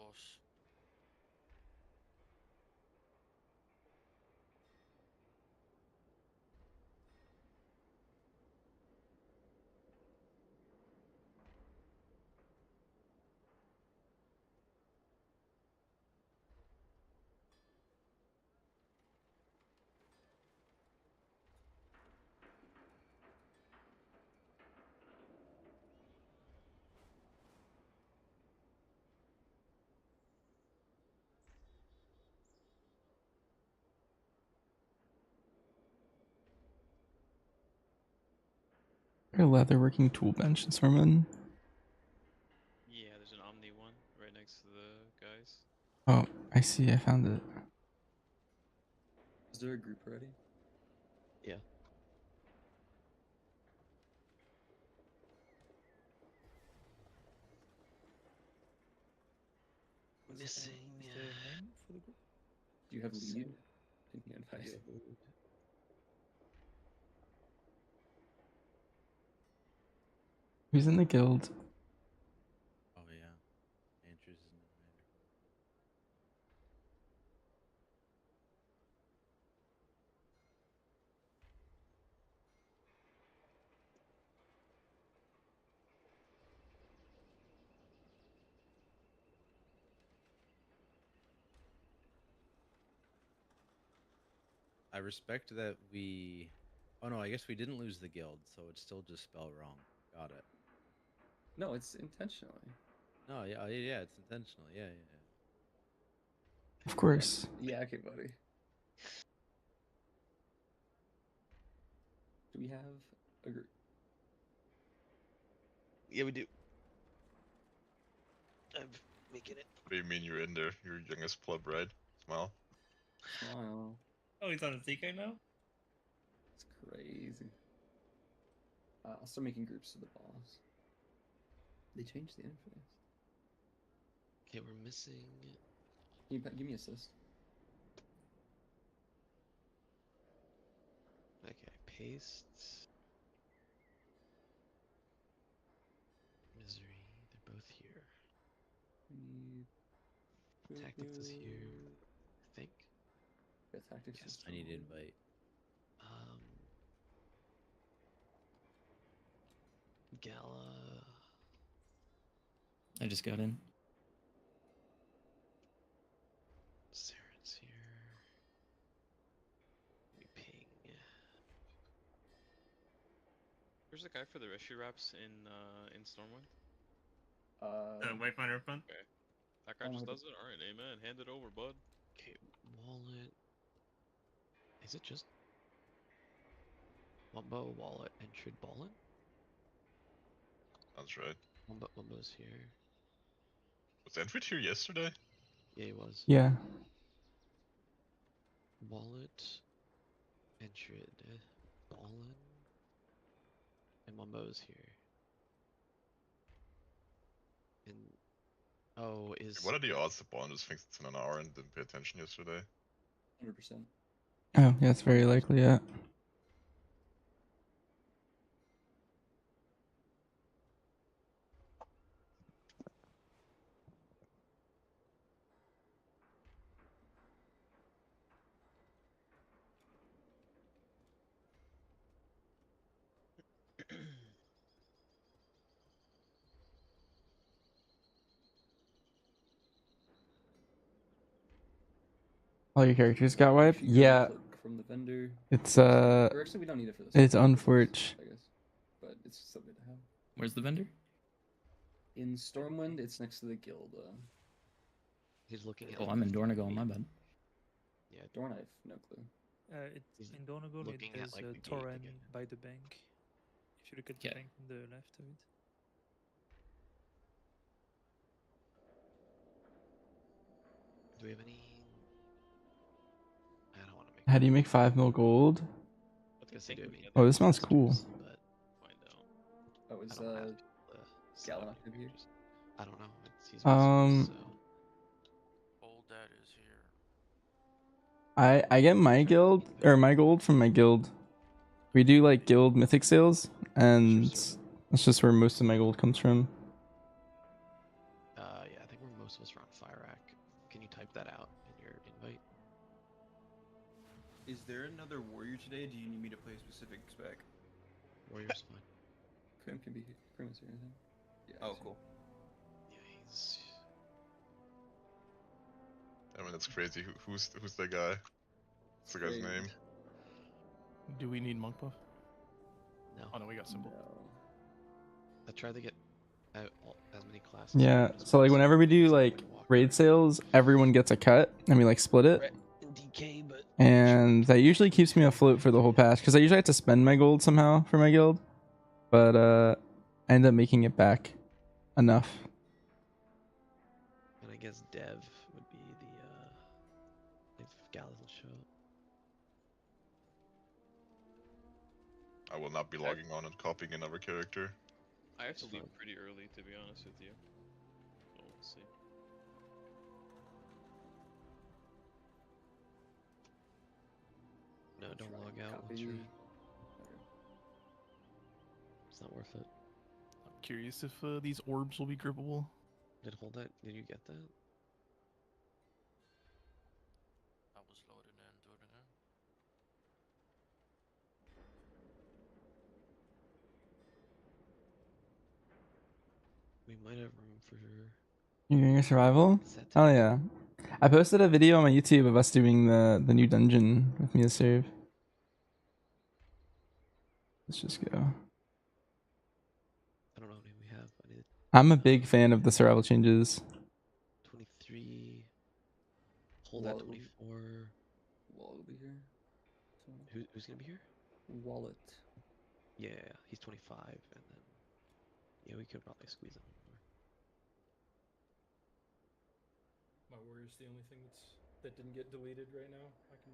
course. A leatherworking tool bench in Stormwind. Yeah, there's an Omni one right next to the guys. Oh, I see. I found it. Is there a group already? Yeah. Missing. Is there a name for the group? Do you have lead? Didn't you invite? Who's in the guild? Oh yeah, Andrews is in the manager. I respect that we. Oh no, I guess we didn't lose the guild, so it's still just spelled wrong. Got it. No, it's intentionally. No, yeah, yeah, it's intentional. Yeah, yeah. Of course. Yeah, okay, buddy. Do we have a group? Yeah, we do. I'm making it. What do you mean you're in there? You're youngest pleb, right? Smile. Smile. Oh, he's on a TK now? It's crazy. I'll start making groups to the boss. They changed the interface. Okay, we're missing. Give me assist. Okay, paste. Misery. They're both here. Tactics is here. I think. Yeah, tactics. Yes, is I need to strong. invite. Gala. I just got in. Saren's here. We ping. Where's the guy for the rescue wraps in Stormwind? Wayfinder fund? Okay. That guy just does it? Alright, amen. Hand it over, bud. Okay, wallet. Is it just Wumbo, wallet, entered ballin? That's right. Wumbo's here. Was Entry here yesterday? Yeah, he was. Yeah. Wallet, entered ballin, and Wumbo's here. And oh, is What are the odds the ball just thinks it's in an hour and didn't pay attention yesterday? 100%. Oh, yeah, it's very likely. Yeah. All your characters got wiped? Yeah. From the vendor. It's Or actually, we don't need it for this. it's unfortunate. I guess, but it's something to have. Where's the vendor? In Stormwind, it's next to the guild. he's looking at. Oh, I'm in Dornagal, my bad. Yeah, Dorn, I have no clue. It's in Donegal, looking it at, is like, the gate Torren again. by the bank. If you look at the Yeah. bank on the left of it. do we have any? I don't want to make. How do you make 5 mil gold? I was gonna say, do we have any Oh, other this smells cool. masters, But find out. Oh, is I don't have to, set up Gala any active here? characters. I don't know. It's, he's missing, so. All that is here. I get my guild or my gold from my guild. We do like guild mythic sales, and that's just where most of my gold comes from. Yeah, I think think most of us are on Fire Rack. Can you type that out in your invite? Is there another warrior today? Do you need me to play a specific spec? Warrior's fine. Krim can be here. Krim is here, I think. Yeah. Oh, he's here. cool. Yeah, he's. I mean, that's crazy. Who's that guy? What's the guy's Strange. name? Do we need monk buff? No. Oh no, we got symbol. No. I tried to get out as many classes. Yeah, as so like possible. whenever we do Except like for Walker. raid sales, everyone gets a cut and we like split it. Brett and DK, but And that usually keeps me afloat for the whole patch because I usually have to spend my gold somehow for my guild. But I end up making it back enough. and I guess Dev would be the if Gal doesn't show up. I will not be logging on and copying another character. I have to leave pretty early, to be honest with you. So we'll see. No, don't Try log and out. copy. Once you're, Okay. it's not worth it. I'm curious if these orbs will be grippable. Hold that. Did you get that? I was loading in, doing it in. We might have room for You're doing your survival? set. Oh yeah. I posted a video on my YouTube of us doing the new dungeon with me to serve. Let's just go. I don't know how many we have. I need I'm a big fan of the survival changes. 23. Hold that Wallet will- 24. Wallet will be here. So, Who's gonna be here? Wallet. Yeah, he's 25, and then yeah, we could probably squeeze him more. My warrior's the only thing that didn't get deleted right now. I can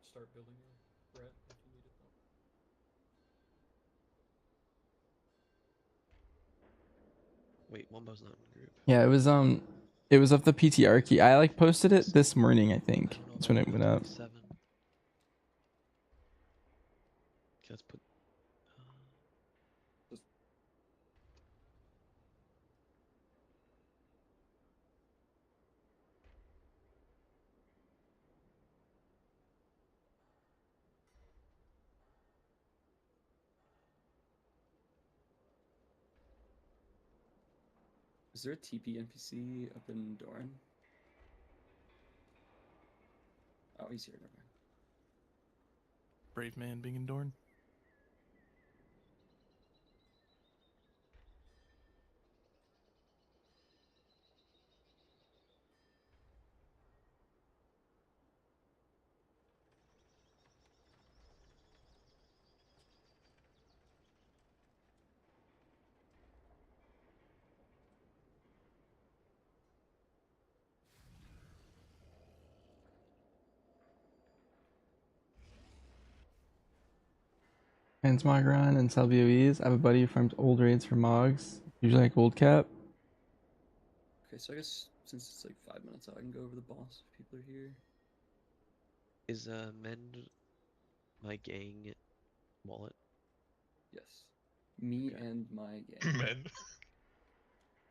start building a Brett if you need it though. Wait, Wombo's not in the group. Yeah, it was of the PTR key. I like posted it this morning, I I think. don't know That's when about it went up. 27. Okay, let's put. Is there a TP NPC up in Doran? Oh, he's here. Never mind. Brave man being in Dorn. Transmog run and sell VOEs. I have a buddy who farms old raids for Mogs. Usually like gold cap. Okay, so I guess since it's like 5 minutes out, I can go over the boss if people are here. Is Mend my gang wallet? Yes. Me Okay. and my gang.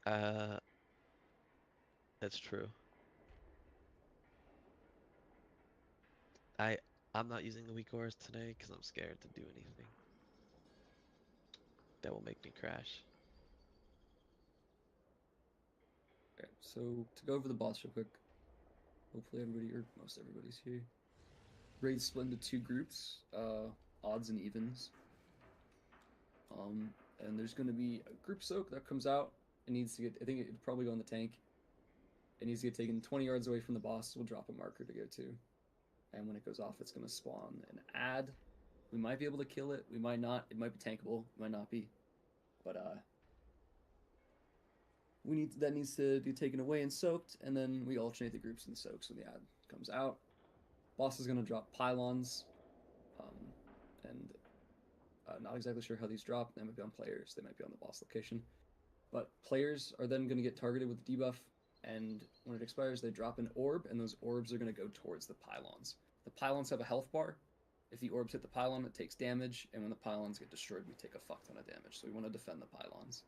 Man. That's true. I'm not using the weak ores today because I'm scared to do anything that will make me crash. Okay, so to go over the boss real quick. Hopefully everybody, or most everybody's here. Raids split into 2 groups, odds and evens. And there's going to be a group soak that comes out. It needs to get, I think it'd probably go in the tank. It needs to get taken 20 yards away from the boss. We'll drop a marker to go to. And when it goes off, it's going to spawn an ad. We might be able to kill it. We might not. It might be tankable. It might not be. But that needs to be taken away and soaked, and then we alternate the groups and soaks when the ad comes out. Boss is going to drop pylons, and not exactly sure how these drop. They might be on players. They might be on the boss location. But players are then going to get targeted with the debuff, and when it expires, they drop an orb, and those orbs are going to go towards the pylons. The pylons have a health bar. If the orbs hit the pylon, it takes damage, and when the pylons get destroyed, we take a fuck ton of damage. So we want to defend the pylons.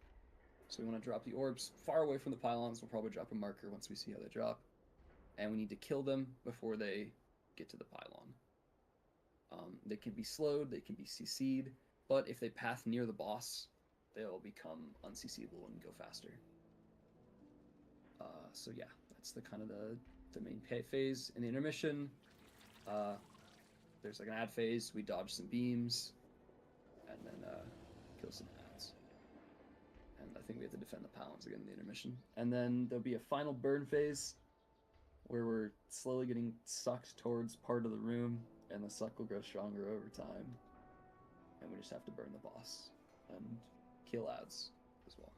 So we want to drop the orbs far away from the pylons. We'll probably drop a marker once we see how they drop. And we need to kill them before they get to the pylon. They can be slowed, they can be CC'd, but if they path near the boss, they'll become unCC'able and go faster. So yeah, that's the kind of the main phase. In the intermission, there's like an ad phase. We dodge some beams, and then kill some ads. And I think we have to defend the pylons again in the intermission. And then there'll be a final burn phase, where we're slowly getting sucked towards part of the room, and the suck will grow stronger over time. And we just have to burn the boss and kill ads as well.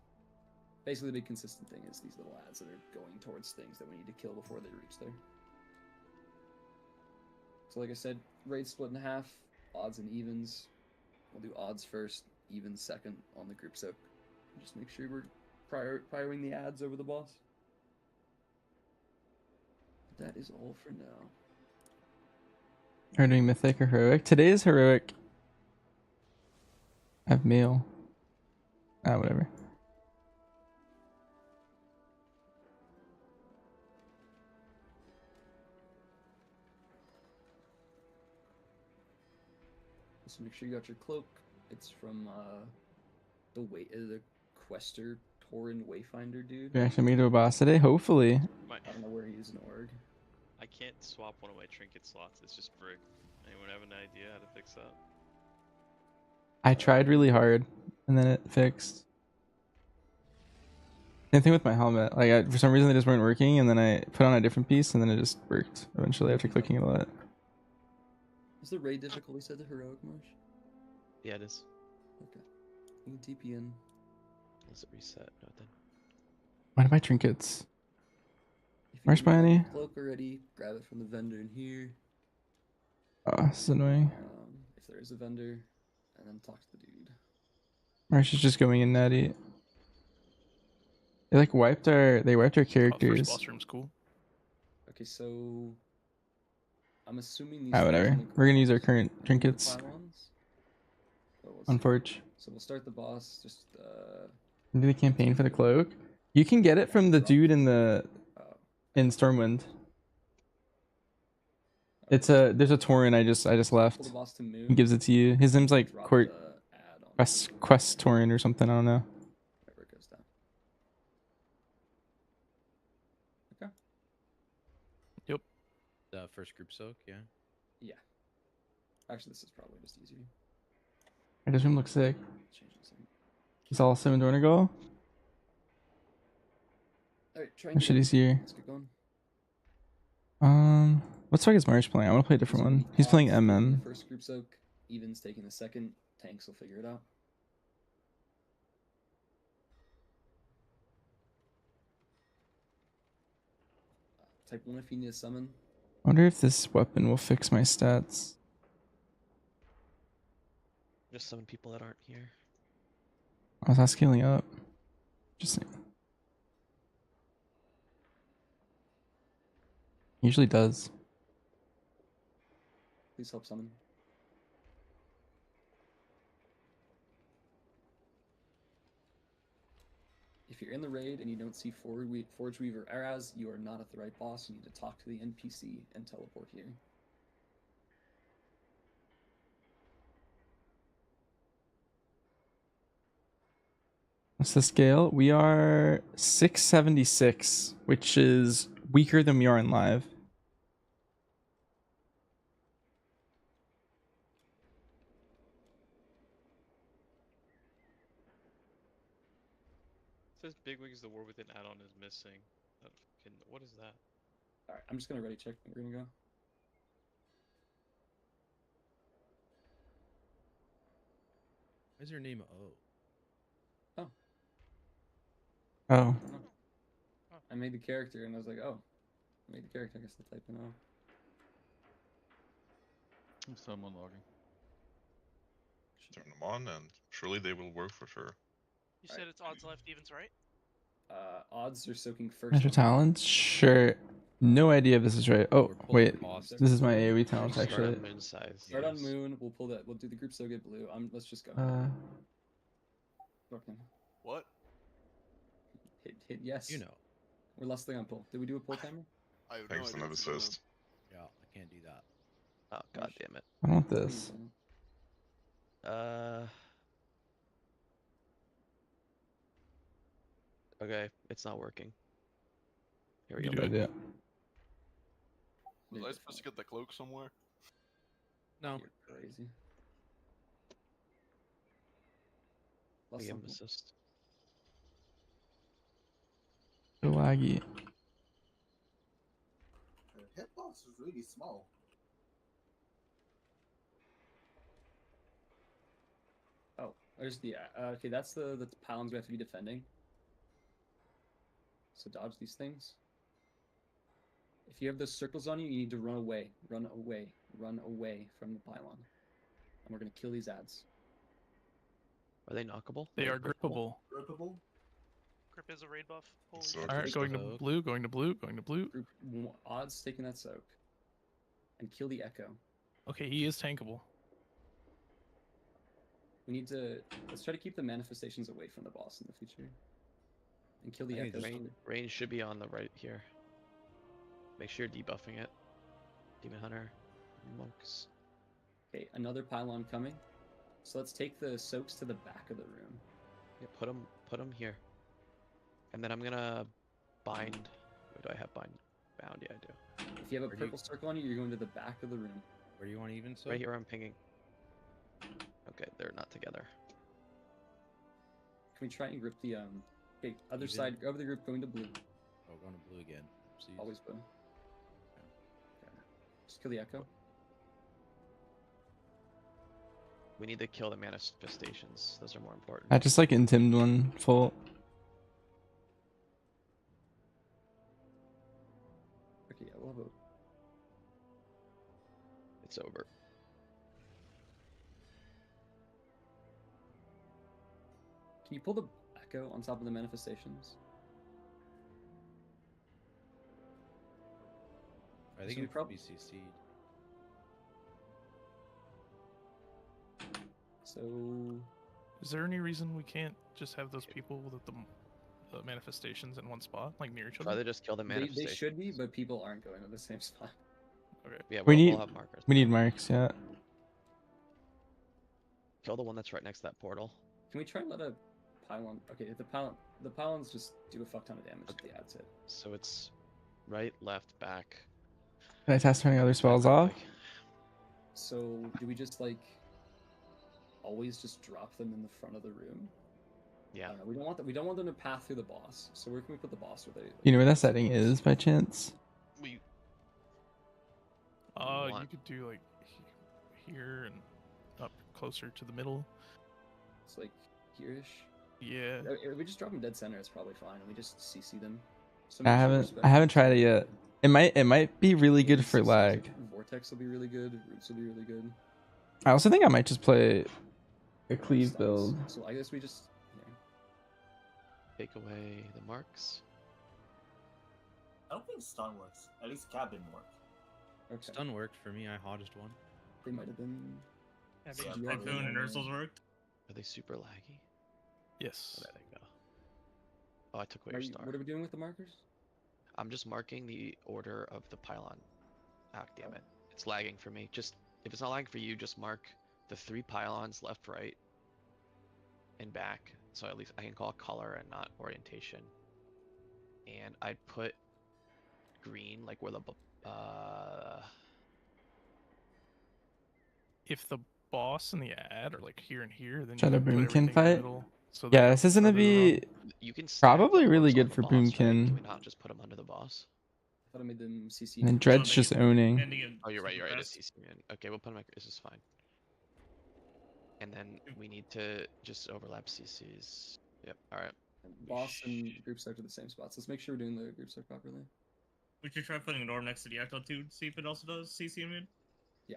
Basically, the big consistent thing is these little ads that are going towards things that we need to kill before they reach there. So like I said, raid split in half, odds and evens. We'll do odds first, evens second on the group soak. Just make sure we're prioring the ads over the boss. That is all for now. Are doing mythic or heroic? Today is heroic. I have meal. Whatever. So make sure you got your cloak. It's from the Quester Tauren Wayfinder dude. We actually made it a boss today. Hopefully. I don't know where he is in org. I can't swap one of my trinket slots. It's just brick. Anyone have an idea how to fix that? I tried really hard, and then it fixed. Same thing with my helmet. Like for some reason they just weren't working, and then I put on a different piece, and then it just worked eventually after clicking it a lot. Is the raid difficulty set to heroic, Marsh? Yeah, it is. Okay. You can TP in. Let's reset. No, then. Why do my trinkets? If you Marsh didn't have Bunny? the cloak already, grab it from the vendor in here. Oh, this is annoying. If there is a vendor, and then talk to the dude. Marsh is just going in natty. They wiped our First characters. boss room's cool. Okay, so I'm assuming these. Whatever. things only We're gonna use our cross current the trinkets. pylons. So we'll see. Unforge. So we'll start the boss. Just Do the campaign for the cloak. You can get it from the dude in the in Stormwind. It's there's a Tauren I just pull left. the boss to move. He gives it to you. His name's like drop Court the ad on Quest Tauren or something. I don't know. wherever it goes down. Okay. The first group soak, yeah. Yeah. Actually, this is probably just easier. This room looks sick. Change this in. It's all 7 Dornagal. All right, try and That shit is here. Let's get going. What song is Marsh playing? I want to play a different So one. the He's playing odds taking MM. The first group soak, evens taking the second. Tanks will figure it out. Type 1 if you need a summon. I wonder if this weapon will fix my stats. Just summon people that aren't here. I was not scaling up. Just saying. Usually does. Please help summon. If you're in the raid and you don't see Forge Weaver Araz, you are not at the right boss. You need to talk to the NPC and teleport here. What's the scale? We are 676, which is weaker than we are in live. It says Bigwig's the War Within add-on is missing. What is that? Alright, I'm just gonna ready check. We're gonna go. Why is your name O? Oh. I made the character and I was like, oh. I made the character, I guess I'll type in O. Someone logging. Turn them on, and surely they will work for sure. You said it's odds left, evens right? Odds are soaking first. Measure on talents? Sure. No idea if this is right. Oh, wait. boss. This is my AoE talents, actually. Moon size. Start on moon. We'll pull that. We'll do the group so get blue. Let's just go. Uh, Okay. What? Hit yes. You know. We're less than on pull. Did we do a pull timer? I have Thanks no for idea the what's going on. assist. Yeah, I can't do that. Oh god damn it. I want this. Okay, it's not working. Here we go. Good idea. Was I supposed to get the cloak somewhere? No. You're crazy. I Less give than him pull. assist. So laggy. The hitbox is really small. Oh, there's the okay. That's the pylons we have to be defending. So dodge these things. If you have those circles on you, you need to run away, run away, run away from the pylon, and we're gonna kill these ads. Are they knockable? They are grippable. Grippable. Grip is a raid buff. Holy So shit. All right, going to Soak. blue, going to blue, going to blue. Group odds taking that soak, and kill the echo. Okay, he is tankable. We need to let's try to keep the manifestations away from the boss in the future, and kill the I think echo. Range should be on the right here. Make sure you're debuffing it. Demon Hunter, monks. Okay, another pylon coming. So let's take the soaks to the back of the room. Yeah, put them here. And then I'm gonna bind. Where do I have bind? Bound, yeah, I do. If you have a Where do you- purple circle on you, you're going to the back of the room. Where do you want to even soak? Right here, I'm pinging. Okay, they're not together. Can we try and grip the okay, other Even? side of the group going to blue. Oh, going to blue again. Oopsies. Always blue. Okay. Just kill the echo. We need to kill the manifestations. Those are more important. I just like intimed one full. Okay, yeah, we'll have a It's over. Can you pull the echo on top of the manifestations? I think So we it prob- could be CC'd. So Is there any reason we can't just have those people with the manifestations in one spot, like near each Try other? to just kill the they manifestations. should be, but people aren't going to the same spot. Okay. Yeah, We we'll need have markers. we need marks, yeah. Kill the one that's right next to that portal. Can we try and let a pylon? Okay, the pylons just do a fuck ton of damage if the ads hit. So it's right, left, back. Can I test turning other spells off? So do we just like always just drop them in the front of the room? I Yeah. don't know. We don't want them to path through the boss. So where can we put the boss? Where they? You know where that setting is by chance? We You want- could do like here and up closer to the middle. It's like here-ish. Yeah. If we just drop them dead center, it's probably fine, and we just CC them. So I make sure haven't respect- I haven't tried it yet. It might be really Maybe good for CCs, lag. Vortex will be really good. Roots will be really good. I also think I might just play a cleave Stuns. build. So I guess we just. Yeah. take away the marks. I don't think stun works. At least Cab didn't work. Okay. Stun worked for me. I hodged one. They might have been. Yeah, Yeah, because probably. Typhoon and Ursul's worked. Are they super laggy? Yes. Oh, there they go. Oh, I took away Are your you, star. what are we doing with the markers? I'm just marking the order of the pylon. Ah, damn it. It's lagging for me. Just if it's not lagging for you, just mark the 3 pylons left, right, and back. So at least I can call color and not orientation. And I'd put green like where the If the boss and the ad are like here and here, then Try you to can put boomkin everything in the fight? middle, so they're Yeah, not this is gonna further along. be you can stack probably the really orcs on good the for boss, right? Do we boomkin. not just put them under the boss? I thought I made them CC. And then Dread's just owning. Oh, you're right. You're right. It's CC man. Okay, we'll put them. This is fine. And then we need to just overlap CCs. Yep. All right. Boss and group start to the same spots. Let's make sure we're doing the group start properly. We should try putting an orb next to the Echo too, see if it also does CC immune. Yeah.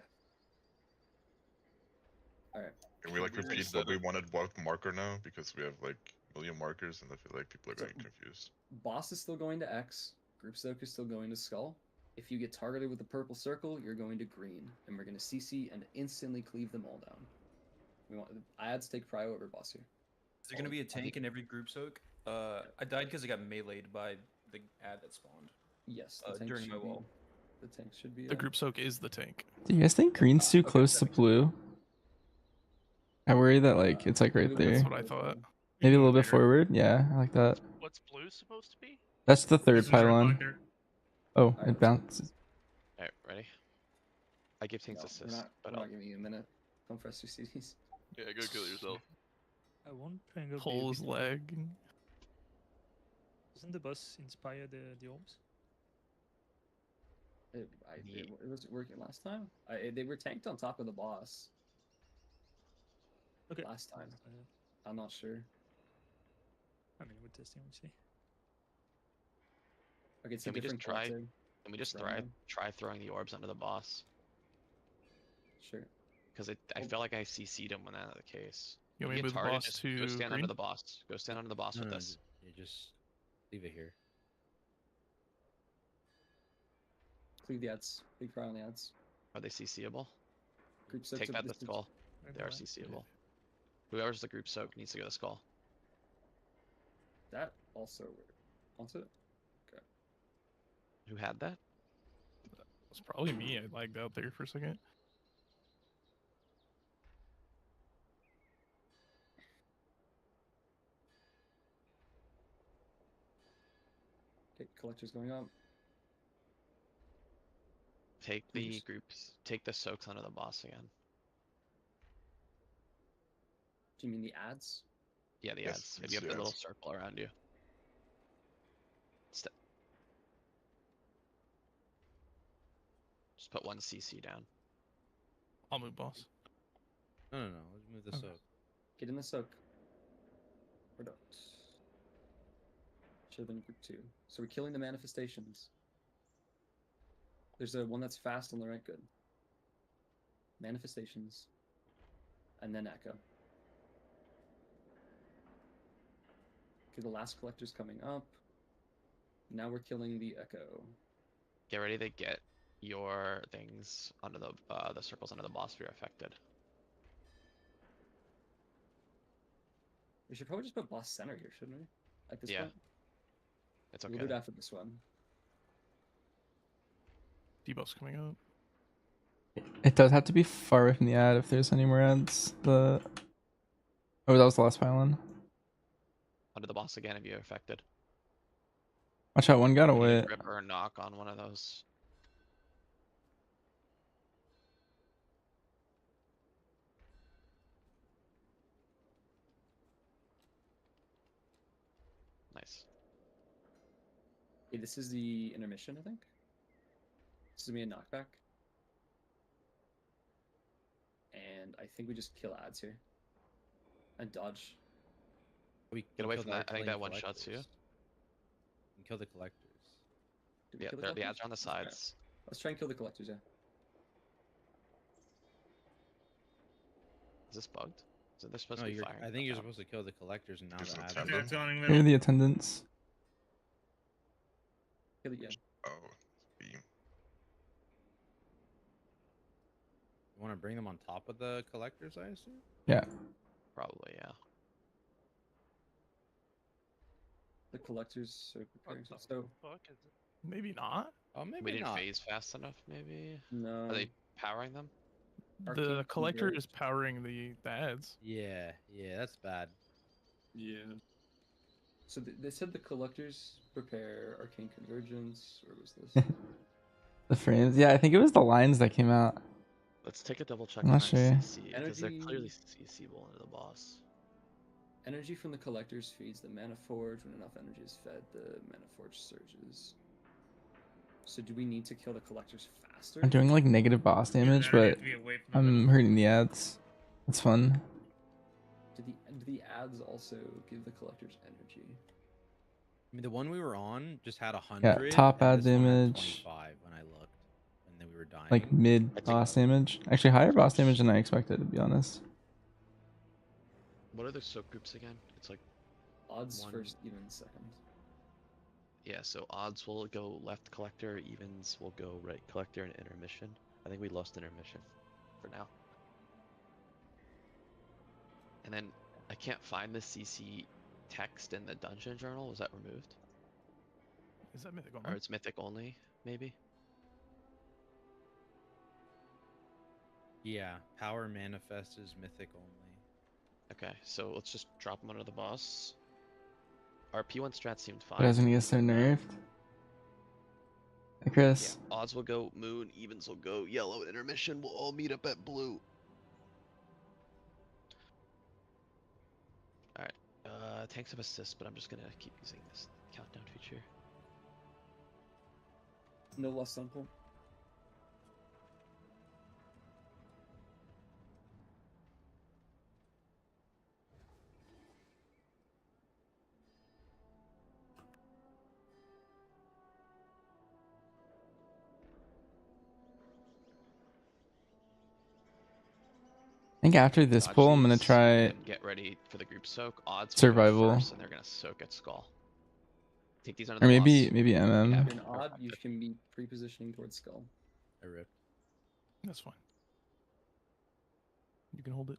All right. Can we like repeat what we wanted what marker now? Because we have like a million markers and I feel like people are So- getting confused. Boss is still going to X. Group soak is still going to Skull. If you get targeted with the purple circle, you're going to green, and we're going to CC and instantly cleave them all down. We want ads take prio over boss here. Is there gonna be a tank in every group soak? I died because I got meleeed by the ad that spawned. Yes, the tank During my should be. wall. The tank should be. The group soak is the tank. Do you guys think green's too close to blue? I worry that like it's like right Maybe there. That's what I thought. Maybe a You little can bit move later. forward. Yeah, I like that. What's blue supposed to be? That's the third This is our pylon. collector. Oh, Alright, it let's go. bounces. Alright, ready? I give things No, assist, but we're I'll not giving you a minute. Come for us, CDs. Yeah, go kill yourself. I won't bring up Pole is the ability. lagging. Doesn't the boss inspire the orbs? It was working last time. They were tanked on top of the boss. Okay. Last time. I'm not sure. I mean, we're testing, we'll see. Okay, it's Can a we just different try? collector. Can we just Random. try throwing the orbs under the boss? Sure. Because I feel like I CC'd him when that was the case. You want If me to get move the targeted, boss just to go stand green? under the boss. Go stand under the boss No, with no, this. you just leave it here. Cleave the ads. Big fire on the ads. Are they CCable? Group soaks Take up that the this skull. Maybe They are not. CCable. Whoever's the group soak needs to go to skull. That also wants it. Okay. Who had that? It's probably me. I lagged out there for a second. Okay, collector's going up. Take the Oops. groups. Take the soaks under the boss again. Do you mean the ads? Yeah, the Yes, ads. If it's you have the the little ads. circle around you. Just put one CC down. I'll move boss. No, let's move this Okay. up. Get in the soak. Or don't. Should have been group 2. So we're killing the manifestations. There's a one that's fast on the right. Good. Manifestations. And then echo. Okay, the last collector's coming up. Now we're killing the echo. Get ready to get your things under the circles under the boss if you're affected. We should probably just put boss center here, shouldn't we? At this Yeah. point? It's okay. We'll do it after this one. Debuff's coming up. It does have to be far away from the ad if there's any more ads. Oh, that was the last pylon. Under the boss again if you're affected. Watch out, one got You need away. a grip or a knock on one of those. Nice. Okay, this is the intermission, I think. This is me a knockback. And I think we just kill ads here. And dodge. We Get can away kill from the that. I think that one arcane shots you. collectors. We can kill the collectors. Did we Yeah, kill the collectors? ads are on the sides. Let's try and kill the collectors, yeah. Is this bugged? Is it they're supposed No, to be you're. firing? I think you're Okay. supposed to kill the collectors and now It's the an ads. attendant. It's going Maybe middle. the attendants. Kill it, yeah. Oh, beam. You want to bring them on top of the collectors, I assume? Yeah. Probably, yeah. The collectors are preparing. What the So, fuck is it? Maybe not. Oh, maybe We didn't not. phase fast enough, maybe? no. Are they powering them? The Arcane collector Converge. is powering the ads. Yeah, that's bad. Yeah. So they said the collectors prepare Arcane Convergence. Where was this? The frames. Yeah, I think it was the lines that came out. Let's take a double check I'm on not that sure. CC, because they're Energy- clearly CCable into the boss. Energy from the collectors feeds the mana forge. When enough energy is fed, the mana forge surges. So do we need to kill the collectors faster? I'm doing like negative boss damage, Either that or you but have to be away from the I'm middle. hurting the ads. It's fun. Do the ads also give the collectors energy? I mean, the one we were on just had 100. top and ad this one had damage. 25 when I looked, and then we were dying. Like mid boss damage. Actually, higher boss damage than I expected, to be honest. What are the soak groups again? It's like Odds one- first, even second. Yeah, so odds will go left collector, evens will go right collector, and intermission. I think we lost intermission for now. And then I can't find the CC text in the dungeon journal. Was that removed? Is that mythic Or only? it's mythic only, maybe? Yeah, power manifest is mythic only. Okay, so let's just drop him under the boss. Our P1 strat seemed fine. But doesn't he get so nerfed? Hey, Chris. Yeah, odds will go moon, evens will go yellow, and intermission will all meet up at blue. Alright, tanks have assist, but I'm just gonna keep using this countdown feature. No lost uncle. I think after this Dodge pull, I'm gonna these, try and get ready for the group soak. Odds will go survival, first, and they're gonna soak at skull. Take these under or the maybe boss. maybe Yeah, MM. If you're an odd, you can be pre-positioning towards skull. I ripped. That's fine. You can hold it.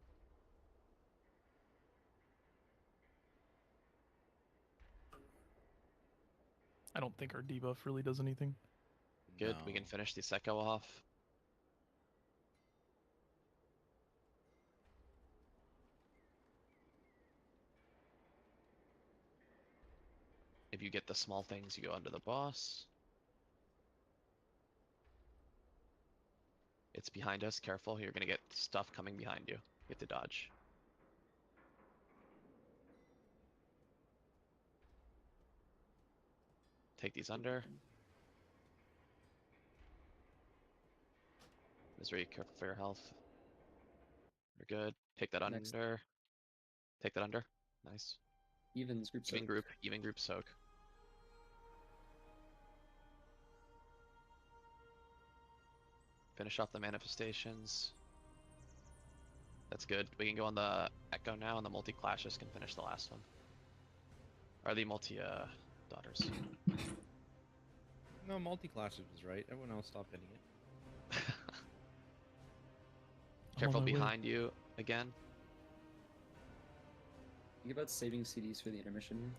I don't think our debuff really does anything. Good, we No. can finish the Secco off. If you get the small things, you go under the boss. It's behind us, careful, you're gonna get stuff coming behind you. You have to dodge. Take these under. Misery, careful for your health. You're good. Take that Next. under. Take that under. Nice. Evens group soak. Even group soak. Finish off the manifestations. That's good. We can go on the Echo now, and the multi-clashes can finish the last one. Or the daughters. No, multi-classes was right. Everyone else stopped hitting it. Careful my way. behind you again. Think about saving CDs for the intermission.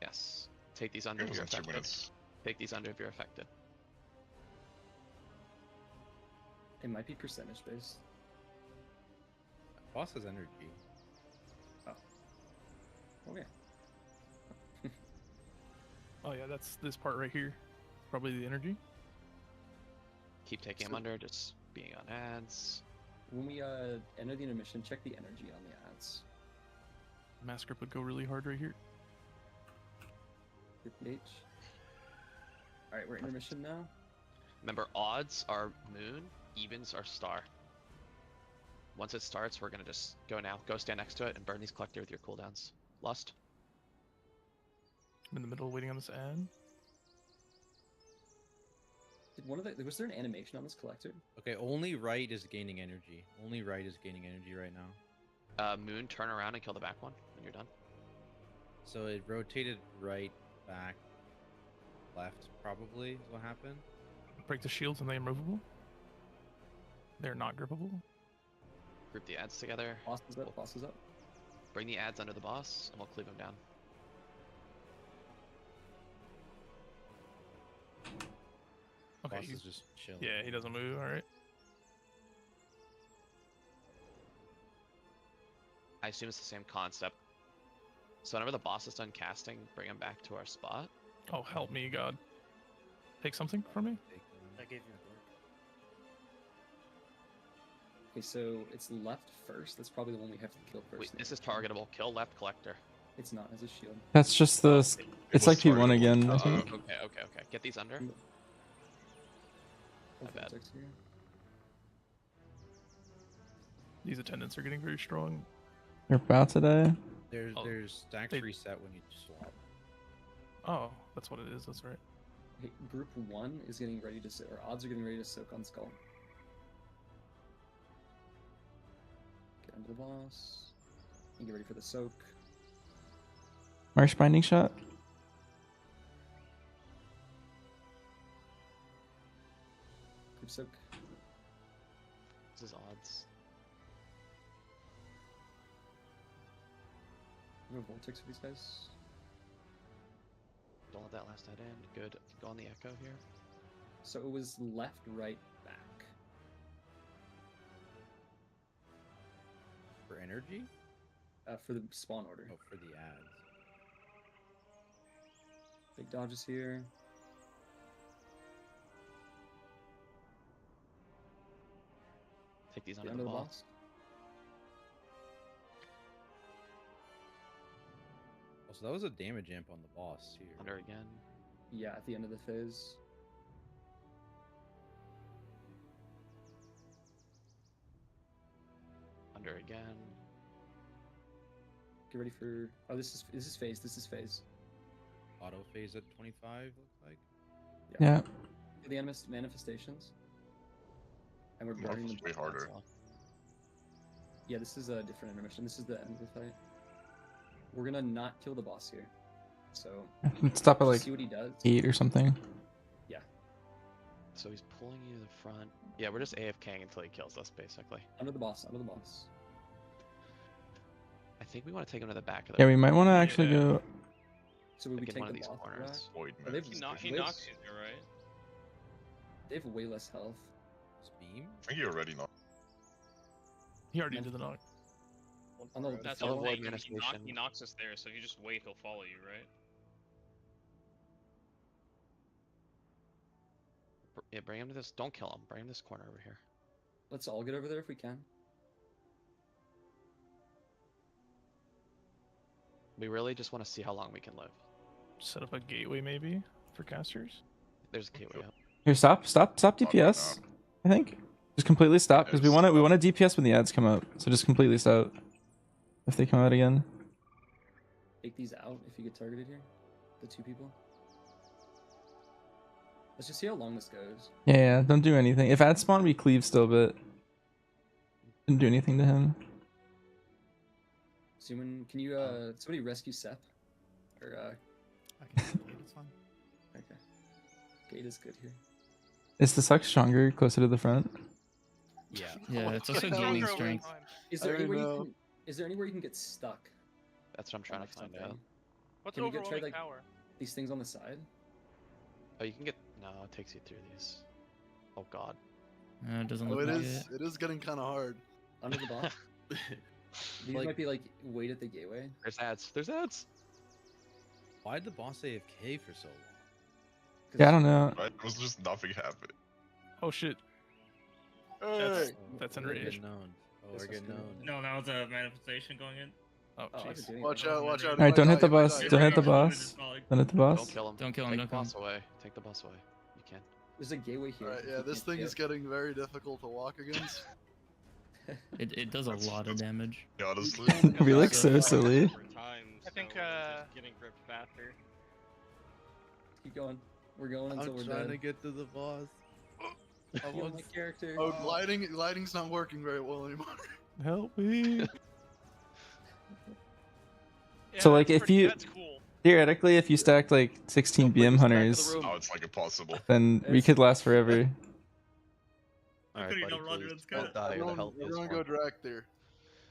Yes. Take these under We if you're got 2 affected. minutes. Take these under if you're affected. It might be percentage based. Boss has energy. Okay. Oh yeah, that's this part right here. Probably the energy. Keep taking them So- under, just being on ads. When we enter the intermission, check the energy on the ads. Mass grip would go really hard right here. Group H. Alright, we're intermission now. Remember, odds are moon, evens are star. Once it starts, we're gonna just go now. Go stand next to it and burn these collector with your cooldowns. Lust. I'm in the middle waiting on this ad. Did was there an animation on this collector? Okay, only right is gaining energy. Only right is gaining energy right now. Moon, turn around and kill the back one when you're done. So it rotated right, back, left, probably, is what happened. Break the shields and they are movable. They're not grippable. Group the ads together. Boss is up, boss is up. Bring the ads under the boss, and we'll cleave them down. Okay. Boss is just chilling. Yeah, he doesn't move. All right. I assume it's the same concept. So whenever the boss is done casting, bring him back to our spot. Oh, help me, God. Take something from me. I gave you a dork. Okay, so it's left first. That's probably the one we have to kill first. Wait, this is targetable. Kill left collector. It's not as a shield. That's just the. It's like P1 targetable. again. I Okay, think. okay. Get these under. My bad. Vortex here. These attendants are getting very strong. You're about to die. There's stacks they- reset when you swap. Oh, that's what it is. That's right. Okay, group 1 is getting ready to or odds are getting ready to soak on skull. Get under the boss. And get ready for the soak. Marsh binding shot. Group soak. This is odds. No vortex for these guys. Don't let that last head in. Good. Go on the echo here. So it was left, right, back. For energy? For the spawn order. Oh, for the ads. Big dodges here. Take these The under end the of the boss. boss. Oh, so that was a damage amp on the boss here. Under again. Yeah, at the end of the phase. Under again. Get ready for. Oh, this is phase. This is phase. Auto phase at 25, looks like. Yeah. The manifestations. And we're Morph burning is the way harder. Yeah, this is a different intermission. This is the end of the fight. We're gonna not kill the boss here. So Let's stop at like see what he does. 8 or something. Yeah. So he's pulling you to the front. Yeah, we're just AFKing until he kills us, basically. Under the boss. Under the boss. I think we want to take him to the back of the. Yeah, we might want to actually go. So we Like in take one of the these boss corners. back. Void Oh, they've- He knocks you there, right? They have way less health. Beam? I think you already know. He already did the knock. Oh, no, That's Fellow all Void he Administration. knocks us there, so if you just wait, he'll follow you, right? Yeah, bring him to this. Don't kill him. Bring him to this corner over here. Let's all get over there if we can. We really just want to see how long we can live. Set up a gateway maybe for casters. There's a gateway up. Here, stop DPS. I think just completely stop because we want to DPS when the ads come out. So just completely stop if they come out again. Take these out if you get targeted here. The 2 people. Let's just see how long this goes. Yeah, don't do anything. If ads spawn, we cleave still, but didn't do anything to him. Suman, can you somebody rescue Seth? Or I can do it, it's fine. Okay. Gate is good here. Is the suck stronger closer to the front? Yeah. Yeah, it's also gaining strength. Is there anywhere you can get stuck? That's what I'm trying to find out. What's Can we get overwhelming like power? these things on the side? Oh, you can get. No, it takes you through these. Oh God. It doesn't Oh, look it like is. it. It is getting kind of hard. Under the boss? These Like- might be like wait at the gateway. There's ads. There's ads. Why'd the boss AFK for so long? Yeah, I don't know. Right? It was just nothing happened. Oh shit. Hey! That's we're enraged. getting known. Oh, This we're was getting good. known. No, that was a manifestation going in. Oh Oh, I jeez. could do Watch out! Watch out! Alright, don't hit the It might boss. die, it Don't might hit the die. boss. Don't hit the boss. Don't kill him. Don't kill him, Take don't the kill him. boss away. Take the boss away. You can. There's a gateway here. Alright, if yeah, you this can't thing get is getting very difficult to walk against. It does a lot of damage. Yeah, honestly. We look so silly. I think getting gripped faster. Keep going. We're going until I'm we're trying dead. to get to the boss. I want my character. Oh, gliding's not working very well anymore. Help me. So, like, if you- That's cool. Theoretically, if you stacked like 16 BM hunters, Oh, it's like impossible. then we could last forever. Alright, couldn't buddy, know Roger, please. let's Don't go. die. The Everyone, health is everyone go one. direct there.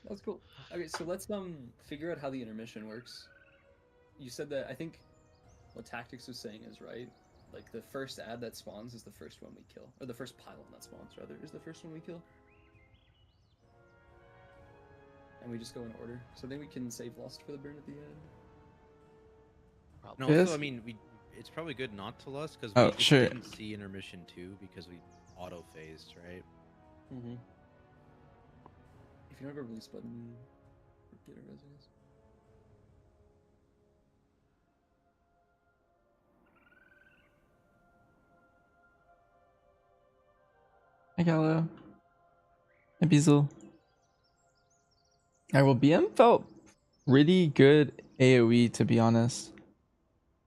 That's cool. Okay, so let's figure out how the intermission works. You said that I think what Tactics was saying is right. Like the first ad that spawns is the first one we kill, or the first pylon that spawns rather is the first one we kill. And we just go in order. So then we can save Lust for the burn at the end. No, Yes. also, I mean, it's probably good not to lust because Oh, we just sure. didn't see intermission 2 because we auto phased, right? Mm-hmm. If you don't have a release button, get a residence. Hi, Gallo. Hi, Beazle. Alright, well, BM felt pretty good AoE, to be honest.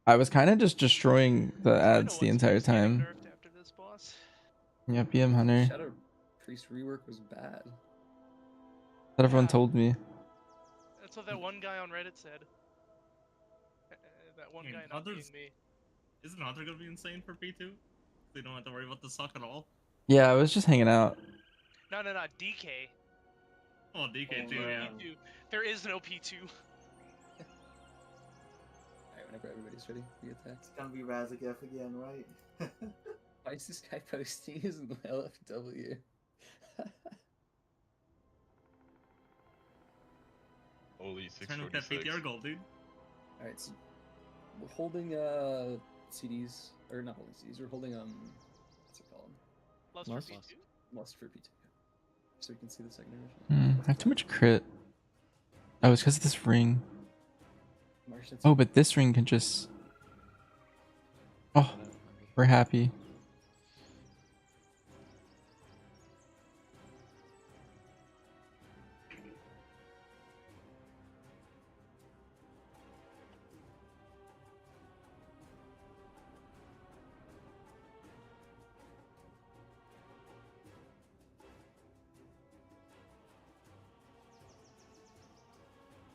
I was kind of just destroying the ads the entire time. After this boss. Yeah, BM Hunter. Shadow Priest rework was bad. That everyone told me. That's what that one guy on Reddit said. That one I mean, guy not being others- me. Isn't Hunter gonna be insane for P2? They don't have to worry about the suck at all. Yeah, I was just hanging out. No, DK. Oh, DK too, yeah. P2. There is no P2. whenever everybody's ready, we attack. It's gonna be Razageth again, right? Why is this guy posting his LFW? Holy Trying to look at 646. PTR goal, dude. Alright, so we're holding CDs, or not holding CDs, we're holding what's it called? Lust Lust? for P2? Lust for P2. So we can see the second image. I have too much crit. Oh, it's because of this ring. Martian, Oh, but this ring can just... Oh, we're happy.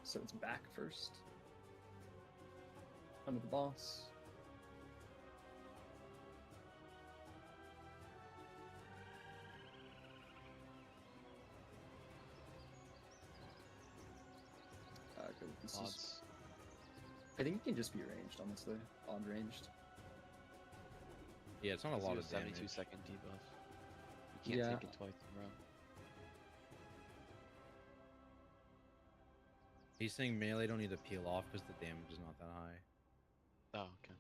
So it's back first. Under the boss. Go with this. Odds. I think it can just be ranged, honestly. Odd ranged. Yeah, it's not a Let's lot do of 72 damage. second debuff. You can't Yeah. take it twice in a row. He's saying melee don't need to peel off because the damage is not that high. Oh, okay.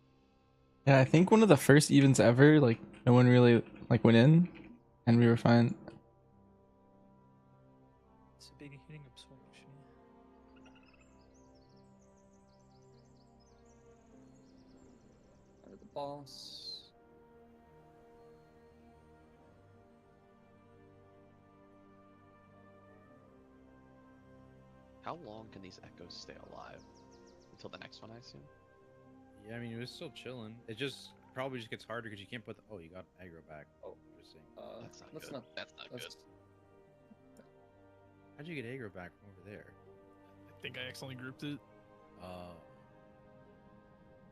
Yeah, I think one of the first events ever, like, no one really, like, went in, and we were fine. It's a big healing absorption. Under the boss. How long can these echoes stay alive? Until the next one, I assume? Yeah, I mean, it was still chilling. It just probably just gets harder because you can't put the... Oh, you got aggro back. Oh. Interesting. That's not let's good. not. That's not good. Let's, How'd you get aggro back from over there? I think I accidentally grouped it.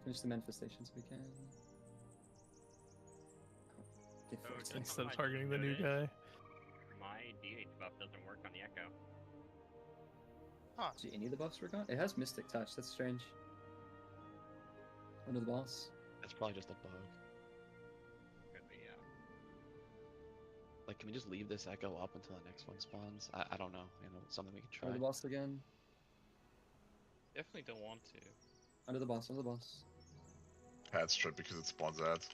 finish the manifestations we can. Get So fixed. just Instead of my targeting the new notice, guy. My DH buff doesn't work on the Echo. Huh. Do any of the buffs work on? It has Mystic Touch. That's strange. Under the boss. That's probably just a bug. Could be, yeah. Like, can we just leave this echo up until the next one spawns? I don't know. You know, it's something we can try. Under the boss again. Definitely don't want to. Under the boss. Under the boss. Pad strip because it spawns ads.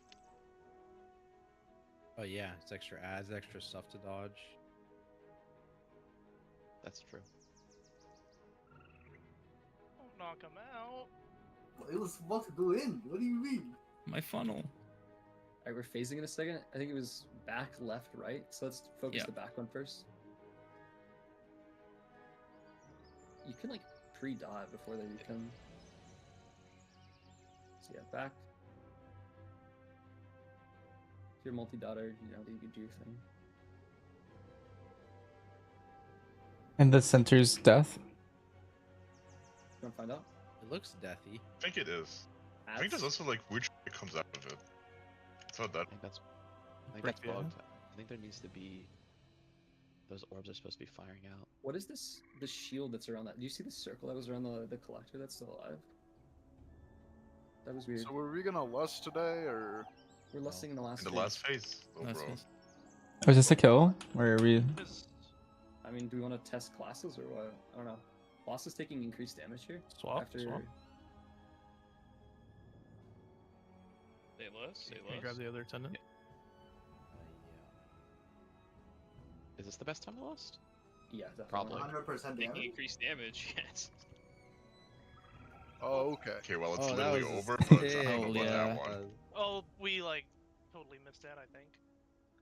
Oh yeah, it's extra ads, extra stuff to dodge. That's true. Don't knock him out. It was supposed to go in. What do you mean? My funnel. Alright, we're phasing in a second. I think it was back, left, right. So let's focus Yeah. the back one first. You can like pre-dive before they come. So yeah, back. If you're multi-daughter, you know, you can do your thing. And the center's death. You wanna find out? It looks deathy. I think it is. I think there's also like weird shit that comes out of it. It's not that. I think that's Break the bugged. I think there needs to be... Those orbs are supposed to be firing out. What is this? The shield that's around that? Do you see the circle that was around the collector that's still alive? That was weird. So were we gonna lust today, or? We're lusting in the last. In the phase. last phase, though, Last bro. phase. Oh, is this a kill? Or are we... I mean, do we want to test classes or what? I don't know. Boss is taking increased damage here. Swap, After... swap. Say less, say Can you less. grab the other attendant? Is this the best time to lust? Yeah, definitely. Probably. 100% Taking damage. increased damage, yes. Oh, okay. Okay, well, it's Oh, that literally was over, but I sick. don't know about Yeah. that one. Oh, we like totally missed that, I think.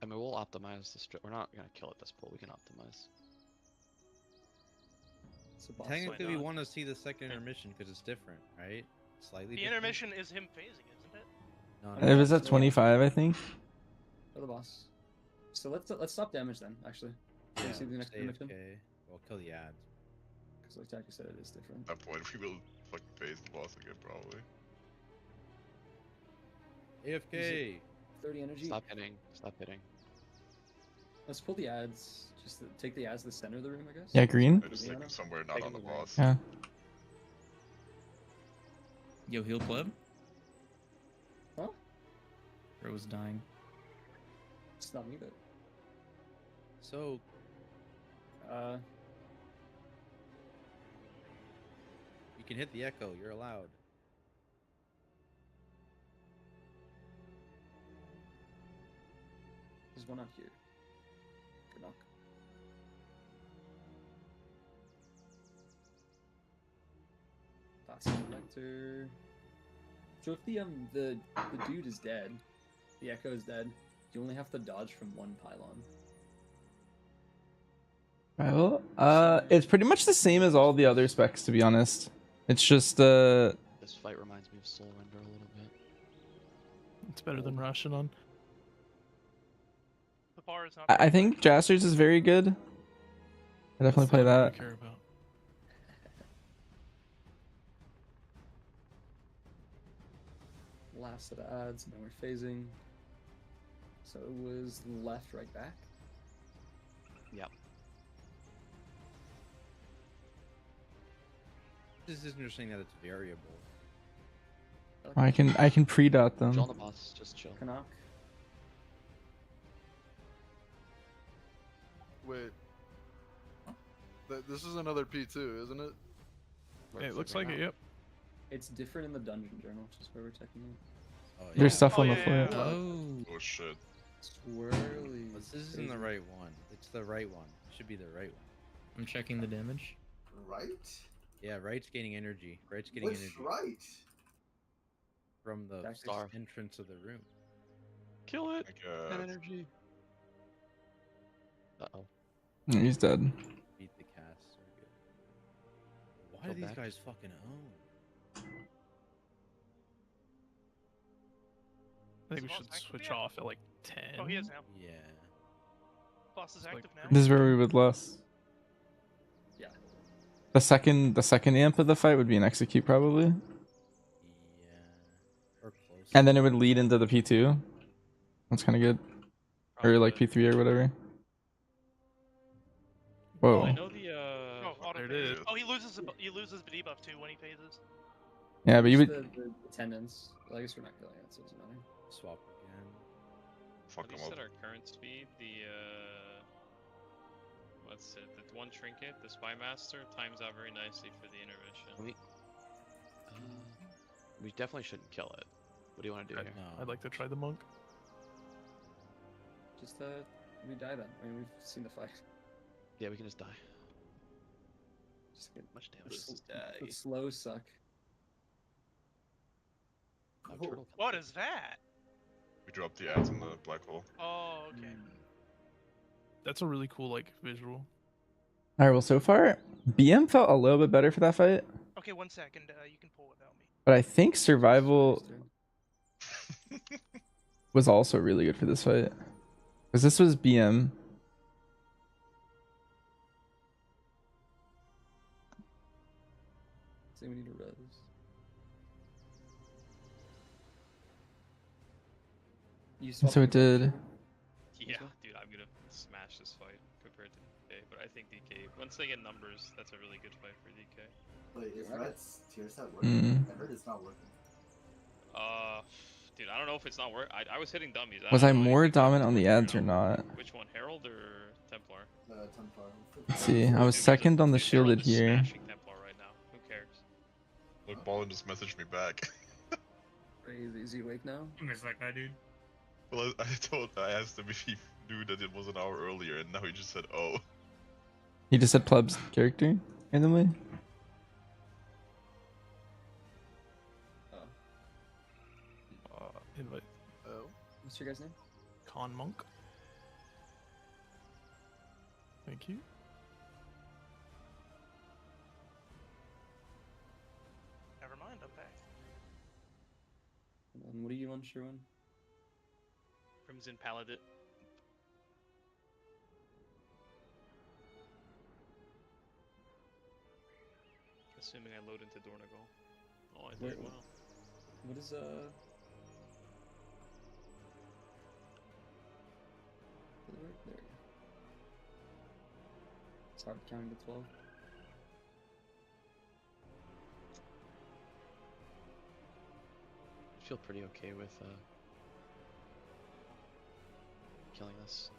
I mean, we'll optimize the strip. We're not gonna kill it this pull. We can optimize. So boss Technically, we not? want to see the second intermission because it's different, right? Slightly The different. intermission is him phasing, isn't it? No, It was at 25, I think. For the boss. So let's stop damage then. Actually. Can you see the next stay intermission? AFK. Well, kill the ads. Because like Taki said, it is different. At that point, we will fucking phase the boss again, probably. AFK. 30 energy. Stop hitting. Stop hitting. Let's pull the ads. Just take the ads to the center of the room, I guess. Yeah, green. I just take them somewhere not on the boss. Yeah. Yo, heal pleb? Huh? Bro was dying. It's not me, but So, you can hit the echo. You're allowed. there's one out here. Good knock. Passing vector. So if the dude is dead, the echo is dead, you only have to dodge from one pylon. Well, it's pretty much the same as all the other specs, to be honest. It's just This fight reminds me of Soul Render a little bit. It's better than Rashinon. The bar is not. I think Jasters is very good. I definitely play that. Care about. Last set of ads, now we're phasing. So it was left, right, back. Yep. This is interesting that it's variable. I can pre-dot them. Chill on the boss, just chill. Canuck. Wait. This is another P2, isn't it? Yeah, it looks like it, yep. It's different in the dungeon journal, which is where we're checking it. Oh, There's stuff on the yeah, floor. Oh shit. Swirly. This isn't the right one. It's the right one. It should be the right one. I'm checking the damage. Right? Yeah, right's gaining energy. Right's getting Which energy right? from the That's Star. entrance of the room. Kill it. Like, Get energy. Uh-oh. He's dead. Beat the cast. So good. Why Go do these back. guys fucking own? I think we Is should boss active switch yet? off at like 10. Oh, he is now. Yeah. Boss is It's like active now. This is where we would lost. Yeah. The second amp of the fight would be an execute probably, Yeah. Or close. and then it would lead into the P2. That's kind of good, or like P3 or whatever. Whoa. I know the Oh, auto there it phase. is. Oh, he loses the debuff too when he phases. Yeah, but you Just would. the attendance. Well, I guess we're not killing it, so it doesn't matter. Swap again. Fuck What do him you up. set our current speed? The what's it? The one trinket, the spy master, times out very nicely for the intermission. We definitely shouldn't kill it. What do you want to do here? I'd like to try the monk. Just we die then. I mean, we've seen the fight. Yeah, we can just die. Just get Much damage. the slow suck. Oh, turtle. What is that? We dropped the ads in the black hole. Oh, okay. That's a really cool like visual. All right. Well, so far, BM felt a little bit better for that fight, Okay, 1 second. You can pull without me. but I think survival was also really good for this fight, because this was BM. Say we need a res. You And so it did. Yeah, dude, I'm gonna smash this fight compared to DK, but I think DK, once they get numbers, that's a really good fight for DK. Wait, is Red's tier set working? Mm. I heard it's not working. Dude, I don't know if it's not working. I was hitting dummies. Was don't I know more anything dominant about on the Templar ads or now. not? Which one, Herald or Templar? Templar. Let's see. I was second on the Dude, Herald shielded is here. smashing Templar right now. Who cares? Look, Ballin just messaged me back. Crazy. Is he awake now? I miss that guy, dude. Well, I asked him if he knew that it was an hour earlier, and now he just said, "Oh." He just said pleb's character randomly. Invite Oh. What's your guy's name? Con Monk. Thank you. Never mind, I'm back. And what are you on, Sherwin? Crimson Paladin. Assuming I load into Dornagal. Oh, I did. Wait, Wow. What is There. It's hard counting to 12. feel pretty okay with killing this.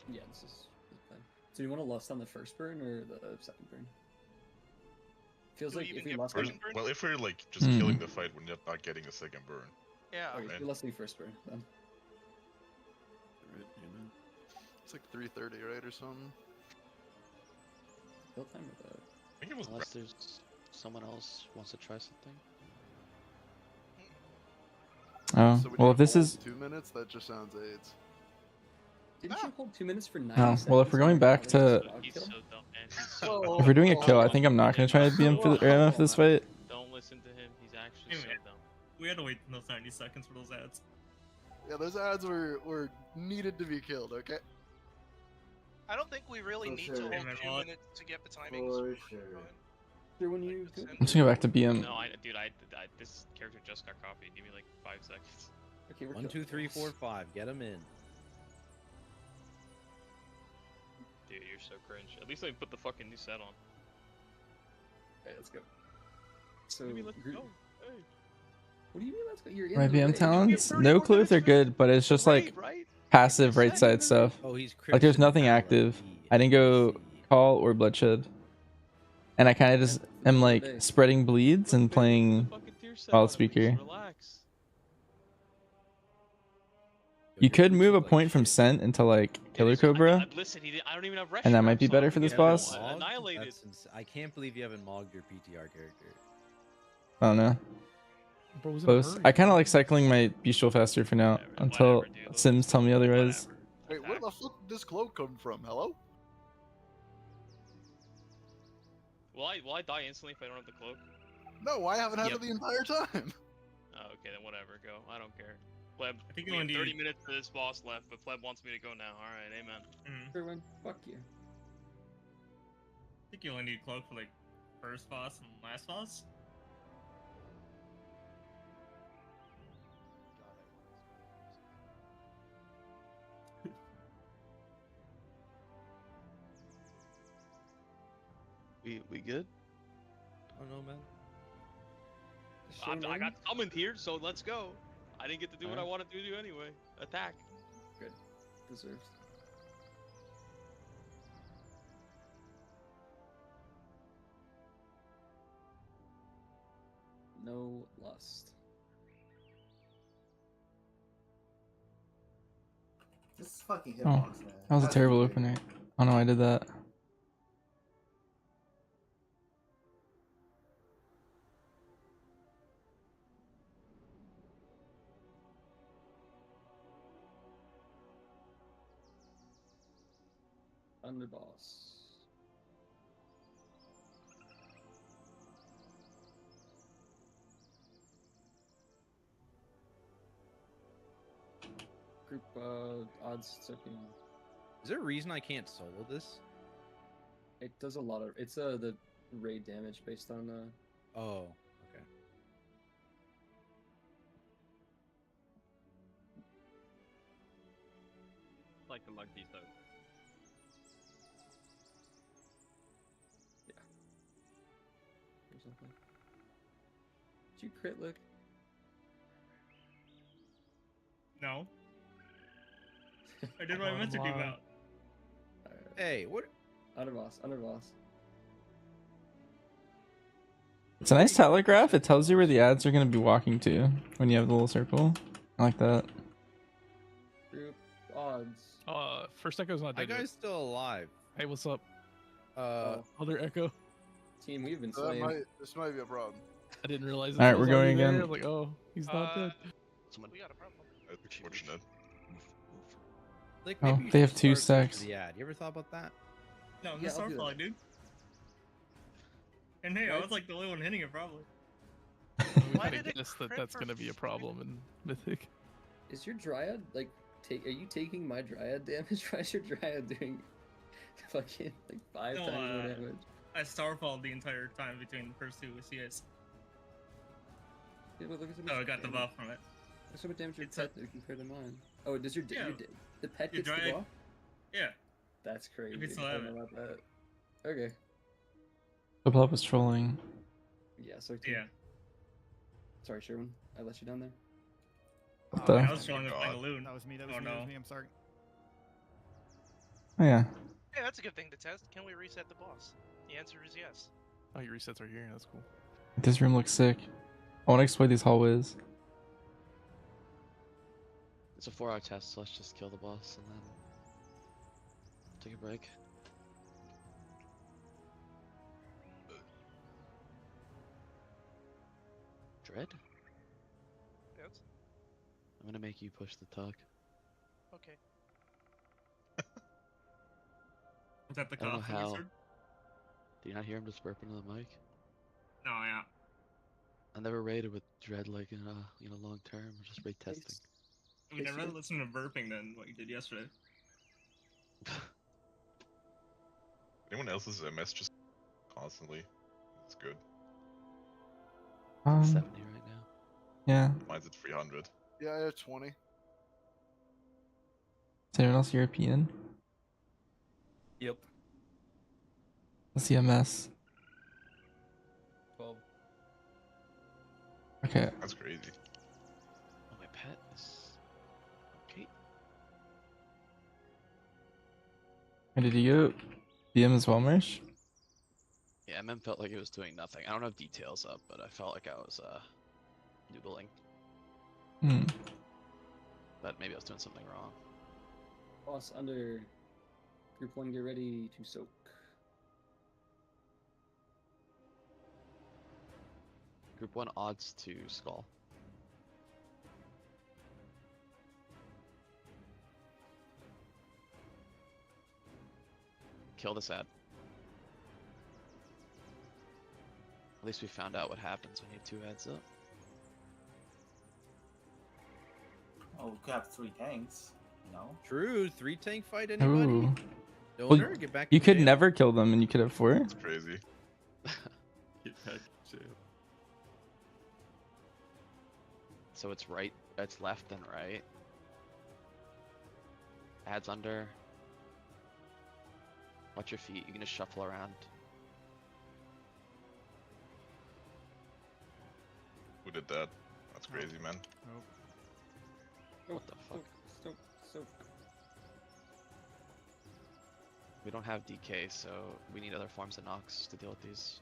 Yeah, this is fine. So you want to lust on the first burn or the second burn? Feels Do we like even if we get lust on first burn? Well, if we're like just Hmm. killing the fight, we're not getting a second burn. Yeah. okay, man. we lust on first burn then. Right, amen. It's like 3:30, right, or something. Build time with that. I think it was. Unless there's someone else wants to try something. Oh, So when well, you if this hold is 2 minutes, that just sounds AIDS. Didn't you hold 2 minutes for 90 no, seconds? well, if we're going back to He's so dumb, man. He's so dumb. if we're doing a kill, I think I'm not gonna try to BM for for this fight. Don't listen to him. He's actually Hey, so man. dumb. We had to wait those 90 seconds for those ads. Yeah, those ads were needed to be killed. Okay. I don't think we really For need sure. to hold Hey, man, 2 well, minutes to get the timings. For sure. Sure, when you Like, Let's go back to BM. No, dude, this character just got copied. Give me like 5 seconds. okay, we're 1, 2, 3, 4, 5. Get him in. Dude, you're so cringe. At least let me put the fucking new set on. Okay, let's go. So, Maybe let's group- go. Hey. what do you mean let's go? You're in My the BM raid. talents? No clue if they're good, but it's just like Right? passive right side stuff. Oh, he's Like there's Crimson nothing Valor. active. E, I didn't go C. call or bloodshed, and I kind of just am like spreading bleeds and playing wild speaker. Relax. You could move a point from scent into like killer cobra, Listen, I don't even have and that might be so better I'm for this gonna get boss. everyone Annihilated. I can't believe you haven't mogged your PTR character. I don't know. Bro was in a Close. hurry. I kind of like cycling my bestial faster for now until Whatever, dude. Sims tell me otherwise. Whatever. Wait, where the Attack. fuck did this cloak come from? Hello? Will I die instantly if I don't have the cloak? No, I haven't had Yep. it the entire time. Oh, okay, then whatever. Go. I don't care. Pleb, I think we you have only 30 need- minutes for this boss left, but Pleb wants me to go now. Alright, amen. Sure, when fuck you. I think you only need cloak for like first boss and last boss. We good? I don't know, man. I got summoned here, so let's go. I didn't get to do what I wanted to do anyway. Attack. Good. Deserved. No lust. This fucking Oh, hitbox, man. that was a That's terrible weird. opener. Oh no, I did that. Underboss. Group odds token. Is there a reason I can't solo this? It does a lot of it's the raid damage based on Oh, okay. Like the monkeys, though. or something. Did you crit look? No. I did what I meant to do about. Hey, what? Underboss, underboss. It's a nice telegraph. It tells you where the ads are going to be walking to when you have the little circle. I like that. Group odds. First Echo's not That dead. guy's still alive. Hey, what's up? Other Echo. Team, we've been That slaying. this might be a problem. I didn't realize. All right, it was we're already going there. again. I'm like, oh, he's not dead. We got a problem. That's fortunate. Like, Oh, maybe you they should have two start stacks. The ad. You ever thought about that? No, Yeah, this I'll our do fault, that. dude. And hey, I Right? was like the only one hitting it, probably. We Why kind did of it guessed that crit that's for gonna be a problem in Mythic. Is your Dryad like are you taking my Dryad damage? Why is your Dryad doing fucking like 5 No, times more damage? I starfalled the entire time between the first two CS. Yeah, but look at So I got the buff from it. Look how much damage your It's a- pet did compared to mine. Oh, does your, Yeah. the pet Your gets the Dryad- buff? Yeah. That's crazy. it's I don't alive. know about that. Okay. The blob was trolling. Yeah, so Yeah. Sorry, Sherwin. I let you down there. What the? I was showing up God. Pangaloon. That was me. That was Oh me. That no. was me. I'm sorry. Oh yeah. Hey, that's a good thing to test. Can we reset the boss? The answer is yes. Oh, your resets are here. That's cool. This room looks sick. I want to explore these hallways. It's a 4-hour test, so let's just kill the boss and then take a break. Dread? Yes. I'm gonna make you push the talk. Okay. Was that the I don't know cough how. wizard? Do you not hear him just burping into the mic? No, yeah. I never raided with Dread like in a long term. Just raid testing. I mean, I'd rather listen to burping than what you did yesterday. Anyone else's MS just constantly? It's good. 70 right now. Yeah. Mine's at 300. Yeah, I have 20. Is anyone else European? Yep. Let's see a mess. 12. Okay. That's crazy. Oh, my pet is. Okay. And did you go BM as well, Marsh? Yeah, MM felt like it was doing nothing. I don't have details up, but I felt like I was noodling. Hmm. But maybe I was doing something wrong. Boss under group 1, get ready to soak. Group 1 odds to skull. Kill this ad. At least we found out what happens when you have 2 ads up. Oh, we could have 3 tanks. No. True. 3 tank fight. Anybody? Ooh. Donor, Well, get back. you to could jail. never kill them, and you could have 4. It's crazy. Get back to jail. So it's right, it's left and right. Ads under. Watch your feet, you can just shuffle around. Who did that? That's crazy, man. What the fuck? Soak. We don't have DK, so we need other forms of Nox to deal with these.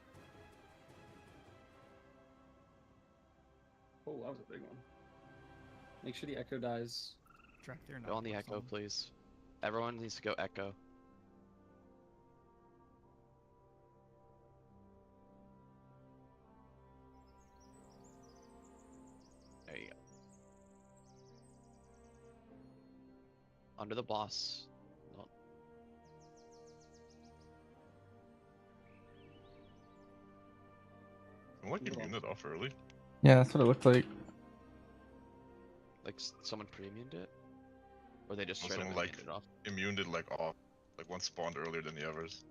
Oh, that was a big one. Make sure the echo dies. Track there. Go on the echo, please. Everyone needs to go echo. There you go. Under the boss. No. I'm like a unit off early. Yeah, that's what it looked like. Like someone pre-immuned it? Or they just straight up Someone like immuned it off? immuned it like off. Like one spawned earlier than the others.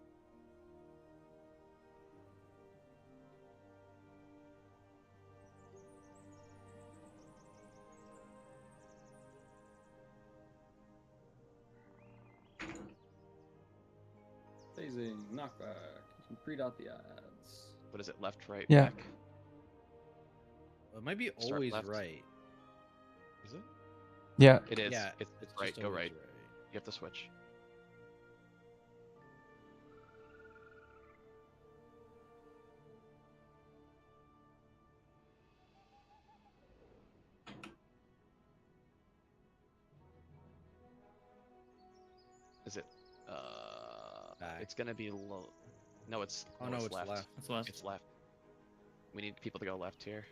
Phasing, knockback. You can pre out the ads. What is it, left, right, Yeah. back? Well, it might be Start always left. right. Is it? Yeah. It is. Yeah, It's it's right, just go always right. right. You have to switch. Is it? It's gonna be low. No, it's. Oh, no, it's left. left. It's left. It's left. We need people to go left here.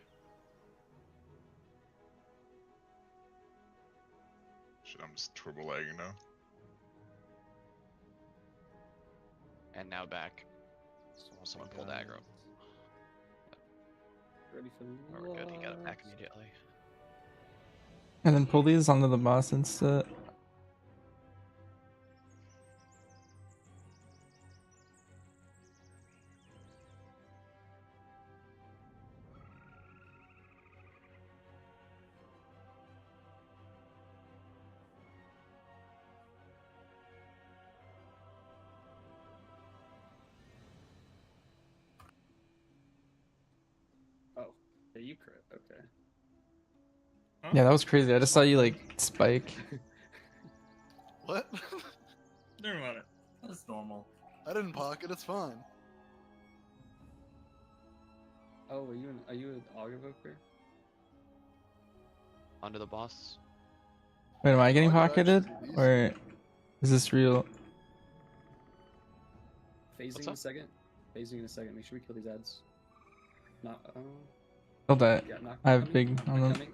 Shit, I'm just turbo lagging now. And now back. Someone pulled aggro. Ready for the Oh, we're good. He got it back immediately. And then pull these onto the boss instead. Oh, yeah, you crit. Okay. Yeah, that was crazy. I just saw you like spike. What? Never mind it. That's normal. I didn't pocket. It's fine. Oh, are you an Auguvoker? Onto the boss. Wait, am I getting Oh, you're pocketed? actually decent. Or is this real? Phasing What's in a up? second. Phasing in a second. Make sure we kill these ads. Not. Kill that. Yeah, knock. I have coming, big on them. coming.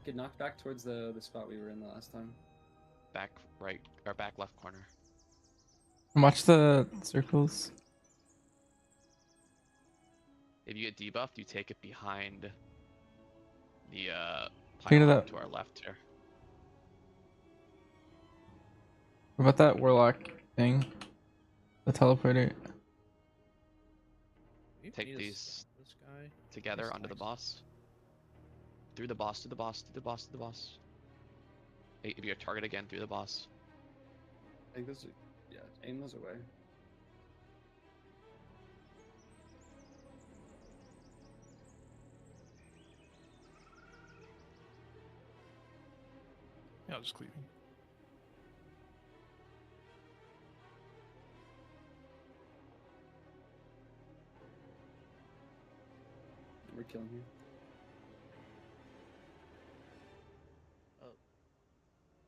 Get knocked back towards the spot we were in the last time. Back right or back left corner. Watch the circles. If you get debuffed, you take it behind the Take it pylon up. to our left here. What about that warlock thing? The teleporter. We Take need these this guy. together This onto the nice. boss. Through the boss, to the boss, to the boss, to the boss. Hey, if you target again, through the boss. I think those are. Yeah, aim those away. Yeah, I'll just cleaving. We're killing here.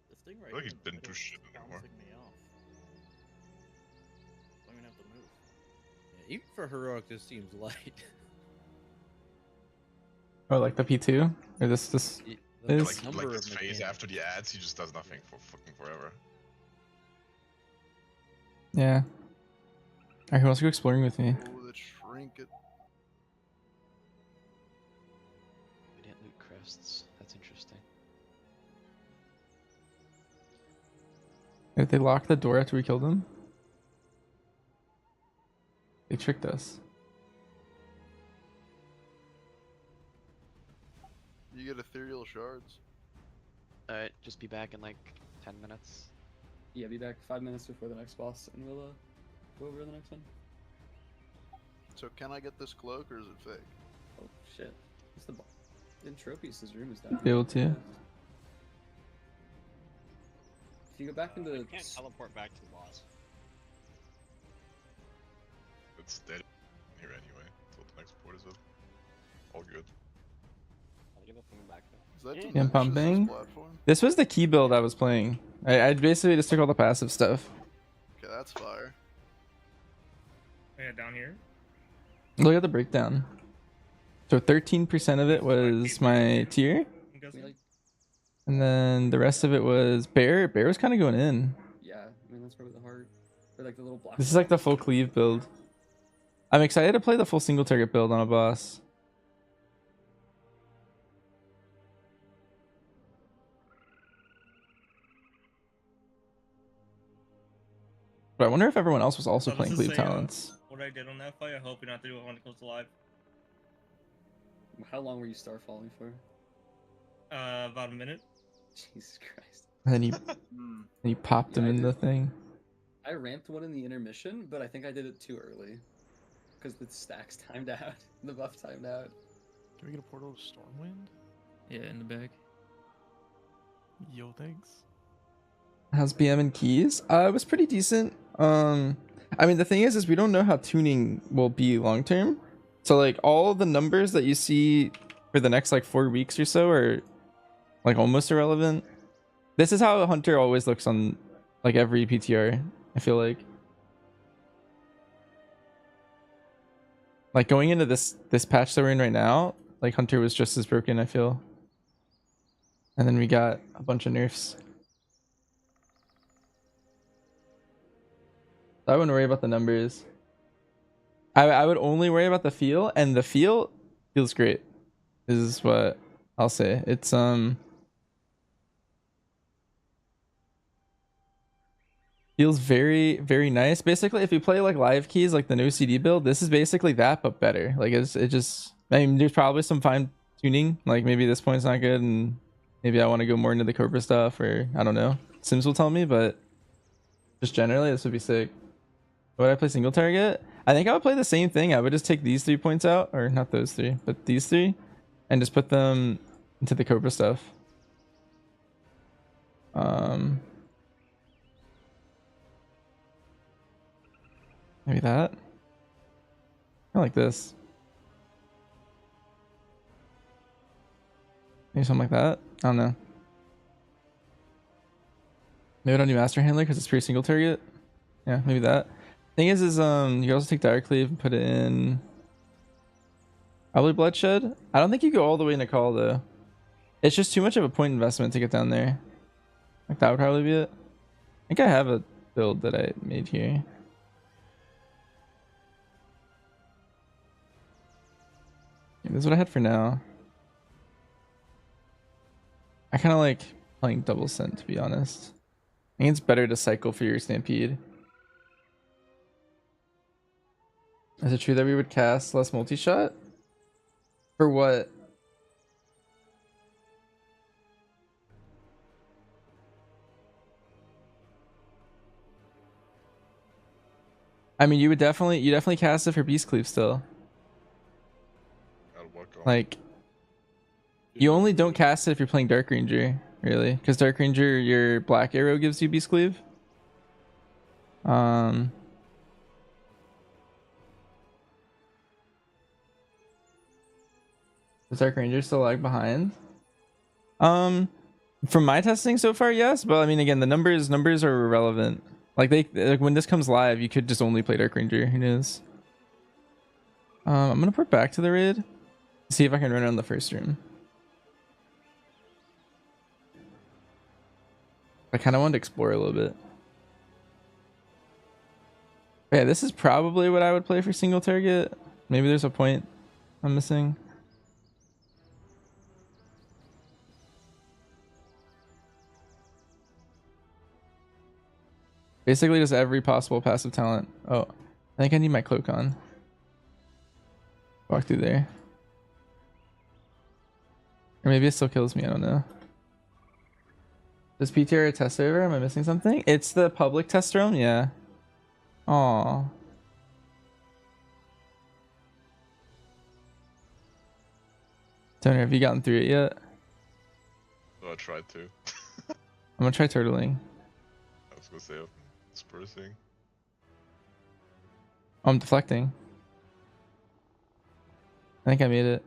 This thing right I feel like here he in the didn't do middle shit is anymore. bouncing me off. I'm gonna have to move. Yeah, even for heroic, this seems light. Oh, like the P2? Or this Yeah, is? Like number this of phase mechanics. after the ads, he just does nothing for fucking forever. Yeah. Alright, who wants to go exploring with me? Oh, the trinket. We didn't loot crests. That's interesting. Did they lock the door after we killed them? They tricked us. You get ethereal shards. Alright, just be back in like 10 minutes. Yeah, be back 5 minutes before the next boss, and we'll go over to the next one. So can I get this cloak or is it fake? Oh shit! What's the boss? In trophies, his room is down. Be able to. If you go back into I can't teleport back to the boss. It's dead here anyway, until the next port is up. All good. I'll give it from back there. Is that Yeah, Dimensions, pumping. this platform? This was the key build I was playing. I basically just took all the passive stuff. Okay, that's fire. Yeah, down here. Look at the breakdown. So 13% of it was my tier, I'm guessing. and then the rest of it was bear. Bear was kind of going in. Yeah, I mean that's probably the hard, or like the little block. This is like the full cleave build. I'm excited to play the full single target build on a boss. But I wonder if everyone else was also So playing this is cleave a, talents. What I did on that fight, I hope you're not doing it when it goes live. How long were you star falling for? About a minute. Jesus Christ. And then you, Hmm. and you popped him Yeah, I in did. the thing. I ramped one in the intermission, but I think I did it too early. Because the stacks timed out. The buff timed out. Can we get a portal to Stormwind? Yeah, in the back. Yo, thanks. How's BM and keys? It was pretty decent. I mean, the thing is we don't know how tuning will be long term. So like all the numbers that you see for the next like 4 weeks or so are like almost irrelevant. This is how a hunter always looks on like every PTR. I feel like going into this patch that we're in right now, like hunter was just as broken, I feel. And then we got a bunch of nerfs. I wouldn't worry about the numbers. I would only worry about the feel, and the feel feels great. Is what I'll say. It's feels very, very nice. Basically, if you play like live keys, like the no CD build, this is basically that but better. Like it just. I mean, there's probably some fine tuning. Like maybe this point's not good, and maybe I want to go more into the Cobra stuff, or I don't know. Sims will tell me, but just generally, this would be sick. Would I play single target? I think I would play the same thing. I would just take these 3 points out, or not those three, but these three, and just put them into the Cobra stuff. Maybe that. I like this. Maybe something like that. I don't know. Maybe I don't do Master Handler because it's pretty single target. Yeah, maybe that. Thing is you can also take Dire Cleave and put it in probably Bloodshed. I don't think you go all the way into Call though. It's just too much of a point investment to get down there. Like that would probably be it. I think I have a build that I made here. Yeah, this is what I had for now. I kind of like playing double scent, to be honest. I think it's better to cycle for your Stampede. Is it true that we would cast less multi-shot? For what? I mean, you definitely cast it for Beast Cleave still. Like, you only don't cast it if you're playing Dark Ranger, really, because Dark Ranger, your Black Arrow gives you Beast Cleave. Does Dark Ranger still lag behind? From my testing so far, yes, but I mean, again, the numbers are irrelevant. Like when this comes live, you could just only play Dark Ranger. Who knows? I'm gonna put back to the raid. See if I can run it on the first stream. I kind of wanted to explore a little bit. Yeah, this is probably what I would play for single target. Maybe there's a point I'm missing. Basically just every possible passive talent. Oh, I think I need my cloak on. Walk through there. Or maybe it still kills me, I don't know. Does PTR test server? Am I missing something? It's the public test room? Yeah. Aw. Toner, have you gotten through it yet? Oh, I tried to. I'm gonna try turtling. I was gonna say I'm dispersing. Oh, I'm deflecting. I think I made it.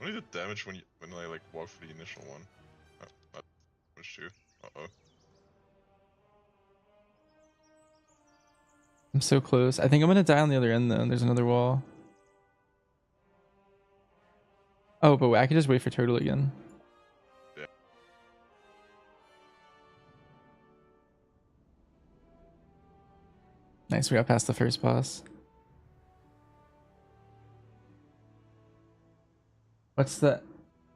Only the damage when I like walk for the initial one. Not much too. Uh-oh. I'm so close. I think I'm gonna die on the other end though. There's another wall. Oh, but I could just wait for turtle again. Yeah. Nice, we got past the first boss. What's the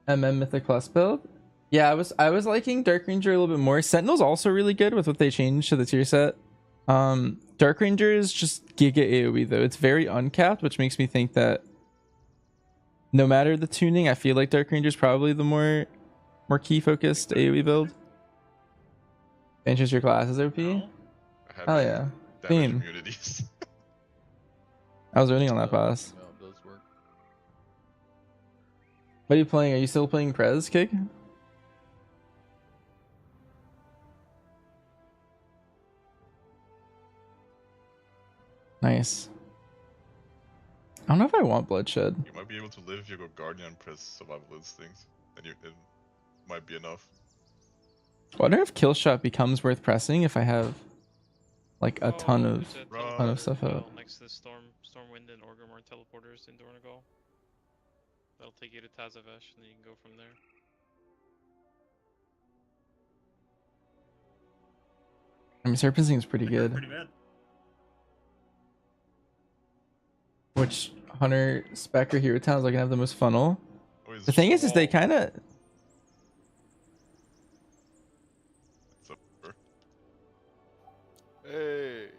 Mythic Plus build? Yeah, I was liking Dark Ranger a little bit more. Sentinel's also really good with what they changed to the tier set. Dark Ranger is just Giga AoE though. It's very uncapped, which makes me think that no matter the tuning, I feel like Dark Ranger is probably the more key focused AoE build. Changes your classes OP? Oh yeah. Theme. I was running on that boss. What are you playing? Are you still playing Prez, Kick? Nice. I don't know if I want Bloodshed. You might be able to live if you go Guardian and press survival instincts. Then it might be enough. I wonder if Killshot becomes worth pressing if I have like a ton of stuff out. Next to the Stormwind and Orgrimmar teleporters in Dornagal. That'll take you to Tazavesh, and then you can go from there. I mean, Serpent is pretty good. Pretty bad. Which Hunter, Spec, or Hero Towns are gonna have the most funnel? The thing is they kind of. Hey.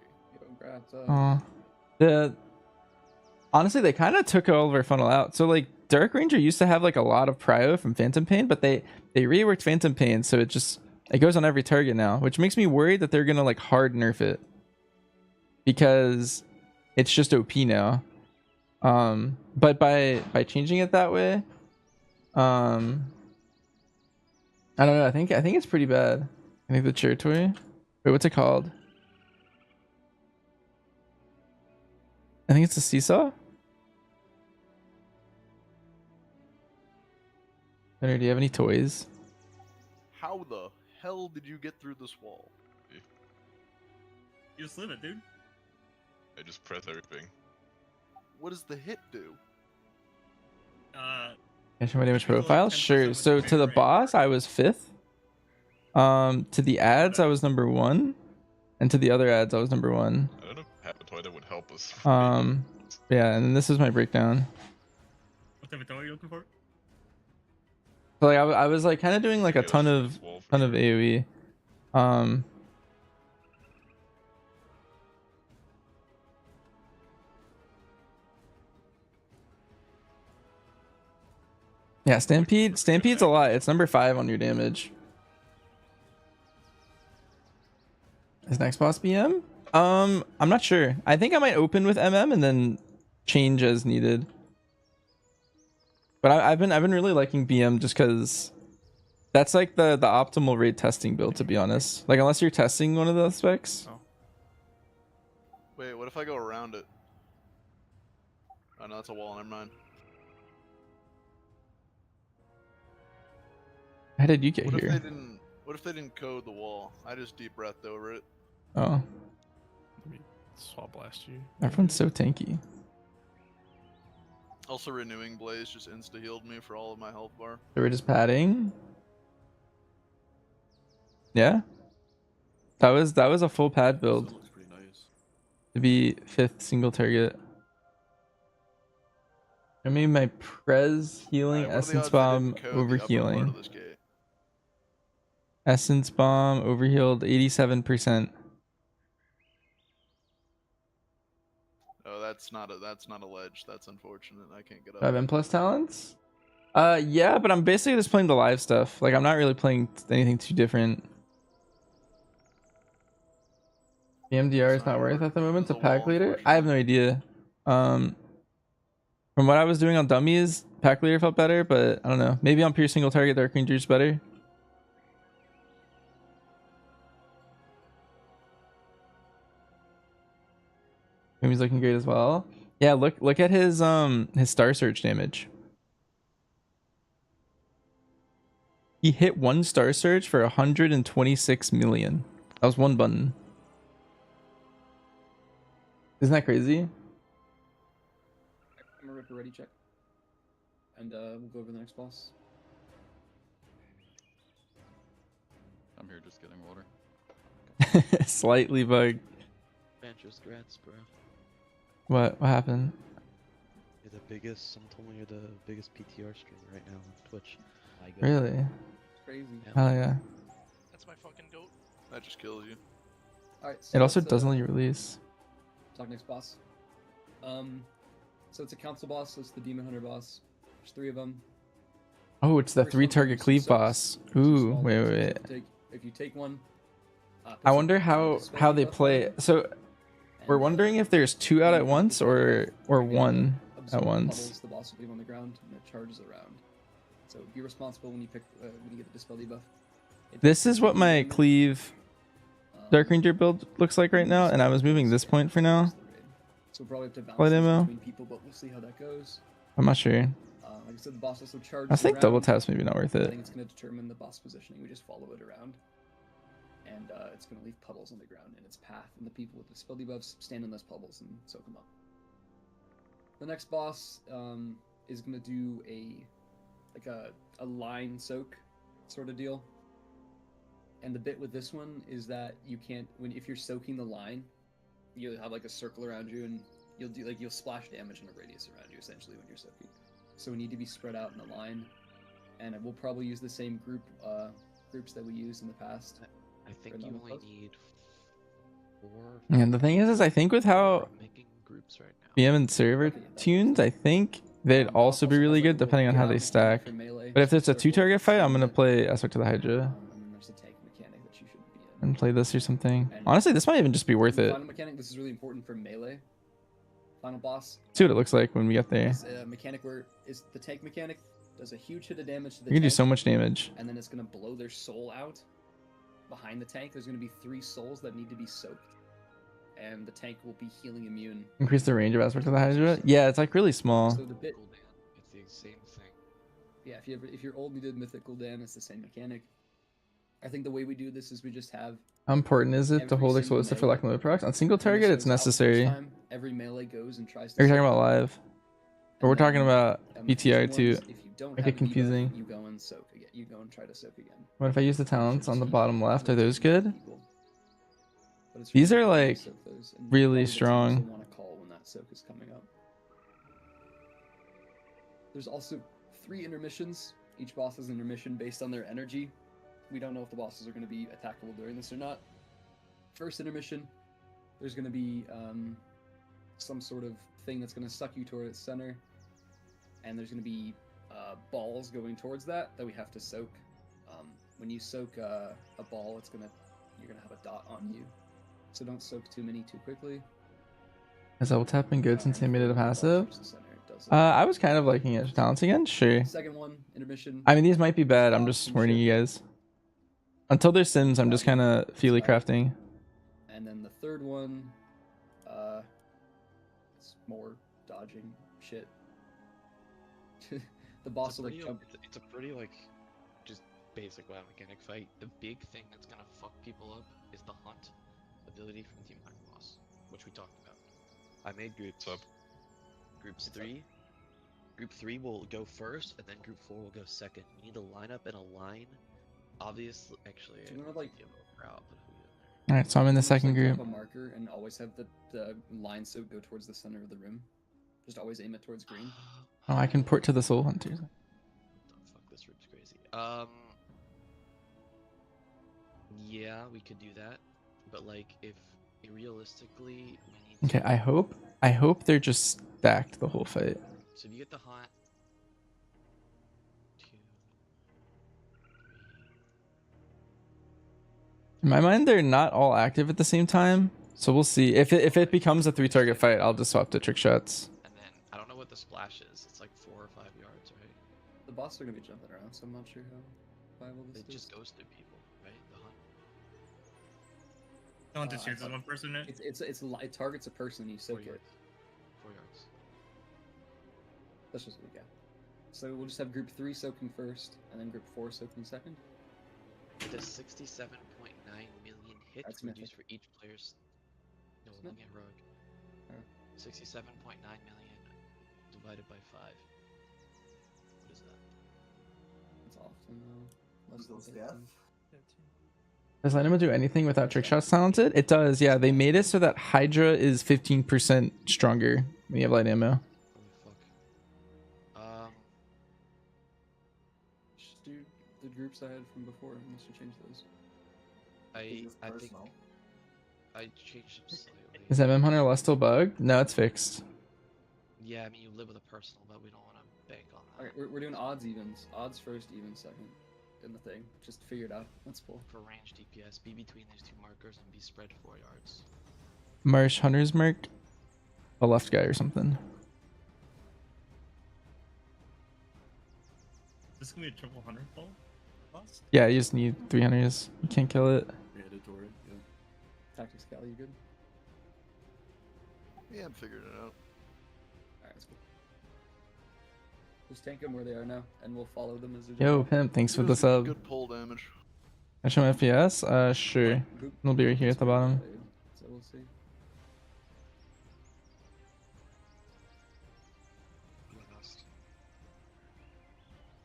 Honestly, they kind of took all of our funnel out. So like Dark Ranger used to have like a lot of prio from Phantom Pain, but they reworked Phantom Pain, so it goes on every target now, which makes me worried that they're gonna like hard nerf it because it's just OP now. But by changing it that way, I don't know. I think it's pretty bad. I think the chair toy. Wait, what's it called? I think it's a seesaw. Henry, do you have any toys? How the hell did you get through this wall? You just live it, dude. I just press everything. What does the hit do? Can I show my damage profile? Sure. So to the boss, I was 5th. To the ads, I was number 1. And to the other ads, I was number 1. I don't know if have a toy that would help us. Yeah, and this is my breakdown. What type of toy are you looking for? So like I was like kind of doing like a ton of AoE. Yeah, Stampede's a lot. It's number 5 on your damage. Is next boss BM? I'm not sure. I think I might open with MM and then change as needed. But I've been really liking BM just because that's like the optimal raid testing build, to be honest. Like unless you're testing one of the specs. Oh. Wait, what if I go around it? Oh no, that's a wall. Never mind. How did you get What here? What if they didn't code the wall? I just deep breathed over it. Oh, Let me swap blast you. everyone's so tanky. Also, renewing blaze just insta healed me for all of my health bar. So we're just padding. Yeah, that was a full pad build. Looks pretty nice. To be 5th single target. I mean my Prez healing, Alright, what are the Essence odds they Bomb didn't code the over upper part healing. of this gate? Essence Bomb overhealed 87%. Oh, that's not a ledge. That's unfortunate. I can't get up. 5M plus talents? Yeah, but I'm basically just playing the live stuff. Like I'm not really playing anything too different. The MDR is not worth at the moment to pack leader. I have no idea. From what I was doing on dummies, pack leader felt better, but I don't know. Maybe on pure single target, Dark Ranger's better. He's looking great as well. Yeah, look at his Star Search damage. He hit 1 Star Search for 126 million. That was 1 button. Isn't that crazy? I'm a Ripper ready check. And we'll go over the next boss. I'm here just getting water. Slightly bugged. Banjo's grats, bro. What happened? You're the biggest, someone told me you're the biggest PTR streamer right now on Twitch. Really? Crazy. Hell yeah. That's my fucking goat. That just kills you. Alright, It also doesn't let you release. Talk next boss. So it's a council boss, so it's the Demon Hunter boss. There's 3 of them. Oh, it's the First 3 one target is cleave soaks, boss. which is Ooh, small wait. damage. If you take one, I wonder how they play. So we're wondering if there's 2 out at once or 1 at once. Puddles, the boss will leave on the ground and it charges around. So be responsible when you pick when you get the dispel debuff. This is what my cleave Dark Ranger build looks like right now, and I was moving this point for now. So we'll probably have to balance Play this demo. between people, but we'll see how that goes. I'm not sure. Like I said, the boss also charges I think around. double tap's maybe not worth I it. think it's going to determine the boss positioning. We just follow it around. And it's going to leave puddles on the ground in its path. And the people with the spell debuffs stand in those puddles and soak them up. The next boss is going to do a line soak sort of deal. And the bit with this one is that you can't, if you're soaking the line, you'll have like a circle around you and you'll splash damage in a radius around you essentially when you're soaking. So we need to be spread out in a line, and we'll probably use the same groups that we used in the past. I think you only need 4. And the thing is I think with how making groups right now. BM and server tunes, I think they'd also be really good depending on how they stack. But if it's a 2 target fight, I'm gonna play Aspect to the Hydra And then there's a tank mechanic that you shouldn't be in. and play this or something. Honestly, this might even just be worth The it. final mechanic, this is really important for melee. Final boss. See what it looks like when we get there. Is a mechanic where is the tank mechanic does a huge hit of damage to the You can do tank, so much damage. and then it's gonna blow their soul out behind the tank. There's gonna be 3 souls that need to be soaked, and the tank will be healing immune. Increase the range of aspect of the Hydra. Yeah, it's like really small. So the bit, It's the same thing. yeah, if you're old, you did mythical dam. It's the same mechanic. I think the way we do this is we just have How important is it to every hold single explosive for melee- lack of procs? On single when the target, it's soak's out the first necessary. time, every melee goes and tries to. Are you talking soak about it. live? Or we're And talking then, about future PTR ones, too. If you don't Make have it a debuff, confusing. you go and soak again. You go and try to soak again. What if I use the talents on the bottom left? Are those good? But it's These really are important like to soak those, and really probably the teams strong. will want to call when that soak is coming up. There's also 3 intermissions. Each boss has an intermission based on their energy. We don't know if the bosses are going to be attackable during this or not. First intermission, there's going to be some sort of thing that's going to suck you toward its center, and there's going to be balls going towards that we have to soak. When you soak a ball, you're gonna have a dot on you, so don't soak too many too quickly. Is double tapping good since they made it a passive? Towards the center, it does I was kind of liking it. Talents again? Sure. Second one, intermission. I mean, these might be bad. I'm just warning you guys. Until there's sims, I'm just kind of feely crafting. And then the third one, it's more dodging shit. The boss will like jump. It's a pretty like just basic WoW mechanic fight. The big thing that's gonna fuck people up is the hunt ability from Team Hunter boss, which we talked about. I made groups. Groups 3. Group 3 will go first, and then Group 4 will go second. You need to line up in a line. Obviously, actually, Do you remember, like, All right, so I'm in the Just, second like, group. drop a marker and always have the line so go towards the center of the room. Just always aim it towards green. Oh, I can port to the soul hunters. Fuck, this room's crazy. Yeah, we could do that, but like, if realistically, we need. Okay, I hope they're just stacked the whole fight. So if you get the hunt. In my mind, they're not all active at the same time, so we'll see. If it becomes a 3-target fight, I'll just swap to trick shots. And then I don't know what the splash is. It's like 4 or 5 yards, right? The boss are gonna be jumping around, so I'm not sure how viable this It is. just goes through people, right? The hunt. Don't just use one person it. It targets a person. You soak it. 4 yards. That's just yeah. So we'll just have group 3 soaking first, and then group 4 soaking second. It does 67.9 million hits That's reduced mythic. for each player's. No, Isn't look it? at rogue. Oh. 67.9 million divided by 5. What is that? It's often though. Less Google's than death. 15. Does Anima do anything without trick shots talented? It does, yeah. They made it so that Hydra is 15% stronger when you have light ammo. Holy fuck. Just do the groups I had from before, unless you change those. I think I changed them slightly. Is MM Hunter less still bugged? No, it's fixed. Yeah, I mean you live with a personal, but we don't want to bank on that. Alright, we're doing odds evens. Odds first, even second. In the thing. Just figure it out. Let's pull. For range DPS, be between these 2 markers and be spread 4 yards. Marsh Hunter's Merc? A left guy or something. This is gonna be a triple 100 pull. Yeah, you just need 3 hunters. You can't kill it. Mandatory, yeah. Tactics Cal, you good? Yeah, I'm figuring it out. Alright, let's go. Just tank them where they are now, and we'll follow them as they Yo, Pimp, thanks for the sub. Good pull damage. I show my FPS? Sure. It'll be right here at the bottom. So we'll see.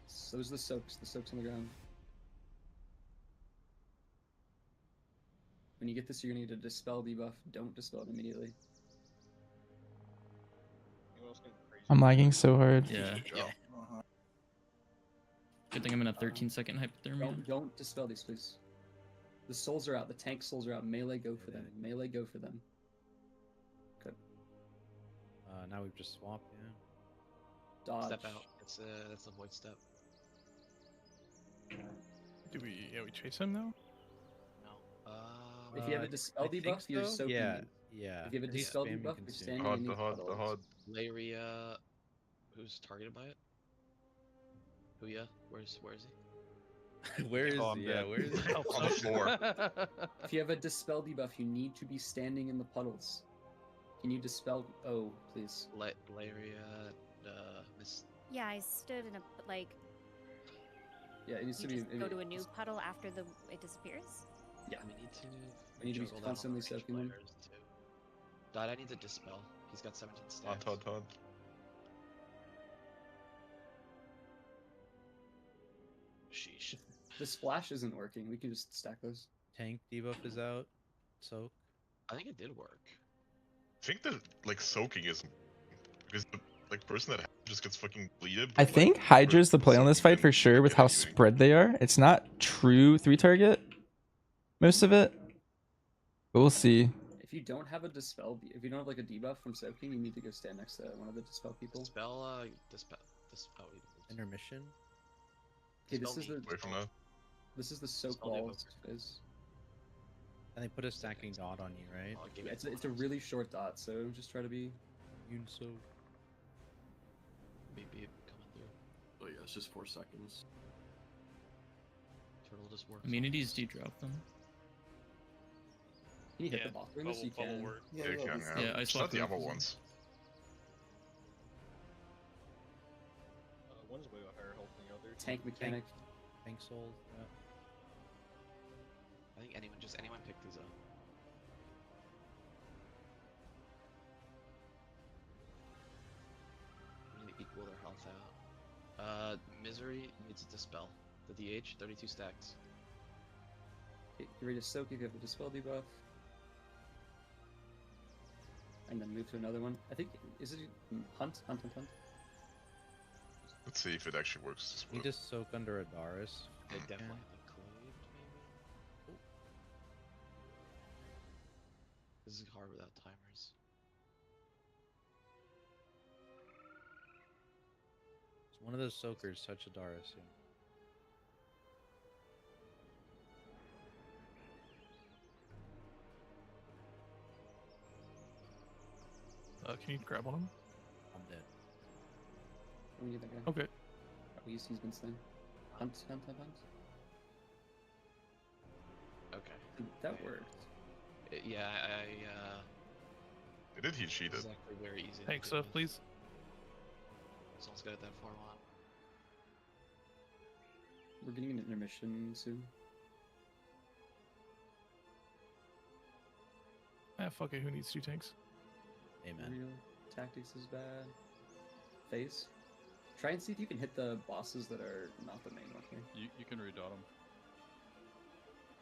So there's the soaks on the ground. When you get this, you're gonna need a dispel debuff. Don't dispel it immediately. I'm lagging so hard. Yeah. Good thing I'm in a 13-second hypothermia. Don't dispel these, please. The souls are out. The tank souls are out. Melee, go for them. Melee, go for them. Good. Now we've just swapped, yeah. Dodge. Step out. That's a void step. Do we? Yeah, we chase him now. No. If you have a dispel I think debuff, you're so. soaking. Yeah, them. yeah. If you have a He's dispel spamming debuff, you're consume. standing Hod, underneath the Hod, puddles. the Hod. Laria, who's targeted by it? Huya, where is he? Where is Oh, I'm yeah? dead. Where is he? On the floor. If you have a dispel debuff, you need to be standing in the puddles. Can you dispel? Oh, please. Laria, Miss. Yeah, I stood in a like. Yeah, it needs You to be. just go to a new puddle after it disappears. Yeah. We need to be juggle that on the constantly ranged soaking them. players, too. Dad, I need to dispel. He's got 17 On stacks. Todd. Sheesh. The splash isn't working. We can just stack those. Tank debuff is out. Soak. I think it did work. I think that like soaking is because the like person that just gets fucking bleeded. I but, think like, Hydra's the play on soaking this fight didn't for sure with get how anything. spread they are. It's not true 3-target, most of it. But we'll see. If you don't have a dispel, if you don't have like a debuff from soaking, you need to go stand next to one of the dispel people. Dispel. Oh, Intermission. Okay, this is the Away from that. this is the soak Dispel walls. debuff. Is And they put a stacking dot on you, right? yeah, it's a really short dot, so just try to be. Yunso. Beep coming through. Oh yeah, it's just 4 seconds. Turtle just works. Immunities do drop them. Can you hit the boss during this? You can. Yeah, you can. Yeah, I It's swapped not the it. other ones. One's way higher health than the other. Tank mechanic. Tank soul. Yeah. I think anyone pick these up. We need to equal their health out. Misery needs to dispel. The DH, 32 stacks. Okay, get ready to soak if you have a dispel debuff. And then move to another one. I think is it hunt. Let's see if it actually works. This You way. just soak under a Doris. They definitely include maybe. This is hard without timers. It's one of those soakers touch a Doris. Yeah. Can you grab one of them? I'm dead. We need that guy. Okay. He's been slain. Hunt. Okay. That worked. Yeah, It did. He cheated. This is actually very easy. Tank stuff, please. Someone's got that 4-1. We're getting an intermission soon. Fuck it. Who needs 2 tanks? Amen. Real tactics is bad. Face. Try and see if you can hit the bosses that are not the main one here. You can redot them.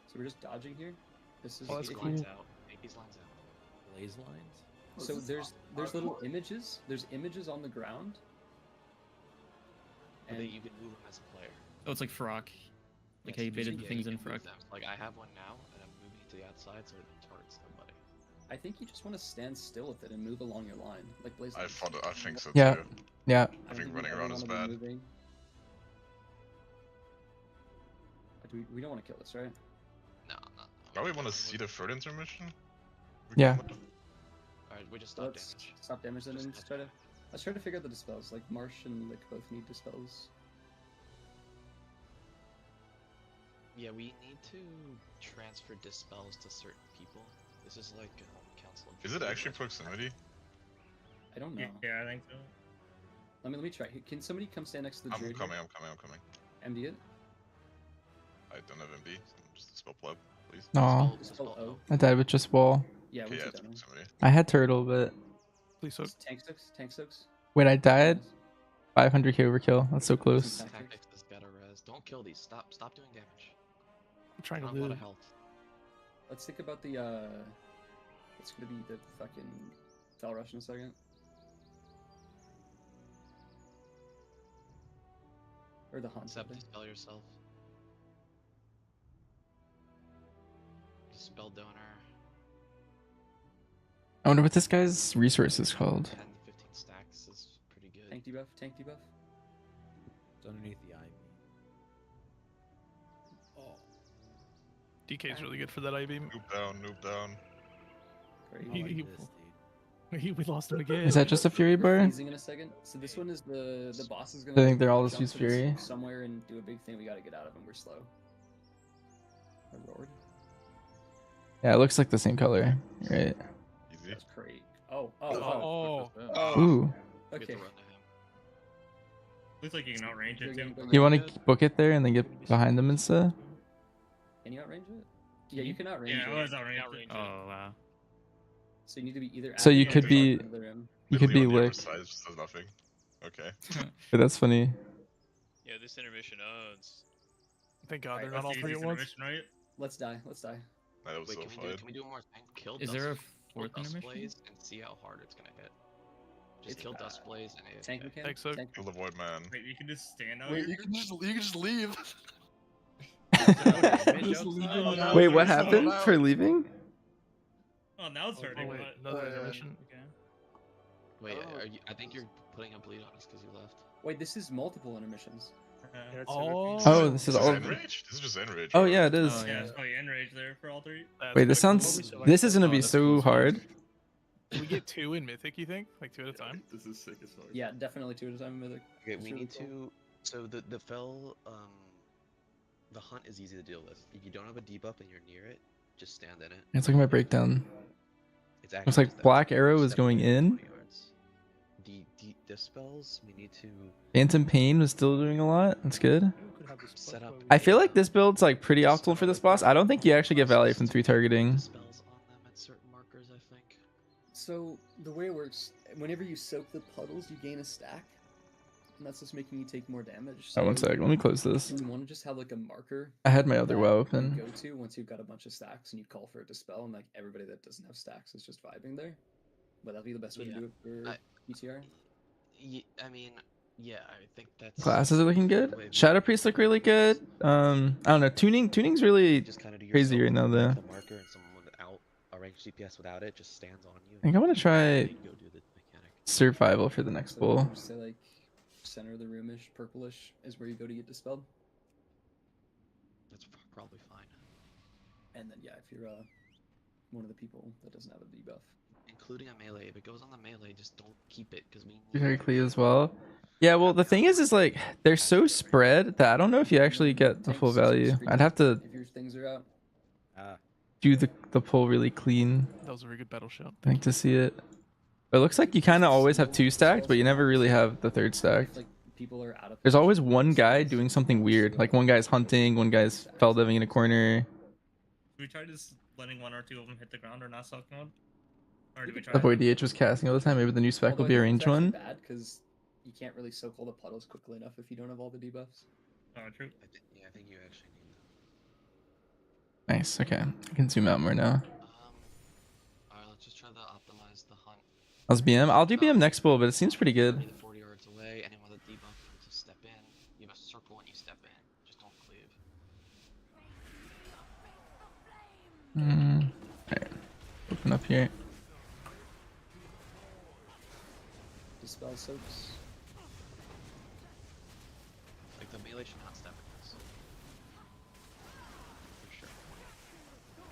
So we're just dodging here. This is. Oh, that's if cool. you- These lines out. Blaze lines. So there's little images. There's images on the ground. But And you can move them as a player. Oh, it's like Frog. Like how you baited the Yeah, things you in can move Frog. them. Like I have one now, and I'm moving it to the outside so it targets nobody. I think you just want to stand still with it and move along your line, like Blaze. I think so Yeah. too. Yeah. I think running around is bad. We don't want to kill this, right? No. Now we want to see the third intermission. Yeah. Alright, we just So stop let's damage. stop damage and then just try to. Let's try to figure out the dispels. Like Marsh and Lick both need dispels. Yeah, we need to transfer dispels to certain people. This is like council. Is it actually proximity? I don't know. Yeah, I think so. Let me try. Can somebody come stand next to the I'm druid? coming. MD it. I don't have MD. So just spell pleb, please. Aw. Dispel O. I died with just wall. Yeah, Okay, we yeah, took it's that one. proximity. I had turtle, but Please soak. Tank soaks. when I died, 500k overkill. That's so close. Tactics has got a res. Don't kill these. Stop doing damage. I'm trying Not to a lot live. of health. Let's think about the it's gonna be the fucking Fel Rush in a second. Or the hunt. Except dispel yourself. Dispel donor. I wonder what this guy's resource is called. 10 to 15 stacks is pretty good. Tank debuff. Tank debuff. It's underneath the ivy. DK is really good for that IV. Noob down. Great. I like He- this, dude. We lost him again. Is that just a Fury We're bar? freezing in a second. So this one is the boss is gonna. I think they're all just jump use to this Fury. somewhere and do a big thing. We gotta get out of them. We're slow. I roared. Yeah, it looks like the same color. Right. Easy. That's great. Oh. Ooh. Okay. Looks like you can outrange it too. You want to book it there and then get behind them instead? Can you outrange it? Yeah, you can outrange Yeah, it. I was outrange. Oh wow. So you need to be either. So at you the could or be- in the rim. You could be Literally on the other licked. side, just does nothing. Okay. But that's funny. Yeah, this intermission owns. Thank God they're Alright, not all That's the three at easiest once. intermission, right? Let's die. Let's die. That was Wait, so can we, fun. can we do one more thing? Kill Is dust, there a kill fourth dust intermission? blaze and see how hard it's gonna hit. Just It's, kill dust blaze and Tank AFK. mechanic. Thanks, so. Kill the void man. Wait, you can just stand out Wait, here? you can just leave. Wait, what happened for leaving? Oh, now it's hurting. wait, but- another intermission. Wait, are you, I think you're putting a bleed on us because you left. Wait, this is multiple intermissions. Oh, this is all. Enrage? This is just enrage. Oh right? yeah, it is. Oh, Yeah, yeah. it's probably enrage there for all three. Wait, this sounds. This is gonna be so hard. Can we get 2 in Mythic, you think? Like 2 at a time? This is sick as fuck. Yeah, definitely 2 at a time in Mythic. Okay, It's we really need cool. to. So the fell, the hunt is easy to deal with. If you don't have a debuff and you're near it, just stand in it. Let's look at my breakdown. It's actually Looks like just that Black you Arrow is step going away in. 20 yards. The dispels, we need to Phantom Pain was still doing a lot. That's good. set up. I feel like this build's like pretty optimal for this boss. I don't think you actually get value from 3 targeting. Dispels on them at certain markers, I think. So the way it works, whenever you soak the puddles, you gain a stack, and that's just making you take more damage. Oh, one sec. Let me close this. You want to just have like a marker. I had my other that well you open. Go to once you've got a bunch of stacks, and you call for a dispel, and like everybody that doesn't have stacks is just vibing there. But that'd be the best way to do it for PTR. I mean, yeah, I think that's. Classes are looking good. Shadow Priests look really good. I don't know. Tuning's really Just kind of do your crazy right now though. the marker and someone without a ranged DPS without it just stands on you. I think I want to try and you go do the mechanic. survival for the next So bull. just say like center of the roomish, purplish is where you go to get dispelled. That's probably fine. And then yeah, if you're one of the people that doesn't have a debuff. Including a melee. If it goes on the melee, just don't keep it because we. Very clear as well. Yeah, well the thing is like they're so spread that I don't know if you actually get the full value. I'd have to If your things are out. do the pull really clean. That was a very good battle shout. I think to see it. But it looks like you kind of always have 2 stacked, but you never really have the 3rd stacked. Like people are out of. There's always one guy doing something weird. Like one guy's hunting, one guy's fell diving in a corner. Do we try just letting 1 or 2 of them hit the ground or not suck mode? Or do we try? The Void DH was casting all the time. Maybe the new spec will be a range one. Bad because you can't really soak all the puddles quickly enough if you don't have all the debuffs. Oh, true. I think you actually need that. Nice. Okay, I can zoom out more now. Alright, let's just try to optimize the hunt. How's BM? I'll do BM next bull, but it seems pretty good. 40 yards away, anyone with a debuff to step in. You have a circle when you step in. Just don't cleave. Alright. Open up here. Dispel soaks. Like the melee should not step in this. For sure.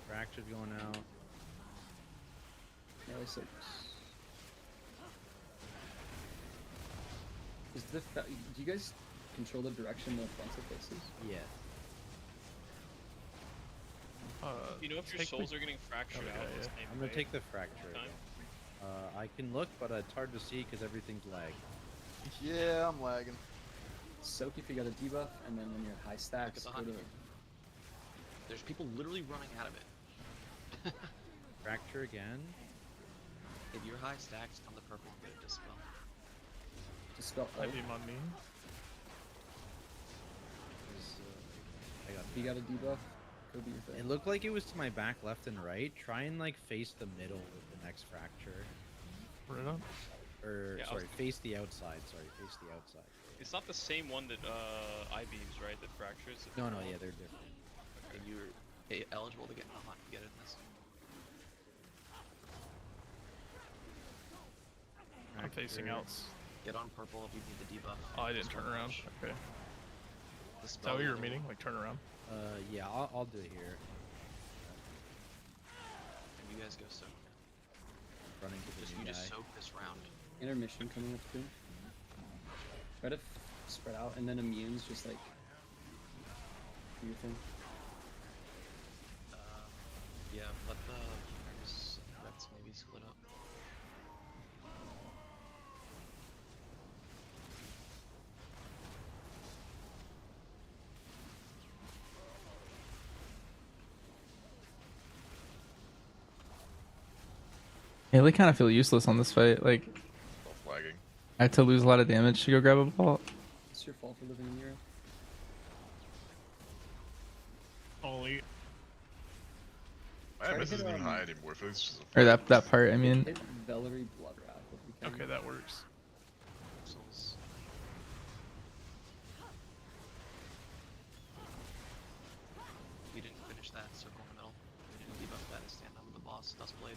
Fractured going out. Melee soaks. Is the do you guys control the direction the frontal faces? Yeah. You know if your take souls the- are getting fractured Okay, out the yeah. same I'm gonna way take the fracture. every time? again. I can look, but it's hard to see because everything's lag. Yeah, I'm lagging. Soak if you got a debuff, and then when you're high stacks, the go hunt. to There's people literally running out of it. Fracture again. If you're high stacks, come to purple and get a dispel. dispel. Might be on me. I got If you got a debuff, go do your thing. It looked like it was to my back, left, and right. Try and like face the middle with the next fracture. Right on. Or Yeah, I sorry, was- face the outside. Sorry, face the outside. It's not the same one that I-beams, right? That fractures. No, no, yeah, they're different. And you're eligible to get in the hunt. Get in this. I'm facing Fracture. out. Get on purple if you need the debuff. Oh, I didn't turn around. Okay. Is Dispel that what you were the meaning? little- Like turn around? Yeah, I'll do it here. And you guys go soak. running to the Just new you guy. just soak this round. Intermission coming up too. Try to spread out, and then immunes just like do your thing. Yeah, let the reds maybe split up. Yeah, they kind of feel useless on this fight. Like, Lagging. I had to lose a lot of damage to go grab a ball. It's your fault for living in Europe. Holy. My MS isn't even high anymore. I feel like it's just Or that part, I mean. Hit Valerie Bloodwrath if we can. Okay, that works. Souls. We didn't finish that circle in the middle. We didn't debuff that and stand on the boss. Dustblade.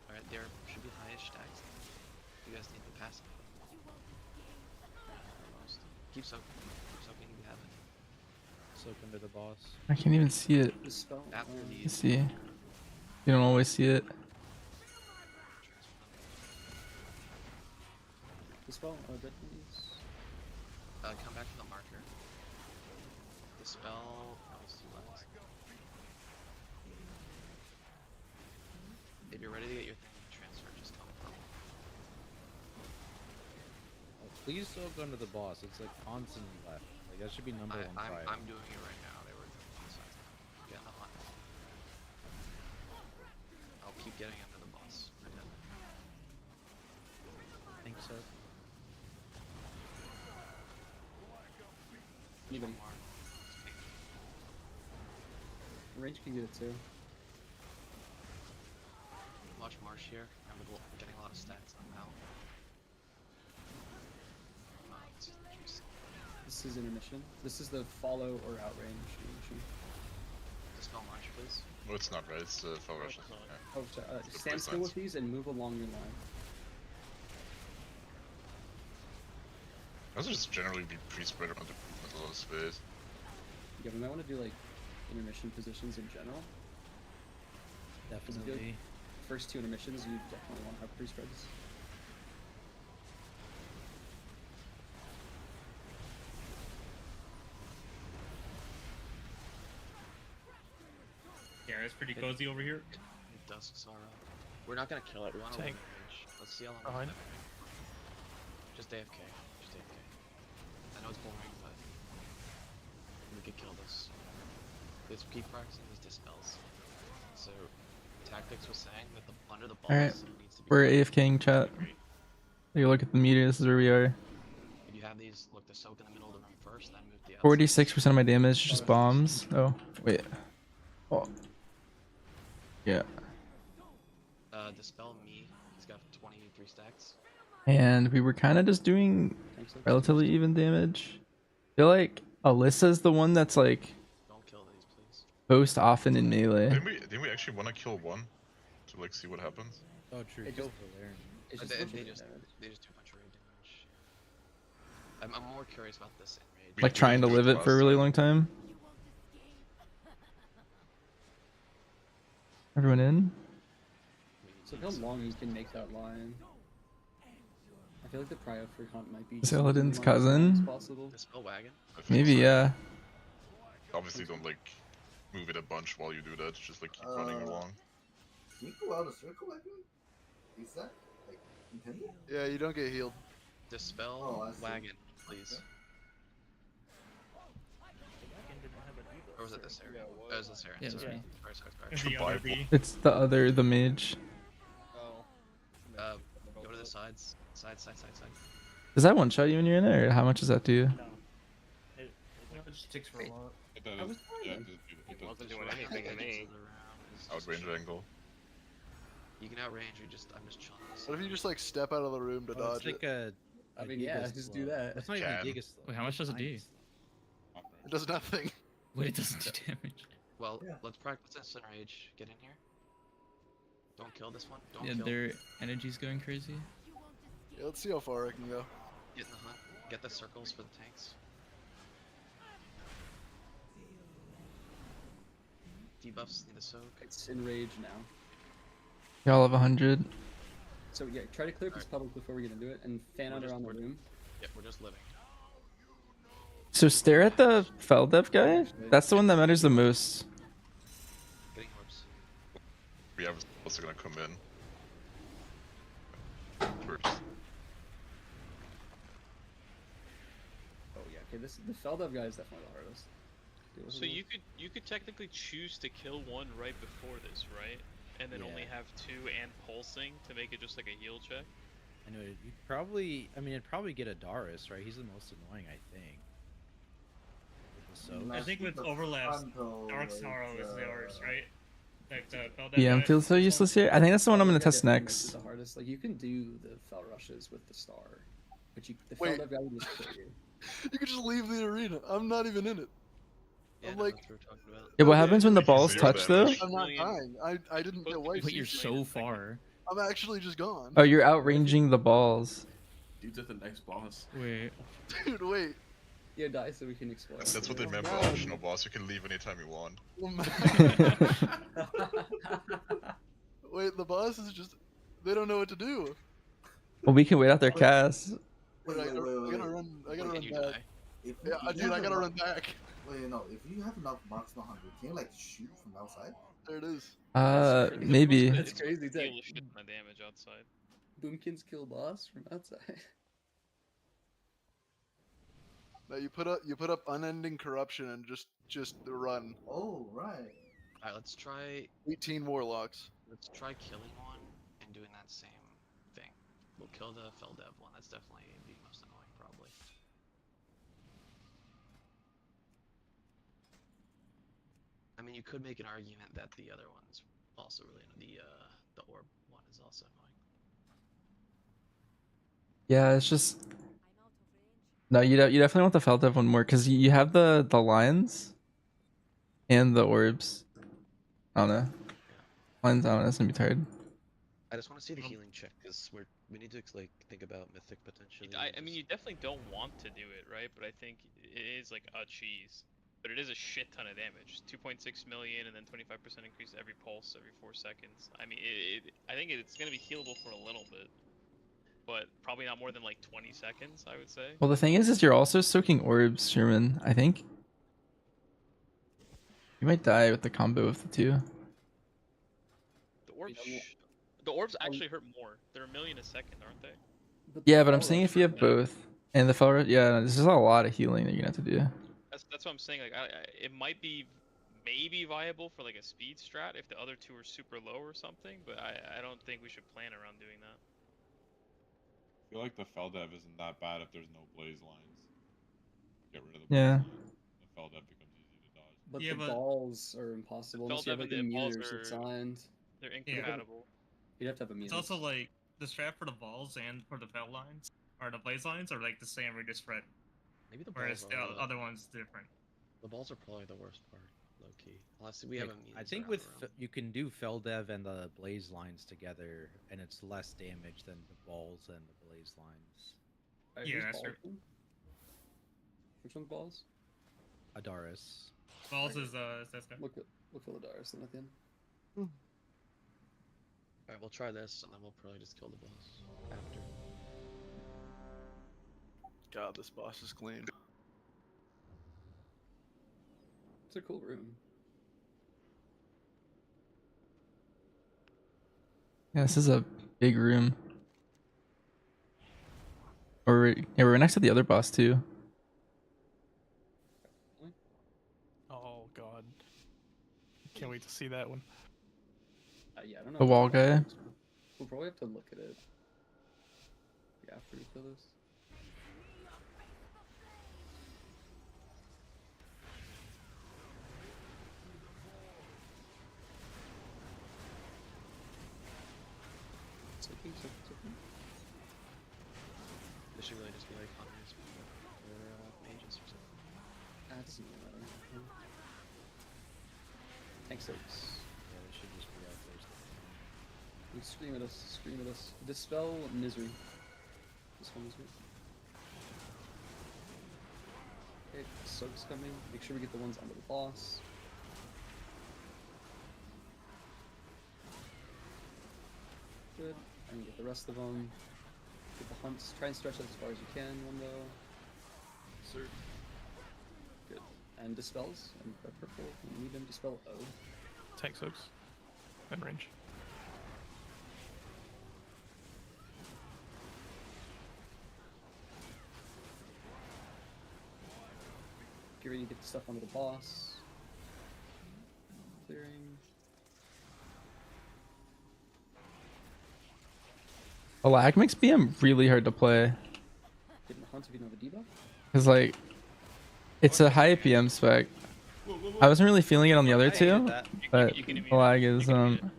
Alright, there should be highish stacks. You guys need to pass it. Keep soaking. Keep soaking if you have it. Soak under the boss. I can't even see it. Dispel. After the Let's see. You don't always see it. Dispel. Dead please. Come back to the marker. Dispel. Oh, it's too left. If you're ready to get your thing transfer, just come from. Please soak under the boss. It's like constantly left. Like that should be number 1 priority. I'm doing it right now. They were doing both sides. Get in the hunt. I'll keep getting under the boss. Right now. Thanks, sir. Anybody. Range can get it too. Watch Marsh here. I'm getting a lot of stats on Mal. This is intermission. This is the follow or outrange intermission. Dispel Marsh, please. No, it's not right. It's Fell Russian. Oh, sorry, stand still with these and move along your line. Those just generally be pre-spread around the middle of the space. Yeah, we might want to do like intermission positions in general. Definitely. First 2 intermissions, you definitely want to have pre-spreads. Yeah, it's pretty cozy over here. Dusk Sorrow. We're not gonna kill it. We want to Tank. range. Let's see how long Behind. we have. Just AFK. Just AFK. I know it's boring, but we could kill this. Let's keep practicing these dispels. So, Tactics was saying that under the boss Alright. it needs to be. We're AFKing chat. Take a look at the meter. This is where we are. If you have these, look to soak in the middle of the room first, then move the outside. 46% of my damage is just bombs. Oh, wait. Oh. Yeah. Dispel me. He's got 23 stacks. And we were kind of just doing relatively even damage. I feel like Alyssa's the one that's like Don't kill these, please. most often in melee. Didn't we actually want to kill one to like see what happens? Oh, true. It Kill just- Valerian. It's They just just damage. do too much raid damage. I'm more curious about this in raid. Like trying to live it for a really long time. Everyone in? So how long you can make that line? I feel like the prio for hunt might be Zeladin's as long as cousin? possible. Dispel wagon. Maybe, yeah. Obviously, don't like move it a bunch while you do that. Just like keep running along. Can you go out a circle like that? Is that like intended? Yeah, you don't get healed. Dispel I see. wagon, please. Or was it this area? Oh, it was this area. Yeah, Sorry. that's Sorry. The other B. It's the other, the mage. Go to the sides. Side. Does that one shot you when you're in there? Or how much does that do? It just takes for a lot. It does. Yeah, it Wasn't doing anything to me. Outrange angle. You can outrange. I'm just chilling. What if you just like step out of the room to Oh, dodge it's like it? a. I mean, yeah, just do that. That's not even Can. Giga Slow. Wait, how much does it do? It does nothing. Wait, it doesn't do damage. Well, let's practice this in rage. Get in here. Don't kill this one. Don't Yeah, kill. their energy's going crazy. Yeah, let's see how far I can go. Get in the hunt. Get the circles for the tanks. Debuffs need a soak. It's in rage now. Y'all have 100. So yeah, try to clear up this public before we get into it, and fan out around the room. Yeah, we're just living. So stare at the Feldev guy. That's the one that matters the most. Getting orbs. We have also gonna come in. First. Oh yeah, okay. The Feldev guy is definitely the hardest. So you could technically choose to kill one right before this, right? And then only have 2 and pulsing to make it just like a heal check. I know you'd probably. I mean, it'd probably get a Darius, right? He's the most annoying, I think. So I think with overlaps, Dark Sorrow is theirs, right? Like the BM feels so useless here. I think that's the one I'm gonna test This is next. the hardest. Like you can do the fel rushes with the star, but the Wait. Feldev guy will just kill you. You can just leave the arena. I'm not even in it. Yeah, I'm no, like, that's what we're talking about. Yeah, what happens when the balls Zero touch though? damage. I'm not dying. I didn't get wiped. But you're so far. I'm actually just gone. Oh, you're outranging the balls. Dude's at the next boss. Wait. Dude, wait. Yeah, die so we can explore. That's what they meant by man. optional boss. You can leave anytime you want. Wait, the boss is just. They don't know what to do. Well, we can wait out their cast. Wait, I gotta run. I gotta run you back. die. If, Yeah, if you dude, I have gotta enough- run back. Wait, no. If you have enough marks 100, can you like shoot from outside? There it is. Maybe. That's crazy. It's Deal like a shit ton of damage outside. Boomkins kill boss from outside. No, you put up unending corruption and just run. Oh, right. Alright, let's try 18 warlocks. Let's try killing one and doing that same thing. We'll kill the Feldev one. That's definitely the most annoying, probably. I mean, you could make an argument that the other one's also really the orb one is also annoying. Yeah, it's just. No, you definitely want the Feldev one more because you have the lines and the orbs. I don't know. Lines, I don't know. It's gonna be tired. I just want to see the healing check because we need to like think about mythic potentially. I mean, you definitely don't want to do it, right? But I think it is like a cheese. But it is a shit ton of damage. 2.6 million and then 25% increase every pulse every 4 seconds. I mean, I think it's gonna be healable for a little bit, but probably not more than like 20 seconds, I would say. Well, the thing is you're also soaking orbs, Sherman. I think you might die with the combo of the two. The orbs actually hurt more. They're 1 million a second, aren't they? Yeah, but I'm saying if you have both and the Fel, yeah, this is a lot of healing that you're gonna have to do. That's what I'm saying. Like, it might be maybe viable for like a speed strat if the other two are super low or something, but I don't think we should plan around doing that. I feel like the Feldev isn't that bad if there's no blaze lines. Get rid of the blaze Yeah. lines. The Feldev becomes easy to dodge. But Yeah, the but- balls are impossible unless you have Feldev like and the balls immuters are- assigned. They're incompatible. You'd have to have immuters. It's also like the strat for the balls and for the belt lines or the blaze lines are like the same reduced spread. Maybe the Whereas balls the are other one's different. The balls are probably the worst part, low key. Unless we have Like, immunes I think around with the room. you can do Feldev and the blaze lines together, and it's less damage than the balls and the blaze lines. Alright, Yeah, who's that's balls true. then? Which one's balls? Adaris. Balls is that's good. Look for the Darius then at the end. Alright, we'll try this, and then we'll probably just kill the boss after. God, this boss is clean. It's a cool room. Yeah, this is a big room. We're next to the other boss too. Oh god. Can't wait to see that one. Yeah, I don't know. The if wall I- guy. We'll probably have to look at it. Yeah, after we kill this. This should really just be like hunters or mages or something. That doesn't really matter. Thanks, folks. Yeah, they should just be out there. You scream at us, scream at us. Dispel misery. Dispel misery. Okay, soak's coming. Make sure we get the ones under the boss. and get the rest of them. Get the hunts. Try and stretch out as far as you can. One though. Sir. Good. And dispels. And red purple. You need them dispel O. Tank soaks. And range. Get ready to get the stuff onto the boss. Clearing. The lag makes BM really hard to play. Getting the hunt if you know the debuff. Because, like, it's a high PM spec. I wasn't really feeling it on the other two, but the lag is kind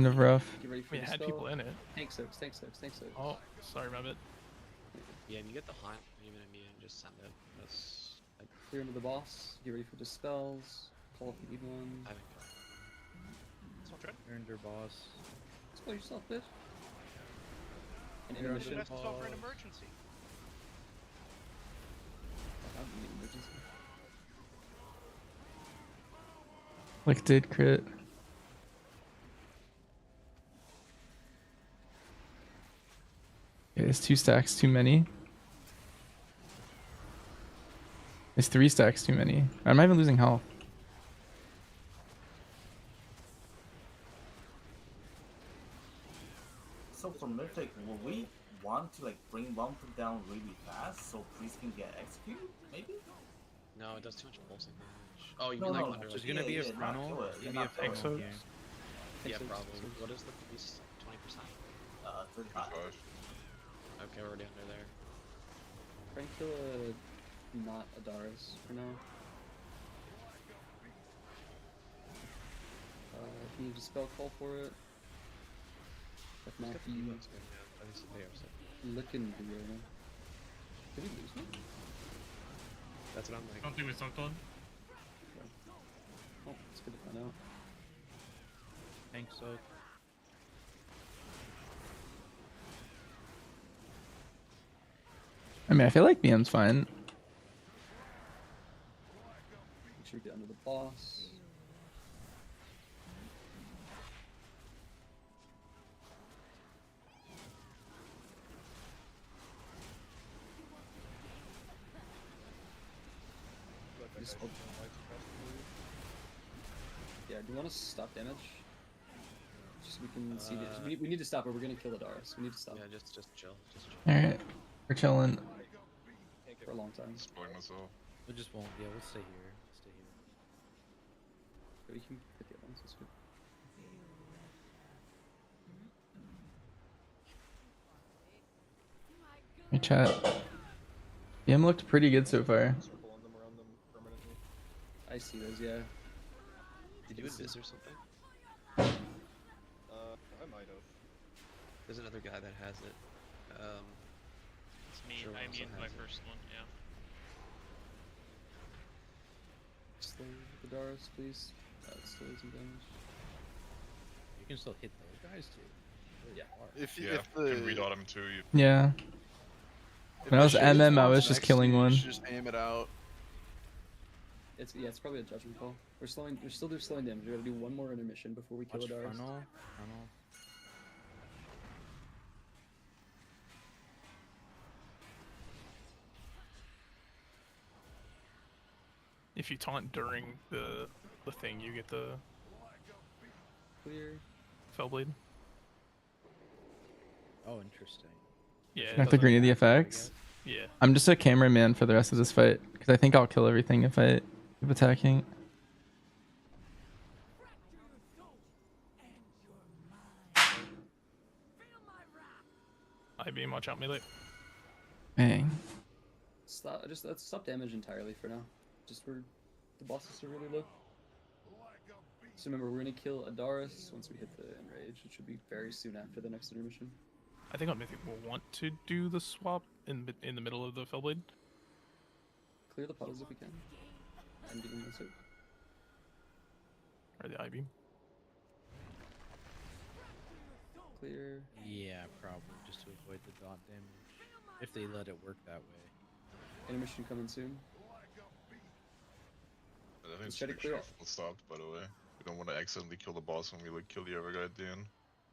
of rough. Get ready for We the had spell. people in it. Tank soaks, tank soaks, tank soaks. Oh, sorry, my bad. Yeah, and you get the hunt, even immune, just send it. That's. Clear into the boss. Get ready for dispels. Call if you need one. I haven't got it. Earned your boss. Spell yourself, bitch. An You're under intermission. Best spell for an emergency. I don't need emergency. Like, did crit. Okay, it's 2 stacks too many. It's 3 stacks too many. I'm not even losing health. So for Mythic, will we want to like bring one put down really fast so priest can get executed? Maybe? No, it does too much pulsing damage. Oh, you No, mean like no, under There's like gonna be a not frontal. kill it, Maybe not a kill it. frontal Exos. here. Yeah, Exos, probably. exos. What is the priest? 20%? 35. Okay, we're already under there. Try and kill a not Adaris for now. If you need to spell call for it. If not, Let's get the you Evo's good, man. At least they are sick. looking the arena. Did we lose one? That's what I'm I like. don't think we sucked on. Oh, it's good to find out. Tank soak. I mean, I feel like BM's fine. Make sure you get under the boss. Just hold- Yeah, do you want to stop damage? Just so we can see it. We need to stop or we're gonna kill Adaris. We need to stop Yeah, just chill. Just chill. Alright. We're chilling. for a long time. Spoiling myself. We just won't. Yeah, we'll stay here. Stay here. But we can pick it once, that's good. Hey, chat. BM looked pretty good so far. I see those, yeah. Did you invis or something? I might have. There's another guy that has it. It's me. Sure I also muted my has it. first one, yeah. Slay Adaris, please. Still some damage. You can still hit those guys too. Yeah. If Yeah, if you can read the autumn too. You Yeah. if When I the was shade MM, I spawns was just next to killing you, you one. should just aim it out. It's probably a judgment call. We're still doing slowing damage. We gotta do one more intermission before we kill Watch Adaris. frontal. If you taunt during the thing, you get the Clear. Fellblade. Oh, interesting. Yeah. Not the green of the effects. Yeah. I'm just a cameraman for the rest of this fight because I think I'll kill everything if I keep attacking. I beam, watch out melee. Bang. Stop. Let's stop damage entirely for now. Just for the bosses are really low. So remember, we're gonna kill Adaris once we hit the enrage. It should be very soon after the next intermission. I think on Mythic we'll want to do the swap in the middle of the Fellblade. Clear the puddles if we can. And give them the soup. Or the I-beam. Clear. Yeah, probably just to avoid the dot damage. If they let it work that way. Intermission coming soon. I think Let's it's try to make clear sure up. full stopped, by the way. We don't want to accidentally kill the boss when we like kill the other guy at the end.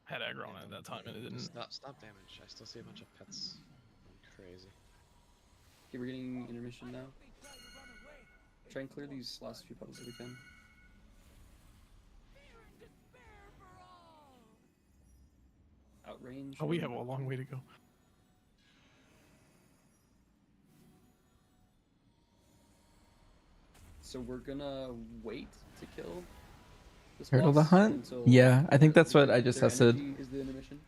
had aggro on it at that time and it didn't. Stop damage. I still see a bunch of pets. Going crazy. Okay, we're getting intermission now. Try and clear these last few puddles if we can. Outrange. Oh, we have a long way to go. So we're gonna wait to kill this Turtle the boss hunt? until Yeah, I think that's what I just their tested. energy is the intermission.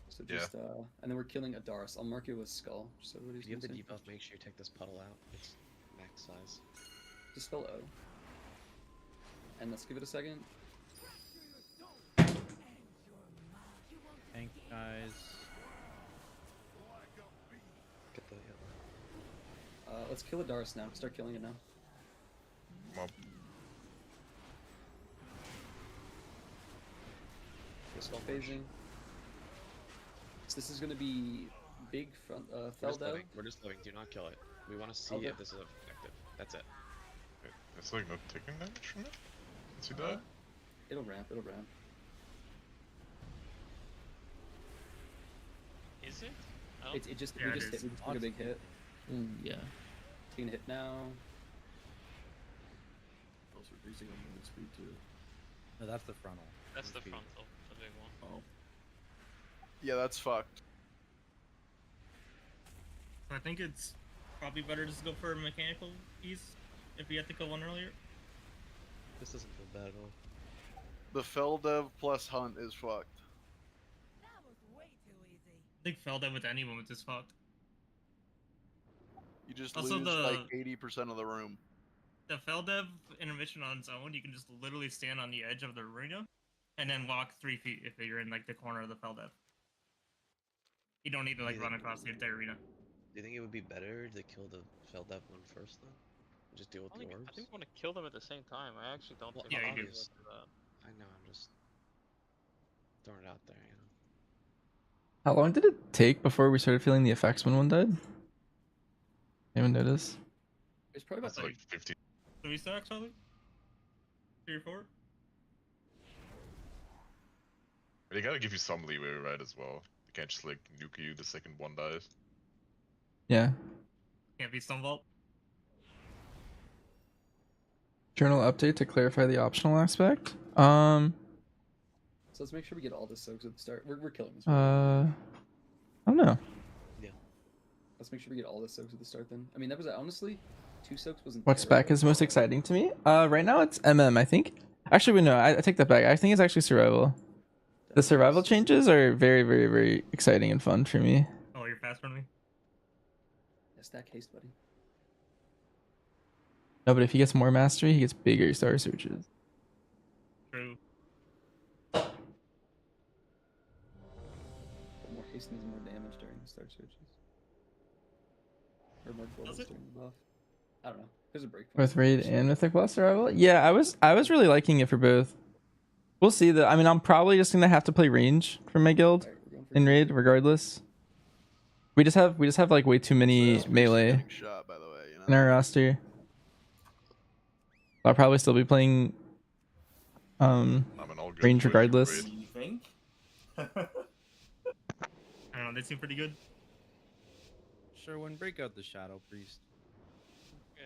So just and then we're killing Adaris. I'll mark it with skull. So everybody's If you have the gonna say- debuff, make sure you take this puddle out. It's max size. Just spell O. And let's give it a second. Thank guys. Get the Let's kill Adaris now. Start killing it now. Mob. Skull phasing. So this is gonna be big front fell down. We're just living. Do not kill it. We want to see Okay. if this is effective. That's it. It's like not taking damage from it? Once you die? It'll ramp, it'll ramp. Is it? We just Yeah, it hit, is. we just took a big hit. Yeah. Taking a hit now. Also increasing on movement speed too. No, that's the frontal. That's the Speed. frontal, the big one. Oh. Yeah, that's fucked. So I think it's probably better just to go for mechanical ease if we had to kill one earlier. This doesn't feel bad at all. The Feldev plus Hunt is fucked. I think Feldev with anyone with this fucked. You just Also lose the- like 80% of the room. The Feldev intermission on its own, you can just literally stand on the edge of the arena and then walk 3 feet if you're in like the corner of the Feldev. You don't need to like Yeah. run across the entire arena. Do you think it would be better to kill the Feldev one first then? And just deal with the I orbs? think we want to kill them at the same time. I actually don't Well, think. yeah, we you do. want to do that. I know, I'm just throwing it out there, you know. How long did it take before we started feeling the effects when one died? Anyone notice? It's probably about That's like 15. 3 stacks probably? 3 or 4? They gotta give you some leeway, right, as well. They can't just like nuke you the second one dies. Yeah. Can't be Stonebolt. Journal update to clarify the optional aspect. So let's make sure we get all the soaks at the start. We're killing this. I don't know. Yeah. Let's make sure we get all the soaks at the start then. I mean, that was honestly, 2 soaks wasn't. What spec is most exciting to me? Right now it's MM, I think. Actually, wait, no, I take that back. I think it's actually survival. The survival changes are very, very, very exciting and fun for me. Oh, you're faster than me? Yeah, stack haste, buddy. No, but if he gets more mastery, he gets bigger star searches. True. But more haste means more damage during the star searches. Or more goals during the buff. I don't know. There's a break. With raid and mythic plus survival? Yeah, I was really liking it for both. We'll see that. I mean, I'm probably just gonna have to play range for my guild in raid regardless. We just have like way too many melee Shot, by the way, you know? in our roster. I'll probably still be playing range regardless. You think? I don't know, they seem pretty good. Sure, when break out the Shadow Priest. Okay.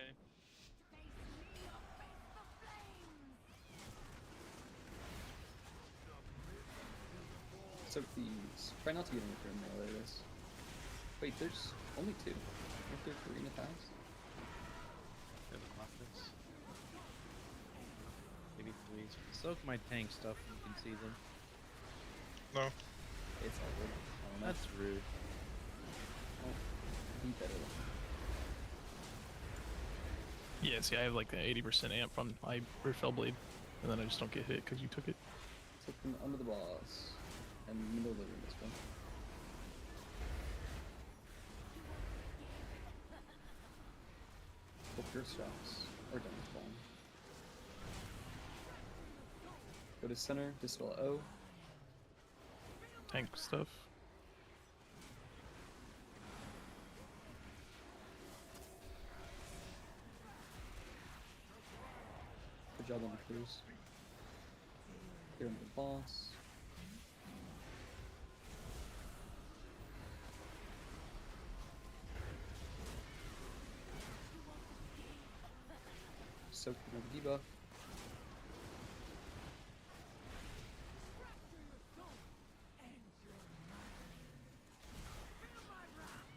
Soak these. Try not to get anything melee this. Wait, there's only 2. Aren't there 3 in the past? Maybe 3. Soak my tank stuff, you can see them. No. It's all good. I don't know. That's rude. Oh, be better. Yeah, see, I have like an 80% amp on my rear fell blade, and then I just don't get hit because you took it. Took them under the boss. And middle living this one. Go pure shots. Or damage bomb. Go to center, dispel O. Tank stuff. Good job on the cruise. Get him the boss. soak, ignore the debuff.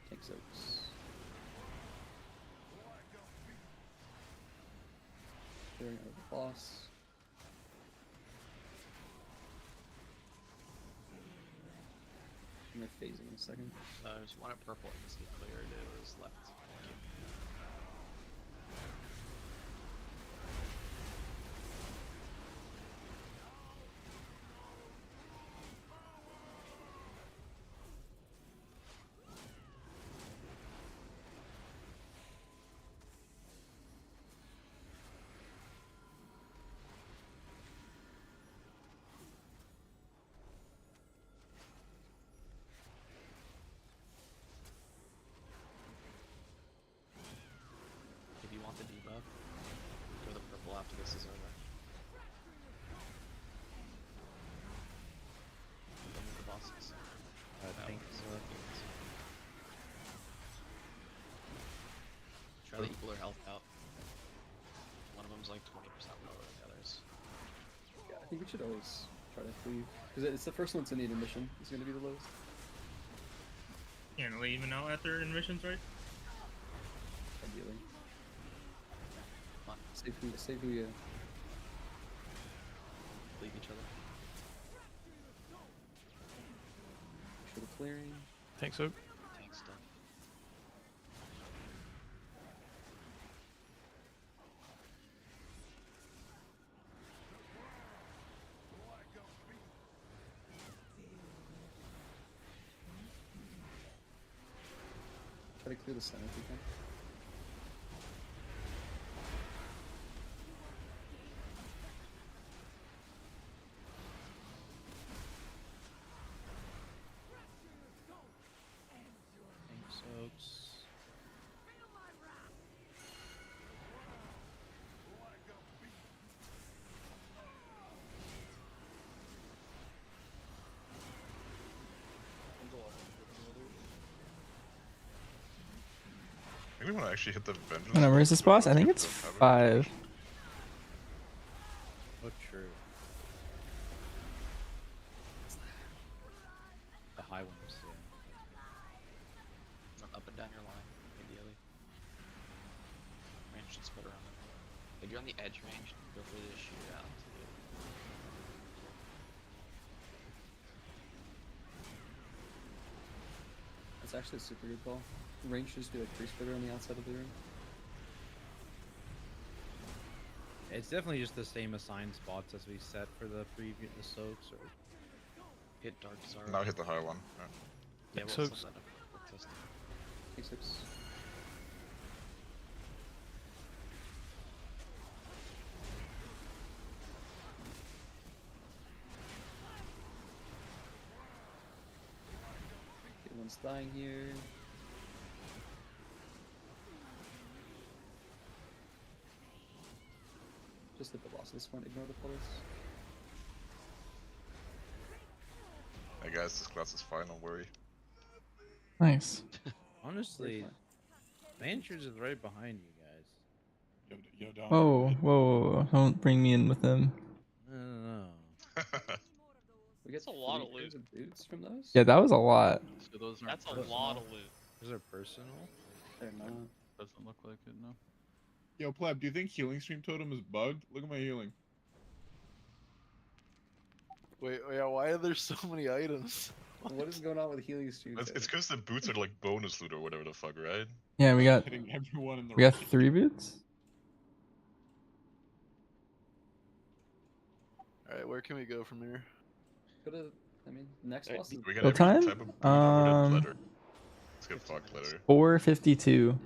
Tank soaks. Clearing out of the boss. I'm gonna phasing in a second. There's one at purple that needs to be cleared. It was left. Thank you. If you want the debuff, go the purple after this is over. Then with the bosses. Thanks. Try to equal their health out. One of them's like 20% lower than the others. Yeah, I think we should always try to cleave. Because it's the first one to need intermission. It's going to be the lowest. And leaving out after intermissions, right? Ideally. Save who you Leave each other. for the clearing. Tank soak. Tank stuff. Try to clear the center if you can. Tank soaks. I think we want to actually hit the vengeance. What number is this boss? I think it's 5. Oh, true. The high ones, yeah. Up and down your line, ideally. Range should split around them. If you're on the edge range, feel free to shoot it out to the That's actually a super good call. Range should just be like free splitter on the outside of the room. It's definitely just the same assigned spots as we set for the preview, the soaks, or hit Dark Czar. Now hit the high one. Yeah, we'll Soaks. set that up for testing. Take 6. Okay, one's dying here. Just hit the boss at this point, ignore the puddles. Hey guys, this class is fine, don't worry. Nice. honestly, Manchers is right behind you guys. Yo, down. Whoa, whoa, don't bring me in with them. No. We get That's a lot of 3 pairs loot. of boots from those? Yeah, that was a lot. So those are That's a lot of loot. Those are personal? They're not. Doesn't look like it, no. Yo, Pleb, do you think healing stream totem is bugged? Look at my healing. Wait, yeah, why are there so many items? What is going on with healing streams? It's because the boots are like bonus loot or whatever the fuck, right? Yeah, we got Hitting everyone in the we got right. 3 boots. Alright, where can we go from here? Go to, I mean, next boss is We got Kill every time? type of boot over the letter. Let's get fucked later. 452.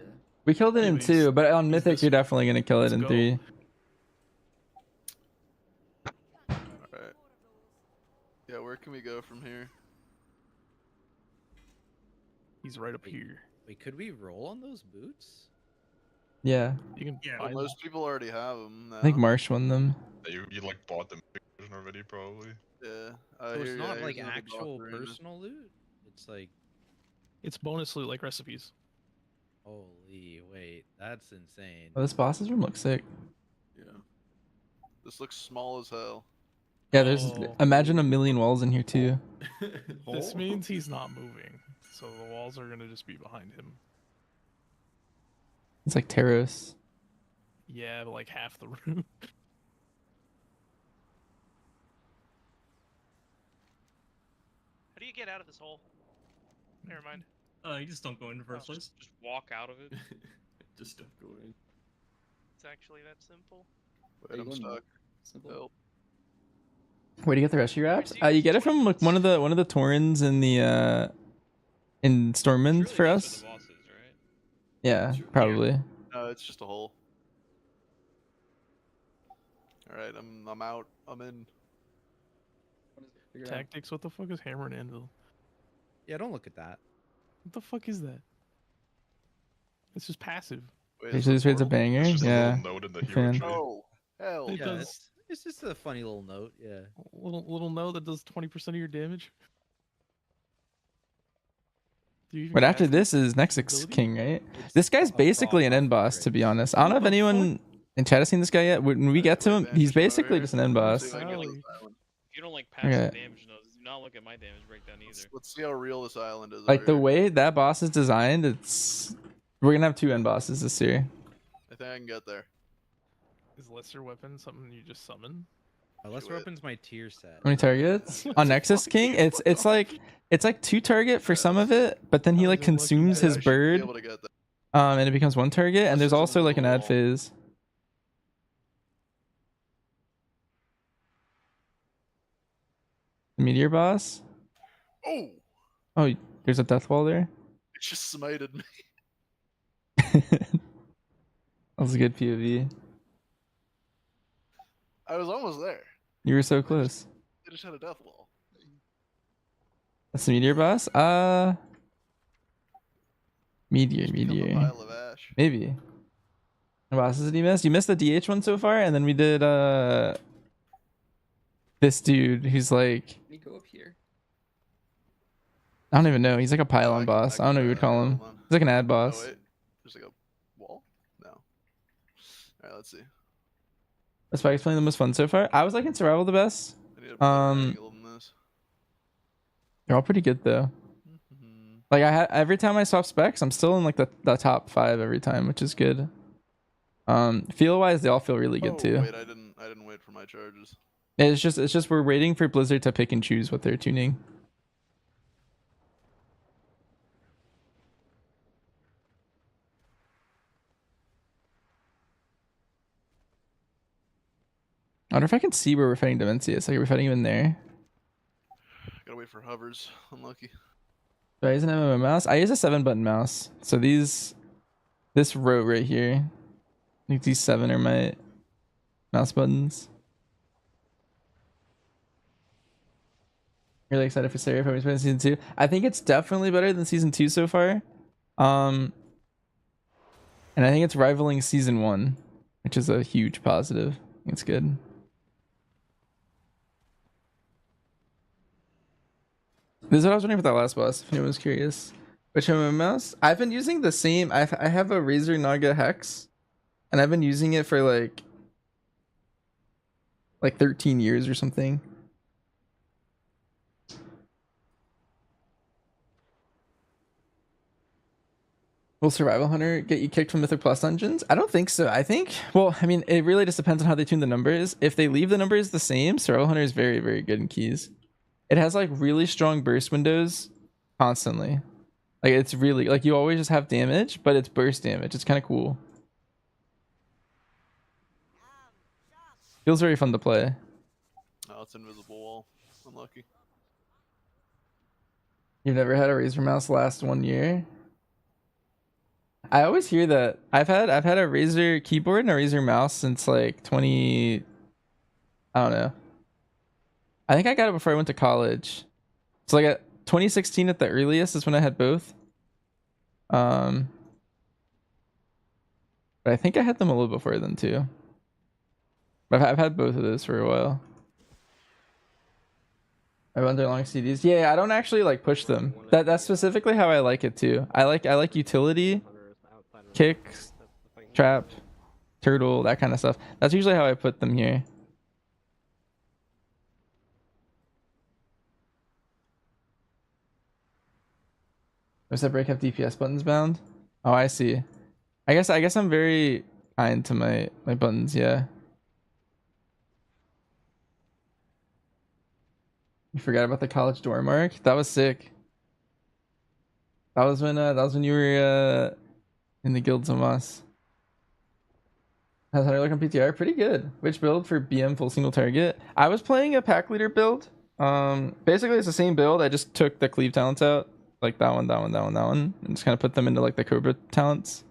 We killed it in 2, but on Mythic you're definitely gonna kill it in 3. Alright. Yeah, where can we go from here? He's right up here. Wait, could we roll on those boots? Yeah. You can Yeah. Well, most people already have them now. I think Marsh won them. Yeah, you like bought the version already, probably. Yeah. So it's not like here's another actual boss arena. personal loot? It's like, It's bonus loot like recipes. holy, wait, that's insane. Oh, this boss's room looks sick. This looks small as hell. Yeah, there's Oh. imagine a million walls in here too. This means he's not moving, so the walls are gonna just be behind him. It's like terrace. Yeah, but like half the room. How do you get out of this hole? Never mind. You just don't go in the first place. Just walk out of it. Just don't go in. It's actually that simple. Wait, I'm stuck. Simple. Help. Where do you get the rest of your apps? You get it from like one of the Taurens in the in Stormwind for us. Yeah, probably. No, it's just a hole. Alright, I'm out. I'm in. Tactics, what the fuck is hammer and anvil? Yeah, don't look at that. What the fuck is that? It's just passive. Wait, Actually, this raid's a banger. It's just a Yeah. little note in the Big hero fan. tree. Oh, hell. It Yeah, does. it's just a funny little note. Yeah. Little note that does 20% of your damage. Do you even But after cast this is Nexus King, right? This guy's basically an end boss, to be honest. I don't know if anyone in chat has seen this guy yet. When we get to him, he's basically just an end boss. If you don't like passive Okay. damage nodes, do not look at my damage breakdown either. Let's see how real this island is. Like over the here. way that boss is designed, we're gonna have 2 end bosses this year. I think I can get there. Is lesser weapon something you just summon? Lesser weapon's my tier set. How many targets on Nexus King? It's like 2 target for some of it, but then he like consumes his bird, Able to get there. and it becomes 1 target, and there's also like an ad phase. The meteor boss. Oh, Oh, there's a death wall there. it just smited me. That was a good POV. I was almost there. You were so close. It just had a death wall. That's the meteor boss. Meteor. Pile of ash. Maybe. What bosses did you miss? You missed the DH one so far, and then we did this dude who's like, Can you go up here? I don't even know. He's like a pylon boss. I don't know what you would call him. He's like an ad Oh boss. wait, there's like a wall. No. All right, let's see. That's why playing the most fun so far. I was liking survival the best. I need a better angle than this. They're all pretty good though. Like every time I swap specs, I'm still in like the top 5 every time, which is good. Feel wise, they all feel really good too. Wait, I didn't wait for my charges. It's just we're waiting for Blizzard to pick and choose what they're tuning. I wonder if I can see where we're fighting Demencius. Like, are we fighting him in there? Gotta wait for hovers. Unlucky. Do I use an MMO mouse? I use a 7-button mouse. So this row right here, I think these 7 are my mouse buttons. Really excited for Sarah from season 2. I think it's definitely better than season 2 so far. And I think it's rivaling season 1, which is a huge positive. I think it's good. This is what I was wondering for that last boss, if anyone was curious. Which MMO mouse? I've been using the same. I have a Razer Naga Hex, and I've been using it for like 13 years or something. Will Survival Hunter get you kicked from Mythic Plus dungeons? I don't think so. I think, well, I mean, it really just depends on how they tune the numbers. If they leave the numbers the same, Survival Hunter is very, very good in keys. It has like really strong burst windows constantly. Like it's really, like you always just have damage, but it's burst damage. It's kind of cool. Feels very fun to play. Oh, it's invisible wall. Unlucky. You've never had a Razer mouse last 1 year? I always hear that. I've had a Razer keyboard and a Razer mouse since like I don't know. I think I got it before I went to college. So like at 2016 at the earliest is when I had both. But I think I had them a little before then too. But I've had both of those for a while. I run their long CDs. Yeah, I don't actually like push them. That's specifically how I like it too. I like utility, kick, trap, turtle, that kind of stuff. That's usually how I put them here. Does that break have DPS buttons bound? Oh, I see. I guess I'm very kind to my buttons. Yeah. You forgot about the college dorm arc. That was sick. That was when you were in the guilds of us. How's Hunter look on PTR? Pretty good. Which build for BM full single target? I was playing a pack leader build. Basically it's the same build. I just took the cleave talents out, like that one, and just kind of put them into like the Cobra talents.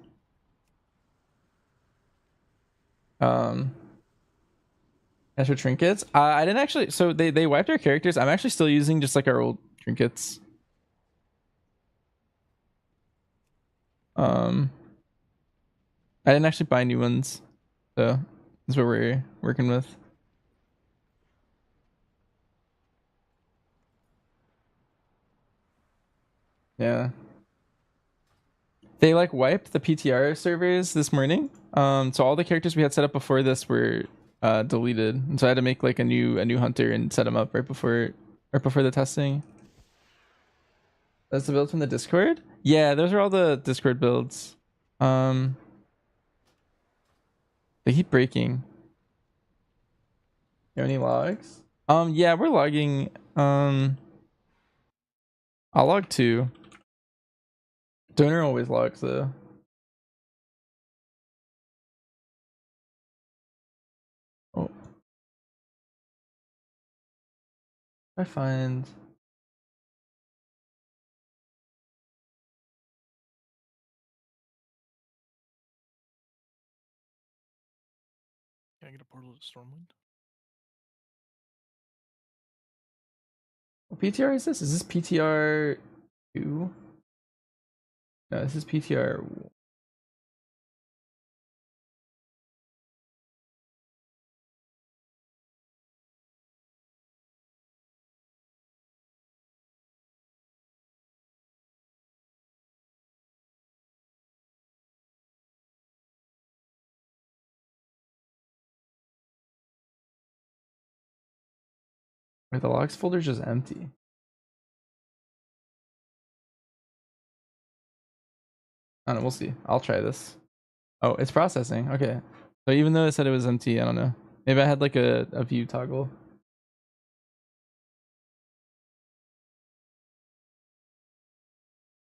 As for trinkets, I didn't actually. So they wiped our characters. I'm actually still using just like our old trinkets. I didn't actually buy new ones, so that's what we're working with. Yeah. They like wiped the PTR servers this morning. So all the characters we had set up before this were deleted, and so I had to make like a new hunter and set them up right before the testing. That's the build from the Discord? Yeah, those are all the Discord builds. They keep breaking. You have any logs? Yeah, we're logging. I'll log too. Donor always logs though. Oh. I find. Can I get a portal to Stormwind? What PTR is this? Is this PTR 2? No, this is PTR. Wait, the logs folder is just empty. I don't know, we'll see. I'll try this. Oh, it's processing. Okay. So even though it said it was empty, I don't know. Maybe I had like a view toggle.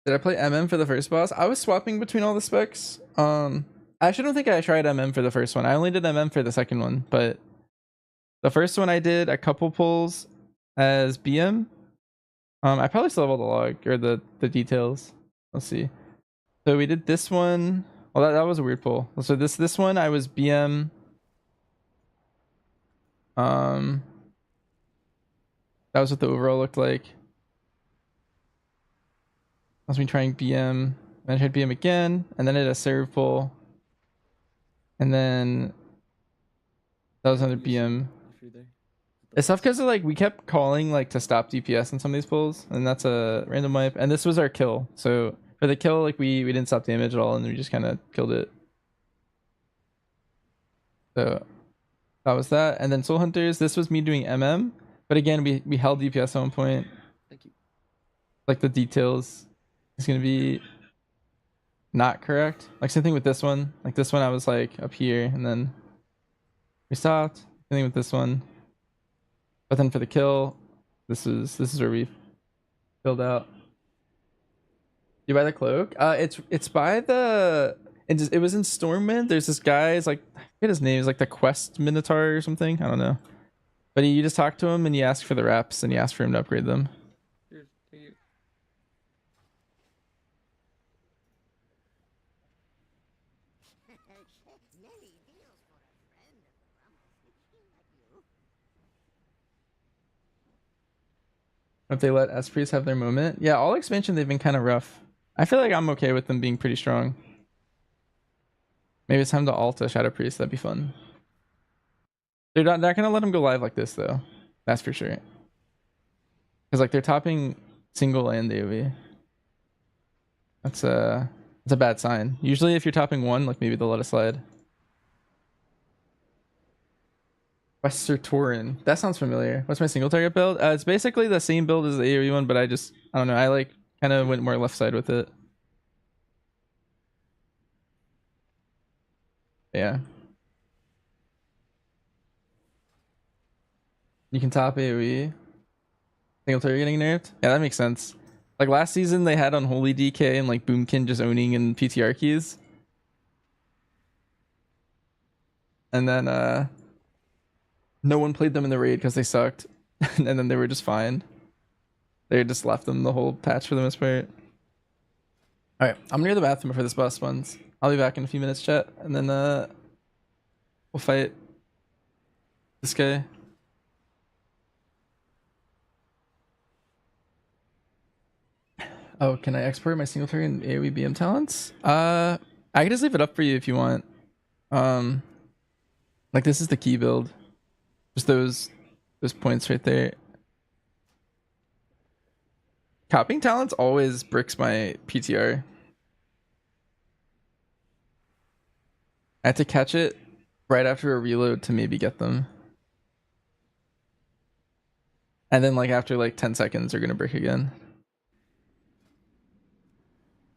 Did I play MM for the first boss? I was swapping between all the specs. I actually don't think I tried MM for the first one. I only did MM for the second one, but the first one I did a couple pulls as BM. I probably still have all the log or the details. Let's see. So we did this one. Well, that was a weird pull. So this one I was BM. That was what the overall looked like. I was me trying BM, then I tried BM again, and then I did a serve pull, and then that was another BM. It's tough because like we kept calling like to stop DPS in some of these pulls, and that's a random wipe. And this was our kill. So for the kill, like we didn't stop damage at all, and we just kind of killed it. So that was that. And then Soul Hunters, this was me doing MM, but again we held DPS at one point. Thank you. Like the details is gonna be not correct. Like same thing with this one. Like this one I was like up here, and then we stopped. Same thing with this one. But then for the kill, this is where we filled out. You buy the cloak? It's by the it was in Stormwind. There's this guy, it's like I forget his name, is like the Quest Minotaur or something. I don't know. But you just talk to him and you ask for the wraps and you ask for him to upgrade them. Here, take it. If they let Esprits have their moment. Yeah, all expansion they've been kind of rough. I feel like I'm okay with them being pretty strong. Maybe it's time to alt a Shadow Priest. That'd be fun. They're not gonna let them go live like this though. That's for sure. Because like they're topping single and AoE. That's a bad sign. Usually if you're topping one, like maybe they'll let it slide. Wester Torin. That sounds familiar. What's my single target build? It's basically the same build as the AoE one, but I don't know. I like Kind of went more left side with it. Yeah. You can top AoE. Singletary getting nerfed? Yeah, that makes sense. Like last season, they had Unholy DK and like Boomkin just owning in PTR keys. And then no one played them in the raid because they sucked. And then they were just fine. They just left them the whole patch for the most part. Alright, I'm near the bathroom for this boss spawns. I'll be back in a few minutes, chat. And then we'll fight this guy. Oh, can I export my Singletary and AoE BM talents? I can just leave it up for you if you want. Like this is the key build. Just those points right there. Copying talents always bricks my PTR. I had to catch it right after a reload to maybe get them. And then like after like 10 seconds they're gonna brick again.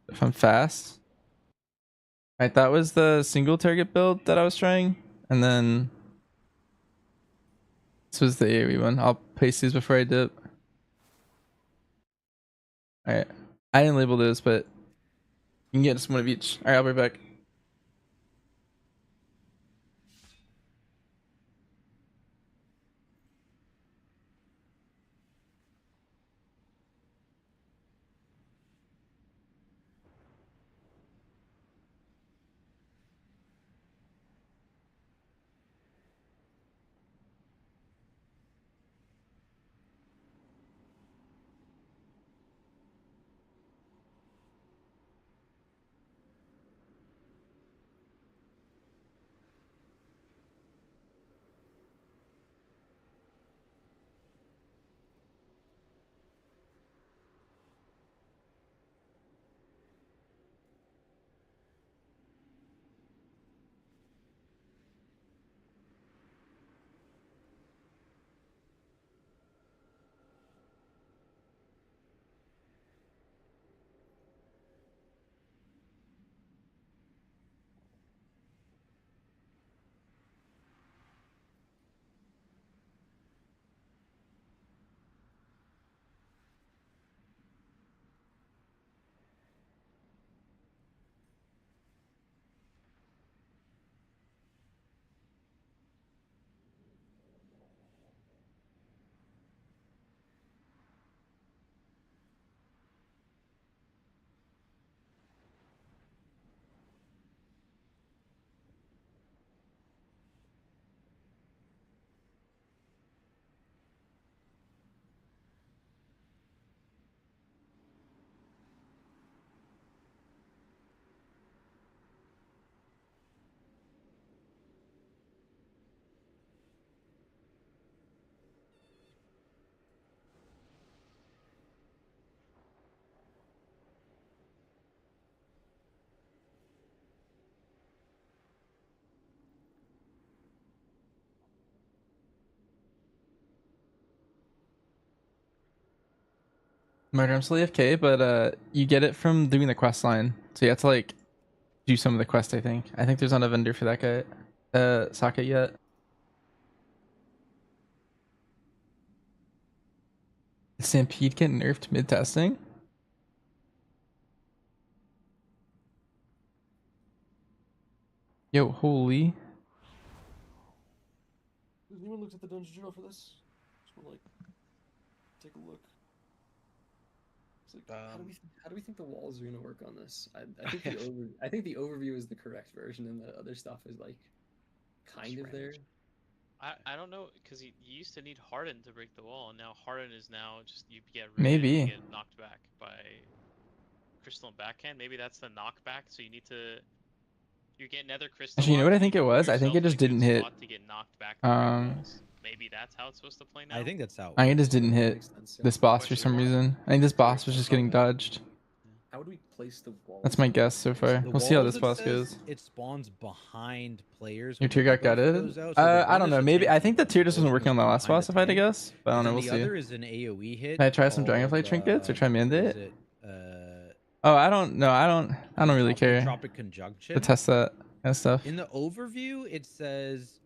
If I'm fast. Alright, that was the single target build that I was trying. And then this was the AoE one. I'll paste these before I dip. Alright. I didn't label those, but you can get just one of each. Alright, I'll be back. Murder, I'm still AFK, but you get it from doing the quest line. So you have to like do some of the quest, I think. I think there's not a vendor for that guy socket yet. Did Stampede get nerfed mid-testing? Yo, holy. Has anyone looked at the dungeon journal for this? Just want to like take a look. It's like, how do we think the walls are gonna work on this? I think the overview is the correct version, and the other stuff is like kind of there. I don't know, because you used to need Harden to break the wall, and now Harden is now just you get Maybe. you get knocked back by Crystal and Backhand. Maybe that's the knockback, so you need to you get Nether Crystal. Actually, you know what I think it was? I think it just didn't hit. To get knocked back to break walls. Maybe that's how it's supposed to play now. I think that's how. I think it just didn't hit this boss for some reason. I think this boss was just getting dodged. How would we place the wall? That's my guess so far. The We'll see how walls, this it boss says goes. It spawns behind players. Your when tier the got debuff gutted? goes out, so the I don't know. bonus Maybe I attack think the tier just wasn't goes working on the last behind boss, the if I had to tank. guess. But I don't know. And We'll then see. the other is an AoE hit. Can I try some called, Dragonflight trinkets or try Mandate? Oh, I don't know. I don't really care Tropic conjunction. to test that kind of stuff. In the overview, it says,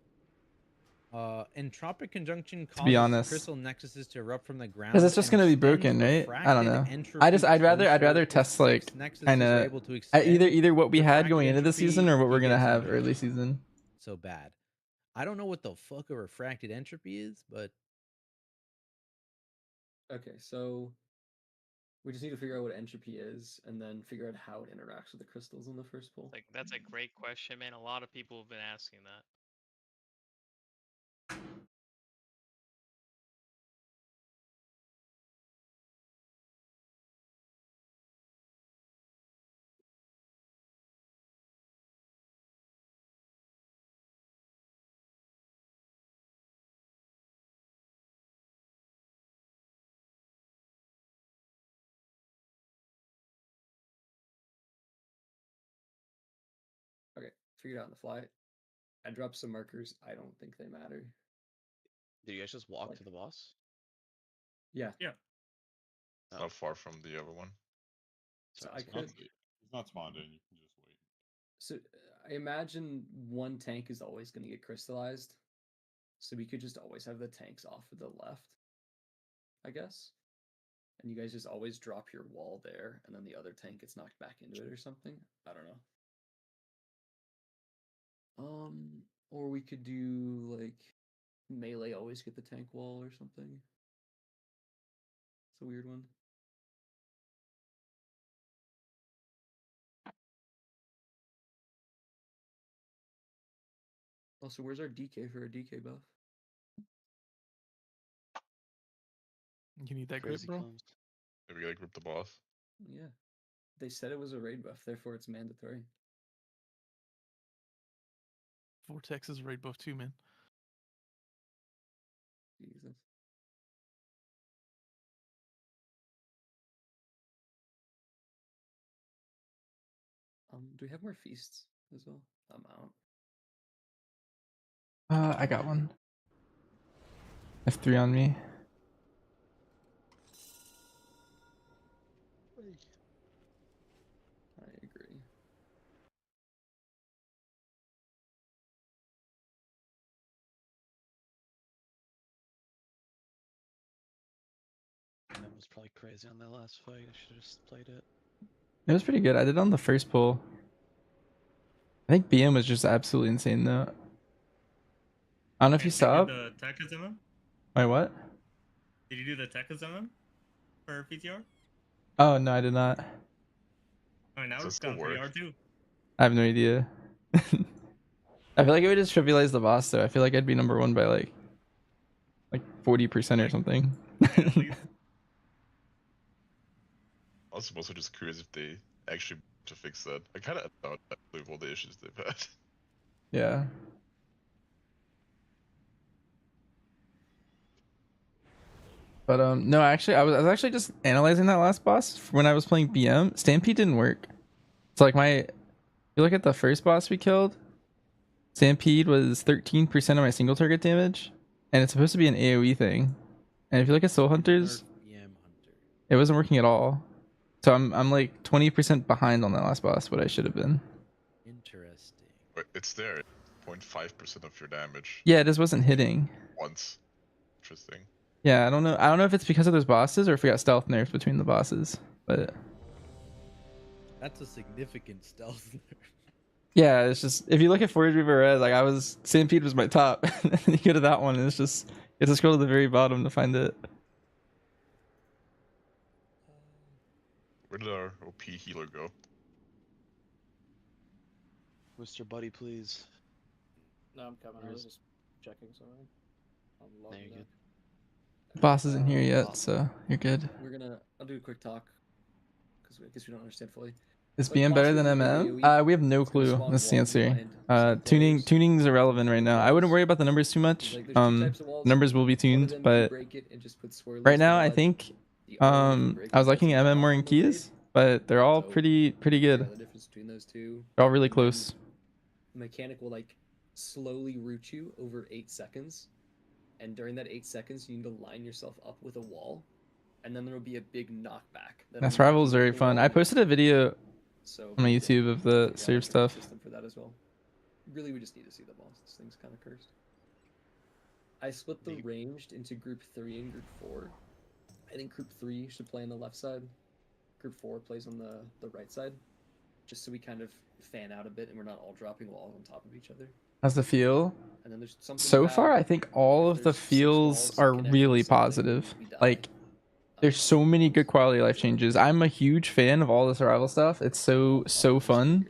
entropic conjunction To be causes honest. crystal nexuses to erupt from the ground. Because it's just and gonna be extends broken, right? I don't know. refracted I'd rather closer test if like six nexuses kind are of able to extend either what we had refracted going into the entropy season or what we're gonna begins have immediately. early season. So bad. I don't know what the fuck a refracted entropy is, but Okay, so we just need to figure out what entropy is, and then figure out how it interacts with the crystals in the first pull. Like that's a great question, man. A lot of people have been asking that. Okay, figured out on the fly. I dropped some markers. I don't think they matter. Did you guys just walk Like- to the boss? Yeah. Yeah. It's not far from the other one. So Sorry, I it's could. It's not spawned in. You can just wait. So I imagine one tank is always going to get crystallized. So we could just always have the tanks off of the left, I guess. And you guys just always drop your wall there, and then the other tank gets knocked back into it or something. I don't know. Or we could do like melee always get the tank wall or something. It's a weird one. Also, where's our DK for a DK buff? You need that Crazy grip, bro. comes. Maybe we gotta grip the boss. Yeah. They said it was a raid buff, therefore it's mandatory. Vortex is raid buff too, man. Jesus. Do we have more feasts as well? I'm out. I got one. I have 3 on me. I agree. That was probably crazy on that last fight. I should have just played it. It was pretty good. I did it on the first pull. I think BM was just absolutely insane though. I don't know if you saw. Did you do the tech ZMM? Wait, what? Did you do the tech ZMM for PTR? Oh no, I did not. I mean, now Does it's it still gone work? 3R2. I have no idea. I feel like it would just trivialize the boss though. I feel like I'd be number 1 by like 40% or something. I was also just curious if they actually to fix that. I kind of thought that with all the issues they've had. Yeah. But no, actually, I was actually just analyzing that last boss when I was playing BM. Stampede didn't work. So like you look at the first boss we killed. Stampede was 13% of my single target damage, and it's supposed to be an AOE thing. And if you look at Soul Hunters, it wasn't working at all. So I'm like 20% behind on that last boss, what I should have been. Interesting. But it's there. 0.5% of your damage. Yeah, it just wasn't hitting. Once. Interesting. Yeah, I don't know if it's because of those bosses or if we got stealth nerfs between the bosses, but That's a significant stealth nerf. yeah, it's just if you look at Forge Reaver Red, like Stampede was my top, and then you go to that one, and it's just you have to scroll to the very bottom to find it. Where did our OP healer go? Mr. Buddy, please. No, I'm coming. I Where was is- just checking something. I'm No, logging you're in. good. Boss isn't here yet, so you're good. I'll do a quick talk because I guess we don't understand fully. Is Like, BM better than monsters with MM? AoE, We have no it's gonna clue. spawn That's the walls answer. behind Tuning's irrelevant right now. I wouldn't worry about the numbers too much. Like, there's two types of walls. Numbers will be One of tuned, them, if you but break it, it just puts swirlies right now to I dodge. think The other one, if you break I was it, liking lets you MM drop more in on the blade. keys, but they're all So, pretty figure good. out the difference between those two. They're all really And then close. the mechanic will like slowly root you over 8 seconds, and during that 8 seconds, you need to line yourself up with a wall, and then there will be a big knockback. That survival is very fun. I posted a video So on my yeah, YouTube of the figure out serve a stuff. system for that as well. Really, we just need to see the boss. This thing's kind of cursed. I split the ranged into group 3 and group 4. I think group 3 should play on the left side. Group 4 plays on the right side, just so we kind of fan out a bit and we're not all dropping walls on top of each other. How's the feel? And then there's something So about far, I think all of the there's 6 feels walls are connecting really something, positive. we die. Like, there's so many good quality of life changes. I'm a huge fan of all the survival stuff. It's so fun.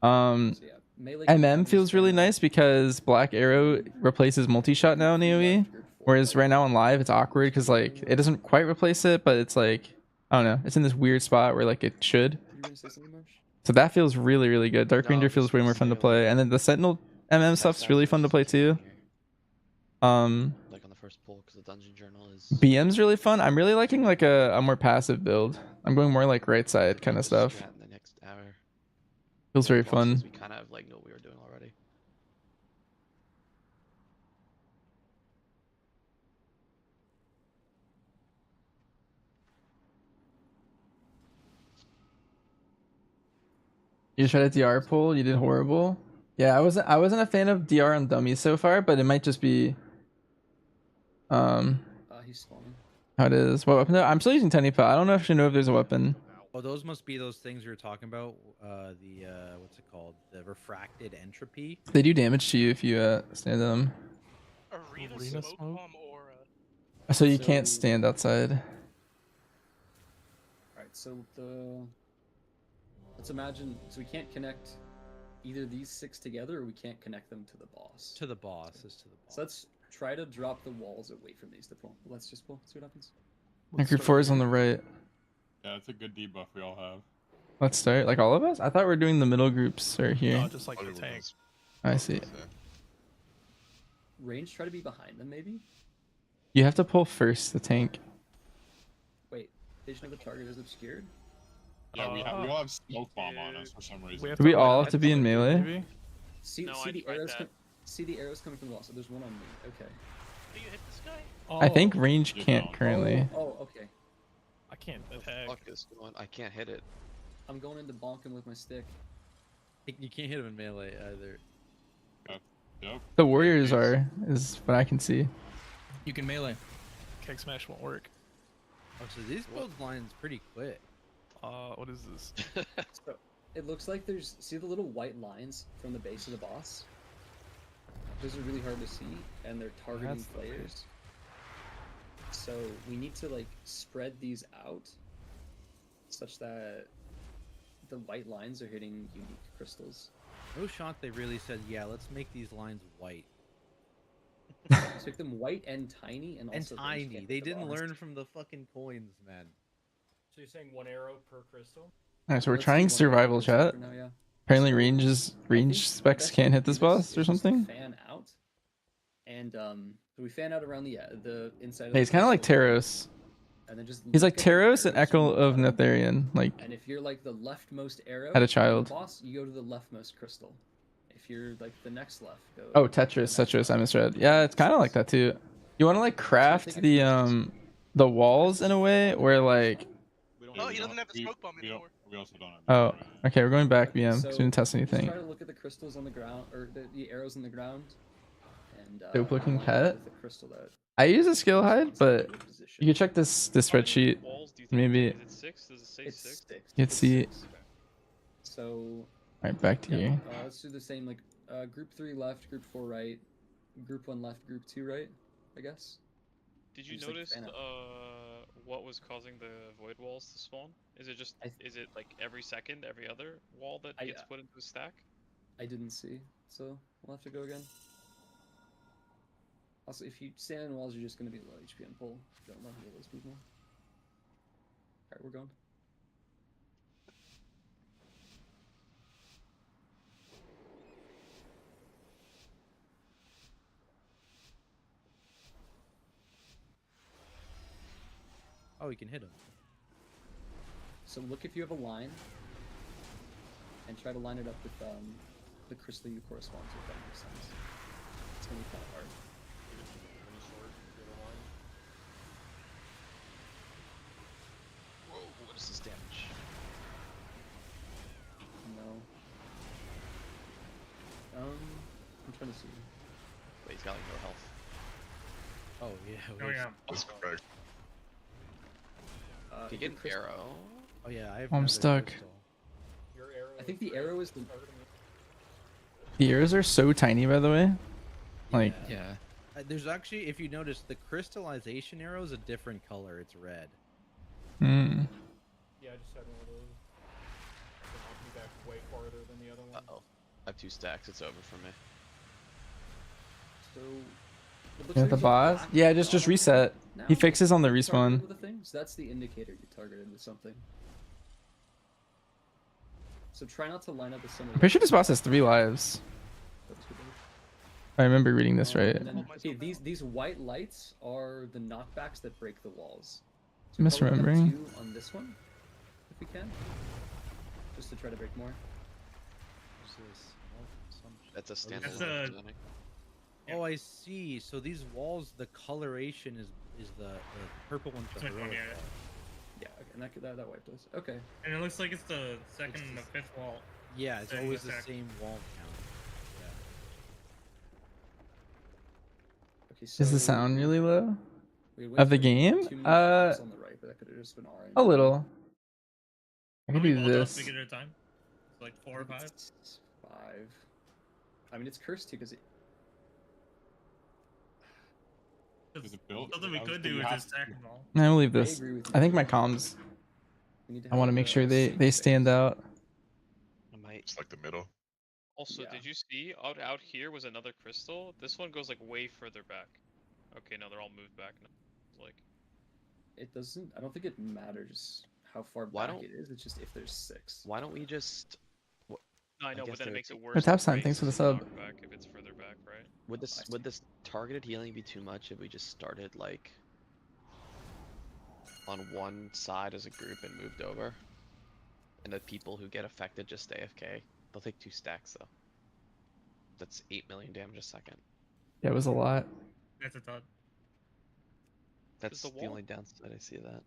MM feels really nice because Black Arrow replaces multi-shot now in AoE, whereas right now on live it's awkward because like it doesn't quite replace it, but it's like I don't know, it's in this weird spot where like it should. You were gonna say something, Marsh? So that feels really good. Dark Ranger feels way more fun to play, and then the Sentinel MM stuff's really fun to play too. Like on the first pull, because the dungeon journal is. BM's really fun. I'm really liking like a more passive build. I'm going more like right side kind of stuff. In the next hour. Feels very fun. We kind of like knew what we were doing already. You tried a DR pull. You did horrible. Yeah, I wasn't a fan of DR on dummies so far, but it might just be He's spawning. how it is. What weapon? I'm still using Tiny Pot. I don't know if you know if there's a weapon. Oh, those must be those things we were talking about. What's it called? The refracted entropy. They do damage to you if you stand on them. Arena smoke bomb aura. So you can't stand outside. Alright, so let's imagine, so we can't connect either these 6 together or we can't connect them to the boss. To the boss. Is to the boss. So let's try to drop the walls away from these to pull. Let's just pull, see what happens. Group 4 is on the right. Yeah, it's a good debuff we all have. Let's start. Like all of us? I thought we were doing the middle groups right here. No, just like the tank. I see. Range, try to be behind them maybe? You have to pull first the tank. Wait, vision of the target is obscured? Yeah, we all have smoke bomb on us for some reason. Do we all have to be in melee? See the arrows see the arrows coming from the wall, so there's one on me. Okay. Do you hit this guy? I think range can't currently. Oh, okay. I can't attack. Fuck is going? I can't hit it. I'm going into bonk him with my stick. You can't hit him in melee either. Yep. The warriors is what I can see. You can melee. Keg smash won't work. Oh, so these build lines pretty quick. What is this? So it looks like there's, see the little white lines from the base of the boss? Those are really hard to see, and they're targeting That's the players. So we need to like spread these out such that the white lines are hitting unique crystals. No shot they really said, yeah, let's make these lines white. Let's make them white and tiny, and also tiny. They didn't learn from the fucking coins, man. So you're saying 1 arrow per crystal? Alright, so we're Let's trying see one more survival crystal chat. for now, yeah. Apparently So, range specs can't hit this boss or something. Fan out, and we fan out around the inside. Hey, he's kind of like Taros. And then just He's like look at the Taros and arrows Echo from the of bottom. Netherian. Like And if you're like the leftmost arrow Had a on the child. boss, you go to the leftmost crystal. If you're like the next left, go. oh Tetris, I misread. Yeah, it's kind of like that too. You want to like craft the walls in a way where like. Oh, he doesn't have the smoke bomb anymore. We also don't have. Oh, okay, we're going back BM. So So we didn't test just anything. try to look at the crystals on the ground, or the arrows on the ground, and Dope looking line up pet. with the crystal that I use a skill hide, but you can check this spreadsheet. Maybe Is it 6? Does it say it's 6? 6. you can see. So. Alright, back to you. Let's do the same, like, group 3 left, group 4 right, group 1 left, group 2 right, I guess. Did you Just, like, notice fan out. what was causing the void walls to spawn? Is it just is it like every second, every other wall that gets put into a stack? I didn't see, so we'll have to go again. Also, if you stand in walls, you're just going to be low HP and pull. Don't let any of those people. Alright, we're going. Oh, you can hit him. So look if you have a line, and try to line it up with the crystal you correspond to, if that makes sense. It's going to be kind of hard. What's this damage? No. I'm trying to see. Wait, he's got like no health. Oh yeah. Oh yeah. That's correct. If you get an arrow. Oh yeah, I have. I'm another stuck. crystal. Your arrow. I think the arrow is the. The arrows are so tiny, by the way. Like, Yeah. There's actually, if you notice, the crystallization arrow is a different color. It's red. hmm. Yeah, I just had one of those. It knocked me back way farther than the other one. Uh oh. I have 2 stacks. It's over for me. So. it looks Yeah, like the there's a boss. black Yeah, just dot on reset. now. He fixes on the You targeted respawn. with a thing, so that's the indicator you targeted with something. So try not to line up with some of I'm pretty sure this boss has 3 lives. I remember reading this right. And then, okay, these white lights are the knockbacks that break the walls. I'm So probably have misremembering. 2 on this one, if we can, just to try to break more. What's this? Oh, some That's a shit. That's standalone. a- isn't it? Oh, I see. So these walls, the coloration is the purple one's the Second one, heroic yeah. wall. Yeah, okay, and that wiped us. Okay. And it looks like it's the second and the fifth wall. Yeah, it's Setting always the the stack. same wall count. Okay, so Is the sound really low? we Of the wasted game? too many traps on the right, but that could have just been orange. A little. I How can many do wall drops this. we get at a time? It's like 4 or 5. 5. I mean, it's cursed too because it. Is it built? Something we I was could thinking do you is have just to stack do them all. I will leave I this. agree with you. I think my comms. We need to I want to have make a sure they safe stand space. out. I might. It's like the middle. Also, Yeah. did you see out here was another crystal? This one goes like way further back. Okay, no, they're all moved back now. It's like It doesn't. I don't think it matters how far Why back don't- it is. It's just if there's 6. Why don't we just? no, I know, guess but then they it would makes it take- worse. Tap to sign, break thanks for the the sub. knockback if it's further back, right? Would I this see. would this targeted healing be too much if we just started like on one side as a group and moved over? And the people who get affected just AFK. They'll take 2 stacks though. That's 8 million damage a second. Yeah, it was a lot. That's a thought. That's the the, wall- only downside I see of that.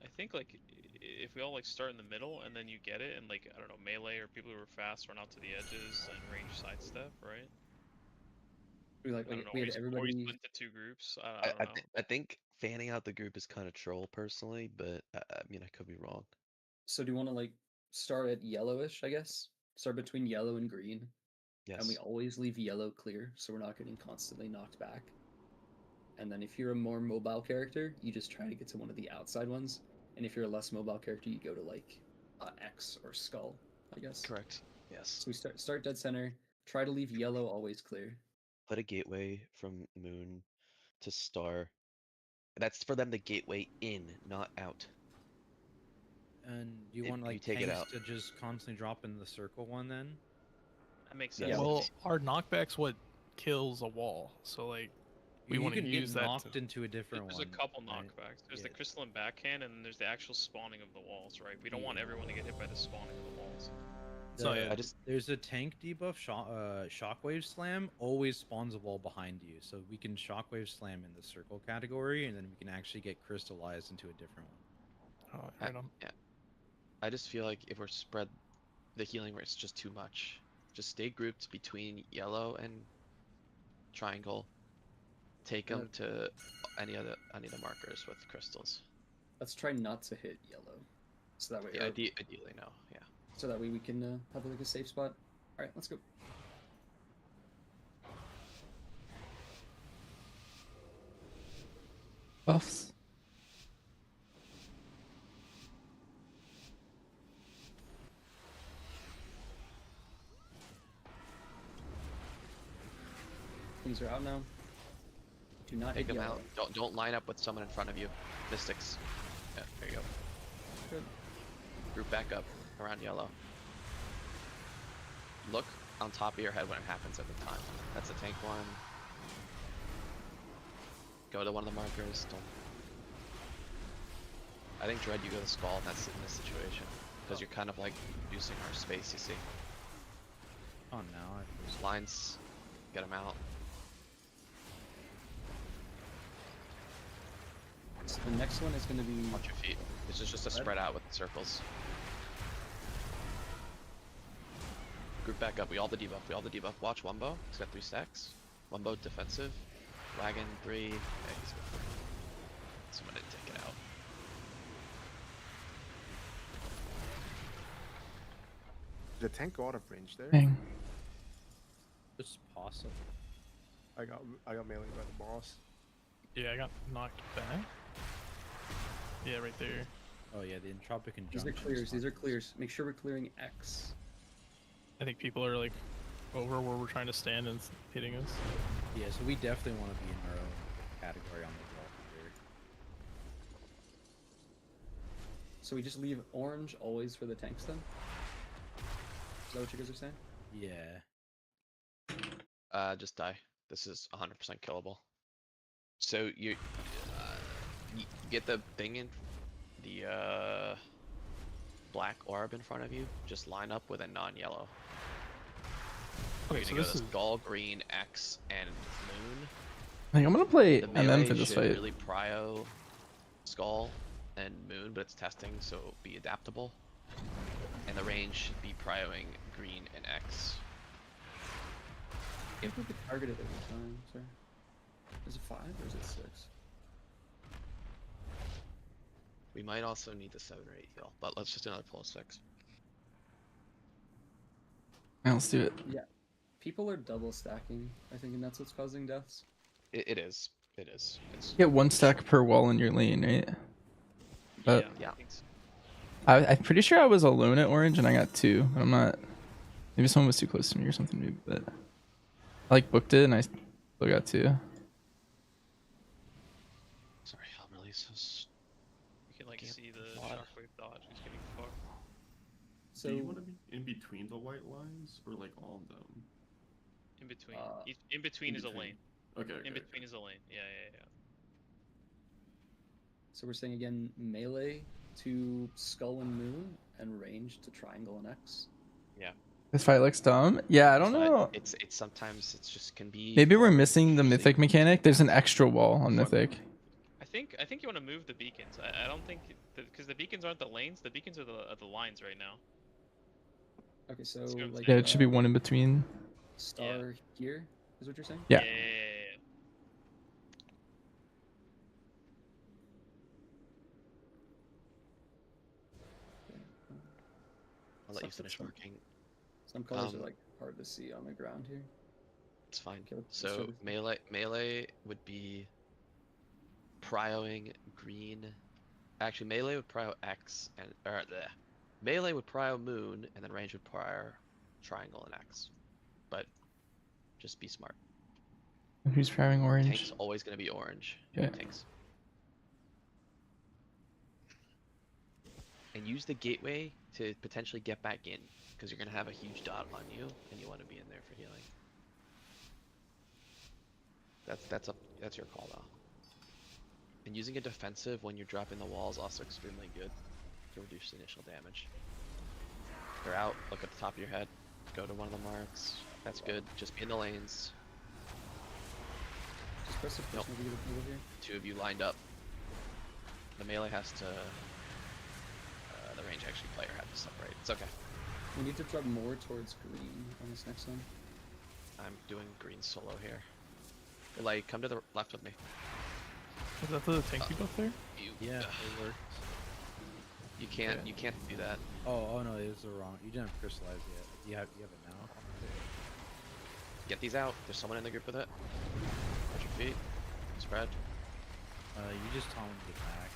I think like if we all like start in the middle and then you get it and like I don't know melee or people who are fast run out to the edges and range sidestep, right? We like I don't know. we or had you everybody. split into 2 groups. I don't know. I think fanning out the group is kind of troll personally, but I mean I could be wrong. So do you want to like start at yellowish? I guess start between yellow and green, Yes. and we always leave yellow clear, so we're not getting constantly knocked back. And then if you're a more mobile character, you just try to get to one of the outside ones. And if you're a less mobile character, you go to like X or Skull, I guess. Correct. Yes. So we start dead center. Try to leave yellow always clear. Put a gateway from Moon to Star. That's for them to gateway in, not out. And you If want you like take it tanks out. to just constantly drop in the circle one then? That makes Yeah. sense. Well, our knockback's what kills a wall. So like, we You want to can use get that. knocked into a different There's one. a couple right? knockbacks. There's the Yeah. crystalline backhand, and then there's the actual spawning of the walls, right? We don't want everyone to get hit by the spawning of the walls. There's a tank debuff, shockwave slam always spawns a wall behind you, so we can shockwave slam in the circle category, and then we can actually get crystallized into a different one. Oh, right on. Yeah. I just feel like if we're spread, the healing rate's just too much. Just stay grouped between yellow and triangle. Take them to any of the markers with crystals. Let's try not to hit yellow, so that way. Yeah, or- ideally no. Yeah. So that way we can have like a safe spot. All right, let's go. Buffs. Things are out now. Do not Take hit them yellow. out. Don't line up with someone in front of you. Mystics. Yeah, there you go. Good. Group back up around yellow. Look on top of your head when it happens every time. That's a tank one. Go to one of the markers. Don't. I think Dread, you go to Skull in this situation because you're kind of like reducing our space. You see. Oh no! There's lines. Get them out. So the next one is going to be. Watch your feet. This is just a spread out with circles. Group back up. We all the debuff. We all the debuff. Watch Wumbo. He's got 3 stacks. Wumbo defensive. Wagon 3. Yeah, he's good. Someone didn't take it out. Did the tank go out of range there? Dang. It's possible. I got meleeed by the boss. Yeah, I got knocked back. Yeah, right there. Oh yeah, the entropic and These are clears. These are clears. Make sure we're clearing X. I think people are like over where we're trying to stand and hitting us. Yeah, so we definitely want to be in our own category on the wall here. So we just leave orange always for the tanks then? Is that what you guys are saying? Yeah. Just die. This is 100% killable. So you get the thing in the black orb in front of you. Just line up with a non-yellow. Okay, You're so gonna go this to skull, green, X, and moon. I think I'm gonna play The MM melee for this should fight. really prio skull and moon, but it's testing, so it'll be adaptable. And the range should be prioing green and X. If we could target it every time, sir. Is it 5 or is it 6? We might also need the 7 or 8 heal, but let's just do another pull of 6. Yeah, let's do it. Yeah. People are double stacking, I think, and that's what's causing deaths. It is. It is. It's You get 1 stack per wall in your lane, right? But yeah. I'm pretty sure I was alone at orange and I got 2. I'm not. Maybe someone was too close to me or something. Maybe, but I like booked it and I still got 2. Sorry, I'll release this. You can like see the shockwave dodge. He's getting fucked. So do you want to be in between the white lines or like all of them? In between. In between is a lane. Okay. In between is a lane. Yeah. So we're saying again melee to skull and moon and range to triangle and X. Yeah. This fight looks dumb. Yeah, I don't But know. it's sometimes it's just can be. Maybe we're missing the mythic mechanic. There's an extra wall on mythic. I think you want to move the beacons. I don't think because the beacons aren't the lanes. The beacons are the lines right now. Okay, so like Yeah, it should be one in between. star here is what you're saying? Yeah. I'll let you finish marking. Some colors are like hard to see on the ground here. It's fine. Okay, let's So start with- melee would be prioing green. Actually, melee would prio X and melee would prio moon, and then range would prio triangle and X. But just be smart. Who's firing orange? Tank's always gonna be orange. Okay. Tanks. And use the gateway to potentially get back in, because you're gonna have a huge dot on you, and you want to be in there for healing. That's your call though. And using a defensive when you're dropping the wall is also extremely good to reduce the initial damage. They're out. Look at the top of your head. Go to one of the marks. That's good. Just be in the lanes. Just press the Nope. person over here. 2 of you lined up. The melee has to. The range actually player had to separate. It's okay. We need to drop more towards green on this next one. I'm doing green solo here. Like, come to the left with me. Is that the tank debuff there? Yeah, it worked. You can't. You can't do that. Oh no, it was the wrong. You didn't have crystallize yet. You have it now. Get these out. There's someone in the group with it. Watch your feet. Spread. You just tell them to get back.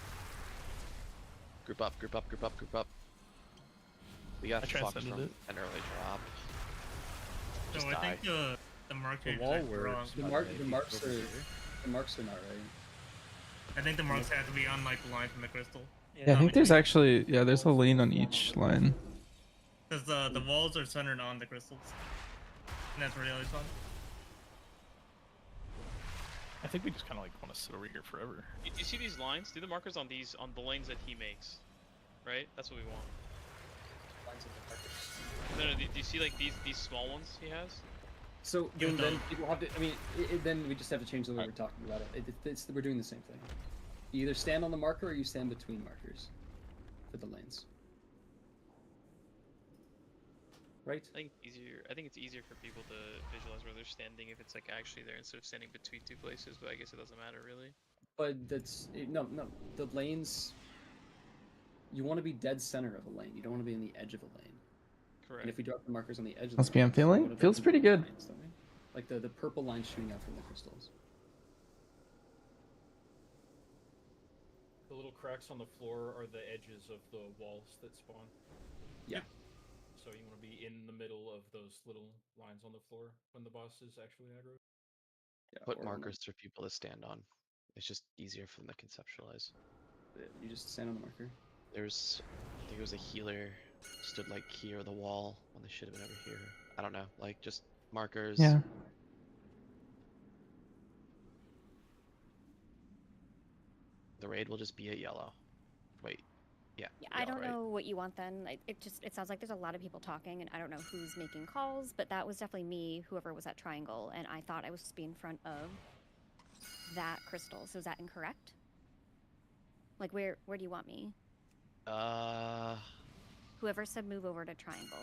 Group up. Group up. Group up. Group up. We got I fucked transcended from it. an early drop. Just No, I die. think the marker The wall is works. wrong. The marks are not right. I think the marks have to be on like the line from the crystal. Yeah, I think there's actually there's a lane on each line. Because the walls are centered on the crystals. And that's where the other on. I think we just kind of like want to sit over here forever. You see these lines? Do the markers on the lanes that he makes, right? That's what we want. No, do you see like these small ones he has? So then people have to. I mean, then we just have to change the way we're talking about it. We're doing the same thing. You either stand on the marker or you stand between markers. for the lanes. Right? I think it's easier for people to visualize where they're standing if it's like actually there instead of standing between two places. But I guess it doesn't matter really. But no. The lanes. You want to be dead center of a lane. You don't want to be in the edge of a lane. Correct. And if we drop the markers on the edge of Must the be I'm lanes, we feeling. wanna Feels drop pretty the good. lines, don't we? Like the purple line shooting out from the crystals. The little cracks on the floor are the edges of the walls that spawn. Yeah. So you want to be in the middle of those little lines on the floor when the boss is actually aggro. Yeah, Put or on the- markers for people to stand on. It's just easier for them to conceptualize. You just stand on the marker. I think it was a healer stood like here, the wall, when they should have been over here. I don't know, like just markers. Yeah. The raid will just be a yellow. Wait, yeah. Yeah, I yellow, don't right? know what you want then. It sounds like there's a lot of people talking, and I don't know who's making calls, but that was definitely me, whoever was at Triangle, and I thought I was supposed to be in front of that crystal. So is that incorrect? Like where do you want me? Whoever said move over to Triangle.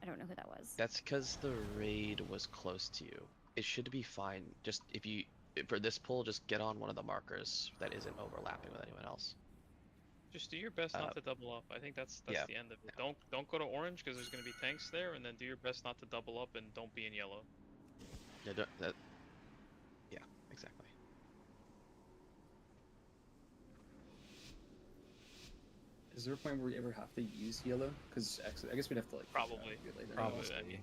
I don't know who that was. That's because the raid was close to you. It should be fine. Just if you for this pull, just get on one of the markers that isn't overlapping with anyone else. Just do your best not to double up. I think that's yeah. the end of it. Don't go to orange because there's gonna be tanks there, and then do your best not to double up and don't be in yellow. Yeah, yeah, exactly. Is there a point where we ever have to use yellow? Because I guess we'd have to like probably do it later. Probably.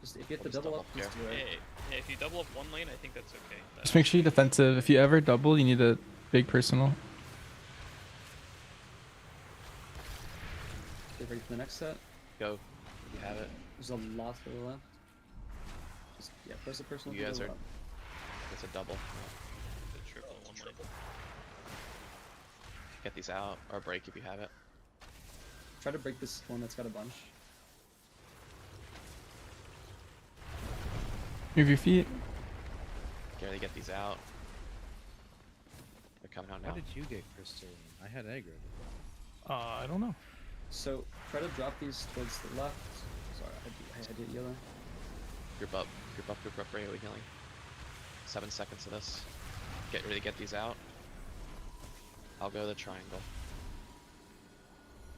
Just if you have to double up, just do it. If you double up one lane, I think that's okay. Just make sure you're defensive. If you ever double, you need a big personal. Get ready for the next set. Go. You have it. There's a lot to the left. Just press the personal. You guys are. It's a double. The triple one lane. Get these out or break if you have it. Try to break this one that's got a bunch. Move your feet. Barely get these out. They're coming out now. How did you get crystalline? I had aggro. I don't know. So try to drop these towards the left. Sorry, I had hit yellow. Group up, group up, group up, AoE healing. 7 seconds of this. Get ready to get these out. I'll go to the triangle.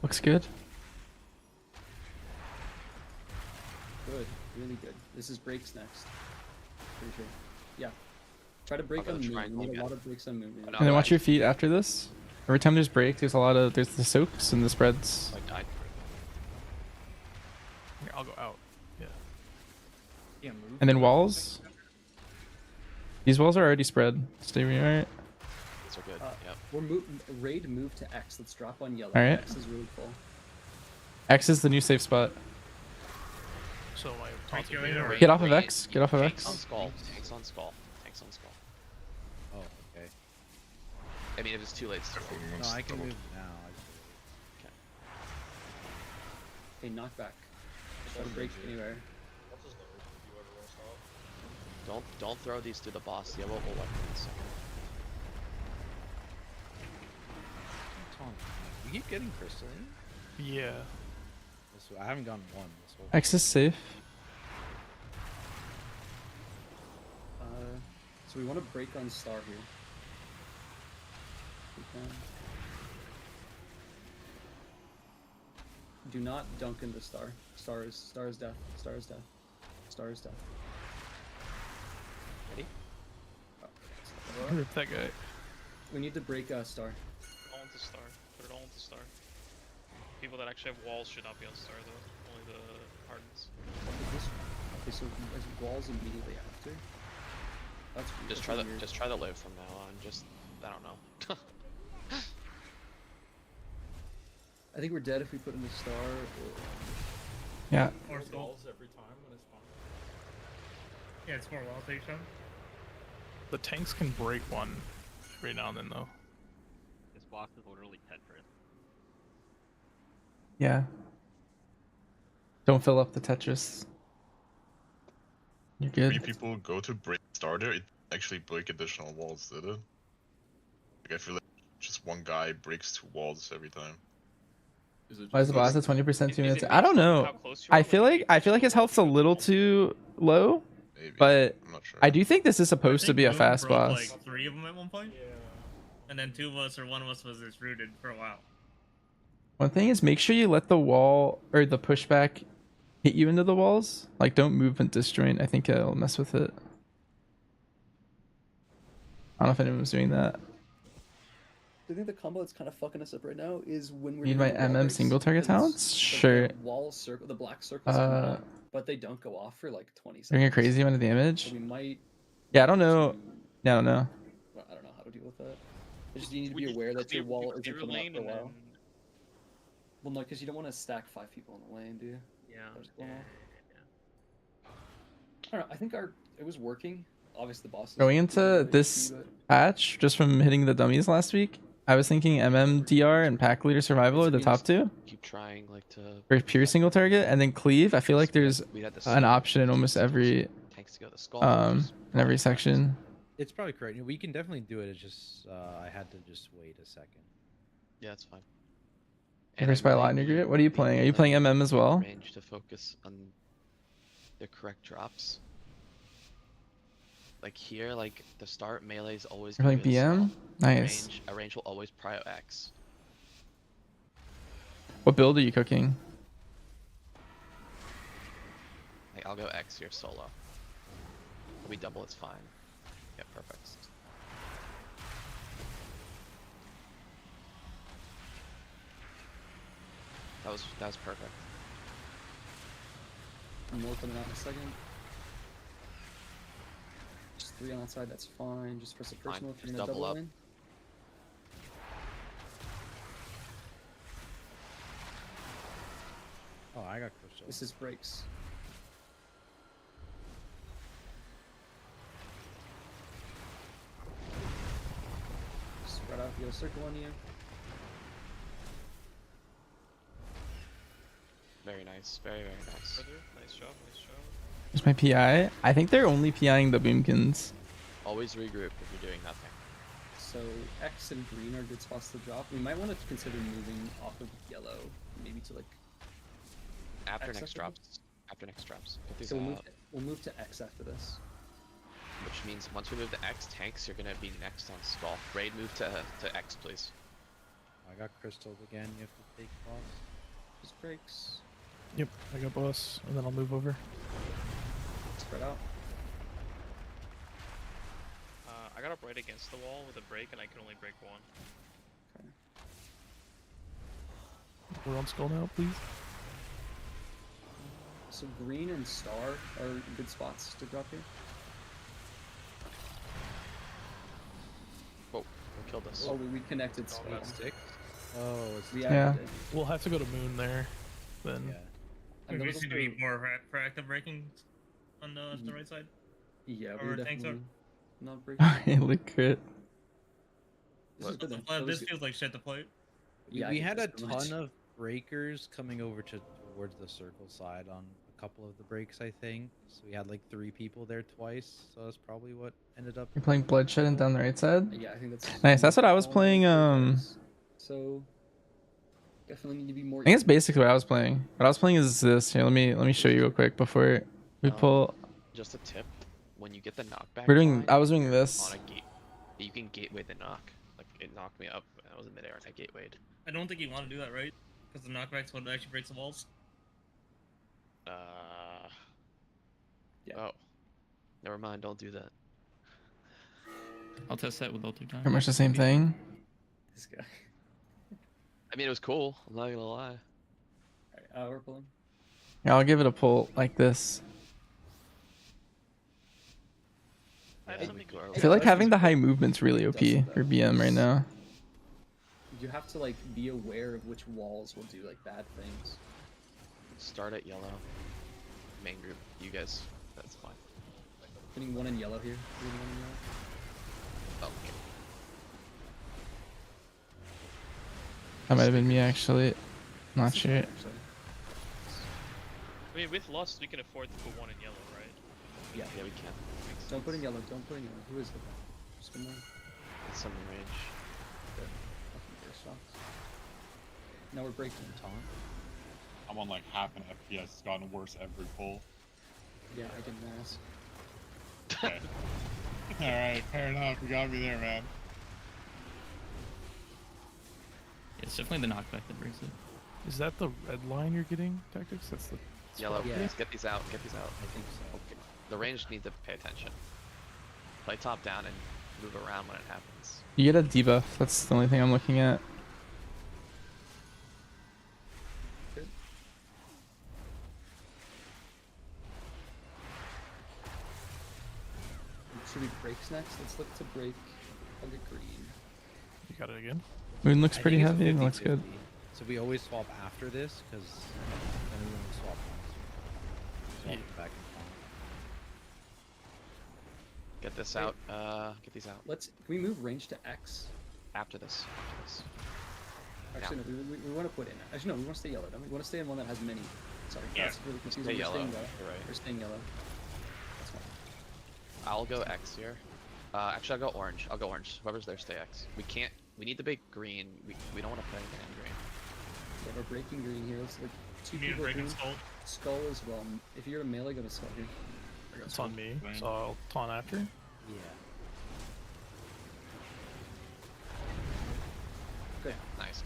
Looks good. Good, really good. This is breaks next. Pretty sure. Yeah. Try to break I'll go on to moon. triangle We need a again. lot of breaks on moon. And then watch your feet after this. Every time there's break, there's there's the soaks and the spreads. I died. Here, I'll go out. Yeah. Yeah, move. And then walls. These walls are already spread. Stay where you are. These are good. Yep. We're raid move to X. Let's drop on yellow. Alright. X is really full. X is the new safe spot. So my Right, taunting go in here. or- Get off of X. Get off of Tanks on X. skull. Tanks on skull. Tanks on skull. Oh, okay. I mean, if it's too late, it's too late. No, I can move now. Hey, knock back. Try to break anywhere. Don't throw these to the boss. Yellow will wipe in a second. You keep getting crystalline? Yeah. I haven't gotten one. This whole X is safe. So we want to break on star here. We can. Do not dunk into star. Star is death. Star is death. Star is death. Ready? Oh, Rip that guy. we need to break star. All into star. Put it all into star. People that actually have walls should not be on star though. Only the hardens. Okay, so there's walls immediately after. That's weird. Just try the live from now on. Just I don't know. I think we're dead if we put in the star. Or... Yeah. More walls every time when it's spawned. Yeah, it's more walls each time. The tanks can break one every now and then, though. This boss is literally Tetris. Yeah. Don't fill up the Tetris. You're good. Three people go to break starter, it actually break additional walls, did it? Like I feel like just one guy breaks 2 walls every time. Why is the boss at 20% 2 minutes? it I don't based on know. how close you are? I feel like his health's a little too low, Maybe. but I'm not sure. I do think this is supposed to be a Boom fast broke, boss. like 3 of them at one point. Yeah. And then 2 of us or 1 of us was just rooted for a while. One thing is make sure you let the wall or the pushback hit you into the walls. Like don't move and disjoint. I think it'll mess with it. I don't know if anyone was doing that. I think the combo that's kind of fucking us up right now is when we're Need doing my the wall MM breaks, single target because, talents? like, Sure. The wall circle, the black circles come out, but they don't go off for like 20 seconds. Doing a crazy amount of damage. So we might. Yeah, I don't know. Yeah, I don't know. Well, I don't know how to deal with that. Just you need to be aware that your wall isn't coming up for a while. Well, no, because you don't want to stack 5 people in the lane, do you? Yeah. I don't know. I think it was working. Obviously, the boss. Going into this patch, just from hitting the dummies last week, I was thinking MMDR and Pack Leader Survival are the top 2. Keep trying like to. For pure single target, and then Cleave. I feel like there's an option in almost every in every section. It's probably correct. We can definitely do it. It's just I had to just wait a second. Yeah, it's fine. First by line group. What are you playing? Are you playing MM as well? Range to focus on the correct drops. Like here, like the start melee is always. You're playing BM? Nice. A range will always prio X. What build are you cooking? Like I'll go X here solo. If we double, it's fine. Yeah, perfect. That was perfect. More coming out in a second. Just 3 on that side, that's fine. Just press a personal if you're gonna double in. Oh, I got crystal. This is breaks. Spread out, get a circle on you. Very nice, very nice. Nice job, nice job. Here's my PI. I think they're only PIing the boomkins. Always regroup if you're doing nothing. So X and green are good spots to drop. We might want to consider moving off of yellow, maybe to like. After X next drops. After next drops. Put these So out. we'll move to X after this. Which means once we move to X tanks, you're gonna be next on Skull. Raid, move to X, please. I got crystals again. You have to take boss. Just breaks. Yep, I got boss, and then I'll move over. Spread out. I got up right against the wall with a break, and I can only break 1. We're on skull now, please. So green and star are good spots to drop here. Whoa, we killed us. Oh, we connected. Oh, that's sticks? Oh, it's Yeah. We'll have to go to moon there, then. Yeah. And We those seem to are- be more proactive breaking on the right side. Yeah, Or we tanks are. definitely not breaking. Look crit. This is good then. This feels like shit to play. Yeah, I we hate had a this so much. ton of breakers coming over towards the circle side on a couple of the breaks, I think. So we had like 3 people there twice. So that's probably what ended up. You're playing bloodshed and down the right side? Yeah, I think that's Nice. That's what I was playing. So definitely need to be more. I think it's basically what I was playing. What I was playing is this. Here, let me show you real quick before we pull. Just a tip: when you get the knockback, We're doing. line, I was doing this. on a gate. You can gateway the knock. Like it knocked me up. I was in midair and I gatewayed. I don't think you want to do that, right? Because the knockback's what actually breaks the walls. Yeah. Oh, never mind. Don't do that. I'll test that with all 2 times. Pretty much the same thing. This guy. I mean, it was cool. I'm not gonna lie. Alright, we're pulling. Yeah, I'll give it a pull like this. I feel like having the high movement's really OP for BM right now. You have to like be aware of which walls will do like bad things. Start at yellow. Main group. You guys. That's fine. Getting 1 in yellow here. Getting 1 in yellow. Okay. That might have been me actually. Not sure. mean, with Lust, we can afford to put one in yellow, right? Yeah, we can. Don't put in yellow. Don't put in yellow. Who is it? Just one more. It's some range. Good. Fucking first shots. Now we're breaking. I'm on like half an FPS. It's gotten worse every pull. Yeah, I didn't ask. Okay. Alright, fair enough. You got me there, man. It's definitely the knockback that breaks it. Is that the red line you're getting, Tactics? That's the Yellow, Yeah. please get these out. Get these out. I think so. Okay. The range needs to pay attention. Play top down and move around when it happens. You get a debuff. That's the only thing I'm looking at. Should we breaks next? Let's look to break on the green. You got it again? Moon looks I pretty think it's a heavy. It looks good. 50-50. So we always swap after this, because then we won't swap once. Swap it back and forth. Get this Wait. out. Get these out. Can we move range to X? After this. After this. Actually, no, we want to put in. Actually, no, we want to stay yellow. Don't we? We want to stay in one that has many. Sorry, that's really confusing. Stay We're yellow. staying yellow. You're right. We're staying yellow. That's fine. I'll go X here. Actually, I'll go orange. I'll go orange. Whoever's there, stay X. We can't. We need the big green. We don't want to play anything in green. Yeah, we're breaking green here. Let's like two You need to people. break green. on skull. Skull as well. If you're a melee, go to skull here. It's on me, so I'll taunt after. Yeah. Okay. Nice.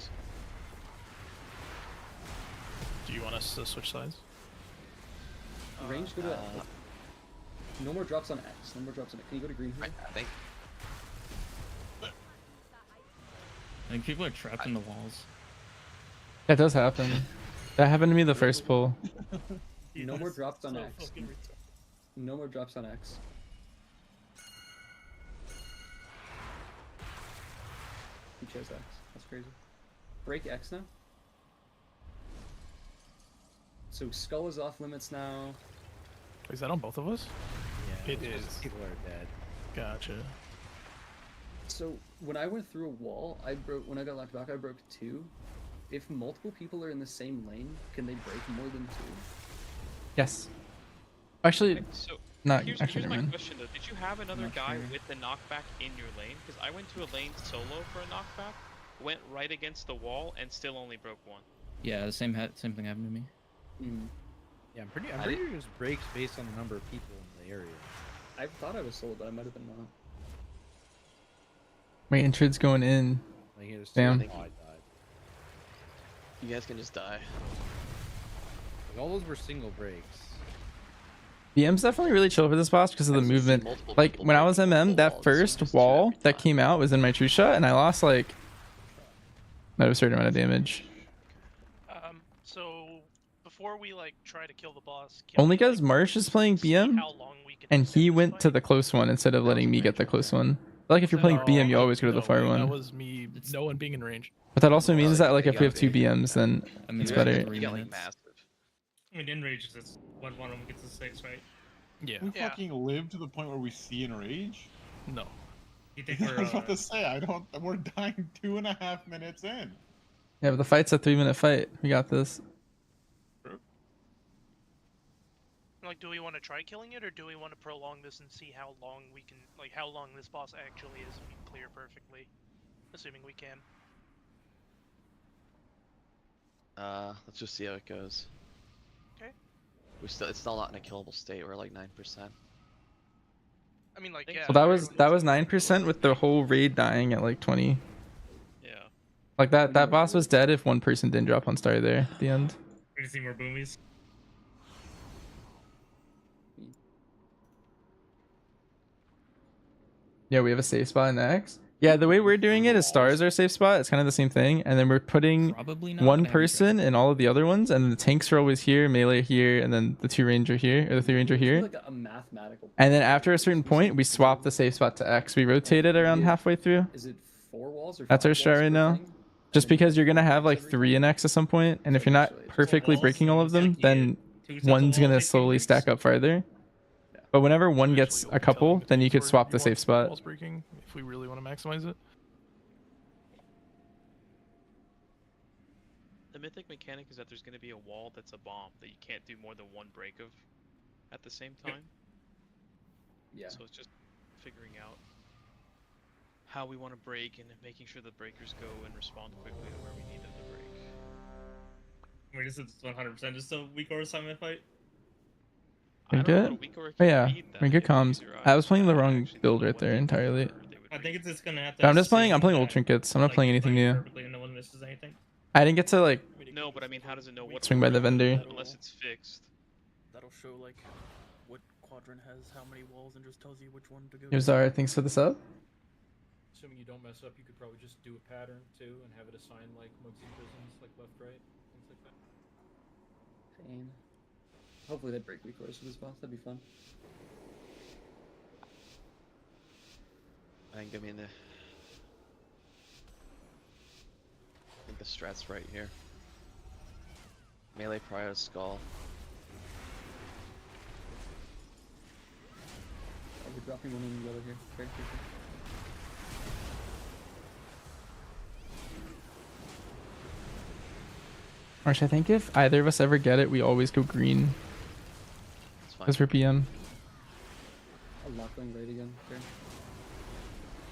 Do you want us to switch sides? Range, go to no more drops on X. No more drops on X. Can you go to green here? Right, I think. I think people are trapped in the walls. That does happen. That happened to me the first pull. No more drops on So X. fucking retarded. No more drops on X. He chose X. That's crazy. Break X now. So skull is off limits now. Is that on both of us? Yeah. It is. People are dead. Gotcha. So when I went through a wall, when I got locked back, I broke 2. If multiple people are in the same lane, can they break more than 2? Yes. Actually, So not here's actually. my Never mind. question though. Did you have another Not guy sure. with the knockback in your lane? Because I went to a lane solo for a knockback, went right against the wall, and still only broke 1. Yeah, the same thing happened to me. Yeah, I'm pretty sure it just breaks based on the number of people in the area. I thought I was sold, but I might have been wrong. Wait, Intrid's going in. Like, it was Damn. I died. You guys can just die. Like, all those were single breaks. BM's definitely really chill for this boss because of the movement. Like when I was MM, that first wall that came out was in my true shot, and I lost like a certain amount of damage. So before we like try to kill the boss, Only because Marsh is playing BM, and he went to the close one instead of letting me get the close one. Like if you're playing BM, you always go to the far That one. was me. No one being in range. But that also means that like if we have 2 BMs, then it's better. I mean, in rage, it's when one of them gets a 6, right? Yeah. We fucking live to the point where we see enrage? No. You think I we're was about to say, we're dying 2.5 minutes in. Yeah, but the fight's a 3-minute fight. We got this. Like, do we want to try killing it, or do we want to prolong this and see how long we can, like, how long this boss actually is and we can clear perfectly, assuming we can. Let's just see how it goes. Okay. It's still not in a killable state. We're like 9%. I mean, like, yeah. Well, that was 9% with the whole raid dying at like 20. Yeah. Like that boss was dead if one person didn't drop on star there at the end. We're gonna see more boomies. Yeah, we have a safe spot in the X. Yeah, the way we're doing it is stars are a safe spot. It's kind of the same thing. And then we're putting Probably not one gonna have you person in all of the other ones. And the tanks are always here, melee here, and then the 2 ranger here, or the 3 ranger here. Like a mathematical. And then after a certain point, we swap the safe spot to X. We rotate it around halfway through. Is it 4 walls or? That's 5 our strat walls right per now. thing? Just because you're going to have like 3 in X at some point. And if you're not perfectly breaking all of them, then one's going to slowly stack up farther. But whenever one gets a couple, then you could swap the safe spot. Walls breaking if we really want to maximize it. The mythic mechanic is that there's going to be a wall that's a bomb that you can't do more than one break of at the same time. Yeah. So it's just figuring out how we want to break and making sure the breakers go and respond quickly to where we need them to break. I mean, this is 100% just a weak aura summon fight. I don't know what a Ringgit? weak aura Oh can yeah, beat that Ringgit if you comms. use your I eyes. was playing the wrong actually build don't know right what there they entirely. I think it's just gonna have to. But I'm just playing. I'm assume playing old that, trinkets. I'm not like, playing you anything play new. perfectly and no one misses anything. I didn't get to like No, but I mean, how does it know what swing by the vendor. unless it's fixed? That'll show like what quadrant has how many walls and just tells you which one to go. Yozar, thanks for the sub. Assuming you don't mess up, you could probably just do a pattern too and have it assign like Mugsy prisons, like left, right, things like that. Pain. Hopefully they break weak auras for this boss. That'd be fun. I think I think the strat's right here. Melee prior to skull. I'll be dropping one in yellow here. Very quickly. Marsh, I think if either of us ever get it, we always go green. Because we're PM. I'll lock going right again. Okay.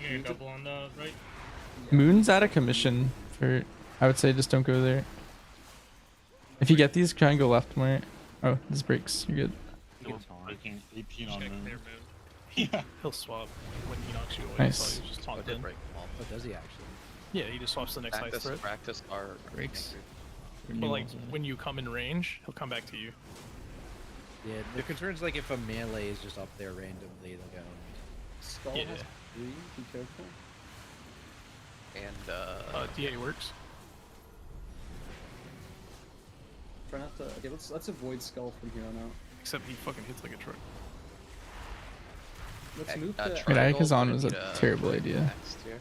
You get a double on the right. Moon's out of commission for. I would say just don't go there. If you get these, try and go left more. Oh, this breaks. You're good. We're breaking 18 Just on gotta moon. clear moon. Yeah. He'll swap when he knocks you away. Nice. So he's just locked in. break them all. Oh, does he actually? Yeah, he just swaps the next highest threat. Practice our Breaks. But like when you come in range, he'll come back to you. Yeah, the concern is like if a melee is just up there randomly, they'll get owned. Skull Yeah. has 3. Be careful. And DA works. Try not to. Okay, let's avoid skull from here on out. Except he fucking hits like a truck. Let's move to. Wait, Ayakazan was a terrible idea. next here.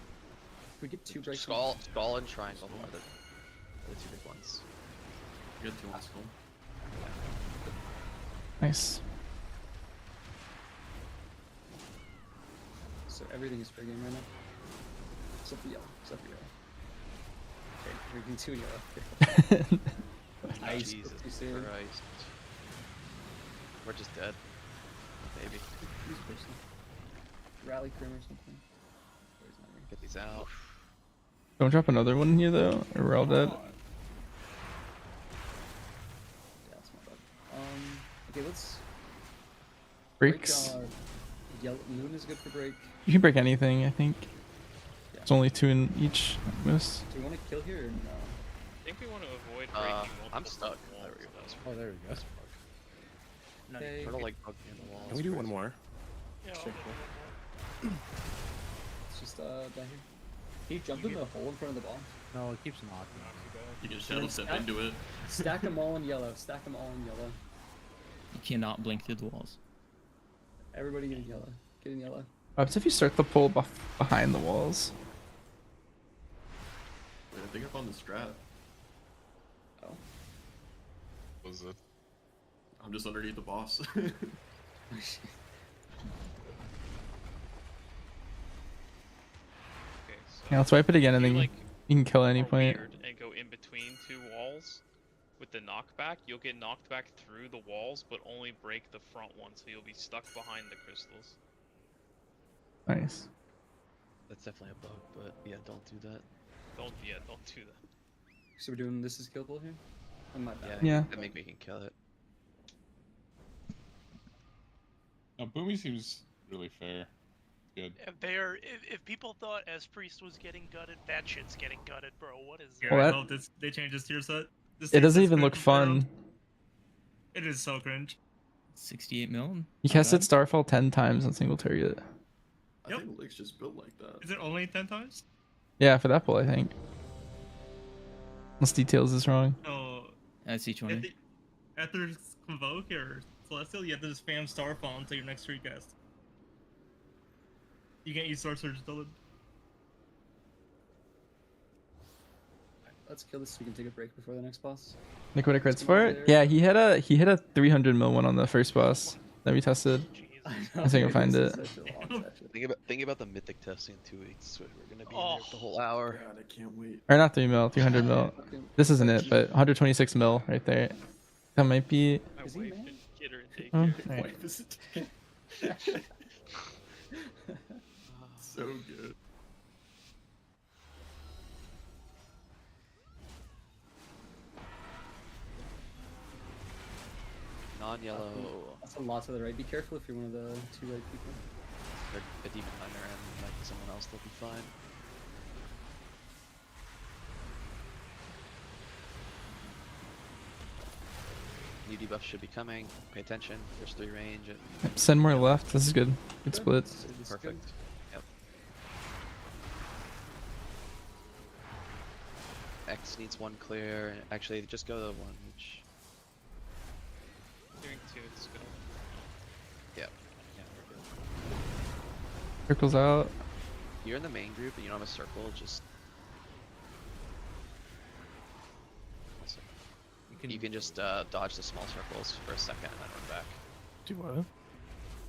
We get 2 breaks. Skull and triangle are the 2 big ones. You got 2 on skull. Nice. So everything is fair game right now. Except the yellow. Except the yellow. Okay, we're getting 2 yellow. Nice. Jesus You see it? Christ. We're just dead. Maybe. Use person. Rally crim or something. Get these out. Don't drop another one here though, or we're all dead. Yeah, that's my bad. Okay, let's. Breaks. Break, yellow moon is good for break. You can break anything, I think. Yeah. It's only 2 in each most. Do you want to kill here or no? I think we want to avoid breaking multiple I'm stuck. walls. There we go. Oh, there we go. Okay. Turtle like bugged me in the wall. Can we do one more? Yeah, Sure. It's just down here. Can you jump in the hole in front of the ball? No, it keeps knocking. You can shadow step into it. Stack them all in yellow. Stack them all in yellow. You cannot blink through the walls. Everybody get in yellow. Get in yellow. What if you start the pull behind the walls? Wait, I think I found the strat. Oh. What is it? I'm just underneath the boss. Okay, so Yeah, let's wipe it again and if then you, you can kill at any are point. weird and go in between 2 walls with the knockback, you'll get knocked back through the walls, but only break the front one, so you'll be stuck behind the crystals. Nice. That's definitely a bug, but yeah, don't do that. Don't do that. So we're doing this is killable here? Oh, my bad. Yeah. That make me can kill it. No, Boomy seems really fair. Good. If people thought S Priest was getting gutted, that shit's getting gutted, bro. What is Yeah, Well, I that- hope they changed this tier set. This It tier doesn't set's even cringe, look fun. bro. It is so cringe. 68 mil. You casted Starfall 10 times on single target. I Yep. think Lake's just built like that. Is it only 10 times? Yeah, for that pull, I think. Unless details is wrong. No. That's each one. After Convoke or Celestial, you have to just spam Starfall until your next recast. You can't use Sorcerer's Dillon. Let's kill this so we can take a break before the next boss. Liquid crits for it? Yeah, he hit a 300 mil one on the first boss that we tested. Jesus. I think I'll find it. Think about the mythic testing in 2 weeks. We're gonna be in there for the whole hour. God, I can't wait. Or not 3 mil, 300 mil. This isn't it, but 126 mil right there. That might be. My wife and kid are in Oh, daycare. right. Wife is so good. Non-yellow. That's a lot to the right. Be careful if you're one of the 2 right people. They're a demon hunter and might be someone else. They'll be fine. New debuff should be coming. Pay attention. There's 3 range. And Send more left. This is good. Good split. perfect. Yep. X needs 1 clear. Actually, just go to 1 each. Doing 2, it's go. Yep. Yeah, we're good. Circles out. You're in the main group and you don't have a circle, just... You can just dodge the small circles for a second and then run back. Do what?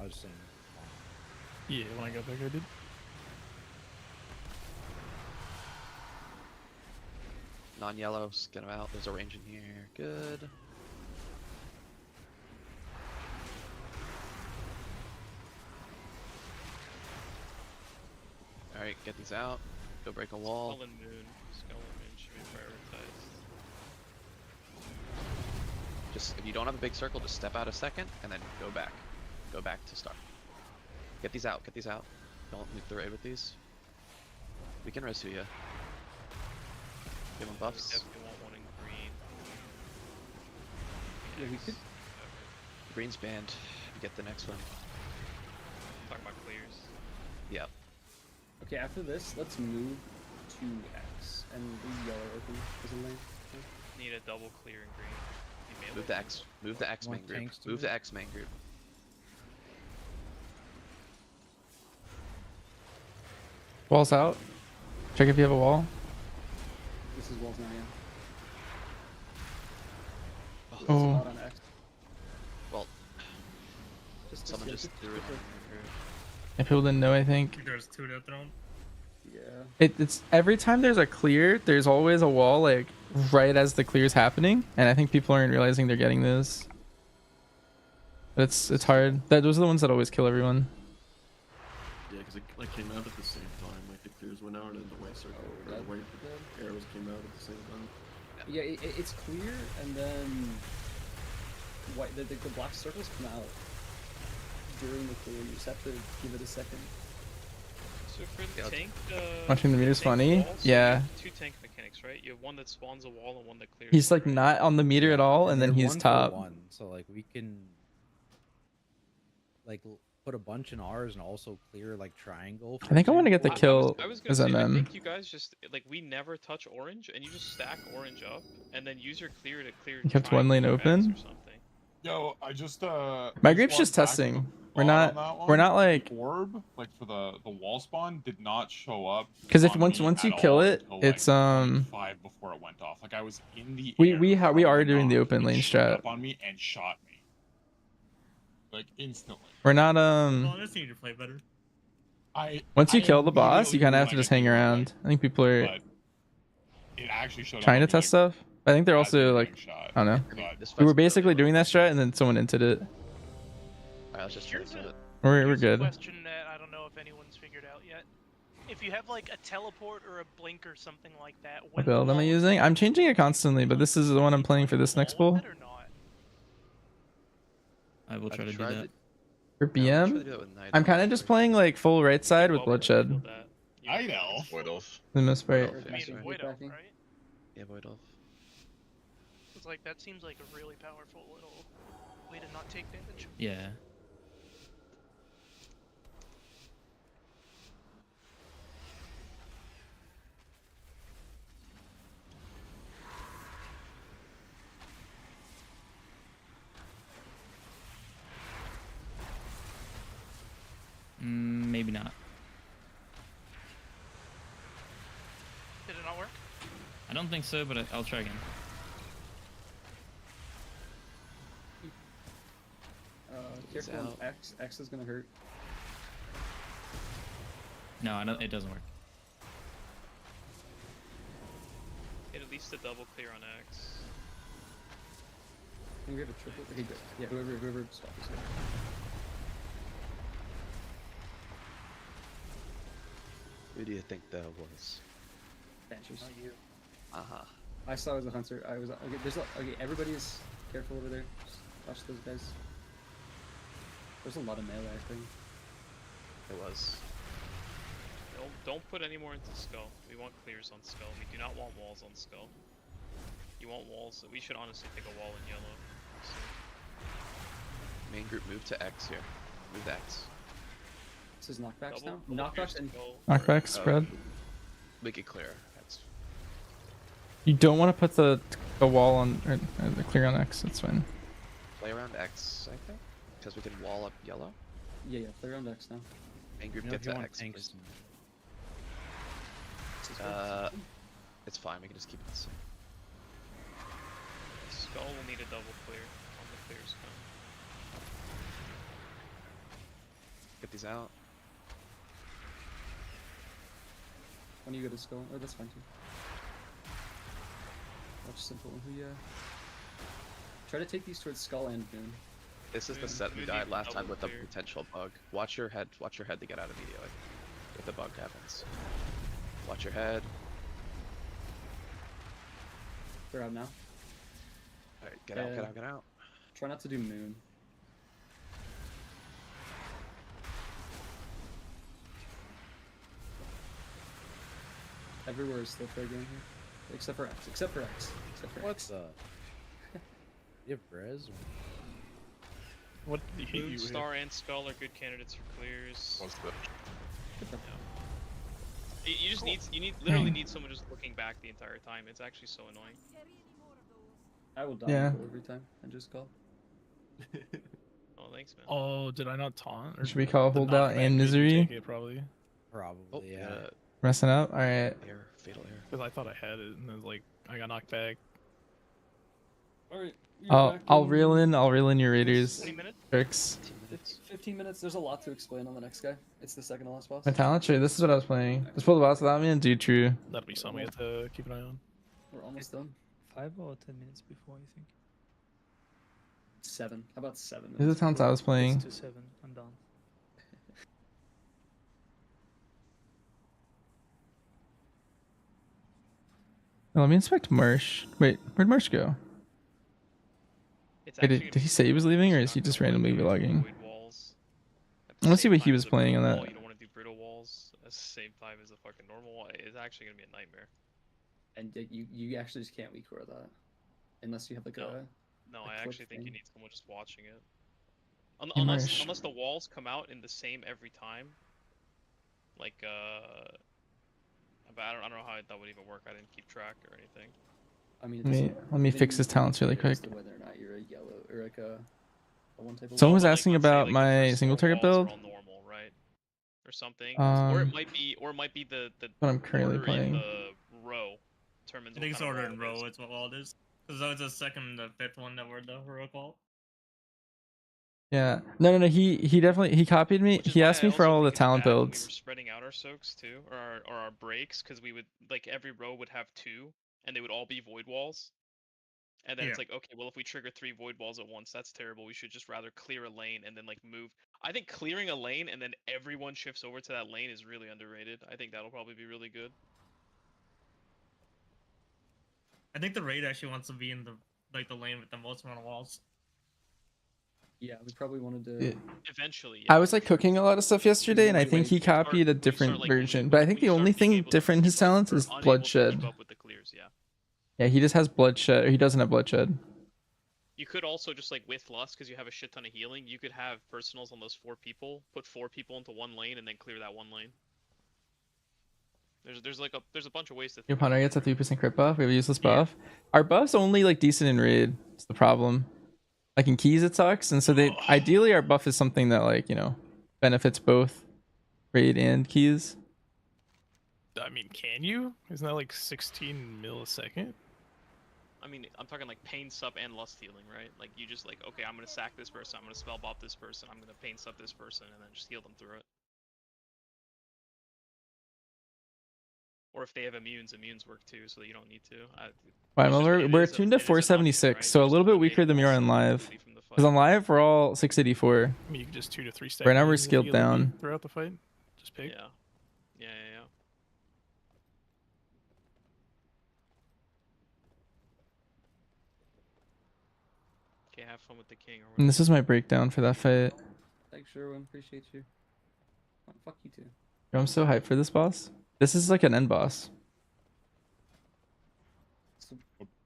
I was saying. Yeah, when I got back, I did. Non-yellows, get them out. There's a range in here. Good. Alright, get these out. Go break a wall. Skull and Moon. Skull and Moon should be prioritized. Just, if you don't have a big circle, just step out a second and then go back. Go back to start. Get these out, get these out. Don't move the raid with these. We can res you. Give them buffs. We definitely want one in green. Yeah, we could. Green's banned. Get the next one. Talking about clears. Yep. Okay, after this, let's move to X and leave yellow open as a lane. Okay. Need a double clear in green. You melee. Move the X. Move the X main Want group. tanks to Move the move? X main group. Walls out. Check if you have a wall. This is walls now, yeah. Oh. Not on X. Well, yeah, someone just threw it in quick. the group. And people didn't know, I think. There's 2 to thrown. Yeah. It's every time there's a clear, there's always a wall like right as the clear's happening, and I think people aren't realizing they're getting this. But it's hard. Those are the ones that always kill everyone. Yeah, because it like came out at the same time. Like the clears went out and the white circle, or the white arrows came out at the same time. Yeah, it's clear, and then white. The black circles come out during the clear. You just have to give it a second. So for the tank, Watching the meter's tank funny. walls, you Yeah. have 2 tank mechanics, right? You have one that spawns a wall and one that clears. He's like not on the meter at all, and then they're he's 1 for top. 1, so like we can like put a bunch in ours and also clear like triangle. I think I want to get the kill I was as gonna say, I MM. think you guys just like we never touch orange, and you just stack orange up, and then use your clear to clear. You kept one lane triangle X open. or something. Yo, I just My group's just testing. We're not like orb like for the wall spawn did not show up. because if on once me you at kill all it, until, it's like 5 before it went off. Like I was in the we air we are from doing the knock, open it lane showed strat. up on me and shot me like instantly. We're not Well, I just need to play better. once you I kill the boss, you immediately kind of have to went just hang into it, around. I think people are but it actually showed trying to up on me test stuff. I think they're as also a like rank shot. I don't know. This We fight's were really basically low. doing that strat, and then someone inted it. Alright, let's just try to do it. We're Here's a good. question that I don't know if anyone's figured out yet. If you have like a teleport or a blink or something like that, What build am I using? I'm changing it constantly, but this is the one I'm playing for this next pull. I will try to do tried that. it. For try to BM, do that with Night I'm Elf. kind of just playing like full right side with bloodshed. Night Elf. Void Elf. For the most part. Void Elf, I yeah, mean, right. Void Elf, right? Yeah, Void Elf. It's like that seems like a really powerful little way to not take damage. Yeah. Maybe not. Did it not work? I don't think so, but I'll try again. Careful on X. X is gonna hurt. No, I don't, it doesn't work. Get at least a double clear on X. Can we have a triple? Okay, good. Yeah, whoever swap is good. Who do you think that was? Banshees. you. Uh-huh. I saw as a hunter. I was okay. Okay. Everybody is careful over there. Just watch those guys. There's a lot of melee, I think. It was. Don't put any more into Skull. We want clears on Skull. We do not want walls on Skull. You want walls. We should honestly take a wall in yellow. So. Main group move to X here. Move to X. This is knockbacks Double now? Knockbacks and... Knockback spread. Make it clear. X. You don't want to put the wall on, or the clear on X, that's fine. Play around X, I think. Because we can wall up yellow. Yeah, play around X now. Main group You know, get if you to want X. tanks, Please. It's fine, we can just keep it the same. Skull will need a double clear on the clears come. Get these out. When you go to Skull, oh, that's fine too. Watch simple. Who try to take these towards Skull and Moon. This is the set we died last time with the potential bug. Watch your head to get out immediately if the bug happens. Watch your head. They're out now. Alright, get out, get out, get out. Try not to do Moon. Everywhere is still fair game here. Except for X. Except for X. Except for What's up? You have Brez? What did he hit Moon, you with? Star, and Skull are good candidates for clears. What's that? You just literally need someone just looking back the entire time. It's actually so annoying. I will die every time and just call. Oh, thanks, man. Oh, did I not taunt? Or Should we call the holdout knockback and made you misery? take it, probably. Probably, yeah. Messing up? Alright. Air, fatal air. Because I thought I had it, and then like I got knocked back. Alright. I'll reel in your raiders. 20 minutes? Tricks. 15 minutes. There's a lot to explain on the next guy. It's the second to last boss. My talent tree, this is what I was playing. Let's pull the boss without me and do true. That'll be something we have to keep an eye on. We're almost done. 5 or 10 minutes before, you think? 7. How about 7 minutes? These are the talents I was playing. 6 to 7, I'm done. Let me inspect Marsh. Wait, where'd Marsh go? Wait, did he say he was leaving, or is he just randomly vlogging? I want to see what he was playing on that. You don't want to do brutal walls at the same time as a fucking normal wall. It's actually gonna be a nightmare. And you actually just can't weak core that. Unless you have like a... No, I actually think you need someone just watching it. Marsh. Unless the walls come out in the same every time. Like, but I don't know how that would even work. I didn't keep track or anything. I mean, Let me fix his talents really quick. Whether or not you're a yellow or like a one type of. Someone was Well, asking let's say, about like, my first single four target walls are build. all normal, right? Or something. Or it might be the What I'm currently order in playing. the row determines I what think it's kind of ordered wall in it row. is. It's what wall it is. Because that was the second and the fifth one that were the heroic wall. Yeah. No. He definitely copied me. Which is He why asked I me for also all the think it's talent bad when We were builds. spreading out our soaks too, or our breaks, because we would like every row would have 2, and they would all be void walls. And then it's like, okay, well if we trigger 3 void walls at once, that's terrible. We should just rather clear a lane and then like move. I think clearing a lane and then everyone shifts over to that lane is really underrated. I think that'll probably be really good. I think the raid actually wants to be in the lane with the most amount of walls. Yeah, we probably wanted to. Eventually. I was like cooking a lot of stuff yesterday, and I think he copied a different version. But I think the only thing different in his talents is bloodshed. Up with the clears, yeah. Yeah, he just has bloodshed. Or he doesn't have bloodshed. You could also just like with lust, because you have a shit ton of healing, you could have personals on those 4 people, put 4 people into one lane, and then clear that one lane. There's a bunch of ways to. Your partner gets a 3% crit buff. We have a useless buff. Our buff's only like decent in raid. It's the problem. Like in keys, it sucks. And so they ideally our buff is something that like benefits both raid and keys. I mean, can you? Isn't that like 16 millisecond? I mean, I'm talking like pain sup and lust healing, right? Like you just like, okay, I'm gonna sack this person, I'm gonna spell bop this person, I'm gonna pain sup this person, and then just heal them through it. Or if they have immunes, immunes work too, so you don't need to. Right, it's well, just- it we're is a- tuned to it is an option, 476, right? so a Just little bit eliminate weaker than we are pulse on sup live. completely from the Because fight. on live we're all 684. I mean, you can just 2 to 3 stack. Right now we're minions if you scaled get lucky down. throughout the fight. Just pick. Yeah. Yeah, yeah, yeah. Okay, have fun with the king or And this whatever. is my breakdown for that fight. Thanks, Sherwin. Appreciate you. Oh, fuck you too. Yo, I'm so hyped for this boss. This is like an end boss.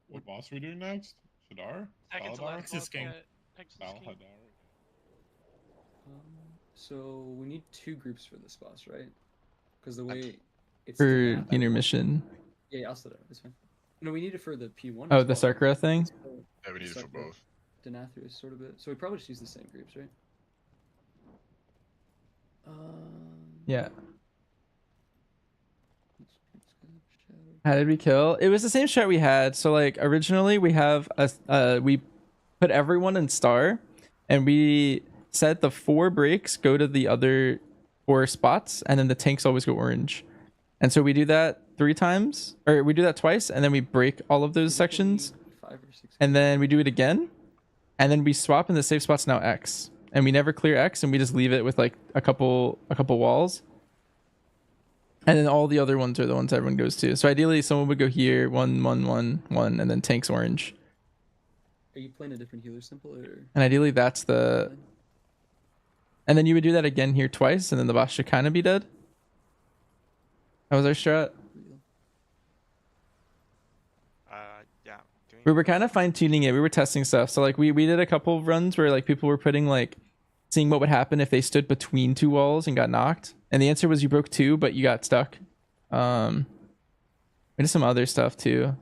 What boss are we doing next? Shadar? Second to Saladar? last Texas King. Texas Saladar? King. So we need 2 groups for this boss, right? Because the way it's For the map, intermission. Yeah, I'll set it up. It's fine. No, we need it for the P1. Oh, as the well. Sakura thing? Yeah, we need it for Sakura, both. Denathrius sort of bit. So we probably just use the same groups, right? Yeah. How did we kill? It was the same strat we had. So like originally we have a we put everyone in star, and we said the 4 breaks go to the other 4 spots, and then the tanks always go orange. And so we do that 3 times, or we do that twice, and then we break all of those sections, 5 or 6. and then we do it again, and then we swap, and the safe spot's now X, and we never clear X, and we just leave it with like a couple walls. And then all the other ones are the ones everyone goes to. So ideally, someone would go here, 1, 1, 1, 1, and then tanks orange. Are you playing a different healer simple or? And ideally, that's the. And then you would do that again here twice, and then the boss should kind of be dead. That was our strat. Yeah. We were kind of fine tuning it. We were testing stuff. So like we did a couple of runs where like people were putting like seeing what would happen if they stood between 2 walls and got knocked. And the answer was you broke 2, but you got stuck. We did some other stuff too.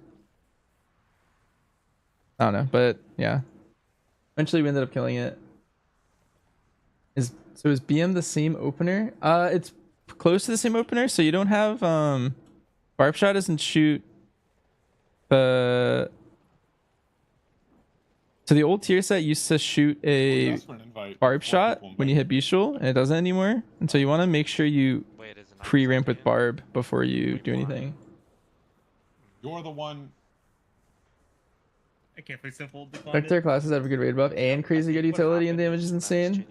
I don't know, but yeah. Eventually we ended up killing it. Is BM the same opener? It's close to the same opener, so you don't have Barb Shot doesn't shoot the. So the old tier set used to shoot a Barb Shot when you hit Bishul, and it doesn't anymore. And so you want to make sure you pre-ramp with Barb before you do anything. You're the one. I can't play simple. Vector classes have a good raid buff and crazy good utility, and damage is insane.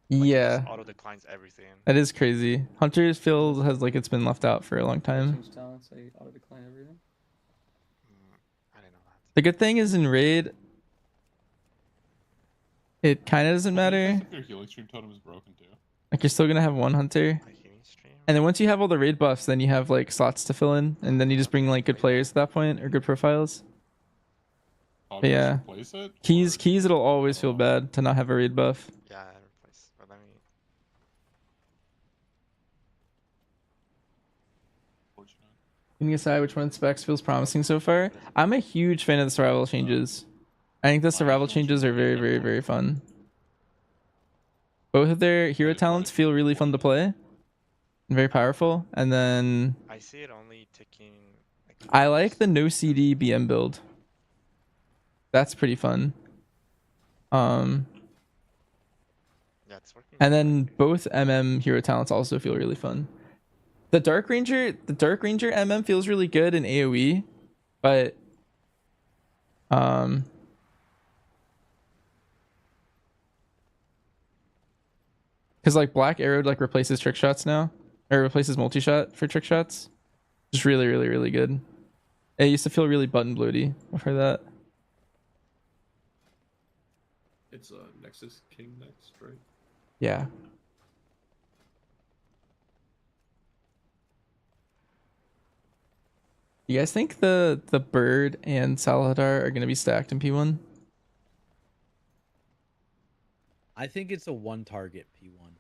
Yeah, auto declines everything. that is crazy. Hunter's Field has like it's been left out for a long time. Change talents, I auto decline everything. I didn't know that. The good thing is in raid, it kind of doesn't matter. Your healing stream totem is broken too. Like you're still gonna have 1 hunter, and then once you have all the raid buffs, then you have like slots to fill in, and then you just bring like good players at that point or good profiles. But yeah, keys it'll always feel bad to not have a raid buff. Yeah, I replace. But let me. Can you decide which one specs feels promising so far? I'm a huge fan of the survival changes. I think the survival changes are very, very, very fun. Both of their hero talents feel really fun to play and very powerful. And then I see it only ticking. I like the no CD BM build. That's pretty fun. Yeah, it's working. And then both MM hero talents also feel really fun. The Dark Ranger MM feels really good in AoE, but because like Black Arrow like replaces trick shots now, or replaces multi shot for trick shots. Just really, really, really good. It used to feel really button bloaty before that. It's Nexus King next, right? Yeah. You guys think the bird and Saladar are gonna be stacked in P1? I think it's a 1 target P1.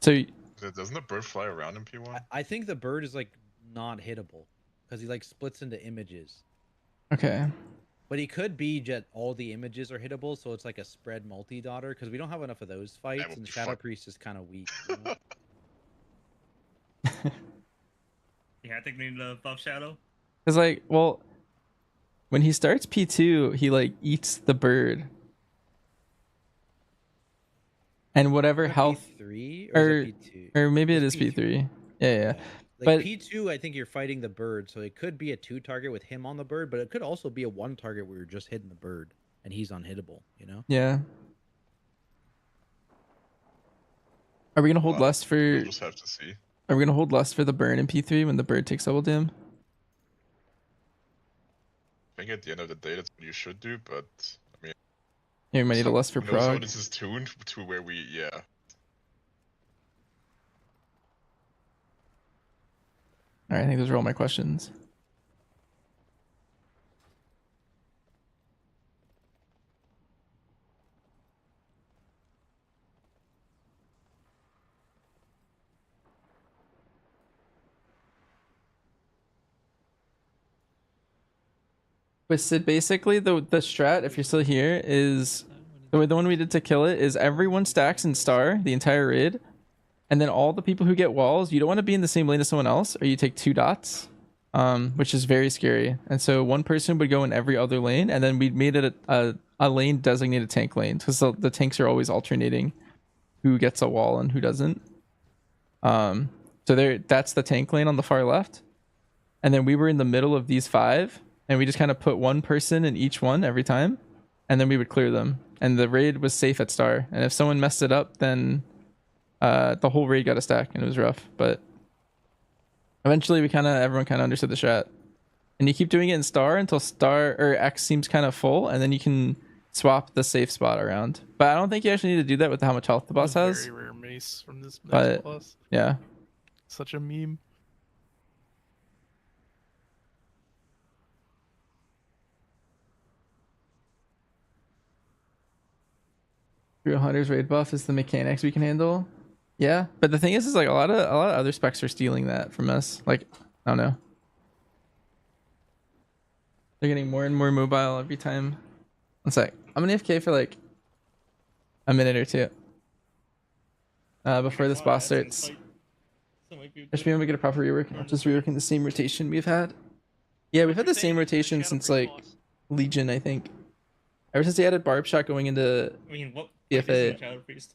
So Doesn't the bird fly around in P1? I think the bird is like not hittable because he like splits into images. Okay. But he could be just all the images are hittable, so it's like a spread multi-daughter because we don't have enough of those fights, and Shadow Priest is kind of weak. You know? Yeah, I think we need to buff Shadow. Because like, well, when he starts P2, he like eats the bird. And whatever health P3 or is it P2? or maybe it It's is P3. Yeah. Like But P2, I think you're fighting the bird, so it could be a 2 target with him on the bird, but it could also be a 1 target where you're just hitting the bird and he's unhittable, you know? yeah. Are we gonna hold lust for We'll just have to see. Are we gonna hold lust for the burn in P3 when the bird takes double dam? I think at the end of the day, that's what you should do, but I mean, Yeah, we might need a lust for who knows how prog. this is tuned to where we, yeah. Alright, I think those are all my questions. But Sid, basically the strat, if you're still here, is the one we did to kill it is everyone stacks in star the entire raid, and then all the people who get walls, you don't want to be in the same lane as someone else, or you take 2 dots, which is very scary. And so one person would go in every other lane, and then we made it a lane designated tank lane because the tanks are always alternating who gets a wall and who doesn't. So that's the tank lane on the far left, and then we were in the middle of these 5. And we just kind of put one person in each one every time, and then we would clear them. And the raid was safe at star. And if someone messed it up, then the whole raid got a stack, and it was rough. But eventually, everyone kind of understood the strat. And you keep doing it in star until star or X seems kind of full, and then you can swap the safe spot around. But I don't think you actually need to do that with how much health the boss has. Very rare mace from this But boss. yeah. Such a meme. Real Hunter's raid buff is the mechanics we can handle. Yeah, but the thing is like a lot of other specs are stealing that from us. Like, I don't know. They're getting more and more mobile every time. One sec. I'm gonna AFK for like a minute or two. Before this boss starts. Just be able to get a proper rework. Not just reworking the same rotation we've had. Yeah, we've had the same rotation since like Legion, I think. Ever since they added Barb Shot going into what BFA. Shadow Priest?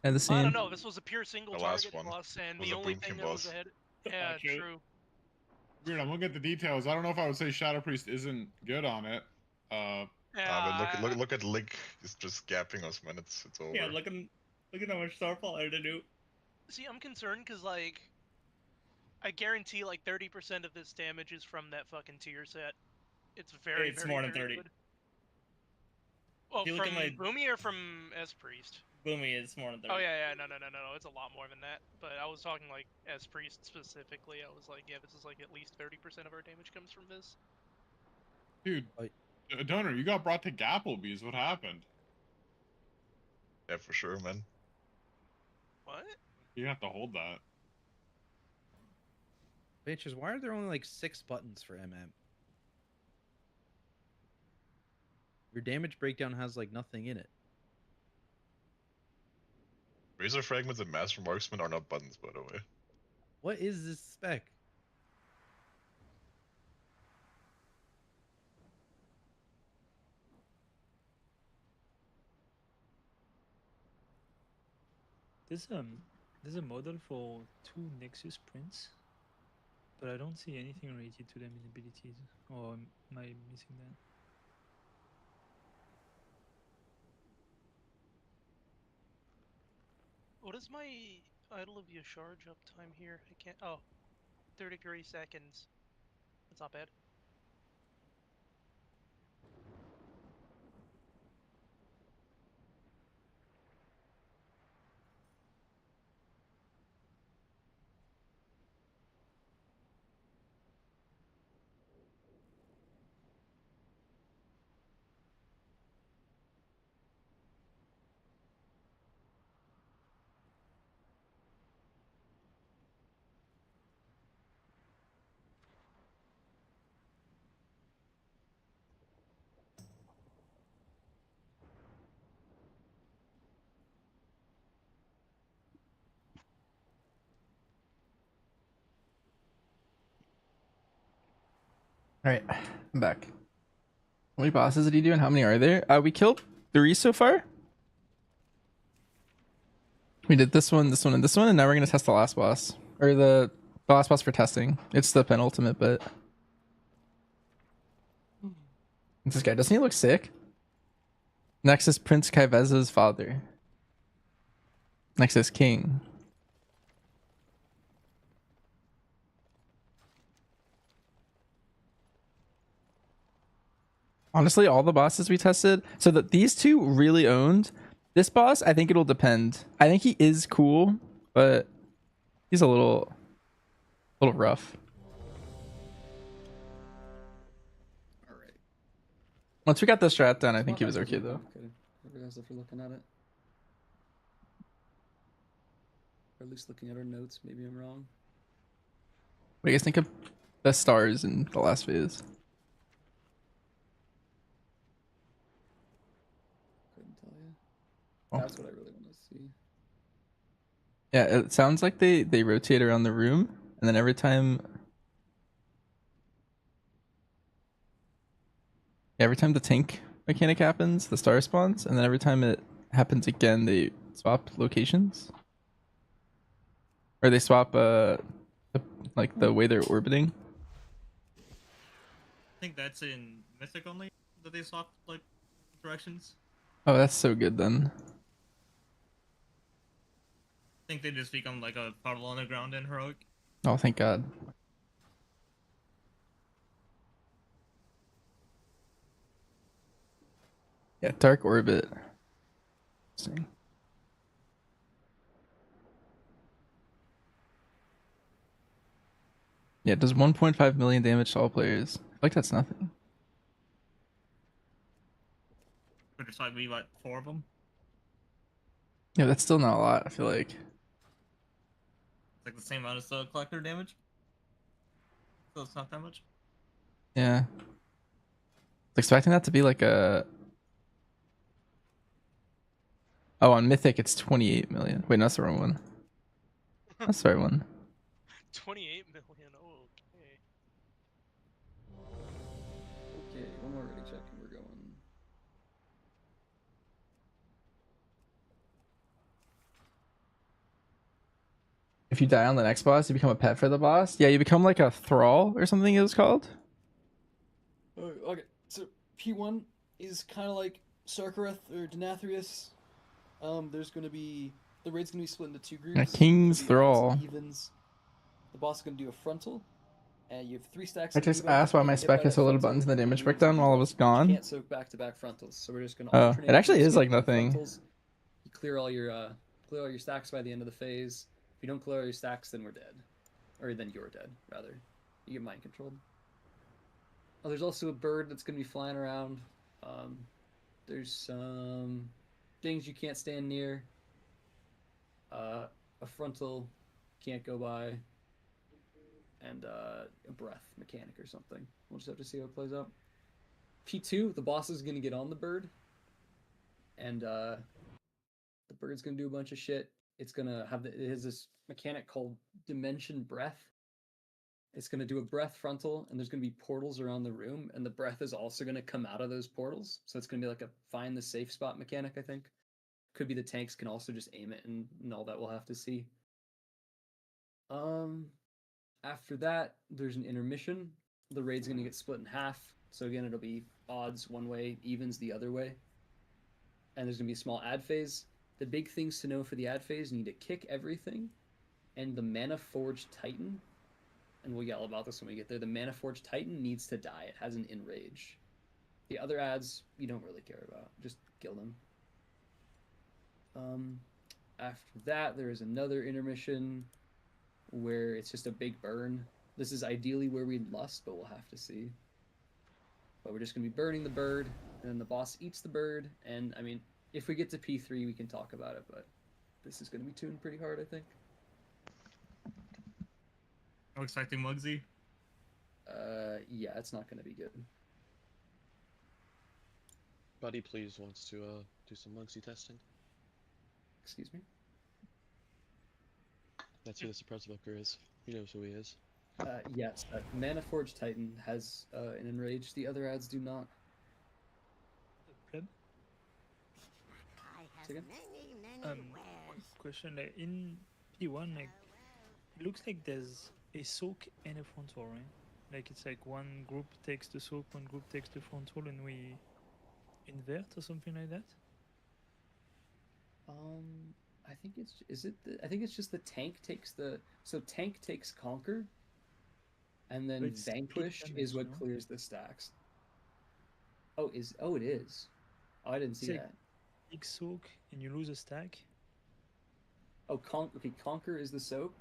And the same. I don't know. This was a pure single The last target one boss, and was the a only Boomkin thing that was boss. ahead. Yeah, true. Weird. I'm looking at the details. I don't know if I would say Shadow Priest isn't good on it. But look at Link. He's just gapping us, man. It's over. Yeah, look at how much Starfall I had to do. See, I'm concerned because like, I guarantee like 30% of this damage is from that fucking tier set. It's very, It's very, more than very 30. good. Well, If you look from at my Boomy or from S Priest? Boomy is more than 30. Oh yeah, no, it's a lot more than that. But I was talking like S Priest specifically. I was like, yeah, this is like at least 30% of our damage comes from this. Dude, Donor, you got brought to Gapplebee's. What happened? Yeah, for sure, man. What? You have to hold that. Bitches, why are there only like 6 buttons for MM? Your damage breakdown has like nothing in it. Razor Fragments and Master Marksman are not buttons, by the way. What is this spec? There's a model for 2 Nexus prints, but I don't see anything related to them in abilities. Or am I missing that? What is my Idol of Yasharge uptime here? I can't. Oh, 33 seconds. That's not bad. Alright, I'm back. How many bosses did he do and how many are there? We killed 3 so far. We did this one, this one, and this one, and now we're gonna test the last boss. Or the last boss for testing. It's the penultimate, but this guy, doesn't he look sick? Next is Prince Kaiveza's father. Next is King. Honestly, all the bosses we tested, so that these two really owned. This boss, I think it'll depend. I think he is cool, but he's a little rough. All right. Once we got the strat done, I think he was okay though. Okay. I realized if we're looking at it. Or at least looking at our notes, maybe I'm wrong. What do you guys think of the stars in the last phase? Couldn't tell you. Oh. That's what I really want to see. Yeah, it sounds like they rotate around the room, and then every time the tank mechanic happens, the star spawns, and then every time it happens again, they swap locations. Or they swap like the way they're orbiting. I think that's in Mythic only that they swap like directions. Oh, that's so good then. I think they just become like a puddle on the ground in Heroic. Oh, thank God. Yeah, Dark Orbit. Interesting. Yeah, it does 1.5 million damage to all players. I feel like that's nothing. But it's like we like 4 of them. Yeah, that's still not a lot, I feel like. It's like the same amount as the collector damage. So it's not that much. Yeah. I was expecting that to be like a... Oh, on Mythic it's 28 million. Wait, no, that's the wrong one. That's the right one. 28 million. Oh, okay. Okay, one more ready check and we're going. If you die on the next boss, you become a pet for the boss. Yeah, you become like a thrall or something it was called. Okay, so P1 is kind of like Sarkareth or Denathrius. There's going to be... The raid's going to be split into 2 groups. Yeah, King's There'll be odds and Thrall. Evens. The boss is going to do a frontal. And you have 3 stacks I of just debuff, asked why and my you hit spec by has that so little frontal, buttons and the you damage lose breakdown while I debuff. was You gone. can't soak back-to-back frontals, so we're just going to Oh, alternate. it actually groups is like getting nothing. frontals. You clear all your stacks by the end of the phase. If you don't clear all your stacks, then we're dead. Or then you're dead, rather. You get mind controlled. Oh, there's also a bird that's going to be flying around. There's some things you can't stand near. A frontal can't go by. And a breath mechanic or something. We'll just have to see how it plays out. P2, the boss is going to get on the bird. And the bird's going to do a bunch of shit. It's going to have it has this mechanic called Dimension Breath. It's going to do a breath frontal, and there's going to be portals around the room, and the breath is also going to come out of those portals. So it's going to be like a find the safe spot mechanic, I think. Could be the tanks can also just aim it, and all that we'll have to see. After that, there's an intermission. The raid's going to get split in half. So again, it'll be odds one way, evens the other way. And there's going to be a small ad phase. The big things to know for the ad phase, you need to kick everything, and the Mana Forged Titan, and we'll yell about this when we get there, the Mana Forged Titan needs to die. It has an enrage. The other ads, you don't really care about. Just kill them. After that, there is another intermission where it's just a big burn. This is ideally where we'd lust, but we'll have to see. But we're just going to be burning the bird, and then the boss eats the bird, and, I mean, if we get to P3, we can talk about it, but this is going to be tuned pretty hard, I think. I'm expecting Mugsy. Yeah, it's not going to be good. Buddy, please wants to do some Mugsy testing. Excuse me? That's who the Suppressive Booker is. He knows who he is. Yes, Mana Forged Titan has an enrage. The other ads do not. again? Question, like in P1, like it looks like there's a soak and a frontal, right? Like it's like one group takes the soak, one group takes the frontal, and we invert or something like that. I think I think it's just the tank takes the tank takes conquer, and then It's split vanquish damage, is what no? clears the stacks. Oh, it is. Oh, I didn't see It's like that. big soak and you lose a stack. Oh, okay, conquer is the soak.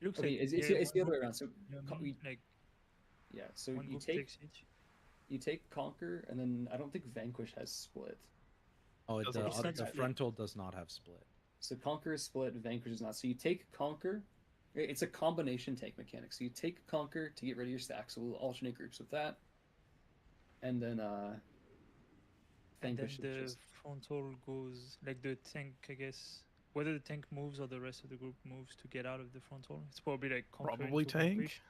It looks Okay, like it's yeah, the one other way group, around. So you know what I mean? Like yeah, so one you group take takes each. you take conquer, and then I don't think vanquish has split. Oh, Doesn't it? It's not the split. frontal does not have split. So conquer is split, vanquish is not. So you take conquer. It's a combination tank mechanic. So you take conquer to get rid of your stack. So we'll alternate groups with that, and then And then vanquish is the just frontal goes like the tank, I guess. Whether the tank moves or the rest of the group moves to get out of the frontal, it's probably like conquer Probably into tank. vanquish.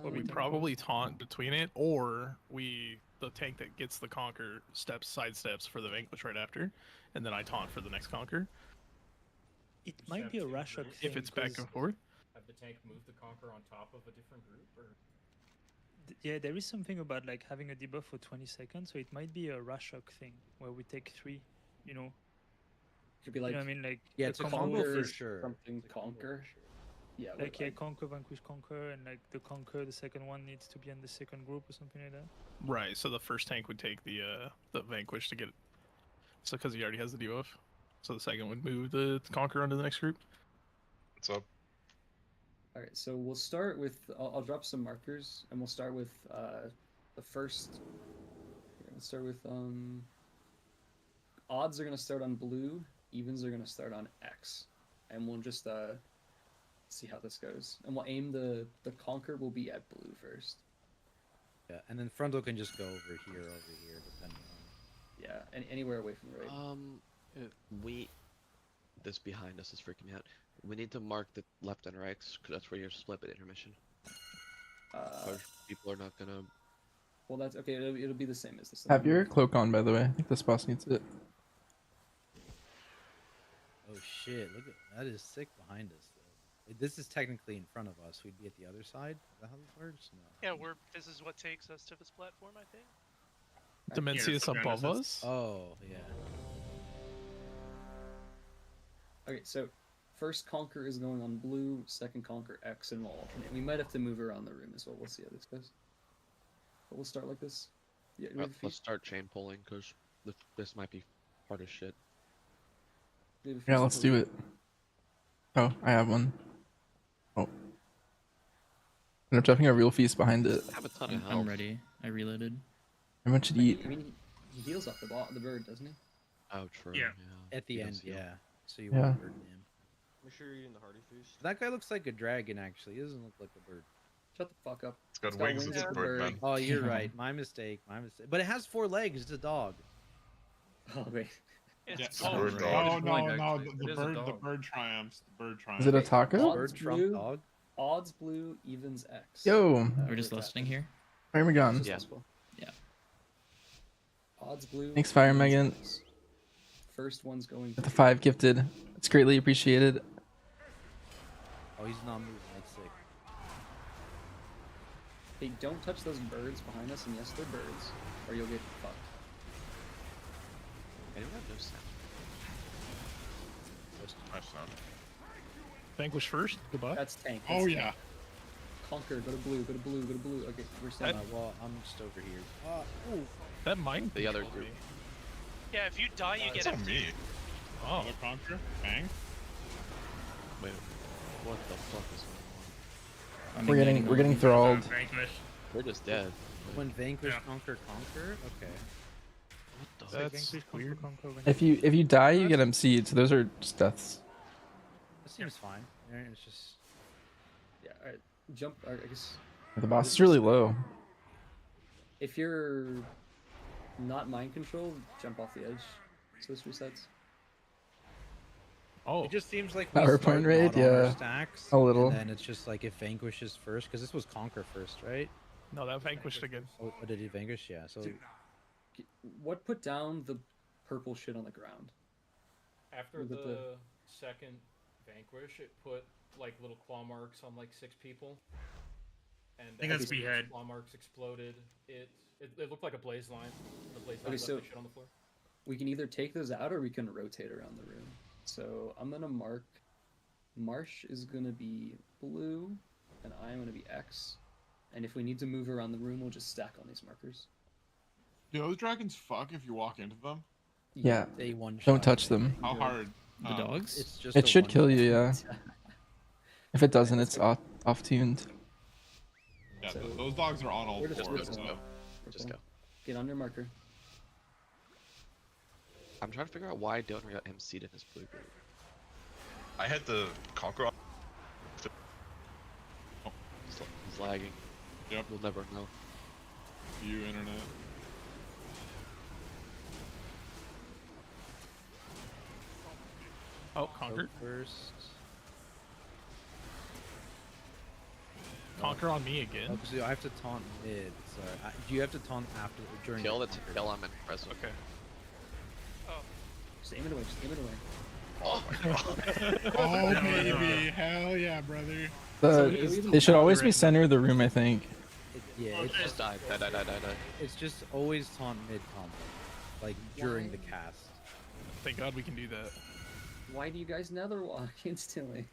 We tank probably moves. taunt between it, or the tank that gets the conquer side steps for the vanquish right after, and then I taunt for the next conquer. It You might have be a two rush hook groups. thing. If it's back 'cause and forth. Have the tank move the conquer on top of a different group, or yeah, there is something about like having a debuff for 20 seconds, so it might be a rush hook thing where we take 3, you know. could be You like know what I mean? Like Yeah, the it's a combo conquer for is sure. something conquer. Yeah, Like yeah, conquer, vanquish, conquer, and like the conquer, the second one needs to be in the second group or something like that. Right, so the first tank would take the vanquish to get it. So because he already has the debuff. So the second would move the conquer onto the next group. What's up? All right, so we'll start with. I'll drop some markers, and we'll start with the first. Here, let's start with odds are gonna start on blue, evens are gonna start on X, and we'll just see how this goes, and we'll aim the conquer will be at blue first. Yeah, and then frontal can just go over here, depending on. Yeah, and anywhere away from the right. This behind us is freaking me out. We need to mark the left and right, because that's where you're split at intermission. People are not gonna. Well, that's okay. It'll be the same as this. Have your cloak on, by the way. I think this boss needs it. Oh shit! Look at that is sick behind us though. This is technically in front of us. We'd be at the other side. Is that how this works? No. Yeah, this is what takes us to this platform, I think. Demencius above us. Oh yeah. Okay, so first conquer is going on blue, second conquer X, and we'll alternate. We might have to move around the room as well. We'll see how this goes. But we'll start like this. Yeah, Let's start chain pulling, because this might be hard as shit. Yeah, let's do it. Oh, I have one. Oh. And I'm dropping a real feast behind it. I have a ton of health. I'm ready. I reloaded. How much to eat? I mean, he heals off the bird, doesn't he? Oh, true. Yeah. At the He end, does heal. yeah. So you Yeah. want to burden him. Make sure you're eating the hearty feast. That guy looks like a dragon, actually. He doesn't look like a bird. Shut the fuck up. It's got wings, it's a like bird, man. Oh, you're right. My mistake. But it has 4 legs. It's a dog. Oh wait. It's a bird dog. Oh no, Point, no, actually. the It is a bird, the dog. bird triumphs. The bird Is triumphs. it a taco? Bird Trump dog. Odds blue, evens X. Yo, We're just listening here. Fire Megan. Yeah. Yeah. Odds blue. Thanks, Fire evens Megan. X. First one's going. With the 5 gifted. It's greatly appreciated. Oh, he's not moving. That's sick. Hey, don't touch those birds behind us, and yes, they're birds, or you'll get fucked. Anyone have no sound? Nice sound. Vanquish first. Goodbye. That's tank. Oh that's yeah. tank. Conquer. Go to blue. Go to blue. Go to blue. Okay, we're standing. Well, I'm just over here. Ooh. That might The other group. Yeah, if you die, you It's get on FD. me. Oh. Another conquer. Bang. Wait, what the fuck is going on? We're getting thralled. Vanquish. We're just dead. When Vanquish, Yeah. conquer. Okay. What the That's weird. If you die, you get MC'd. So those are just deaths. That seems fine. It's just. Yeah. All right. Jump. I guess. The boss is really low. If you're not mind control, jump off the edge. So this resets. Oh. It just seems like we PowerPoint start raid, not on our yeah. stacks, A little. And then it's just like if Vanquish is first, because this was Conquer first, right? No, that vanquished again. Oh, did he Vanquish? Yeah. So What put down the purple shit on the ground? after Look at the second Vanquish, it put like little claw marks on like 6 people. And I think that's as those Behead. claw marks exploded, it looked like a blaze line. The blaze line Okay, left so the shit on the floor. we can either take those out or we can rotate around the room. So I'm gonna mark. Marsh is gonna be blue, and I'm gonna be X. And if we need to move around the room, we'll just stack on these markers. Do those dragons fuck if you walk into them? Yeah. They one Don't touch them. How hard? The dogs? It's just It a should one kill shot. you, yeah. If it doesn't, it's off tuned. Yeah, those dogs are on all We're just- fours. we're So. Just go. Get on your marker. I'm trying to figure out why Donor got MC'd in his blue group. I had the Conqueror on. He's lagging. Yep. We'll never know. You internet. Oh, Conquer. First. Conquer on me again. Oh, so I have to taunt mid. Sorry. Do you have to taunt after during? Kill the the conquer? kill him and press. Okay. Just aim it away. Just aim it away. Oh my god. Oh baby, hell yeah, brother. It should always be center of the room, I think. Yeah, it's Just die. Die. It's just always taunt mid combo, like during the cast. Thank God we can do that. Why do you guys nether walk instantly?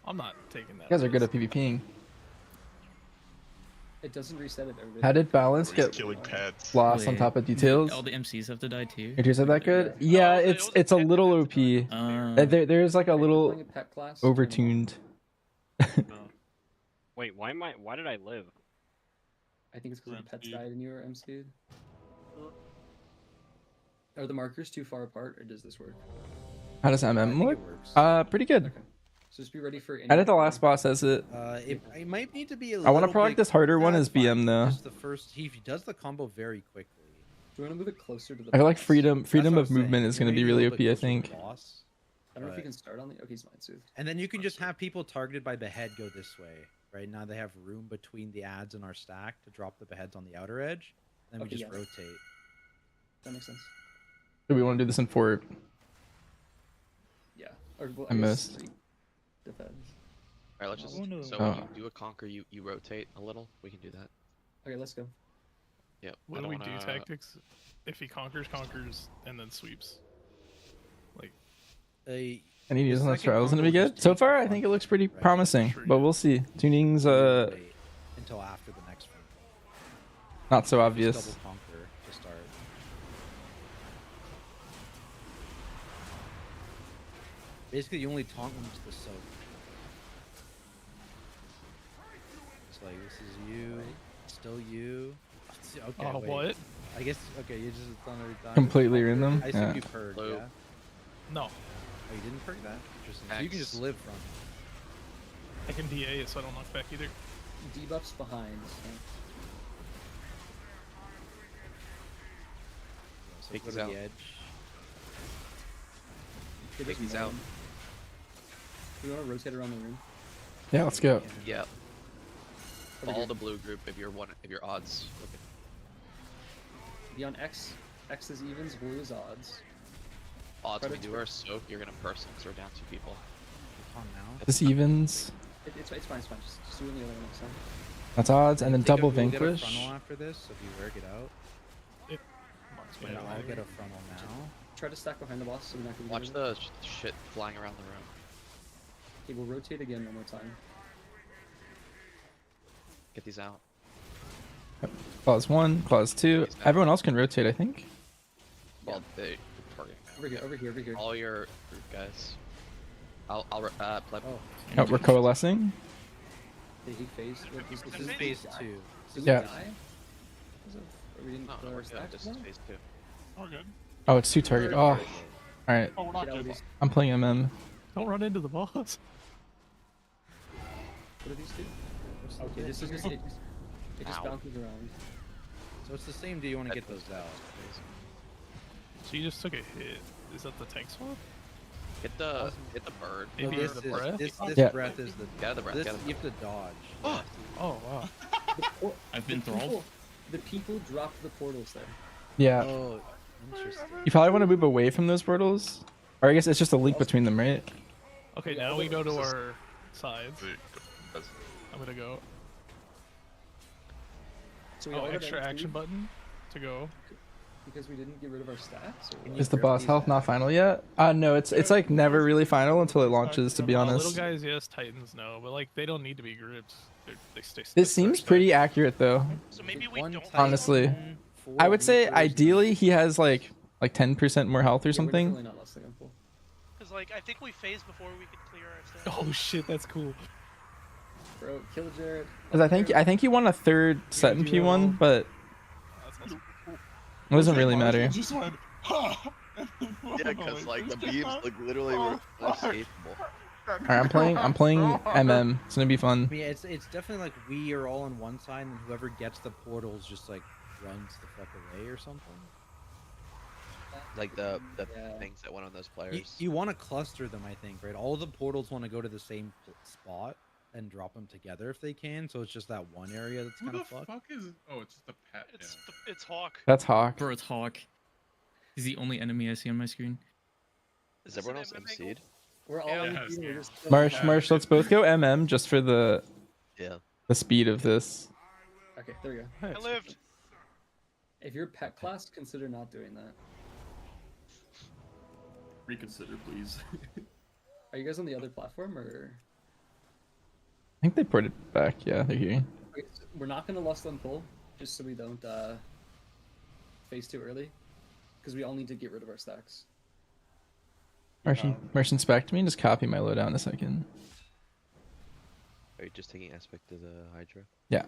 I'm not taking that. You guys are good at PvPing. It doesn't reset it every. How did balance He's get killing pets. lost on Wait, top of details? All the MCs have to die too. Did you say that good? Yeah, it's a little OP. There's like a little Playing a pet class. overtuned. Wait, why did I live? I think it's because the pets died and you were MC'd. Are the markers too far apart, or does this work? How does MM look? Pretty good. So just be ready for. I did the last boss as it. It might need to be a I want to little pro like bit- this harder one as That's fine. BM though. Just the first, he does the combo very quickly. Do you want to move it closer to the? I feel like boss? freedom That's what of I'm saying. movement is You going to may be a really little OP. bit I closer to think. the boss, I don't know if you but- can start on the. Okay, he's fine, soothed. And then you can just have people targeted by behead go this way. Right now they have room between the adds and our stack to drop the beheads on the outer edge. Then we Okay, just yeah. rotate. That makes sense. Do we want to do this in fort? Yeah. Or, well, I guess missed. three defense. Alright, let's just. Oh, no. So Oh. when you do a conquer, you rotate a little. We can do that. Okay, let's go. Yep. What I do don't we do wanna- tactics? If he conquers, and then sweeps. Like, A Any news on the second trials gonna be combo just good? So takes far, the I think fun, it looks pretty right? promising, but we'll see. Tuning's wait until after the next one. not so Just obvious. double conquer to start. Basically, you only taunt when it's the soak. It's like this is you, still you. Okay, Oh, wait. what? I guess okay. You just taunt every time. Completely random? I assume Yeah. you purged, Blue. yeah. No. Oh, you didn't purge that? Interesting. So you can X. just live from. I can DA it so I don't knock back either. Debuffs behind. So Take go these to out. the edge. Okay, Take there's these out. one. Do you want to rotate around the room? Yeah, let's go. Yeah. Over Follow here. the blue group if you're odds. Okay. Be on X. X is evens, blue is odds. Odds when we Credits do our soak, you're gonna person because we're down 2 people. Taunt now. This evens. It's fine, it's fine. Just do it the other one next time. That's odds, and then Take a- double we'll get a vanquish. frontal after this, so if you work it out. Yeah, Yeah, I'll get a frontal now. Try to stack behind the boss so we're not going to Watch the shit flying around the room. Okay, we'll rotate again one more time. Get these out. Clause 1, clause 2. Everyone else can rotate, I think. Well, they targeting now. Over here, over here, over here. All your group guys. I'll pleb. Oh, we're coalescing. Did he phase? This is phase 2. Did Yeah. we die? Was it- or we didn't No, clear we're our good. stacks? This is phase 2. We're good. Oh, it's 2 target. Oh, alright. Oh, we're not Get out of good. these. I'm playing MM. Don't run into the boss. What do these do? Okay, this is just it just Ow. bounces around. So it's the same. Do you want to get those out? So you just took a hit. Is that the tank swap? Hit the bird. Maybe this the breath? This Yeah. breath is the. Get out of the breath, This, get out of the you have to dodge. Oh. Oh, wow. I've been The thralled. people dropped the portals there. Yeah. Oh, Interesting. You probably want to move away from those portals, or I guess it's just a link between them, right? Okay, Yeah, now we go to this is- our sides. I'm gonna go. So we Oh, all got extra empty action button to go. because we didn't get rid of our stats. Or what? Is the boss health not final yet? No, it's like never really final until it launches. To be Little honest, guys, yes. Titans, no. But like, they don't need to be grouped. They stay. this seems pretty accurate though. So maybe we don't. Honestly, I would say ideally he has like 10% more health or Yeah, we're something. definitely not less than a full. Because like I think we phased before we could clear our stats. Oh shit, that's cool. Bro, kill Jared. Because I think he won a third set in P1, but it doesn't really matter. Just went, huh. Yeah, because like the beams like literally were unescapable. Alright, I'm playing MM. It's gonna be fun. I mean, it's definitely like we are all on one side, and whoever gets the portals just like runs the fuck away or something. Like the things that went on those players. You want to cluster them, I think, right? All the portals want to go to the same spot and drop them together if they can. So it's just that one area that's kind of fucked. Fuck is? Oh, it's just a pet. It's Hawk. That's Hawk. Bro, it's Hawk. He's the only enemy I see on my screen. Is everyone else MC'd? We're all in here, we're just Marsh, let's both go MM just for the speed of this. Okay, there we go. I lived. If you're pet class, consider not doing that. Reconsider, please. Are you guys on the other platform or? I think they ported back. Yeah, they're here. Okay, so we're not gonna lust on pull, just so we don't phase too early, because we all need to get rid of our stacks. Marsh inspect me and just copy my loadout in a second. Are you just taking aspect of the Hydra? Yeah.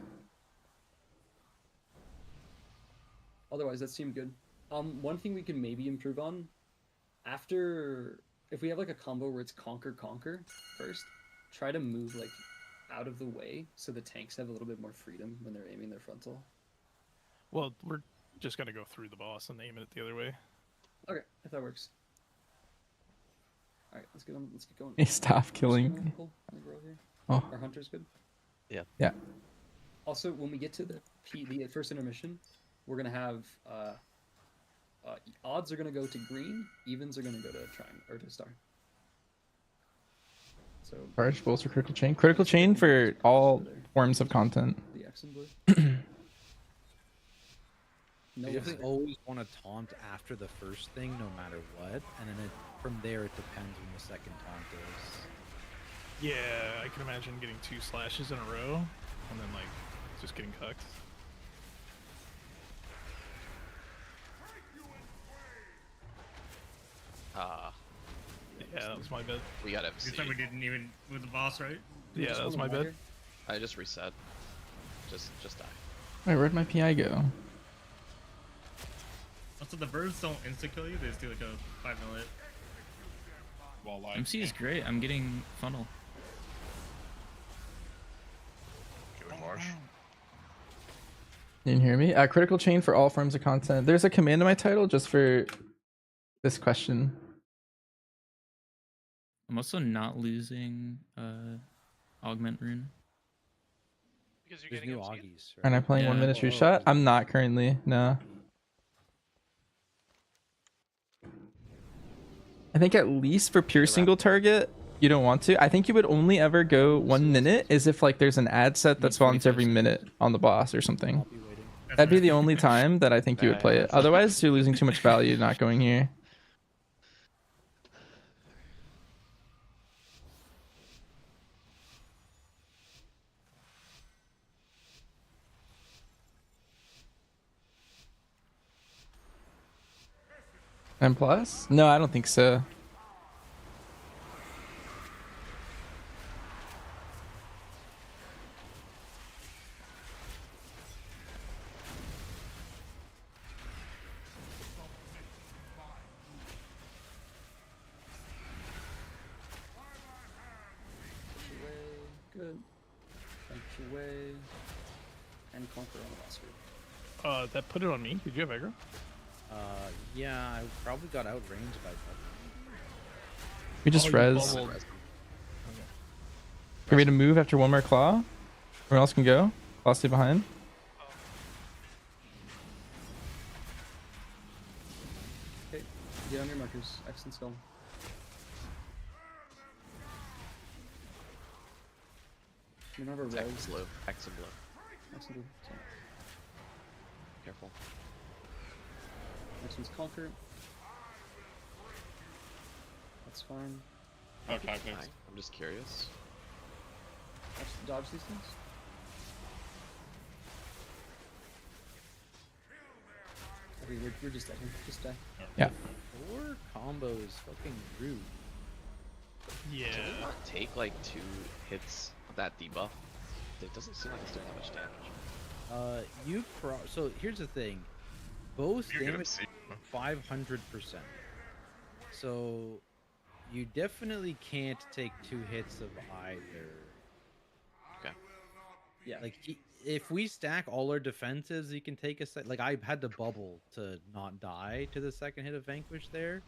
Otherwise, that seemed good. One thing we can maybe improve on, if we have like a combo where it's conquer first, try to move like out of the way so the tanks have a little bit more freedom when they're aiming their frontal. Well, we're just gonna go through the boss and aim it the other way. Okay, if that works. All right, let's get going. Hey, stop killing me. Oh. Our hunter's good. Yeah. Yeah. Also, when we get to the first intermission, we're gonna have odds are gonna go to green, evens are gonna go to triangle or to star. So Charge bolts or critical chain. Critical chain for all forms of content. the X and blue. You definitely always want to taunt after the first thing, no matter what, and then from there it depends when the second taunt is. Yeah, I can imagine getting 2 slashes in a row, and then like just getting cucked. Yeah, that was my bet. We got You MC. said we didn't even move the boss, right? Yeah, that was my bet. I just reset. Just die. Wait, where'd my PI go? Also, the birds don't insta kill you; they just do like a 5-minute. Well, MC is great. I'm getting funnel. Good Marsh. You didn't hear me? Critical chain for all forms of content. There's a command in my title just for this question. I'm also not losing augment rune. Because you're There's getting new MC'd? Augies. Aren't I playing 1 minute true shot? I'm not currently. No. I think at least for pure single target, you don't want to. I think you would only ever go 1 minute is if like there's an ad set that spawns every minute on the boss or something. That'd be the only time that I think you would play it. Otherwise, you're losing too much value not going here. M plus? No, I don't think so. Good. Sanctuary. And conquer on the last group. That put it on me. Did you have aggro? Yeah, I probably got outranged by that. We just res. You ready to move after one more claw? Everyone else can go. Claw stay behind. Get on your markers. X and skull. Remember It's res. X and blue. X and blue. X and blue. Sorry. Careful. Next one's conquer. That's fine. Okay, I'm just curious. Dodge these things. Okay, we're just dead here. Just die. Yeah. 4 combos, fucking rude. Yeah. Can we not take like 2 hits of that debuff? It doesn't seem like it's doing that much damage. So here's the thing. Both You get damage him 500%. So you definitely can't take 2 hits of either. Okay. Yeah. Like if we stack all our defenses, you can take a set. Like I had to bubble to not die to the second hit of Vanquish there.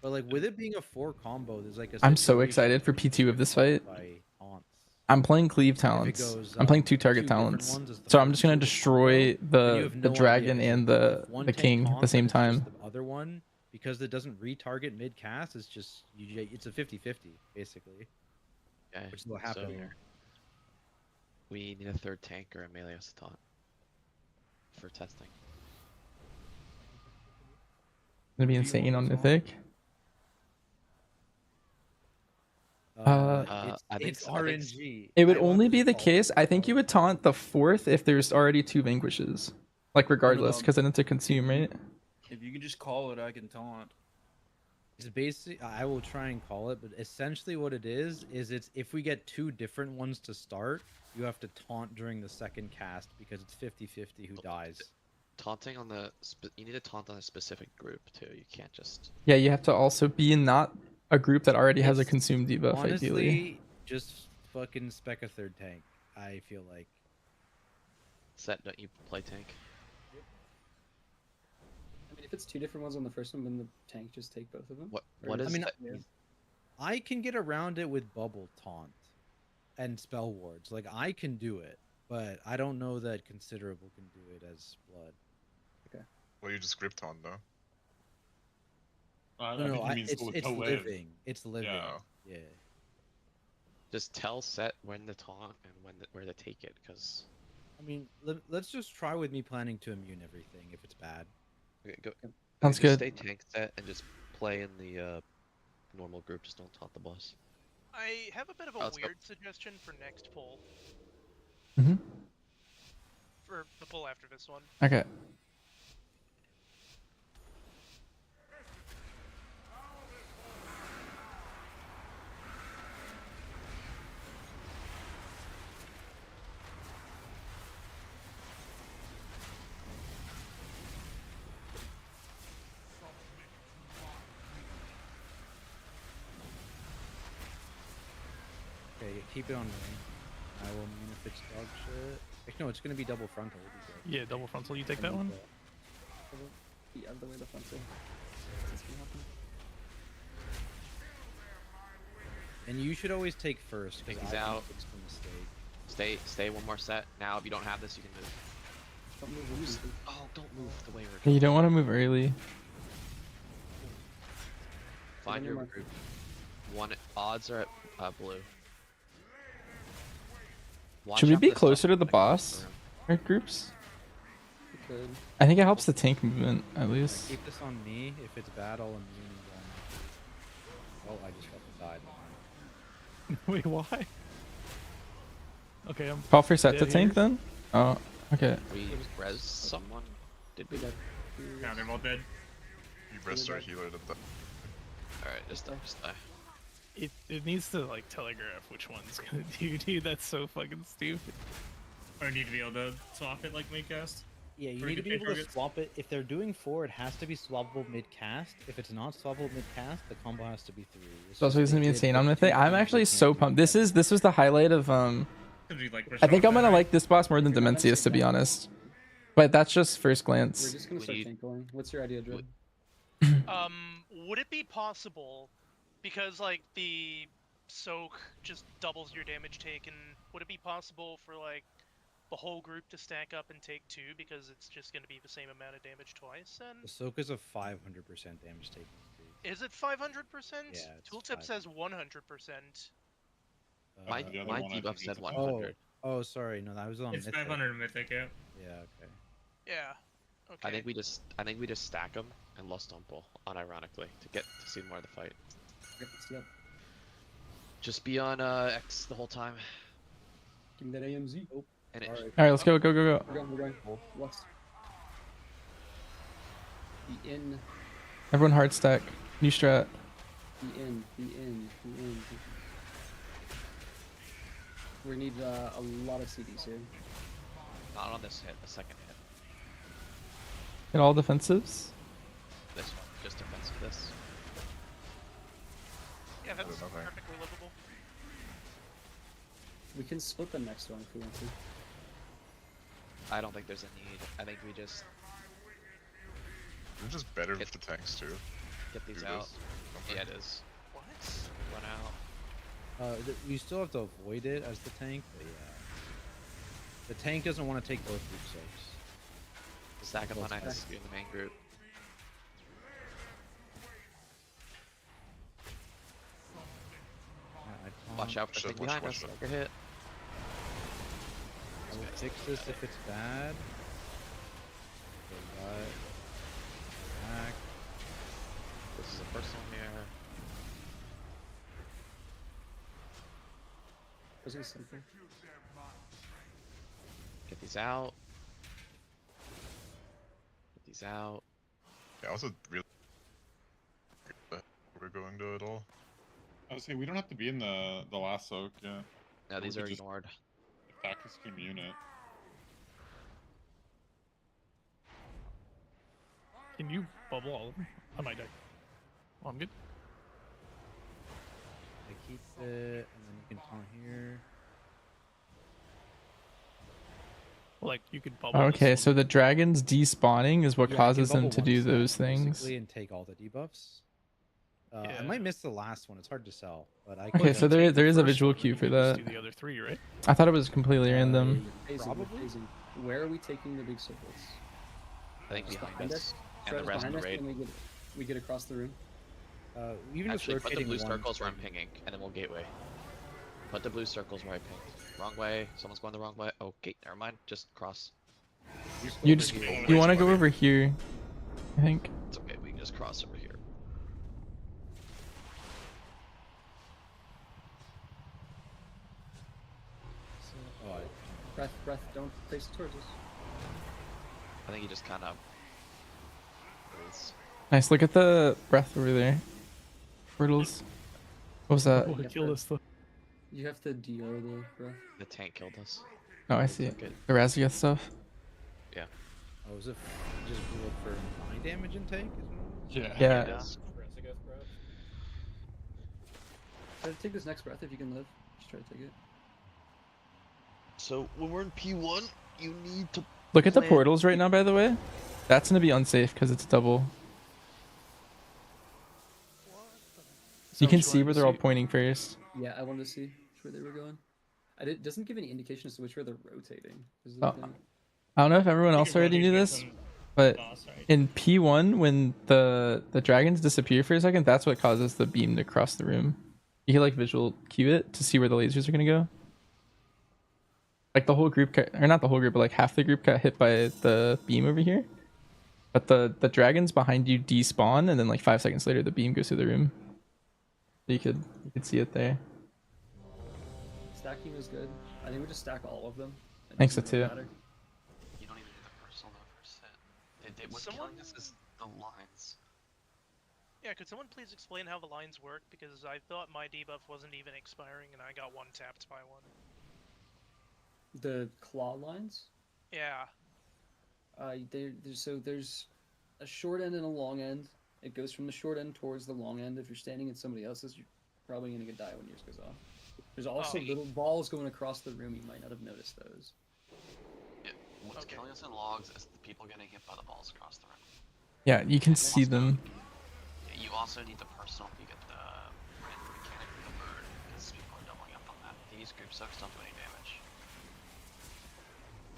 But like with it being a 4 combo, there's like a I'm so situation excited for P2 of this fight. by taunts. I'm playing cleave talents. I'm playing 2 target talents. So I'm just gonna destroy the dragon and the king at the same time. The other one, because it doesn't retarget mid cast, it's just it's a 50-50 basically. Okay. Which is what happened so here. We need a 3rd tank or a melee taunt for testing. It's gonna be insane on Mythic. It's RNG. It would only be the case. I think you would taunt the 4th if there's already 2 vanquishes, like regardless, because then it's a consume, right? If you can just call it, I can taunt. It's basically, I will try and call it, but essentially what it is it's if we get 2 different ones to start, you have to taunt during the second cast because it's 50-50 who dies. Taunting on the you need to taunt on a specific group too. You can't just. Yeah, you have to also be in not a group that already has a consume debuff, Honestly, ideally. just fucking spec a 3rd tank. I feel like. Set, don't you play tank? I mean, if it's 2 different ones on the first one, then the tank just take both of them. What is? I mean, that? I can get around it with bubble taunt and spell wards. Like I can do it, but I don't know that Considerable can do it as blood. Okay. Well, you just grip taunt though. No, it's living. It's living. Yeah. Just tell Set when to taunt and where to take it, because. I mean, let's just try with me planning to immune everything if it's bad. Okay, go. Sounds just good. Stay tank Set and just play in the normal group. Just don't taunt the boss. I have a bit of a Let's go. weird suggestion for next poll. Mhm. For the poll after this one. Okay. Okay, keep it on me. I will mean if it's dog shit. Actually, no, it's gonna be double frontal. Yeah, double frontal. You take that one? Yeah, the way the frontal. And you should always take first. Take 'cause these I out. fixed the mistake. Stay one more set. Now, if you don't have this, you can move. Don't move. Oh, don't move the way we're Yeah, going. you don't want to move early. Find your group. Odds are at blue. Watch Should we out be for the closer stuff to the that comes boss? around. Our groups? We could. I think it helps the tank movement, at least. Keep this on me. If it's bad, I'll immune and oh, I just fucking died. Wait, why? Okay, I'm. Call for set to dead tank here. then? Oh, okay. We res someone? Did we? Yeah, they're both dead. You rest our healer to the. Alright, just die. It needs to like telegraph which one's gonna do, dude. That's so fucking stupid. Or need to be able to swap it like midcast. Yeah, you Or need to can be change able to targets. swap it. If they're doing 4, it has to be swappable mid-cast. If it's not swappable mid-cast, the combo has to be 3. So it's gonna be insane on Mythic. I'm actually so pumped. This was the highlight of I think I'm gonna like this boss more than Dimensius, to be honest. But that's just first We're glance. just gonna start tank rolling. What's your idea, Dread? Would it be possible, because like the soak just doubles your damage taken, would it be possible for like the whole group to stack up and take 2 because it's just going to be the same amount of damage twice? And The soak is a 500% damage taking speed. Is it 500%? Yeah, it's Tooltip says 100%. My the other my one I debuff think said needs 100. Oh, sorry. No, that was on It's Mythic. 500 mythic, yeah. Yeah, okay. Yeah. Okay. I think we just stack them and lost Stumple, unironically, to see more of the fight. Yep. Just be on X the whole time. Give me that AMZ. Oh, And it, All right, let's go. We're going. West. Be in. Everyone hard stack. New strat. Be in. We need a lot of CDs here. not on this hit, the second hit. Get all defensives. This one, just defensive this. Yeah, that's perfectly livable. We can split the next one if we want to. I don't think there's a need. I think we just It's just better with the tanks too. get these Do out. this. Yeah, it is. What? Run out. You still have to avoid it as the tank, but yeah. The tank doesn't want to take both group soaks. Stack them on X in the main group. Watch out for the thing behind us. Don't get hit. I will fix this if it's bad. Back. This is a personal mirror. Was it simple? Get these out. Get these out. Yeah, also really we're going to it all. I would say we don't have to be in the last soak, yeah. No, these We are could just ignored. attack this team unit. Can you bubble all of them? I might die. Oh, I'm good. I keep it, and then you can taunt here. Like you could bubble. Okay, this so one. the dragons despawning is what Yeah, I can causes them bubble to do once, those things. basically, and take all the debuffs. I Yeah. might miss the last one. It's hard to sell, but I. Okay, can so take there is a First visual one, cue you for can just that. do the other three, right? I thought it was completely random. Probably. Where are we taking the big circles? I think Just behind us. And Right the rest of behind the us, raid. and we get across the room. Even Actually, just put the rotating blue one circles where I'm straight. pinging, and then we'll gateway. Put the blue circles where I pinged. Wrong way. Someone's going the wrong way. Okay, never mind. Just cross. You just you want to go over here, I think. It's okay. We can just cross over here. Breath, don't face it towards us. I think he just kind of. Nice. Look at the breath over there. Riddles. What was that? Oh, it killed us though. You have to DR the breath. The tank killed us. Oh, I see it. Okay. The Razageth stuff. Yeah. Oh, is it just ruled for my damage intake? Yeah. Yeah. It is. Try to take this next breath if you can live. Just try to take it. So when we're in P1, you need to Look at the plan- portals right now, by the way. That's gonna be unsafe because it's double. You can see where they're all pointing first. Yeah, I wanted to see where they were going. It doesn't give any indication as to which way they're rotating. Is Oh. the thing. I don't know if everyone else already knew this, but in P1, when the dragons disappear for a second, that's what causes the beam to cross the room. You can like visual cue it to see where the lasers are gonna go. Like the whole group, or not the whole group, but like half the group got hit by the beam over here. But the dragons behind you despawn, and then like 5 seconds later, the beam goes through the room. So you could see it there. Stacking is good. I think we just stack all of them. It Thanks, doesn't so really too. matter. You don't even need the personal though for set. What's Someone- killing us is the lines. Yeah, could someone please explain how the lines work? Because I thought my debuff wasn't even expiring and I got one tapped by one. The claw lines. Yeah. There's a short end and a long end. It goes from the short end towards the long end. If you're standing at somebody else's, you're probably gonna get die when yours goes off. There's also little balls going across the room. You might not have noticed those. Yeah. What's killing us in logs is the people getting hit by the balls across the room. Yeah, you can see them. You also need the personal if you get the random mechanic with the bird, because people are doubling up on that. These group sucks don't do any damage.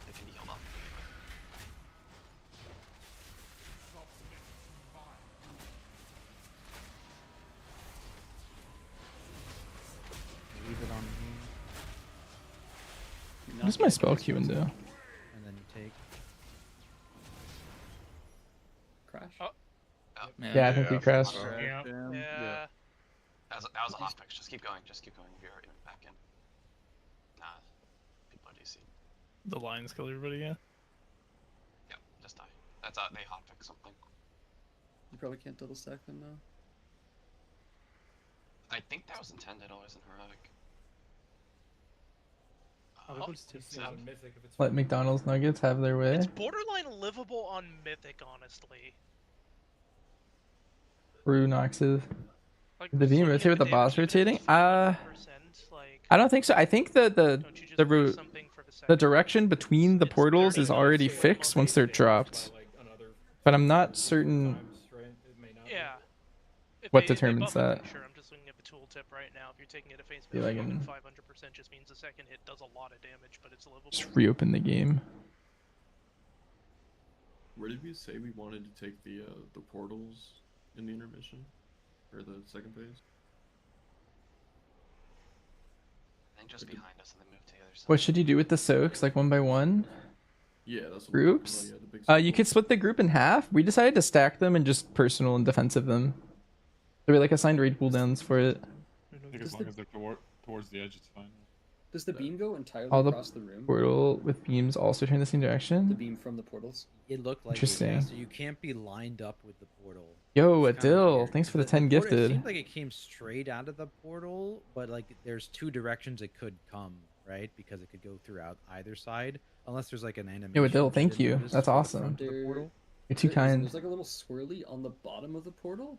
They can be healed off. What does my spell queue do? And then you take. Crash. Oh. Yeah, I think we crashed. Yeah. That was a hot fix. Just keep going. Just keep going. You're back in. Nah, people are DC. The lions kill everybody, yeah. Yep, just die. That's they hot fix something. You probably can't double stack them now. I think that was intended. It wasn't heroic. Let McDonald's nuggets have their way. It's borderline livable on Mythic, honestly. Brew Noxes. Like, The beam rotate with the boss rotating? I don't think so. I think that the direction between the portals is already fixed once they're dropped. But I'm not certain Yeah. what determines that. Sure, I'm just looking at the tooltip right now. If you're taking it at face See if value, I can 500% just means the second hit does a lot of damage, but it's livable. just reopen the game. Where did we say we wanted to take the portals in the intermission? Or the second phase? I think just behind us and then move to the other side. What should you do with the soaks? Like one by one? Yeah, that's what Groups? I'm talking about, yeah, the big You could split the group in half. We decided to stack them and just personal and defensive them. There were like assigned raid cooldowns for it. I think as long as they're towards the edge, it's fine. Does the beam go entirely All the across the room? portal with beams also turn the same The direction. beam from the portals? It looked like Interesting. It, yeah, so you can't be lined up with the portal. Yo, It's kinda Adil, weird. thanks for the 10 portal, It gifted. seemed like it came straight out of the portal, but like there's two directions it could come, right? Because it could go throughout either side, unless there's like an animation. Yo, Adil, I thank didn't you. notice That's for the awesome. front of the portal. You're too kind. There's like a little swirly on the bottom of the portal,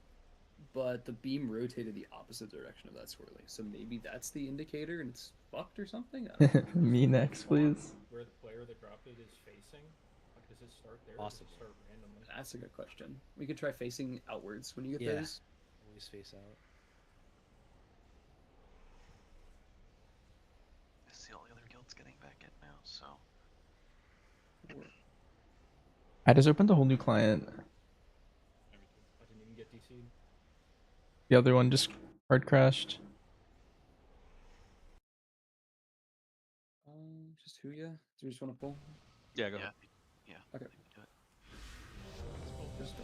but the beam rotated the opposite direction of that swirly. So maybe that's the indicator and it's fucked or something? I don't know. Me next, please. Where the player that dropped it is facing? Like, does it start there or does it start randomly? That's a good question. We could try facing outwards when you get Yeah. those. Always face out. I see all the other guilds getting back in now, so. I just opened a whole new client. I didn't even get DC'd. The other one just hard crashed. Just who ya? Do you just want to pull? Yeah, go ahead. Yeah. Okay. Do it.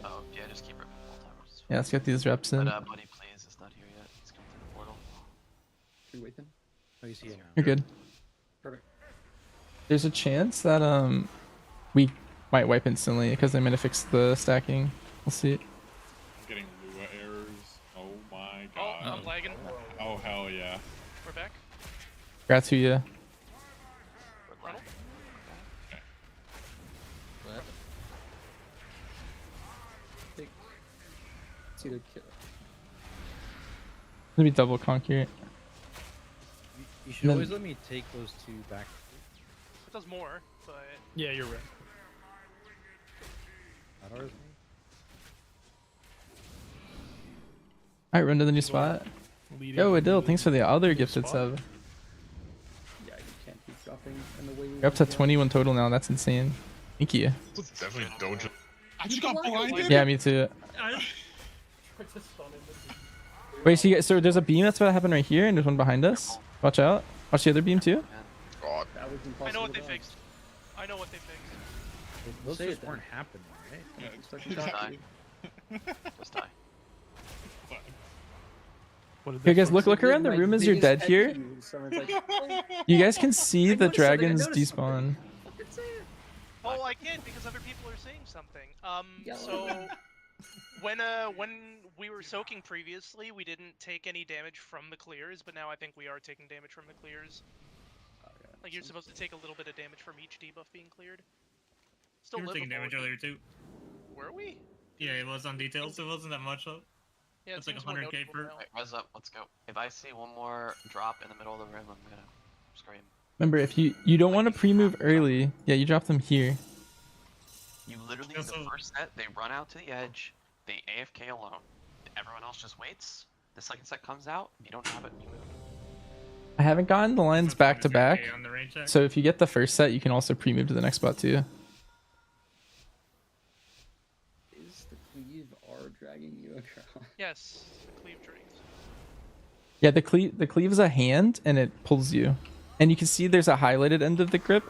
Oh, yeah, just keep ripping full timers. It's Yeah, let's get these reps in. But, buddy, please, it's not here yet. He's coming to the portal. Should we wait then? Oh, you see it now. You're good. Perfect. There's a chance that we might wipe instantly because they might have fixed the stacking. We'll see. I'm getting Lua errors. Oh my god. Oh, I'm lagging. Oh hell yeah. We're back. Congrats to you. Ronald? It's either kill. Let me double conquer. You should And then- always let me take those two back. It does more, but Yeah, you're right. Not ours. Alright, run to the new spot. Yo, Adil, thanks for the other gifted sub. Yeah, you can't keep dropping in the way we You're up to want to. 21 total now. That's insane. Thank you. Definitely don't just. I just got blinded. Yeah, me too. Wait, so there's a beam that's about to happen right here, and there's one behind us. Watch out. Watch the other beam too. God. That was I impossible know what to they dodge. fixed. I know what they fixed. Those Say just it weren't happening, right? Yeah, Just die. Just die. Here, guys, look around the room as you're dead here. You guys can see the dragons despawn. Oh, I can't because other people are saying something. So when we were soaking previously, we didn't take any damage from the clears, but now I think we are taking damage from the clears. Like you're supposed to take a little bit of damage from each debuff being cleared. Still You were taking livable. damage earlier too. Were we? Yeah, it was on details. It wasn't that much though. Yeah, It's like seems more 100k noticeable per. now. Alright, res up, let's go. If I see one more drop in the middle of the room, I'm gonna scream. Remember, if you don't want to pre-move early, yeah, you drop them here. You literally, Also- the first set, they run out to the edge, they AFK alone. Everyone else just waits. The second set comes out, you don't have it, you move. I haven't gotten the lines back to back, on the range check. so if you get the first set, you can also pre-move to the next spot too. Is the cleave R dragging you across? Yes, cleave drains. Yeah, the cleave is a hand and it pulls you. And you can see there's a highlighted end of the grip,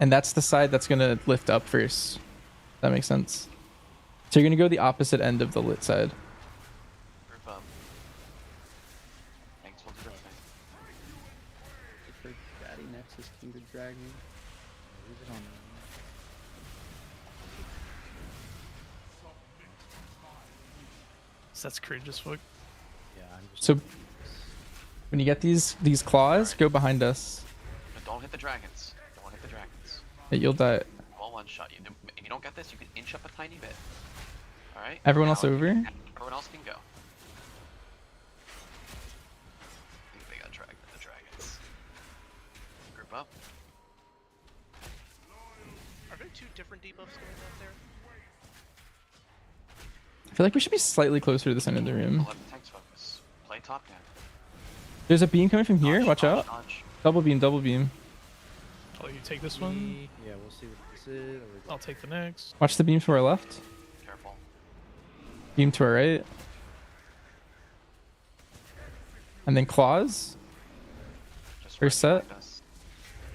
and that's the side that's going to lift up first. That makes sense. So you're going to go the opposite end of the lit side. Group up. Thanks, we'll do their thing. For Daddy Nexus King to drag me. That's cringe as fuck. Yeah, I'm just. So when you get these claws, go behind us. But don't hit the dragons. Don't hit the dragons. You'll die. All one shot. If you don't get this, you can inch up a tiny bit. All right. Everyone Now else over? Everyone else can go. I think they got dragged by the dragons. Group up. Are there 2 different debuffs going out there? I feel like we should be slightly closer to the center of the room. Let the tanks focus. Play top down. There's a beam coming from here. Watch out. Dodge. Double beam, double beam. Oh, you take this one. Yeah, we'll see what this is. I'll take the next. Watch the beam to our left. Careful. Beam to our right. And then claws. Just First set. behind us.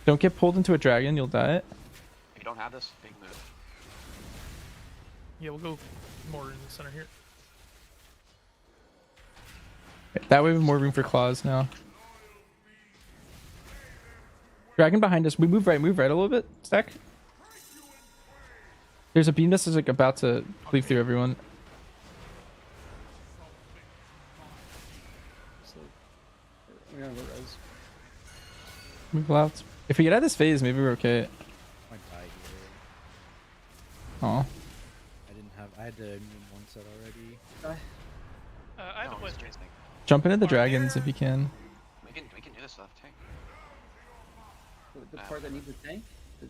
Don't get pulled into a dragon, you'll die. If you don't have this, big move. Yeah, we'll go more in the center here. That way we have more room for claws now. Dragon behind us. We move right a little bit. Stack. There's a beam that's like about to cleave through everyone. So, we're gonna go res. Move left. If we get out of this phase, maybe we're okay. Might die here. Oh. I had the immune one set already. I have a question. Jump into the dragons if you can. We can do this without tank. The part that needs a tank?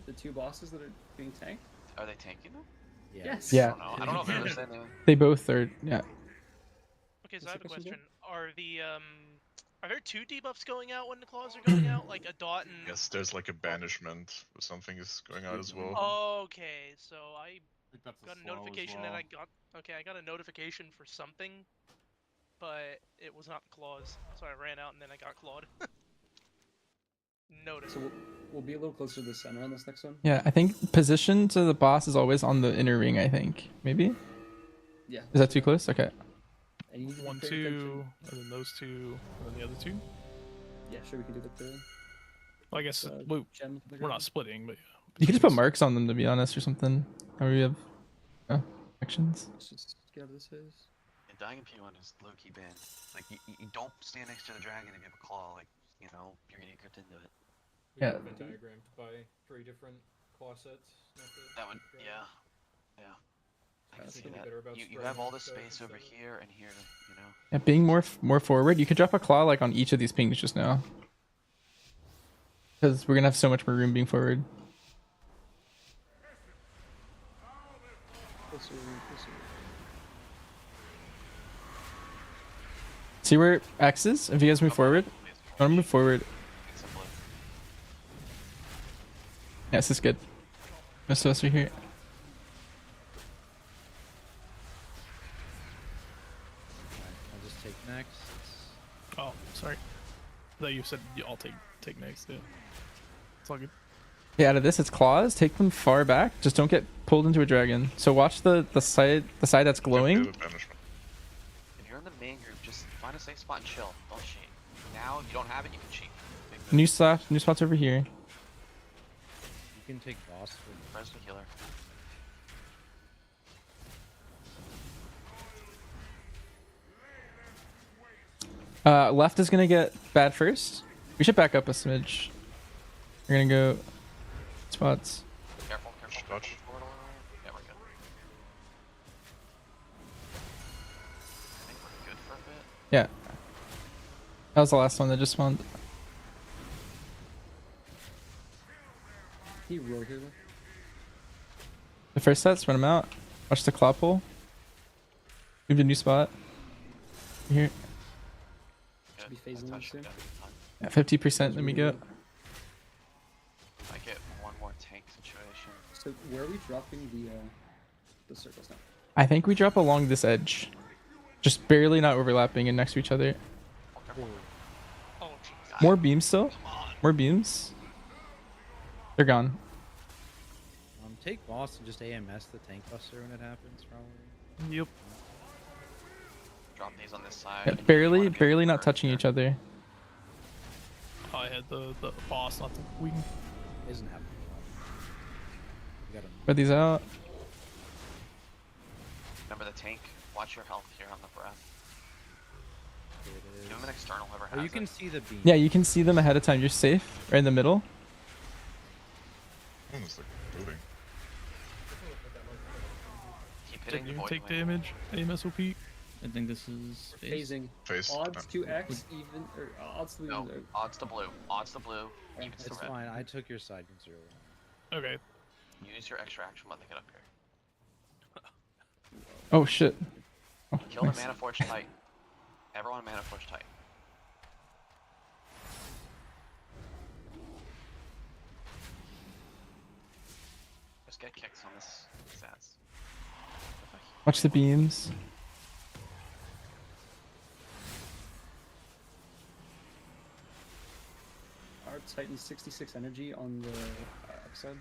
The 2 bosses that are being tanked? Are they tanking them? Yeah. Yes. Yeah. I don't know if I understand that. They both are. Yeah. Okay, so I have a question. Are there 2 debuffs going out when the claws are going out? Like a dot and... Yes, there's like a banishment or something is going out as well. Okay, so I got a notification that I got a notification for something, but it was not claws, so I ran out and then I got clawed. Noted. So we'll be a little closer to the center on this next one. Yeah, I think position to the boss is always on the inner ring, I think. Maybe? Yeah. Is that too close? Okay. And you need to 1, pay 2, attention. and then those 2, and then the other 2. Yeah, sure, we can do the Well, I guess gem to the we're ground. not splitting, but yeah. You can just put marks on them, to be honest, or something. Or we have actions. Let's just get out of this phase. And dying in P1 is low-key banned. Like, you don't stand next to the dragon if you have a claw. Like, you know, you're gonna get gripped into it. We Yeah. have a diagram to buy 3 different claw sets. Not the That would, dragon. yeah. I can That's see gonna be that. better about You have all the spreading space the over center. here and here, you know? Yeah, being more forward, you could drop a claw like on each of these pings just now. Because we're gonna have so much more room being forward. Closer, closer. See where X is? If you guys move forward. I wanna move forward. Yeah, this is good. Most of us are here. I'll just take next. Oh, sorry. I thought you said I'll take next. Yeah. It's all good. Yeah, out of this, it's claws. Take them far back. Just don't get pulled into a dragon. So watch the side that's glowing. If you're in the main group, just find a safe spot and chill. Don't cheat. Now, if you don't have it, you can cheat. Big move. New spots over here. You can take boss with Res the healer. Left is gonna get bad first. We should back up a smidge. We're gonna go spots. Careful, careful. Touch. Yeah, we're good. I think we're good for a bit. Yeah. That was the last one that just spawned. He rolled here. The first sets, run them out. Watch the claw pull. Move to a new spot. Here. Should be phasing in soon. Yeah, 50%, then we go. I get one more tank situation. So where are we dropping the circles now? I think we drop along this edge. Just barely not overlapping and next to each other. Oh, jeez. More beams still. Come on. More beams. They're gone. Take boss and just AMS the tank buster when it happens, probably. Yep. Drop these on this side. Yeah, and you barely, wanna be barely able not to touching each other. I had the boss, not the wing. Isn't happening. You gotta Spread these out. Remember the tank. Watch your health here on the breath. Here it is. Give him an external, whoever has Oh, you it. can see the beam. Yeah, you can see them ahead of time. You're safe. Right in the middle. It's like moving. Keep Did hitting the you void take wing. damage? AMSOP. I think this is phase. Phasing. Phase. Odds to X, even or odds to No, even. odds to blue. Odds to blue. Evens to It's red. fine. I took your side considerably. Okay. Use your extra action when they get up here. Oh shit. Oh, Kill nice. the Mana Forge Titan. Everyone Mana Forge Titan. Just get kicks on this ass. Watch the beams. Our Titan 66 energy on the upside.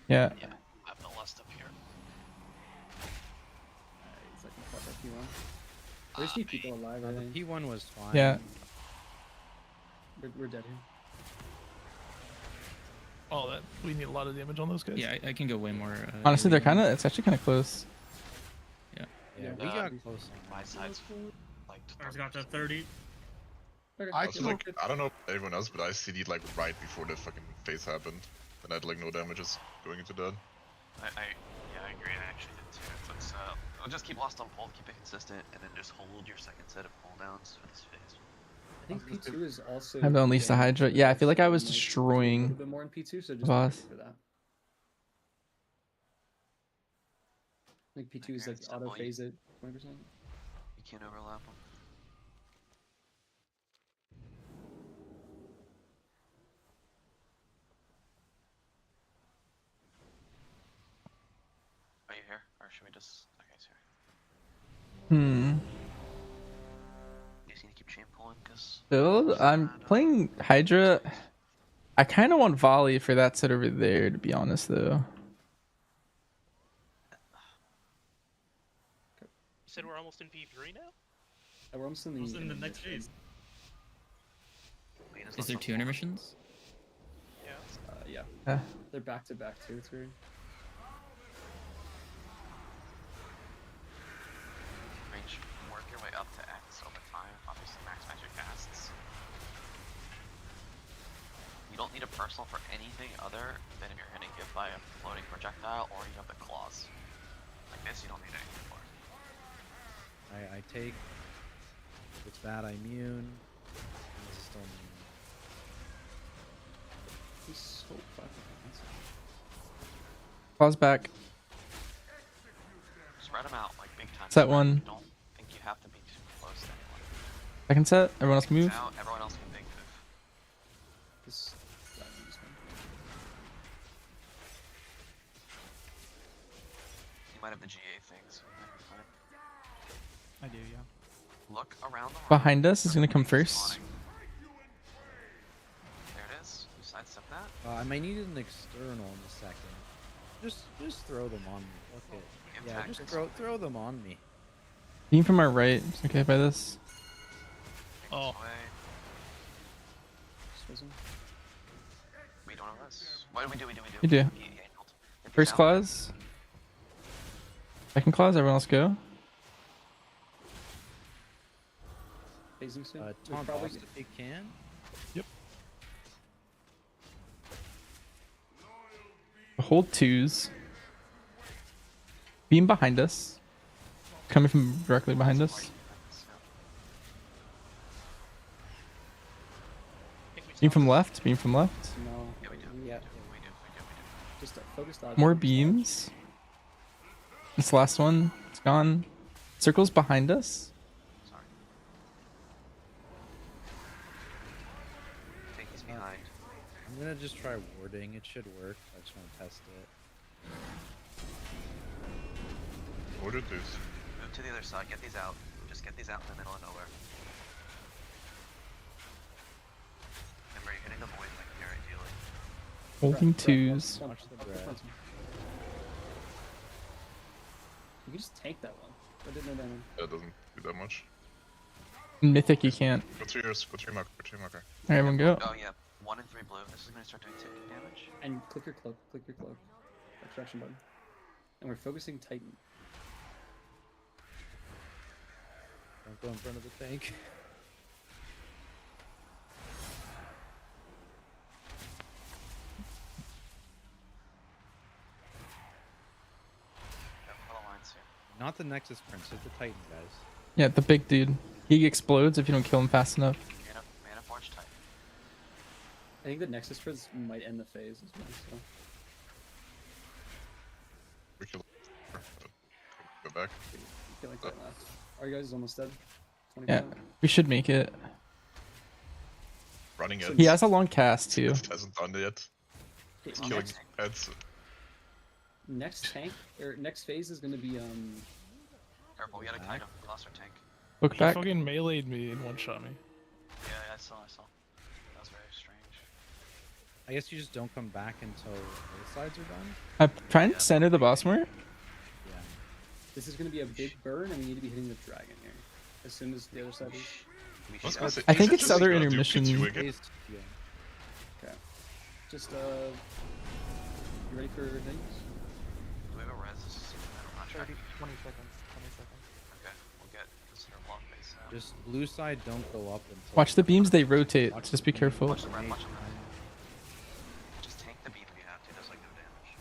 Yeah. Yeah, I have no lust up here. It's like my P1. There's few people alive, I The think. P1 was fine. Yeah. We're dead here. Oh, that we need a lot of damage on those guys. Yeah, I can go way more. Honestly, they're AoE. kind of. It's actually kind of close. Yeah. Yeah, we got close. My side's like. Ours got to 30. I don't know about everyone else, but I CD'd like right before the fucking phase happened. And I had like no damages going into that. Yeah, I agree. I actually did too. Let's we'll just keep lost on pull, keep it consistent, and then just hold your second set of cooldowns for this phase. I think P2 is also. I've unleashed the Hydra. Yeah, I feel like I was A little destroying bit more in P2, so just boss. for that. I think P2 is like auto phase it 20%. You can't overlap them. Are you here? Or should we just... Okay, he's here. Hmm. You just need to keep chain pulling, because... Build. I'm playing Hydra. I kind of want volley for that set over there, to be honest, though. You said we're almost in P3 now? Yeah, we're almost in the next phase. Is there 2 intermissions? Yeah. Yeah. They're back to back too. It's weird. Range, work your way up to X over time. Obviously, maximize your casts. You don't need a personal for anything other than if you're hitting it by a floating projectile or you have the claws. Like this, you don't need anything for. I take. If it's bad, I immune. This is still immune. He's so fucking expensive. Pause back. Spread them out like big time. Set one. I don't think you have to be too close to anyone. Second set. Everyone else move. Now, everyone else can big move. This that moves fine. You might have the GA thing, so that might be fine. I do, yeah. Look around the room. Behind us is gonna come first. There it is. You sidestep that. I might need an external in a second. Just throw them on me. Okay. Yeah, Impact just is- throw them on me. Beam from our right. Just okay by this. Oh. Away. Swizzle. We don't have this. What do we do? You do. First clause. Second clause. Everyone else go. Phasing soon. Tom probably boss if you can. Yep. Hold twos. Beam behind us. Coming from directly behind us. Beam from left. Beam from left. No. Yeah, we do. Yeah. We do. Just focus dodge. More beams. This last one. It's gone. Circles behind us. Sorry. Take these behind. I'm gonna just try warding. It should work. I just want to test it. Order this. Move to the other side. Get these out. Just get these out in the middle of nowhere. Remember, you're hitting the void like here. Holding Brett, twos. come, Watch the up Brett. front. You can just tank that one. I didn't know that one. That doesn't do that much. Mythic, you can't. Go to your marker. Go to your marker. Alright, everyone go. Oh yeah, 1 and 3 blue. This is gonna start doing ticking damage. And click your cloak. Click your cloak. Extraction button. And we're focusing Titan. Don't go in front of the tank. Not the Nexus Prince, just the Titan guys. Yeah, the big dude. He explodes if you don't kill him fast enough. Mana Forge Titan. I think the Nexus Prince might end the phase as well. So. We can go back. I feel like that last. Are you guys almost dead? 20%? Yeah, we should make it. Running it. He has a long cast too. Hasn't done it yet. He's Okay, killing heads. Next tank or next phase is gonna be Careful, we gotta kite him. We lost our tank. Look He back. fucking meleeed me and one-shot me. Yeah, I saw. That was very strange. I guess you just don't come back until both sides are done. I'm trying to center the boss more. Yeah. This is gonna be a big burn, and we need to be hitting the dragon here as soon as the other side is. I think it's other intermission. Okay. Just you ready for things? Do we have a res? I'm not 30, checking. 20 seconds. 20 seconds. Okay, we'll get this in our long base now. Just blue side, don't go up until. Watch the beams, they rotate. Just be careful. Watch the red, watch the red. Just tank the beam if you have to, does like no damage.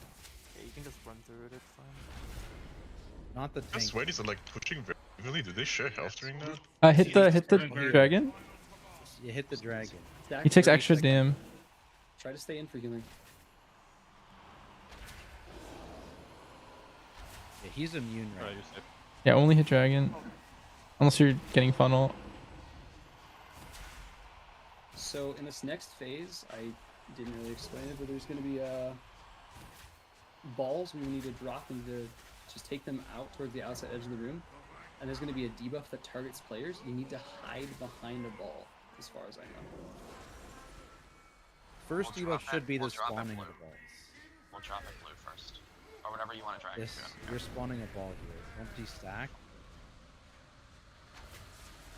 Yeah, you can just run through it, it's fine. Not the The tank. Sweaties are like pushing very evenly. Do they share health during that? Hit the dragon. You hit the dragon. He takes extra dam. Try to stay in for healing. Yeah, he's immune right. Yeah, only hit dragon. Unless you're getting funnel. So in this next phase, I didn't really explain it, but there's gonna be balls we need to drop and to just take them out towards the outside edge of the room. And there's gonna be a debuff that targets players. You need to hide behind a ball, as far as I know. First We'll debuff drop should it- be the we'll drop it spawning of blue. the balls. We'll drop it blue first. Or whatever you want to drag. Yes, you're spawning a ball here. Empty stack.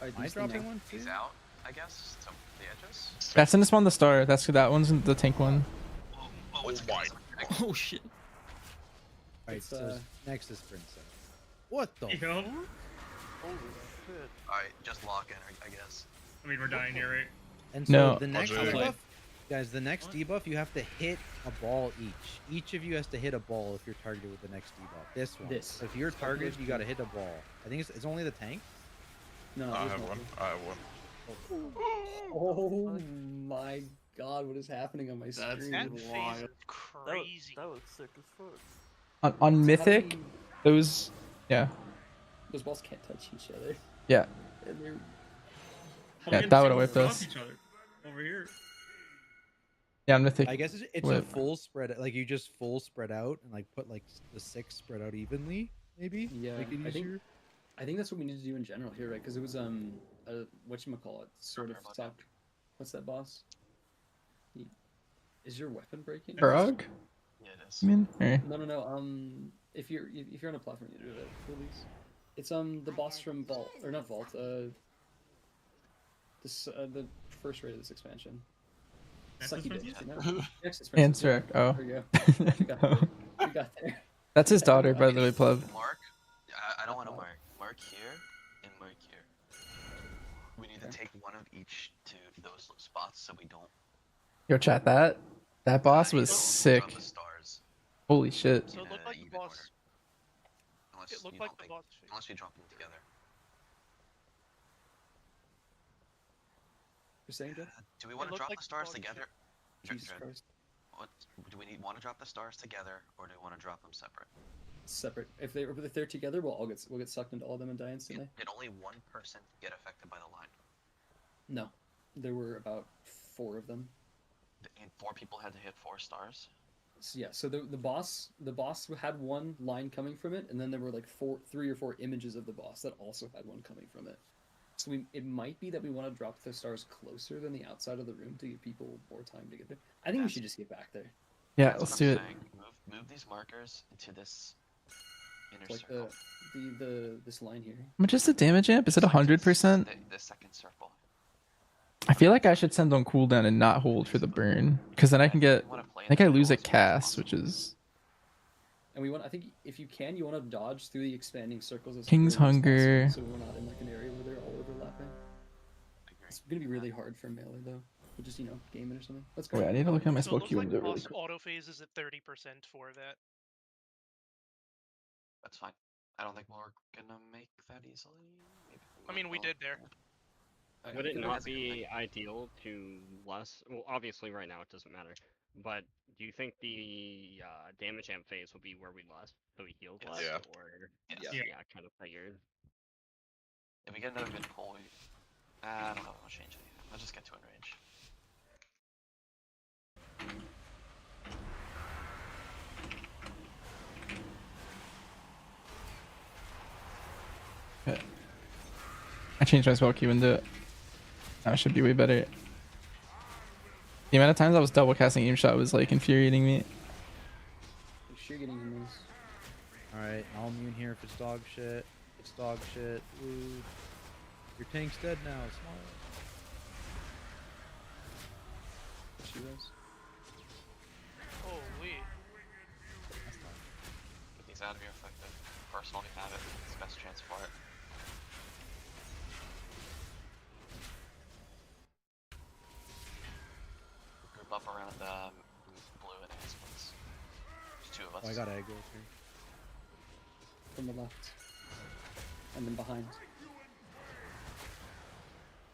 Am I dropping one too? He's out, I guess, to the edges. That's in the spawn the star. That one's in the tank one. Oh, it's wide. Oh shit. Alright, It's, so Nexus Princess. What the? You know? Holy shit. Alright, just lock in, I guess. I mean, we're dying here, right? And so No. the next I'll do it. debuff, guys, the next debuff, you have to hit a ball each. Each of you has to hit a ball if you're targeted with the next debuff. This one. This. So if you're targeted, you gotta hit a ball. I think it's only the tank. No, I there's have no- one. I have one. Oh my god, what is happening on my screen? That phase is crazy. That was sick as fuck. On Mythic, those. Yeah. Those balls can't touch each other. Yeah. And they're... Yeah, that would have whipped Cross us. each other over here. Yeah, on Mythic. I guess it's a whip. full spread. Like you just full spread out and like put like the 6 spread out evenly, maybe. Yeah, Make it easier. I think that's what we need to do in general here, right? Because it was whatchamacallit, sort of sucked. What's that boss? Is your weapon breaking? Frog? Yeah, it is. I mean, or- No. If you're on a platform, you do it. Release. It's the boss from Vault or not Vault. The first raid of this expansion. Nexus Sucky Princess? Dicks, you know? Nexus Princess, yeah. Answer. Oh. There we go. We got there. That's his daughter, by the way, pleb. Mark? I don't want to mark. Mark here and mark here. We need to take one of each to those spots so we don't. Yo, chat that. That boss was Drop sick. the stars. Holy shit. So it looked like the even boss. Unless It looked you like don't the think- boss. Unless we drop them together. You're saying, Jeff? Do we want to looked drop like the the stars boss together? Jesus Christ. What do we want to drop the stars together, or do we want to drop them separate? Separate. If they're together, we'll get sucked into all of them and die instantly. Did only one person get affected by the line? No, there were about 4 of them. And 4 people had to hit 4 stars. So, yeah. So the boss had one line coming from it, and then there were like 3 or 4 images of the boss that also had one coming from it. So it might be that we want to drop the stars closer than the outside of the room to give people more time to get there. I think we should just get back there. Yeah, That's let's what do I'm it. saying. Move these markers into this inner Like circle. this line here. How much is the damage amp? Is it Like 100%? the second circle. I feel like I should send on cooldown and not hold for the burn, because then I can get. I think I lose a cast, which is And we want. I think if you can, you want to dodge through the expanding circles as King's early as possible, Hunger. so we're not in like an area where they're all overlapping. It's gonna be really hard for melee though. We'll just game it or something. Let's go. Wait, I need to look at my So spell it looks queue like window really boss quick. auto phase is at 30% for that. That's fine. I don't think we're gonna make that easily. Maybe I mean, we did there. Would it not be ideal to less? Well, obviously, right now it doesn't matter. But do you think the damage amp phase will be where we lost, so we healed less, Yeah. or Yes. yeah, kind of figured. If we get another good pull, I don't know if we'll change anything. Let's just get to in range. Okay. I changed my spell queue window. That should be way better. The amount of times I was double casting aim shot was like infuriating me. Make sure you're getting in those. Alright, I'll immune here if it's dog shit. It's dog shit. Ooh. Your tank's dead now, smile. She was. Holy. Get these out of here if like the personally have it. It's the best chance for it. Group up around blue and enhancements. There's two of us. Oh, I got egg over here. From the left. And then behind.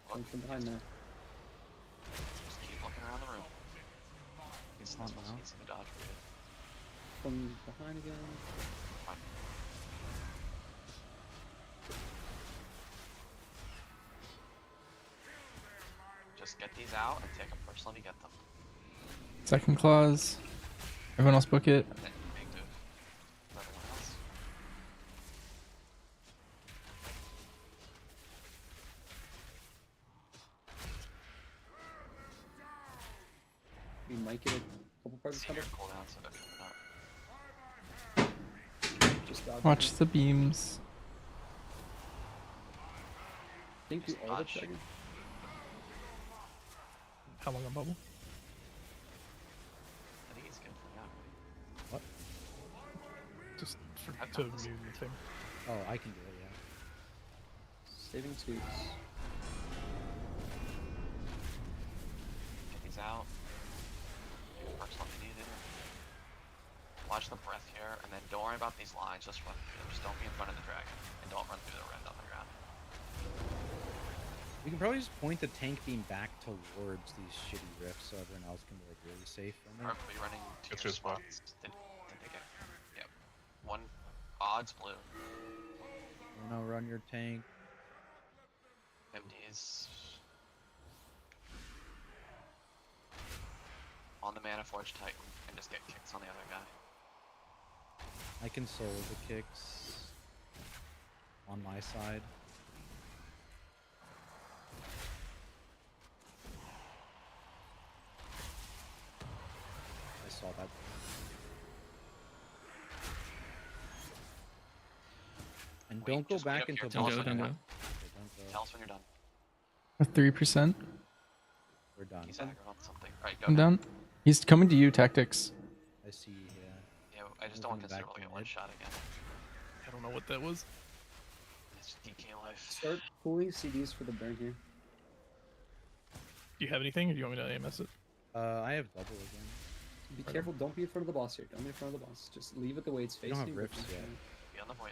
One from behind now. Just keep looking around the room. He's not supposed to get some dodge for you. From behind again. Fine. Just get these out and take them personally to get them. Second clause. Everyone else book it. And then big move. Everyone else. We might get a couple parts of Senior cover. cooldown, so they're coming up. Just dodge. Watch the beams. Think you all the Dodge. trigger. How long a bubble? I think he's good for now. What? Just for, I've to got this. move the thing. Oh, I can do it, yeah. Saving twos. Get these out. Personally needed. Watch the breath here, and then don't worry about these lines. Just run through them. Just don't be in front of the dragon, and don't run through the rend on the ground. We can probably just point the tank beam back towards these shitty rifts so everyone else can be like really safe from it. Are we running to It's your your spot. spots? Did they get? Yep. One odds blue. Oh no, run your tank. MDs. On the Mana Forge Titan, and just get kicks on the other guy. I can soul the kicks on my side. I saw that. And Wait, don't go just wait back up into here. Tell us boss when you're mode. done. Okay, don't go. Tell us when you're done. 3%. We're done. He's aggroed on something. Alright, go I'm down. He's coming to you, tactics. I see, yeah. Yeah, I just don't want Moving to back consider to get one mid. shot again. I don't know what that was. It's DK life. Start pulling CDs for the burn here. Do you have anything, or do you want me to AMS it? I have double again. Be careful, don't be in front of the boss here. Don't be in front of the boss. Just leave it the way it's We facing. don't have but rifts just, yet. Be on the void.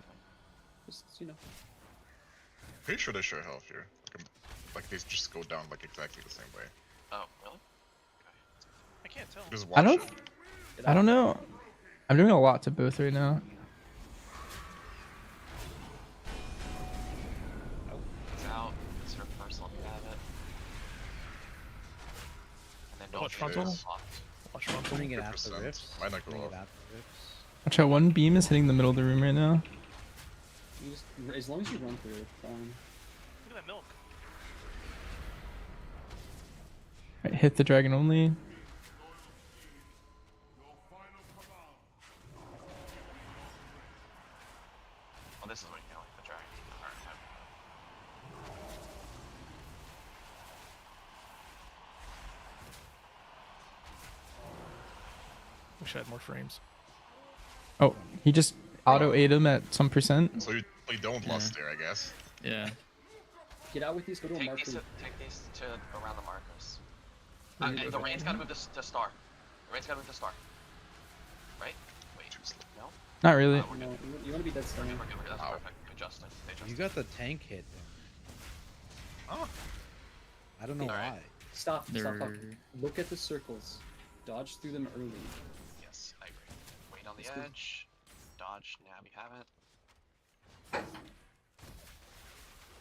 Just, you know. Pretty sure they share health here. Like they just go down like exactly the same way. Oh, really? I can't tell. Just I watch don't. it. I don't know. I'm doing a lot to both right now. It's out. It's her personal if you have it. And then don't Watch shoot frontal. the slots. Watch frontal. Putting it at the 100%. rifts. Might not go Putting off. it at the rifts. Watch out, one beam is hitting the middle of the room right now. You just, as long as you run through it, fine. Look at that milk. Right, hit the dragon only. this is what you can like the dragon. Wish I had more frames. Oh, he just auto ate him at some percent. So you don't lust there, I guess. Yeah. Get out with these. Go to a Take marker. take these to around the markers. Can you The move rain's it? gotta move to star. The rain's gotta move to star. Right? Wait, no? Not really. No, you want to be dead center. We're good. That's perfect. Good Justin. Hey, Justin. You got the tank hit. Oh. I don't know why. Stop. Stop They're- talking. Look at the circles. Dodge through them early. Yes, I agree. Wait on the Let's go. edge. Dodge. Now we have it.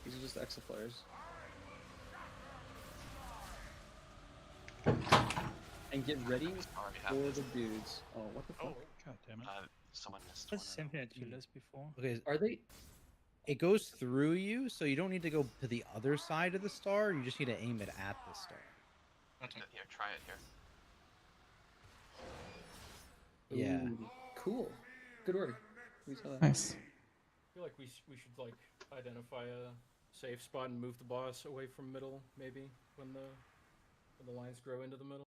These are just exo flares. And get ready Already for have the dudes. Oh, what the fuck? God damn it. Someone missed That's the same thing that killed us before. Okay, Are they? it goes through you, so you don't need to go to the other side of the star. You just need to aim it at the star. Here, try it here. Yeah. Ooh, cool. Good work. We saw that. Nice. I feel like we should like identify a safe spot and move the boss away from middle, maybe when the lines grow into the middle.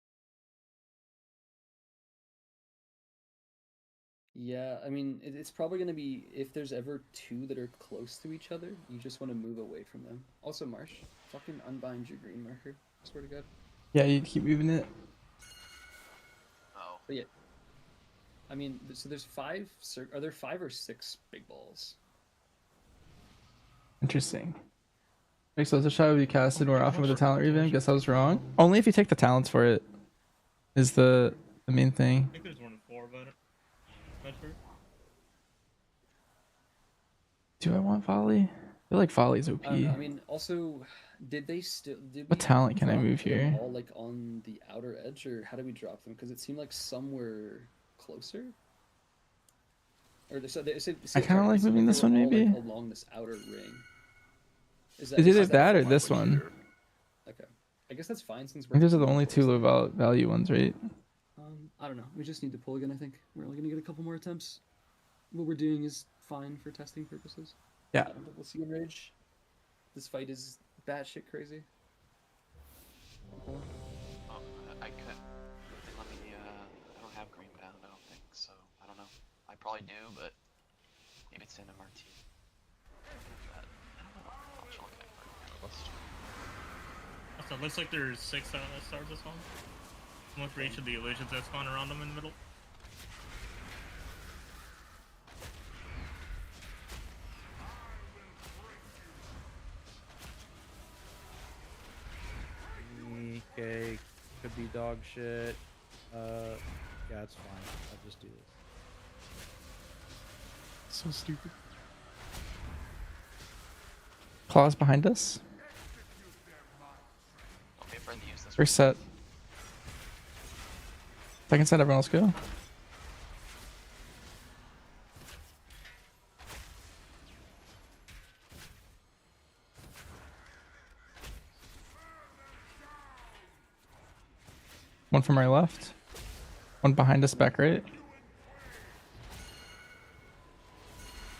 Yeah, I mean, it's probably going to be, if there's ever two that are close to each other, you just want to move away from them. Also, Marsh, fucking unbind your green marker. Swear to God. Yeah, you keep moving it. Oh. But yeah. I mean, so there's five, are there 5 or 6 big balls? Interesting. Makes loads of shot will be casted more often with the talent revamp. Guess I was wrong. Only if you take the talents for it. Is the main thing. I think there's 1 in 4 about it. Not sure. Do I want volley? I feel like volley's OP. I don't know, I mean, also, did What talent can I drop move them here? all like on the outer edge, or how do we drop them? Because it seemed like some were closer. Or I kinda like moving this one, maybe? along this outer ring. It's either that or this one. Okay, I guess that's fine since I think those are the only two low value ones, right? I don't know. We just need to pull again. I think we're only gonna get a couple more attempts. What we're doing is fine for testing purposes. Yeah. I don't think we'll see enrage. This fight is batshit crazy. Oh, I could. They let me. I don't have green bound. I don't think so. I don't know. I probably do, but maybe it's in MRT. I don't know. I'll check it first. So it looks like there's 6 stars this one. One for each of the illusions that spawn around them in the middle. Okay, could be dog shit. Yeah, it's fine. I'll just do this. So stupid. Claws behind us. Don't be afraid to use this. First set. Second set, everyone else go. One from our left. One behind us, back right.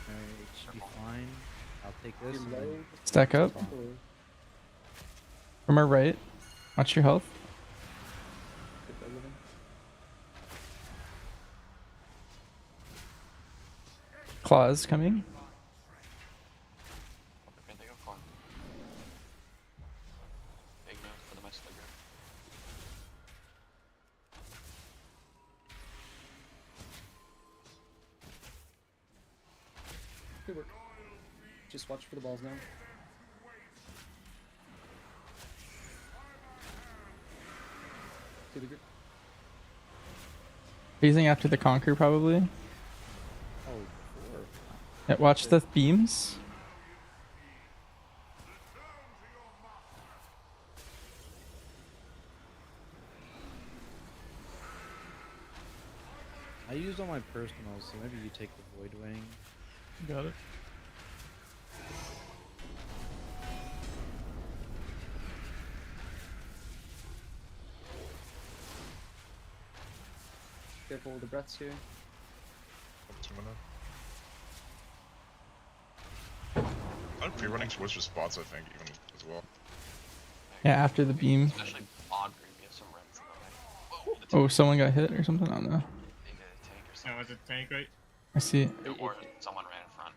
Alright, should be fine. I'll take this. and then- Stack up. From our right. Watch your health. Claws coming. Okay, they go far. Big move for the rest of the group. Good work. Just watch for the balls now. To the group. Phasing after the conquer, probably. Oh, four. Yeah, watch the beams. I used all my personals, so maybe you take the Void Wing. Got it. Careful with the breaths here. I'm pre-running towards your spots, I think, even as well. Yeah, after the beam. Especially odd group, you have some reds in the way. Whoa, Oh, someone got hit or something? I don't know. they get a tank or No, something. it's a tank, right? I see. Or someone ran in front.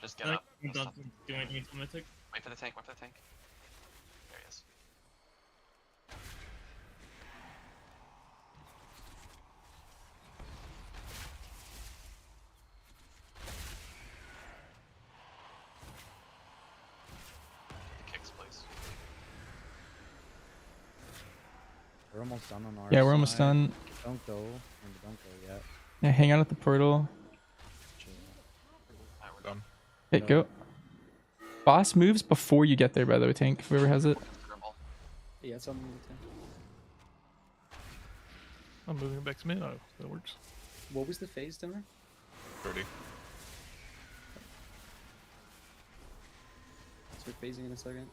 Just get Like, up. it Just doesn't do anything to mythic. wait for the tank, wait for the tank. There he is. The kicks, please. We're almost done on our Yeah, we're almost side. done. Don't go. Remember, don't go yet. Yeah, hang out at the portal. Alright, we're done. Okay, go. Boss moves before you get there, by the way, tank. Whoever has it. Yeah, it's on the tank. I'm moving it back to mid. Oh, that works. What was the phase, Donor? 30. So we're phasing in a second.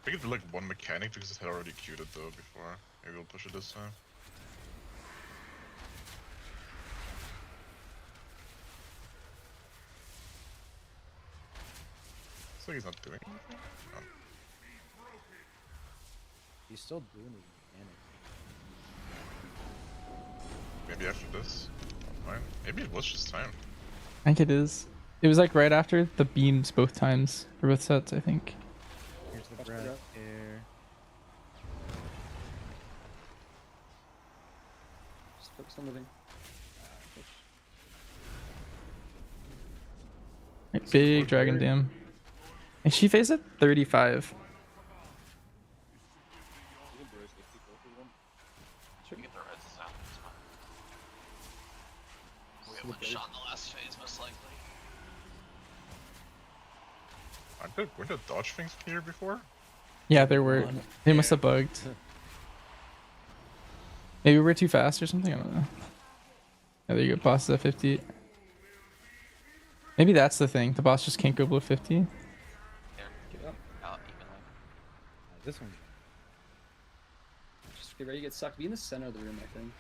We could do like one mechanic because it had already queued it though before. Maybe we'll push it this time. Looks like he's not doing anything. Oh. He's still doing his mechanics. Maybe after this. Fine. Maybe it was just time. I think it is. It was like right after the beams both times for both sets, I think. Here's the breath here. Just focus on living. Right, big dragon dam. And she phased at 35. You get the reds this out. It's fine. We have one shot in the last phase, most likely. Weren't there dodge things here before? Yeah, there were. They must have bugged. Maybe we're too fast or something. I don't know. Yeah, there you go. Boss is at 50. Maybe that's the thing. The boss just can't go below 50. Here, give it up. Out evenly. This one. Just get ready to get sucked. Be in the center of the room, I think.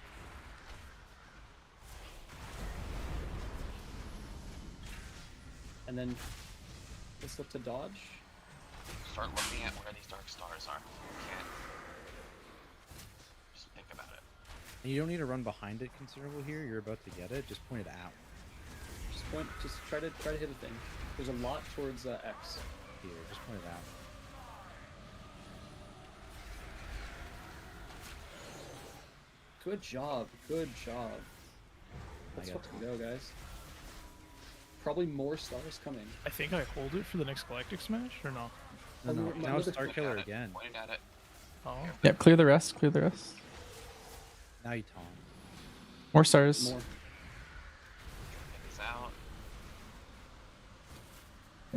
And then let's look to dodge. Start looking at where these dark stars are. You can't. Just think about it. And you don't need to run behind it considerable here. You're about to get it. Just point it out. Just try to hit a thing. There's a lot towards X. Here, just point it out. Good job. Good job. Let's got fucking go, guys. Probably more stars coming. I think I hold it for the next Galactic Smash, or no? No, no. my Now it's other- Star Killer again. Pointing at it. Oh. Yep, clear the rest. Clear the rest. Now you taunt. More stars. More. Get these out.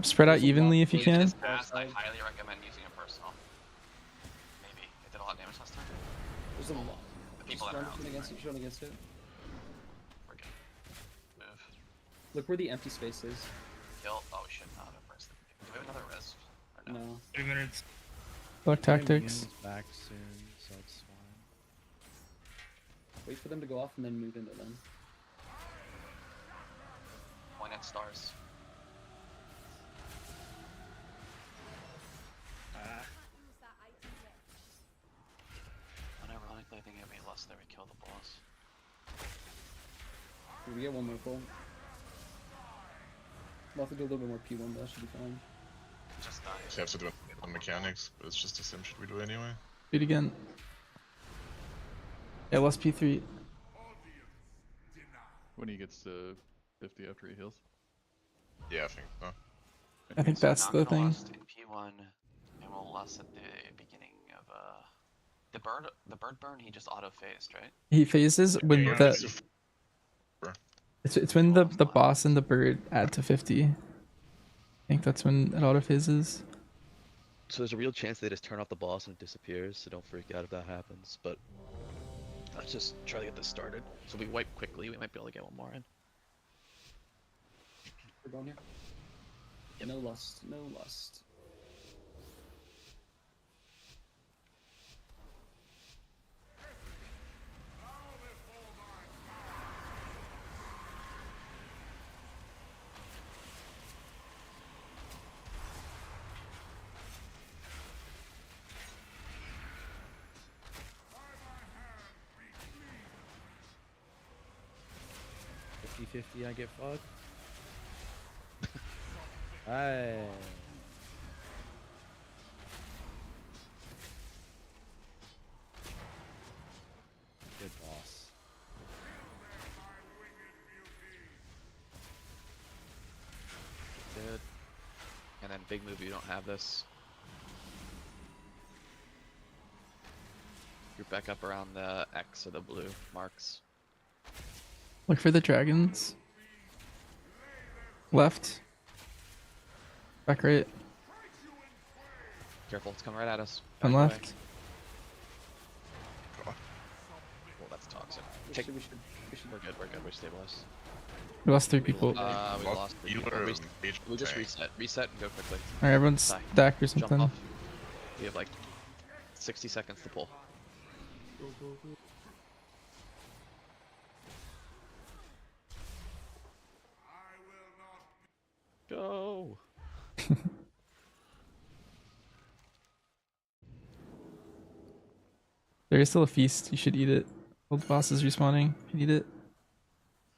Spread out evenly if you Even can. this fast, I highly recommend using a personal. Maybe. It did a lot of damage last time. There's a lot. The people that are around. against it. Shooting against it. We're good. Move. Look where the empty space is. Kill. Oh, we should not have pressed it. Do we have another res? Or no? No. 3 minutes. Black tactics. Union's back soon, so it's fine. Wait for them to go off and then move into them. Point at stars. Unironically, I think it'd be less than we kill the boss. Here, we get one more pull. We'll have to do a little bit more P1, but that should be fine. Just die. Just have to do it on mechanics, but it's just a sim shit we do anyway. Do it again. Yeah, less P3. When he gets to 50 after he heals. Yeah, I think so. I think that's the thing. Lost in P1, and we'll lost at the beginning of the bird burn. He just auto phased, right? He phases when Yeah, the it's when the boss and the bird add to 50. I think that's when it auto phases. So there's a real chance they just turn off the boss and it disappears, so don't freak out if that happens, but let's just try to get this started. So we wipe quickly. We might be able to get one more in. We're going here. Yep. No lust. No lust. 50-50, I get fucked. Hey. Good boss. Good. And then big move, you don't have this. You're back up around the X or the blue marks. Look for the dragons. Left. Back right. Careful, it's coming right at us. And Back away. left. Well, that's toxic. We Take, should- we're good, we're stabilized. We lost 3 people. We lost 3 people. We'll just reset and go quickly. Alright, everyone's Die. stack or Jump something. off. We have like 60 seconds to pull. Go! There is still a feast. You should eat it. Old boss is respawning. You eat it.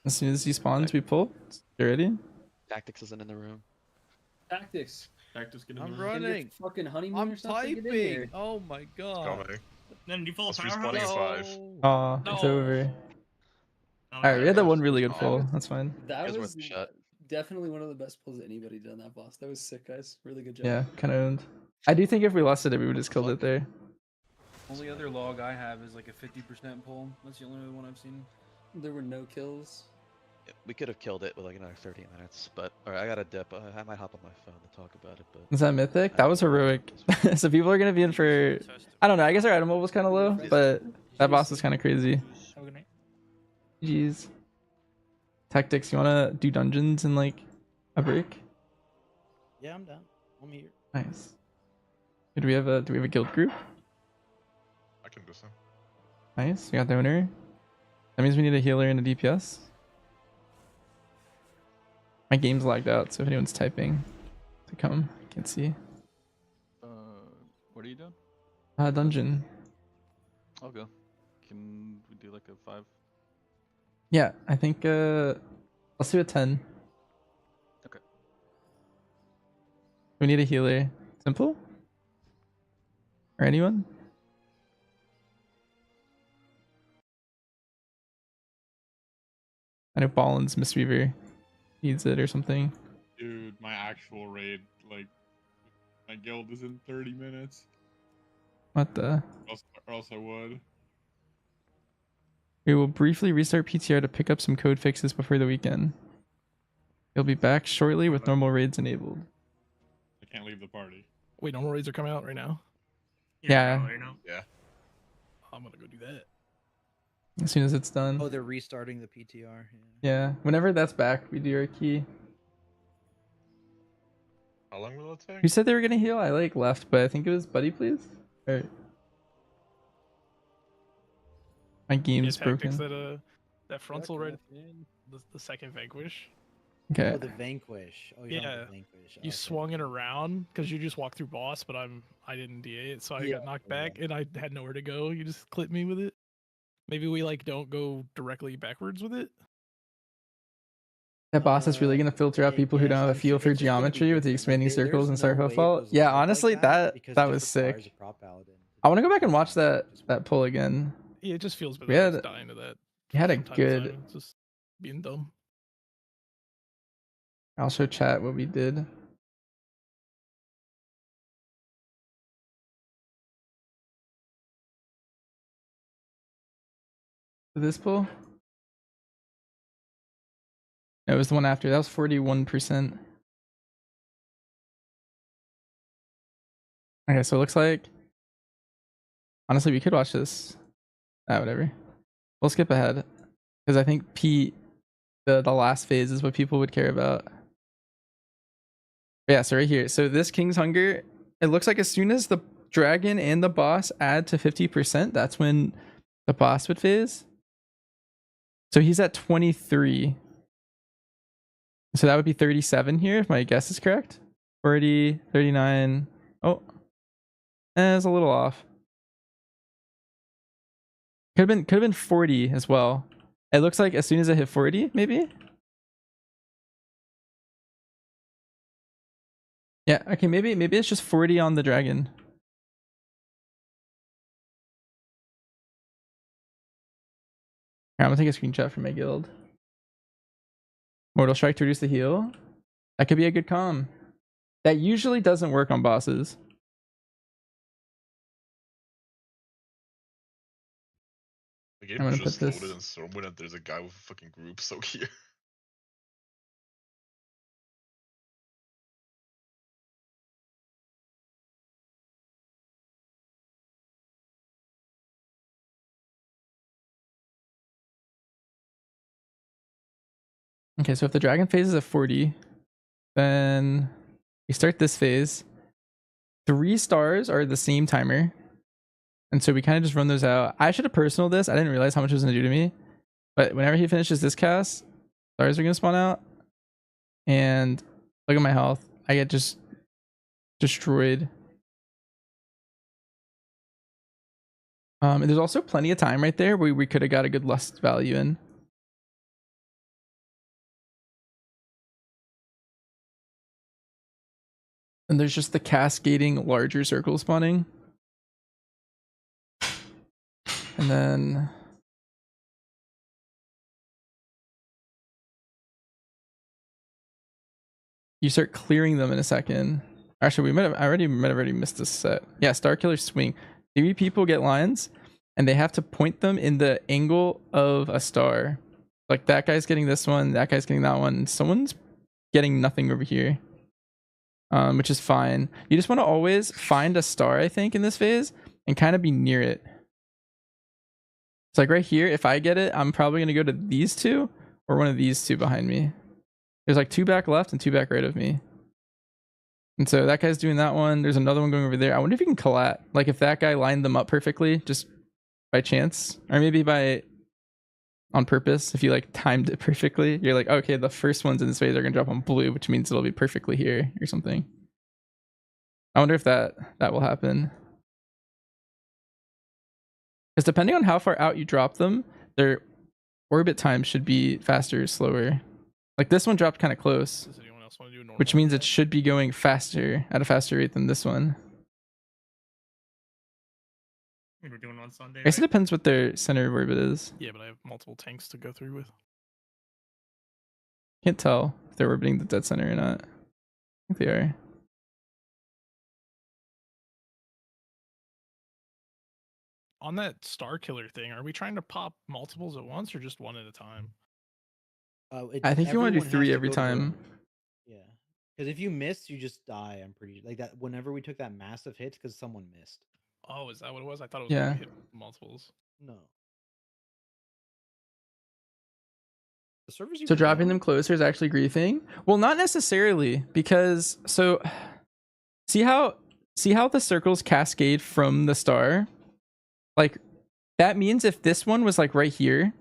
As soon as he spawns, we pull. You ready? Tactics isn't in the room. Tactics. Tactics get in I'm the room. running. Fucking honeymoon I'm or something? Get in here. typing. Oh my god. Coming. Then you pull a Let's respawning powerhouse. at 5. Aw, it's No. over. Oh, Alright, we had that that one was- really good that pull. was- That's fine. That It was was worth a shot. definitely one of the best pulls that anybody did on that boss. That was sick, guys. Really good job. Yeah, kind of owned. I do think if we lost it, we would have just killed it there. Only other log I have is like a 50% pull. That's the only one I've seen. There were no kills. We could have killed it with like another 30 minutes, but alright, I got a dip. I might hop on my phone to talk about it, but Is that mythic? That was heroic. So people are gonna be in for. I don't know. I guess our item level was kind of low, but that boss was kind of crazy. Have a good night. Jeez. Tactics, you wanna do dungeons in like a break? Yeah, I'm down. I'm here. Nice. Do we have a guild group? I can do so. Nice. We got the owner. That means we need a healer and a DPS. My game's lagged out, so if anyone's typing to come, I can't see. What are you doing? Dungeon. I'll go. Can we do like a 5? Yeah, I think let's do a 10. Okay. We need a healer. Simple? Or anyone? I know Ballin's Mistweaver needs it or something. Dude, my actual raid, like, my guild is in 30 minutes. What the? Or else I would. We will briefly restart PTR to pick up some code fixes before the weekend. You'll be back shortly with normal raids enabled. I can't leave the party. Wait, normal raids are coming out right now. Yeah. Probably, no? Yeah. I'm gonna go do that. As soon as it's done. Oh, they're restarting the PTR. Yeah. Whenever that's back, we do our key. How long will it take? Who said they were gonna heal? I like left, but I think it was Buddy, please. Or my game's broken. That frontal right, the second vanquish. Okay. Oh, the Vanquish. Oh, you're Yeah, on the Vanquish. you swung it around because you just walked through boss, but I didn't DA it, so I got knocked back and I had nowhere to go. You just clipped me with it. Maybe we like don't go directly backwards with it. That boss is really gonna filter out people who don't have a feel for geometry with the expanding circles and start fall. Yeah, honestly, that was sick. I want to go back and watch that pull again. Yeah, it just feels better. We had just dying to that. we had a from time to good. time. It's just being dumb. I'll show chat what we did. This pull? No, it was the one after. That was 41%. Okay, so it looks like honestly we could watch this. Whatever. We'll skip ahead. Because I think Pete, the last phase is what people would care about. But yeah, so right here. So this King's Hunger, it looks like as soon as the dragon and the boss add to 50%, that's when the boss would phase. So he's at 23. So that would be 37 here, if my guess is correct. 40, 39. Oh, it's a little off. Could have been 40 as well. It looks like as soon as I hit 40, maybe. Yeah, okay, maybe it's just 40 on the dragon. Here, I'm gonna take a screenshot from my guild. Mortal Strike to reduce the heal. That could be a good comm. That usually doesn't work on bosses. The I'm game gonna just put this. loaded and Stormwind and there's a guy with a fucking group soak here. Okay, so if the dragon phase is at 40, then we start this phase. 3 stars are the same timer. And so we kind of just run those out. I should have personal this. I didn't realize how much it was going to do to me. But whenever he finishes this cast, stars are going to spawn out. And look at my health. I get just destroyed. And there's also plenty of time right there where we could have got a good lust value in. And there's just the cascading larger circle spawning. And then you start clearing them in a second. Actually, I might have already missed this set. Yeah, Star Killer Swing. 3 people get lines, and they have to point them in the angle of a star. Like that guy's getting this one, that guy's getting that one. Someone's getting nothing over here, which is fine. You just want to always find a star, I think, in this phase, and kind of be near it. It's like right here, if I get it, I'm probably going to go to these 2 or one of these 2 behind me. There's like 2 back left and 2 back right of me. And so that guy's doing that one. There's another one going over there. I wonder if you can collat. Like if that guy lined them up perfectly, just by chance, or maybe by on purpose. If you like timed it perfectly, you're like, okay, the first ones in this phase are gonna drop on blue, which means it'll be perfectly here or something. I wonder if that will happen. Because depending on how far out you drop them, their orbit time should be faster or slower. Like this one dropped kind of close. Does anyone else want to do a normal? Which means it should be going faster at a faster rate than this one. We're doing on Sunday. I guess it depends what their center of orbit is. Yeah, but I have multiple tanks to go through with. Can't tell if they're orbiting the dead center or not. I think they are. On that Star Killer thing, are we trying to pop multiples at once or just one at a time? I think you want to do everyone has 3 to every go through time. Yeah, because if you miss, you just die. I'm pretty like that. Whenever we took that massive hit, because someone missed. Oh, is that what it was? I thought it was Yeah. when we hit multiples. No. The servers So dropping them closer is actually griefing? Well, not necessarily, because so see how the circles cascade from the star? Like that means if this one was like right here,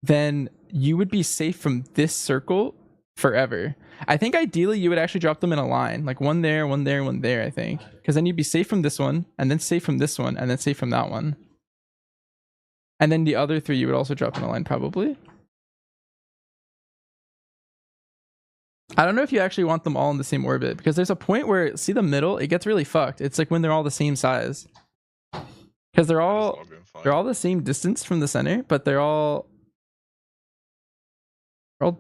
then you would be safe from this circle forever. I think ideally you would actually drop them in a line, like one there, one there, one there, I think. Because then you'd be safe from this one, and then safe from this one, and then safe from that one. And then the other 3 you would also drop in a line probably. I don't know if you actually want them all in the same orbit, because there's a point where, see the middle, it gets really fucked. It's like when they're all the same size. Because they're all the same distance from the center, but they're all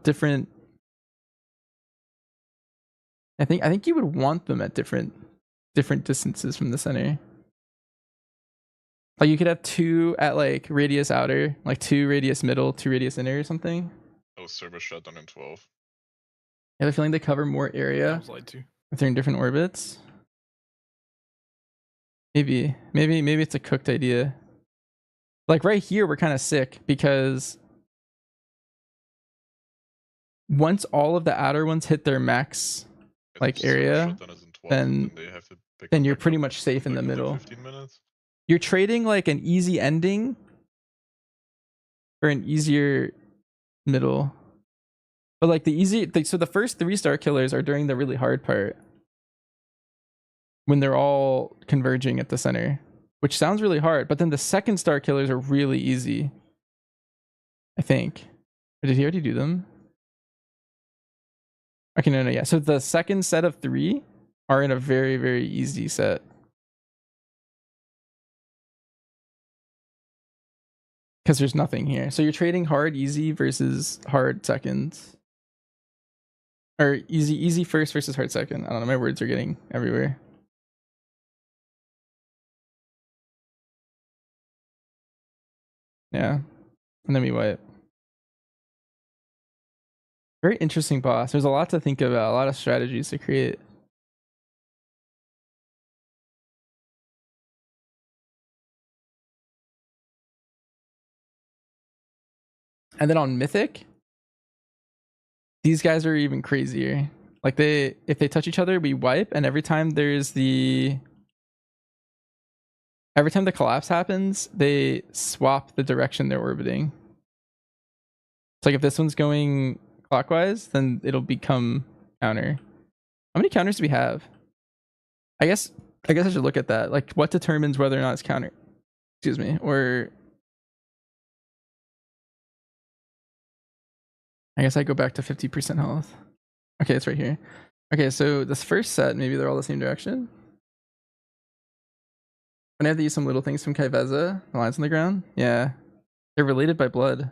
different. I think you would want them at different distances from the center. Like you could have 2 at like radius outer, like 2 radius middle, 2 radius inner or something. Oh, server shut down in 12. I have a feeling they cover more area if they're in different orbits. Maybe it's a cooked idea. Like right here, we're kind of sick because once all of the outer ones hit their max like area, then you're pretty much safe in the middle. 15 minutes? You're trading like an easy ending for an easier middle. But like so the first 3 star killers are during the really hard part. When they're all converging at the center. Which sounds really hard, but then the second star killers are really easy. I think. Or did he already do them? Okay, no, yeah. So the second set of 3 are in a very, very easy set. Because there's nothing here. So you're trading hard easy versus hard second. Or easy first versus hard second. I don't know, my words are getting everywhere. Yeah. And then we wipe. Very interesting boss. There's a lot to think about, a lot of strategies to create. And then on Mythic, these guys are even crazier. Like if they touch each other, we wipe, and every time the collapse happens, they swap the direction they're orbiting. It's like if this one's going clockwise, then it'll become counter. How many counters do we have? I guess I should look at that. Like, what determines whether or not it's counter? Excuse me. Or I guess I go back to 50% health. Okay, it's right here. Okay, so this first set, maybe they're all the same direction. I'm gonna have to use some little things from Kaiveza. The lines on the ground. Yeah, they're related by blood.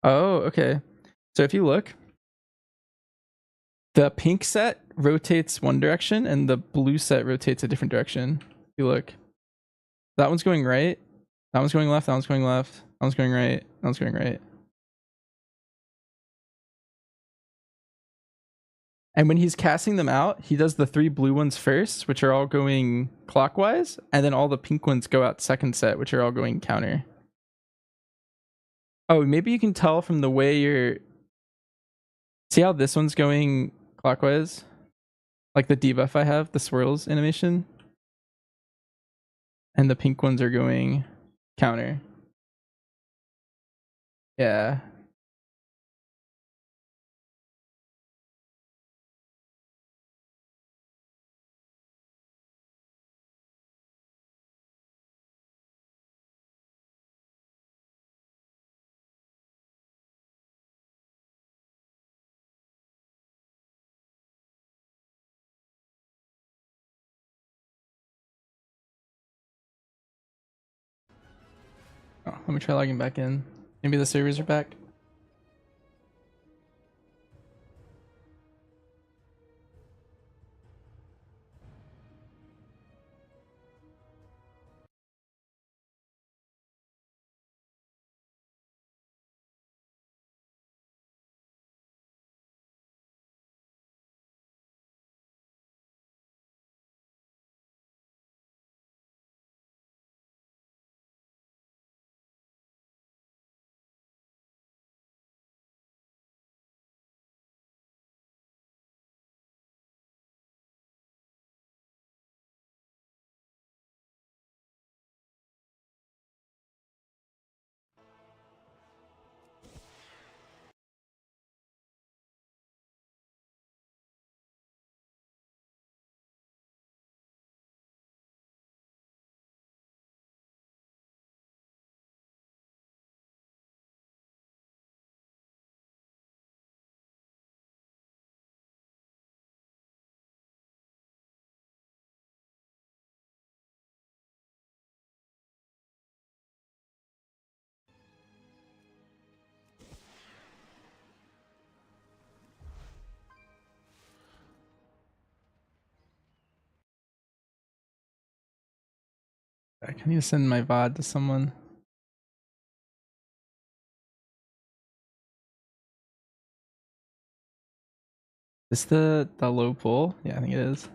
Oh, okay. So if you look, the pink set rotates one direction and the blue set rotates a different direction. If you look, that one's going right, that one's going left, that one's going left, that one's going right, that one's going right. And when he's casting them out, he does the 3 blue ones first, which are all going clockwise, and then all the pink ones go out second set, which are all going counter. Oh, maybe you can tell from the way you're... See how this one's going clockwise? Like the debuff I have, the swirls animation. And the pink ones are going counter. Yeah. Oh, let me try logging back in. Maybe the servers are back. I need to send my VOD to someone. Is the low pull? Yeah, I think it is.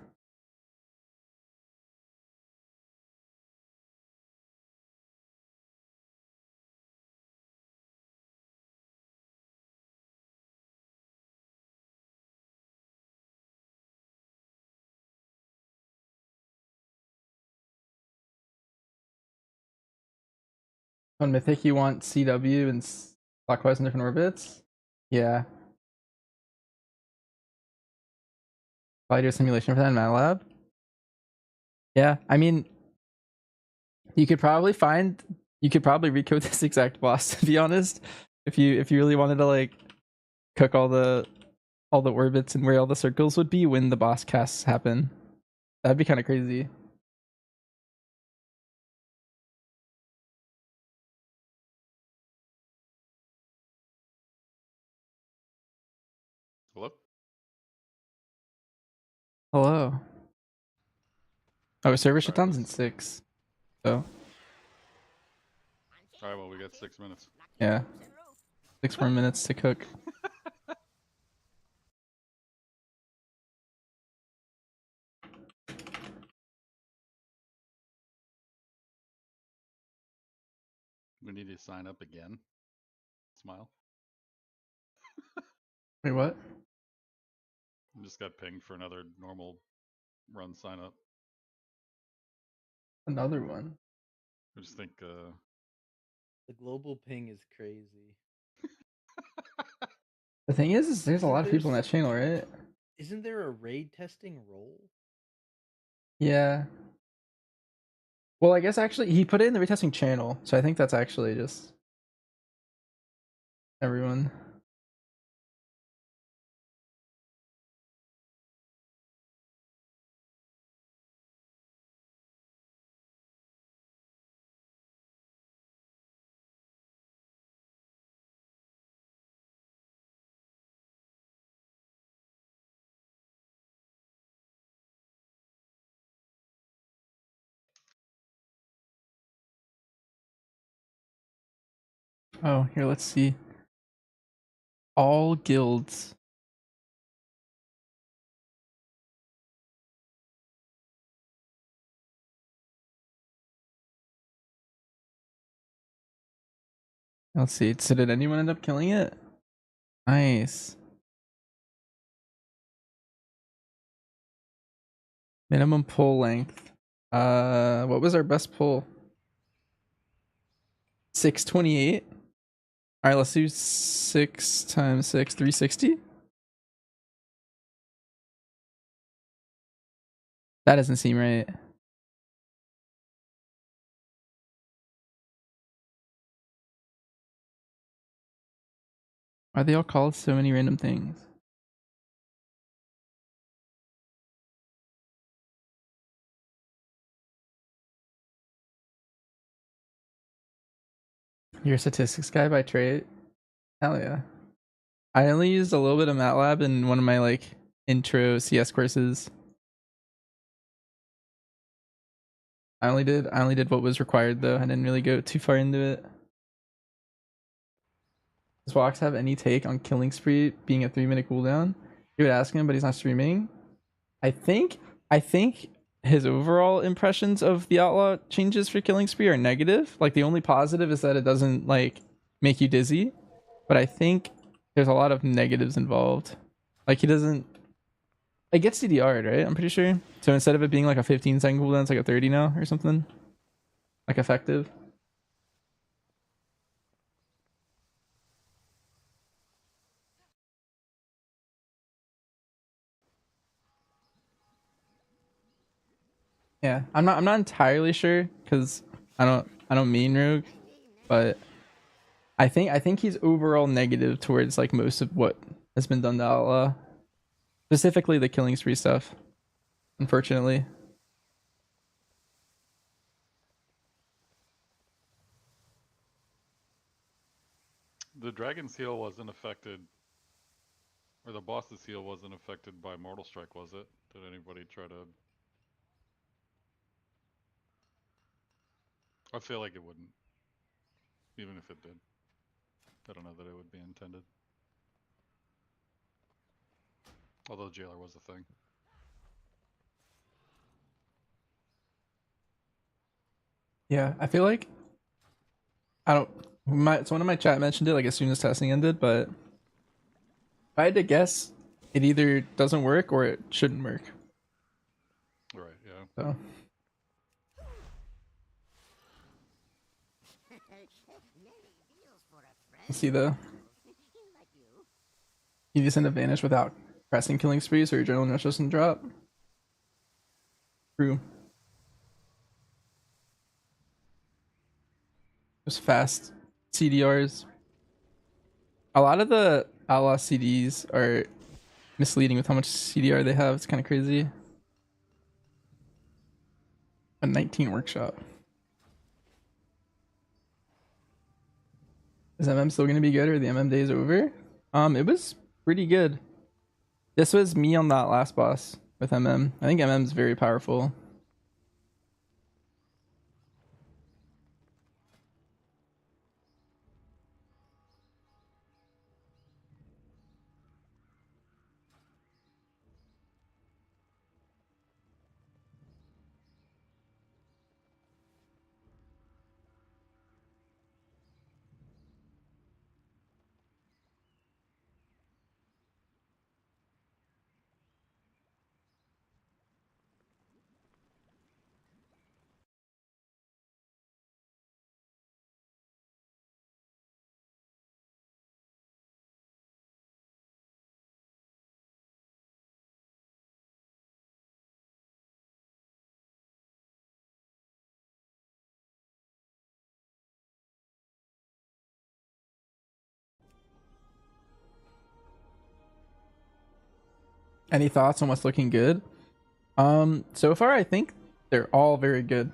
On Mythic, you want CW and clockwise in different orbits? Yeah. Probably do a simulation for that in MATLAB. Yeah, I mean, you could probably recode this exact boss, to be honest, if you really wanted to like cook all the orbits and where all the circles would be when the boss casts happen. That'd be kind of crazy. Hello? Hello. Oh, server Sorry, shutdowns in 6. So Alright, well, we got 6 minutes. yeah, 6 more minutes to cook. We need to sign up again. Smile. Wait, what? I just got pinged for another normal run sign up. Another one. I just think The global ping is crazy. The thing is there's a Isn't lot of there people in that s- channel, right? Isn't there a raid testing role? Yeah. Well, I guess actually he put it in the retesting channel, so I think that's actually just everyone. Oh, here, let's see. All guilds. Let's see. So did anyone end up killing it? Nice. Minimum pull length. What was our best pull? 628. All right, let's do 6 times 6, 360. That doesn't seem right. Why are they all called so many random things? You're a statistics guy by trade? Hell yeah. I only used a little bit of MATLAB in one of my like intro CS courses. I only did what was required though. I didn't really go too far into it. Does Wox have any take on Killing Spree being a 3-minute cooldown? You would ask him, but he's not streaming. I think his overall impressions of the outlaw changes for Killing Spree are negative. Like the only positive is that it doesn't like make you dizzy. But I think there's a lot of negatives involved. Like he doesn't. It gets CDR'd, right? I'm pretty sure. So instead of it being like a 15-second cooldown, it's like a 30 now or something. Like effective. Yeah, I'm not entirely sure because I don't mean Rogue, but I think he's overall negative towards like most of what has been done to Outlaw, specifically the Killing Spree stuff. Unfortunately. the Dragon's Heal wasn't affected, or the boss's heal wasn't affected by Mortal Strike, was it? Did anybody try to? I feel like it wouldn't, even if it did. I don't know that it would be intended. Although Jailer was a thing. Yeah, I feel like so one of my chat mentioned it like as soon as testing ended, but if I had to guess, it either doesn't work or it shouldn't work. Right, yeah. So let's see though. You just end up vanish without pressing Killing Spree, so your adrenaline rush doesn't drop. True. Just fast CDRs. A lot of the outlaw CDs are misleading with how much CDR they have. It's kind of crazy. A 19 workshop. Is MM still gonna be good, or the MM days over? It was pretty good. This was me on that last boss with MM. I think MM's very powerful. Any thoughts on what's looking good? So far I think they're all very good.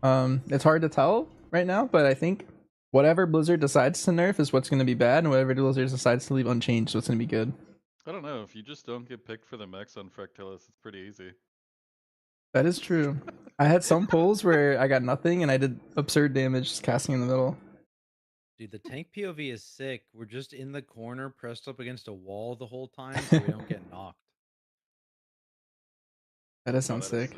It's hard to tell right now, but I think whatever Blizzard decides to nerf is what's going to be bad, and whatever Blizzard decides to leave unchanged is what's going to be good. I don't know. If you just don't get picked for the mechs on Fractalis, it's pretty easy. That is true. I had some pulls where I got nothing and I did absurd damage just casting in the middle. Dude, the tank POV is sick. We're just in the corner, pressed up against a wall the whole time, so we don't get knocked. That does sound sick.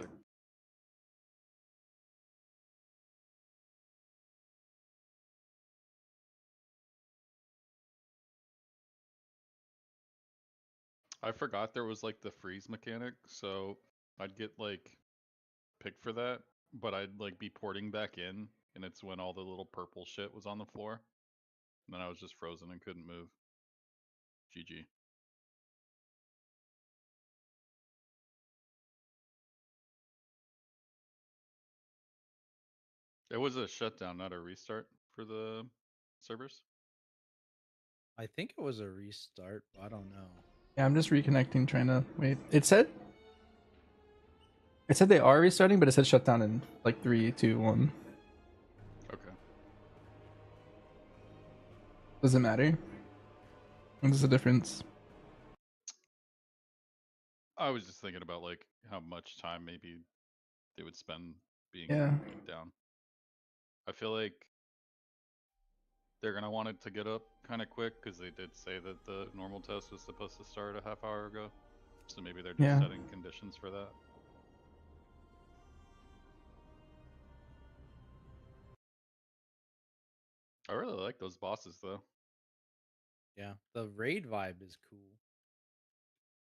I forgot there was like the freeze mechanic, so I'd get like picked for that, but I'd like be porting back in, and it's when all the little purple shit was on the floor. And then I was just frozen and couldn't move. GG. It was a shutdown, not a restart for the servers. I think it was a restart. I don't know. Yeah, I'm just reconnecting, trying to wait. It said they are restarting, but it said shut down in like 3, 2, 1. Okay. Does it matter? What is the difference? I was just thinking about like how much time maybe they would spend being like, down. I feel like they're gonna want it to get up kind of quick because they did say that the normal test was supposed to start a half hour ago. So maybe they're just setting conditions for that. I really like those bosses though. Yeah, the raid vibe is cool.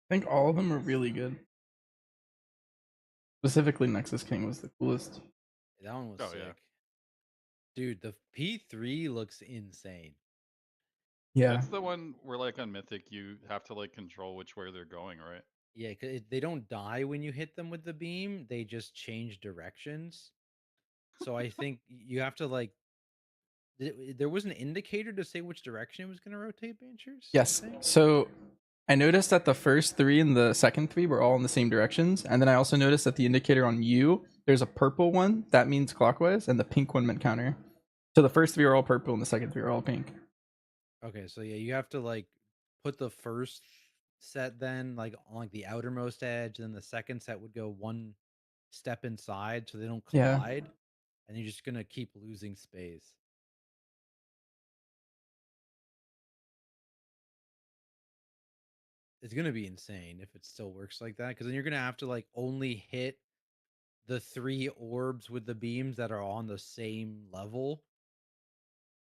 I think all of them are really good. Specifically, Nexus King was the coolest. That one was sick. Yeah. Dude, the P3 looks insane. Yeah. That's the one where like on Mythic you have to like control which way they're going, right? Yeah, they don't die when you hit them with the beam. They just change directions. So I think you have to like. There was an indicator to say which direction it was going to rotate, Banchers? Yes. So I noticed that the first 3 and the second 3 were all in the same directions, and then I also noticed that the indicator on you, there's a purple one that means clockwise, and the pink one meant counter. So the first 3 are all purple, and the second 3 are all pink. Okay, so yeah, you have to like put the first set then like on like the outermost edge, then the second set would go one step inside so they don't Yeah. collide, and you're just gonna keep losing space. It's gonna be insane if it still works like that, because then you're gonna have to like only hit the 3 orbs with the beams that are on the same level.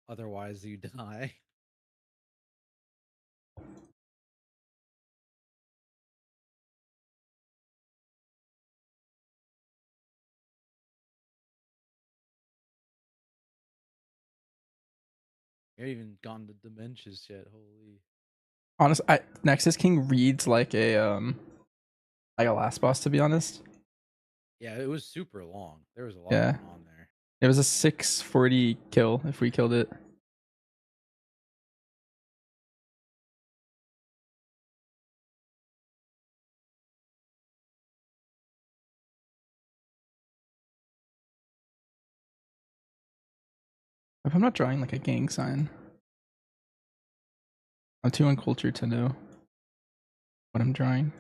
Otherwise, you die. You haven't even gotten the dementias yet. Holy. Honest, Nexus King reads like a last boss, to be honest. Yeah, it was super long. There was a lot Yeah. going on there. It was a 640 kill if we killed it. If I'm not drawing like a gang sign. I'm too uncultured to know what I'm drawing.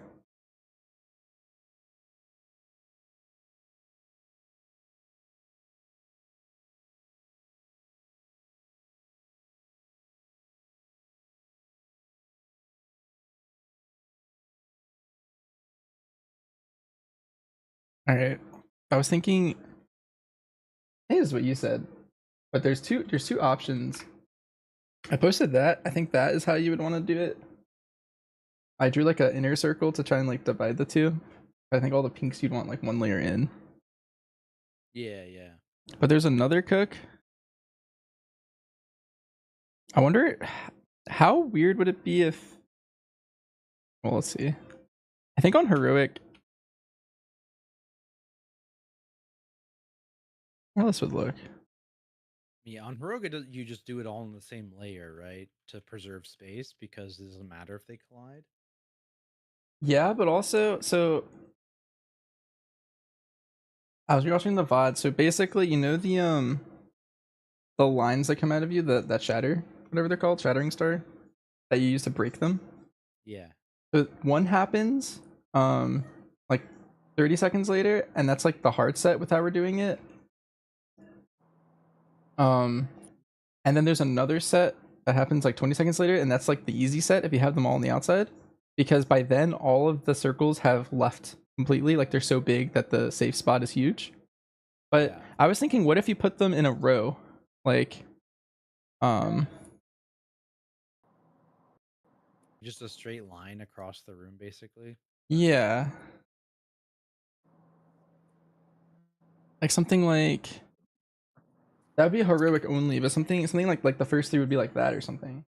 All right. I was thinking, I think this is what you said, but there's two options. I posted that. I think that is how you would want to do it. I drew like an inner circle to try and like divide the two. I think all the pinks you'd want like one layer in. Yeah, yeah. But there's another cook. I wonder how weird would it be if, well, let's see. I think on heroic, how this would look. Yeah, on Heroic, you just do it all in the same layer, right? To preserve space because it doesn't matter if they collide. Yeah, but also, so I was rewatching the VOD. So basically, you know the lines that come out of you, that shatter, whatever they're called, shattering star, that you use to break them. Yeah. So one happens, like 30 seconds later, and that's like the hard set with how we're doing it. And then there's another set that happens like 20 seconds later, and that's like the easy set if you have them all on the outside, because by then all of the circles have left completely, like they're so big that the safe spot is huge. But yeah. I was thinking, what if you put them in a row, like just a straight line across the room, basically. Yeah, like something like that would be heroic only, but something like the first three would be like that or something.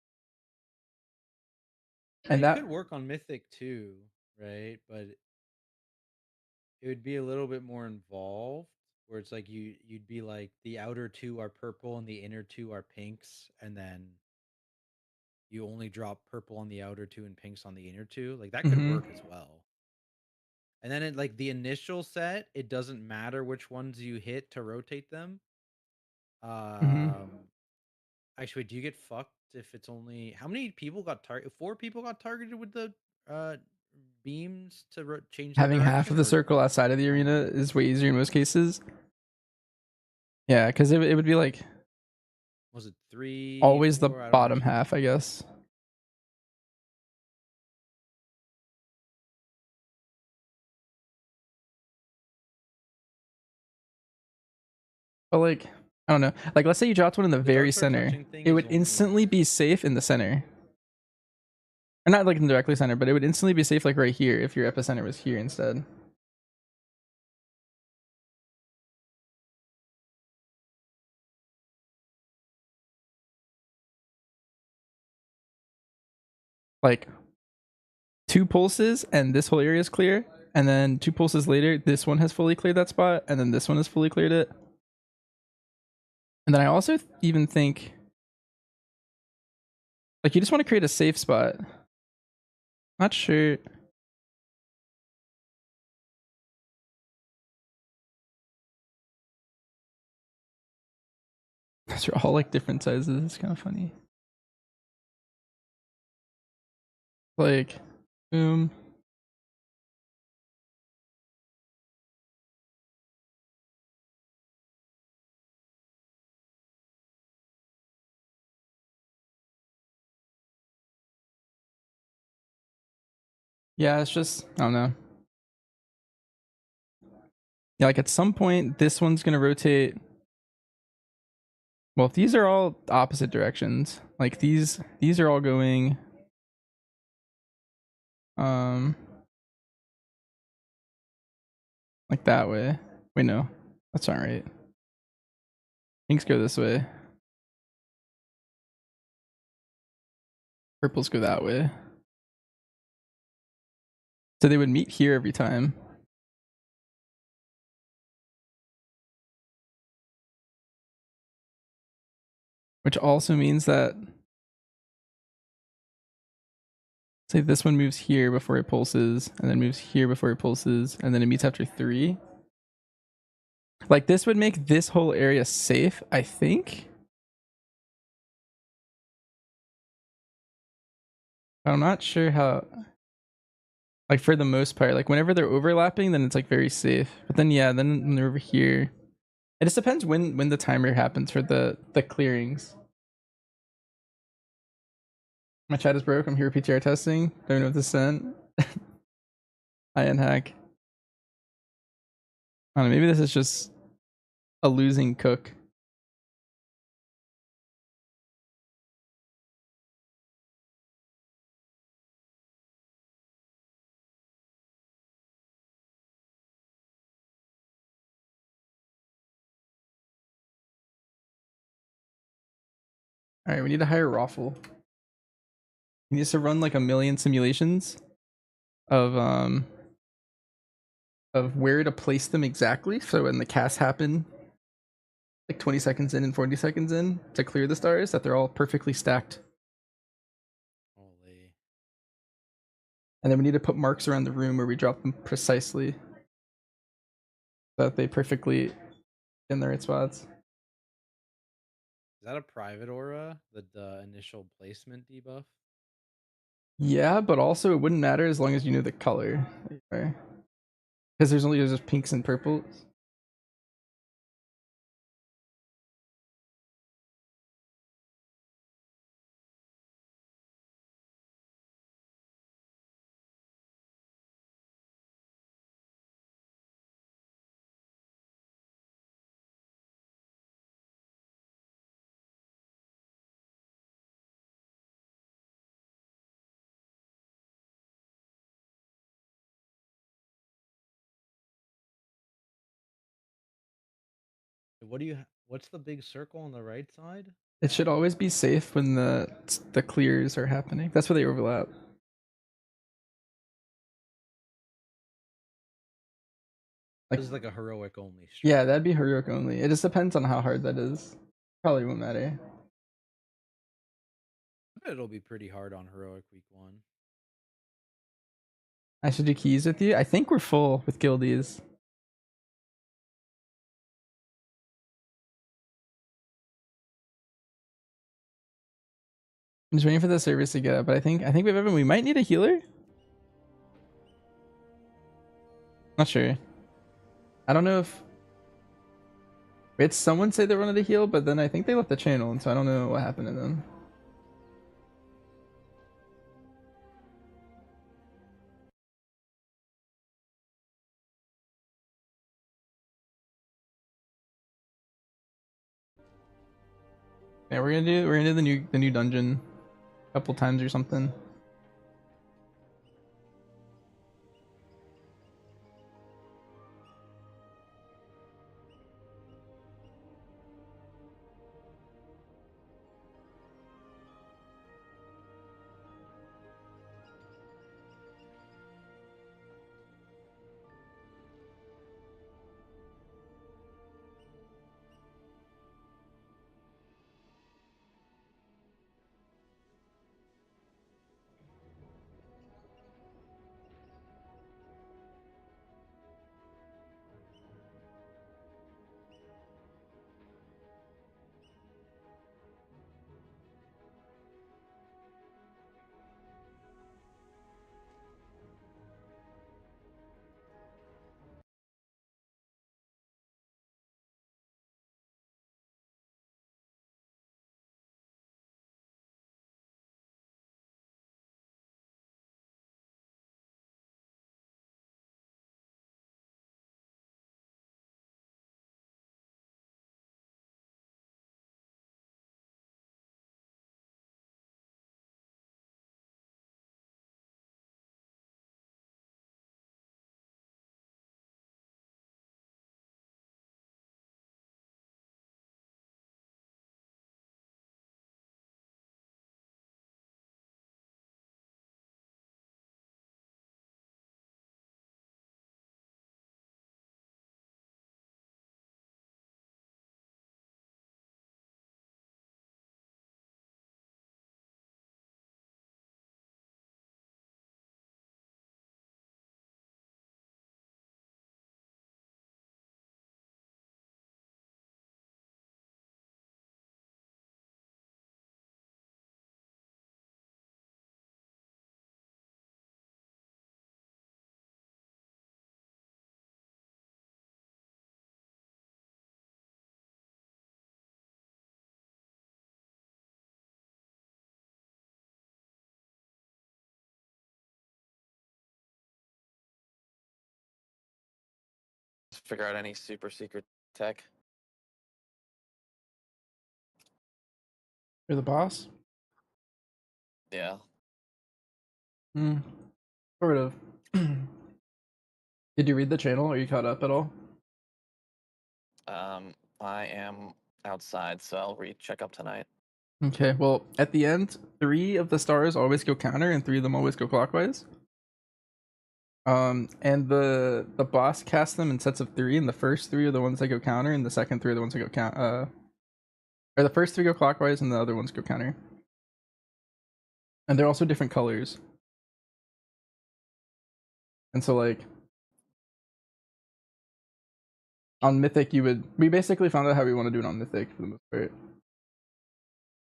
And that could work on Mythic too, right? But it would be a little bit more involved, where it's like you'd be like the outer two are purple and the inner two are pinks, and then you only drop purple on the outer two and pinks on the inner two. Like that could work as well. And then like the initial set, it doesn't matter which ones you hit to rotate them. Actually, do you get fucked if it's only how many people got targeted? 4 people got targeted with the beams to change the having half of the circle outside of the arena is way easier in most cases. Yeah, because it would be like, was it 3? Always 4? the bottom half, I guess. But like, I don't know. Like, let's say you dropped one in the very center. It would instantly be safe in the center. Or not like in directly center, but it would instantly be safe like right here if your epicenter was here instead. Like 2 pulses and this whole area is clear, and then 2 pulses later this one has fully cleared that spot, and then this one has fully cleared it. And then I also even think like you just want to create a safe spot. Not sure. Those are all like different sizes. It's kind of funny. Like, boom. Yeah, it's just, I don't know. Yeah, like at some point, this one's going to rotate. Well, if these are all opposite directions, like these are all going, like that way. Wait, no, that's not right. Pinks go this way. Purples go that way. So they would meet here every time. Which also means that, say this one moves here before it pulses, and then moves here before it pulses, and then it meets after 3. Like this would make this whole area safe, I think. I'm not sure how. Like for the most part, like whenever they're overlapping, then it's like very safe. But then yeah, then when they're over here, it just depends when the timer happens for the clearings. My chat is broke. I'm here PTR testing. Don't know what to send. I hack. I don't know, maybe this is just a losing cook. All right, we need to hire Raffle. He needs to run like a million simulations of where to place them exactly. So when the casts happen, like 20 seconds in and 40 seconds in to clear the stars, that they're all perfectly stacked. Holy. And then we need to put marks around the room where we drop them precisely, so that they perfectly in the right spots. Is that a private aura? The initial placement debuff? Yeah, but also it wouldn't matter as long as you knew the color, right? Because there's just pinks and purples. What do you? What's the big circle on the right side? It should always be safe when the clears are happening. That's where they overlap. This is like a heroic only. Yeah, that'd be heroic only. It just depends on how hard that is. Probably won't matter. I bet it'll be pretty hard on heroic week 1. I should do keys with you. I think we're full with guildies. I'm just waiting for the service to get up, but I think we might need a healer. Not sure. I don't know if we had someone say they wanted to heal, but then I think they left the channel, and so I don't know what happened to them. Yeah, we're gonna do the new dungeon a couple times or something. figure out any super secret tech? You're the boss? Yeah. Hmm. Sort of. Did you read the channel? Are you caught up at all? I am outside, so I'll check up tonight. Okay, well, at the end, 3 of the stars always go counter and 3 of them always go clockwise. And the boss casts them in sets of 3, and the first 3 are the ones that go counter, and the second 3 are the ones that go or the first 3 go clockwise and the other ones go counter. And they're also different colors. And so like on Mythic we basically found out how we want to do it on Mythic for the most part.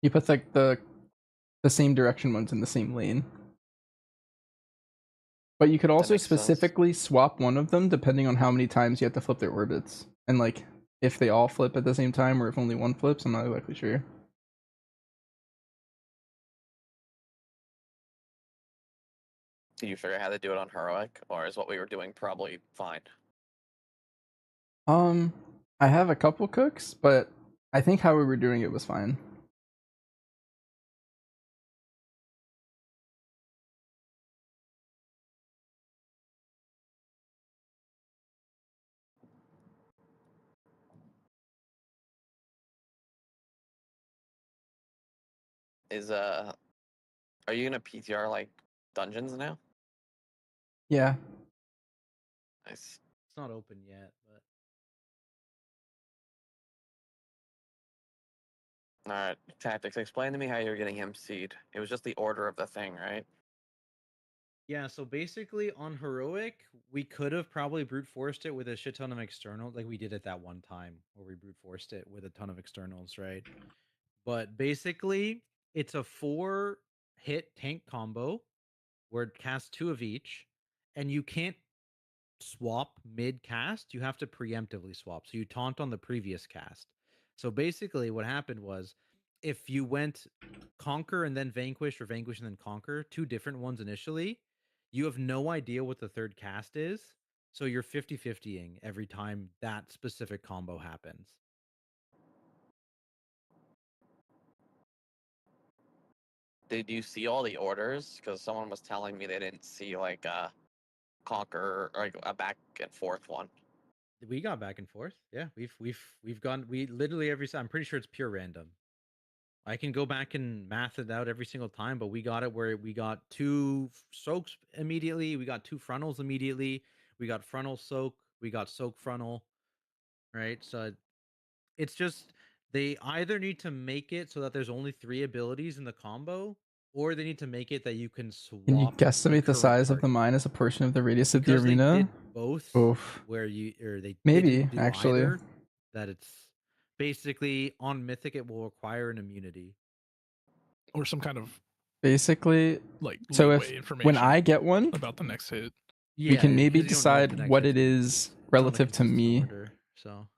You put like the same direction ones in the same lane. But you could also specifically swap one of them depending on how many times you have to flip their orbits. And like if they all flip at the same time or if only one flips, I'm not exactly sure. Did you figure out how to do it on Heroic, or is what we were doing probably fine? I have a couple cooks, but I think how we were doing it was fine. Are you gonna PTR like dungeons now? Yeah. Nice. It's not open yet, but Alright, Tactics, explain to me how you're getting MC'd. It was just the order of the thing, right? yeah. So basically, on heroic, we could have probably brute forced it with a shit ton of externals, like we did it that one time where we brute forced it with a ton of externals, right? But basically, it's a 4-hit tank combo where it casts 2 of each, and you can't swap mid cast. You have to preemptively swap. So you taunt on the previous cast. So basically, what happened was if you went conquer and then vanquish, or vanquish and then conquer, 2 different ones initially, you have no idea what the third cast is. So you're 50-50ing every time that specific combo happens. Did you see all the orders? Because someone was telling me they didn't see like a conquer, or like a back and forth one. We got back and forth. Yeah, we've gone. We literally every. I'm pretty sure it's pure random. I can go back and math it out every single time, but we got it where we got 2 soaks immediately. We got 2 frontals immediately. We got frontal soak. We got soak frontal. Right. So it's just they either need to make it so that there's only 3 abilities in the combo, or they need to make it that you can swap. Can you guesstimate the current size of the target. mine as a portion of the radius of the Because they arena? did both, Oof. where you or they Maybe, didn't do actually. either, that it's basically on Mythic it will require an immunity. Or some kind of Basically, like so leeway if information when I get one, about the next hit. we can maybe 'cause you don't know what the decide next what hit's it gonna be. is It's not a relative to consistent me. order, so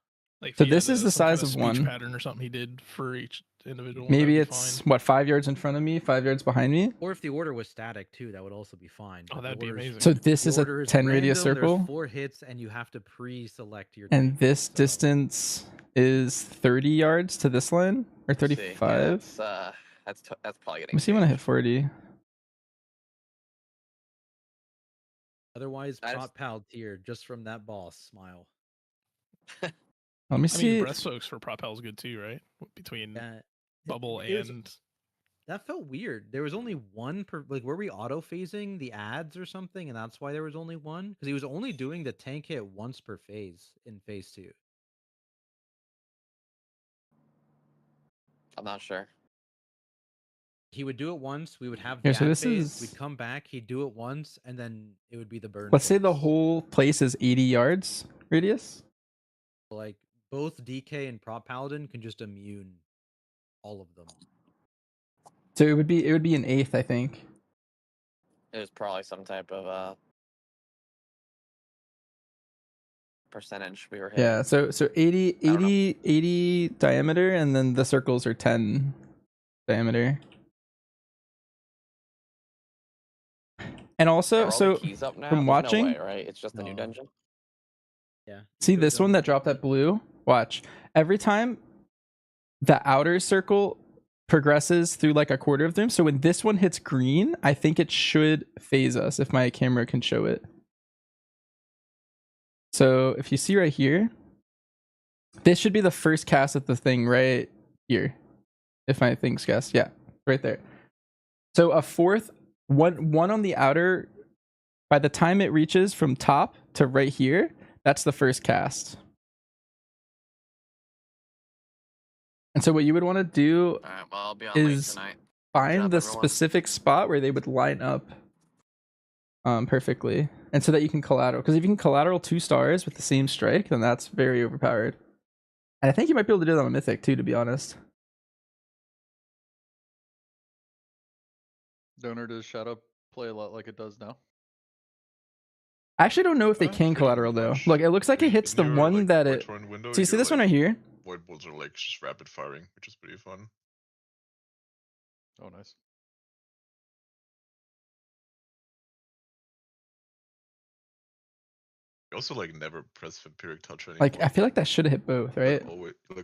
Like So if he this had is the some kind size of speech one. pattern or something he did for each individual. Maybe that'd be it's fine. what 5 yards in front of me, 5 yards behind me. Or if the order was static too, that would also be fine. Oh, but the that'd be order's- amazing. So this the is a order 10 radius random, circle. There's 4 hits, and you have to pre-select your. And this distance is 30 yards to this line, or See, 35. yeah, that's probably Let getting. me see when I hit 40. Otherwise, prot pal tier just from that boss smile. Let me I mean, see. breath soaks for Propel is good too, right? Between bubble It was- and That felt weird. There was only one per, like, were we auto phasing the ads or something, and that's why there was only one? Because he was only doing the tank hit once per phase in phase 2. I'm not sure. He would do it once. We would have Here, the so ad this phase. is- We'd come back. He'd do it once, and then it would be the burn. Let's say the whole place is 80 yards radius. Like both DK and Prop Paladin can just immune all of them. So it would be an eighth, I think. It was probably some type of percentage we were hitting. Yeah, so 80 diameter, and then the circles are 10 diameter. And Are also, all so the keys up now? from There's watching, no way, right? It's just the new dungeon. Yeah. See go this one dumb. that dropped that blue? Watch. Every time the outer circle progresses through like a quarter of them. So when this one hits green, I think it should phase us if my camera can show it. So if you see right here, this should be the first cast of the thing right here. If my thing's cast. Yeah, right there. So a fourth, one on the outer, by the time it reaches from top to right here, that's the first cast. And so what you would want to do Alright, well, I'll be on late is tonight. find job, the everyone. specific spot where they would line up perfectly. And so that you can collateral. Because if you can collateral 2 stars with the same strike, then that's very overpowered. And I think you might be able to do that on Mythic too, to be honest. Donor, does Shadow play a lot like it does now? I actually don't know if they can Pretty collateral though. much. Look, it looks like it hits In the your, one like, that void it. torrent window, So you see your, this one like, right here? void bolts are like just rapid firing, which is pretty fun. Oh, nice. You also like never press Vampiric Touch anymore. Like, I feel like that should have hit both, right?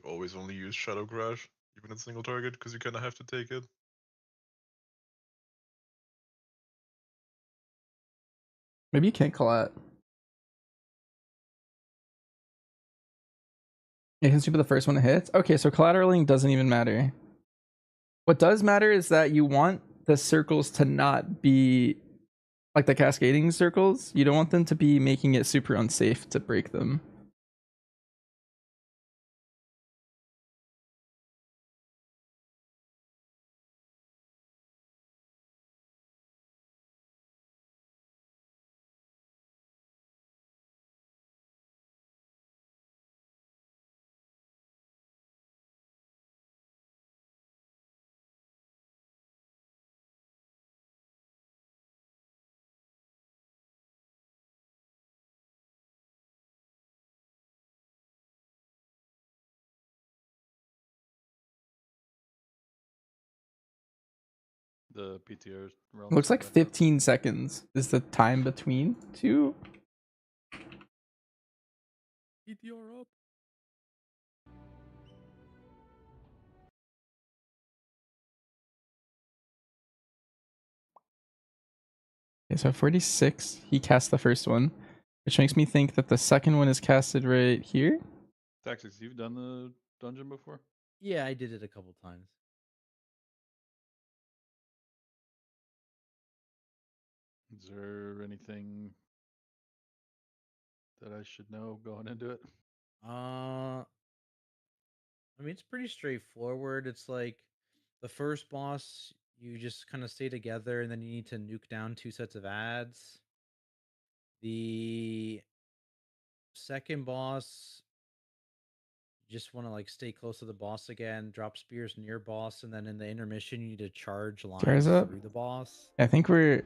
Always only use Shadow Crash, even at single target, because you kind of have to take it. Maybe you can't collat. Yeah, since you put the first one that hits. Okay, so collateralizing doesn't even matter. What does matter is that you want the circles to not be like the cascading circles. You don't want them to be making it super unsafe to break them. The PTR realms. Looks like back up. 15 seconds is the time between two. PTR up. Okay, so 46, he cast the first one, which makes me think that the second one is casted right here. Tactics, you've done the dungeon before? Yeah, I did it a couple times. Is there anything that I should know going into it? I mean, it's pretty straightforward. It's like the first boss, you just kind of stay together, and then you need to nuke down 2 sets of ads. The second boss, you just want to like stay close to the boss again, drop spears near boss, and then in the intermission, you need to charge Stairs lines up. through the boss. I think we're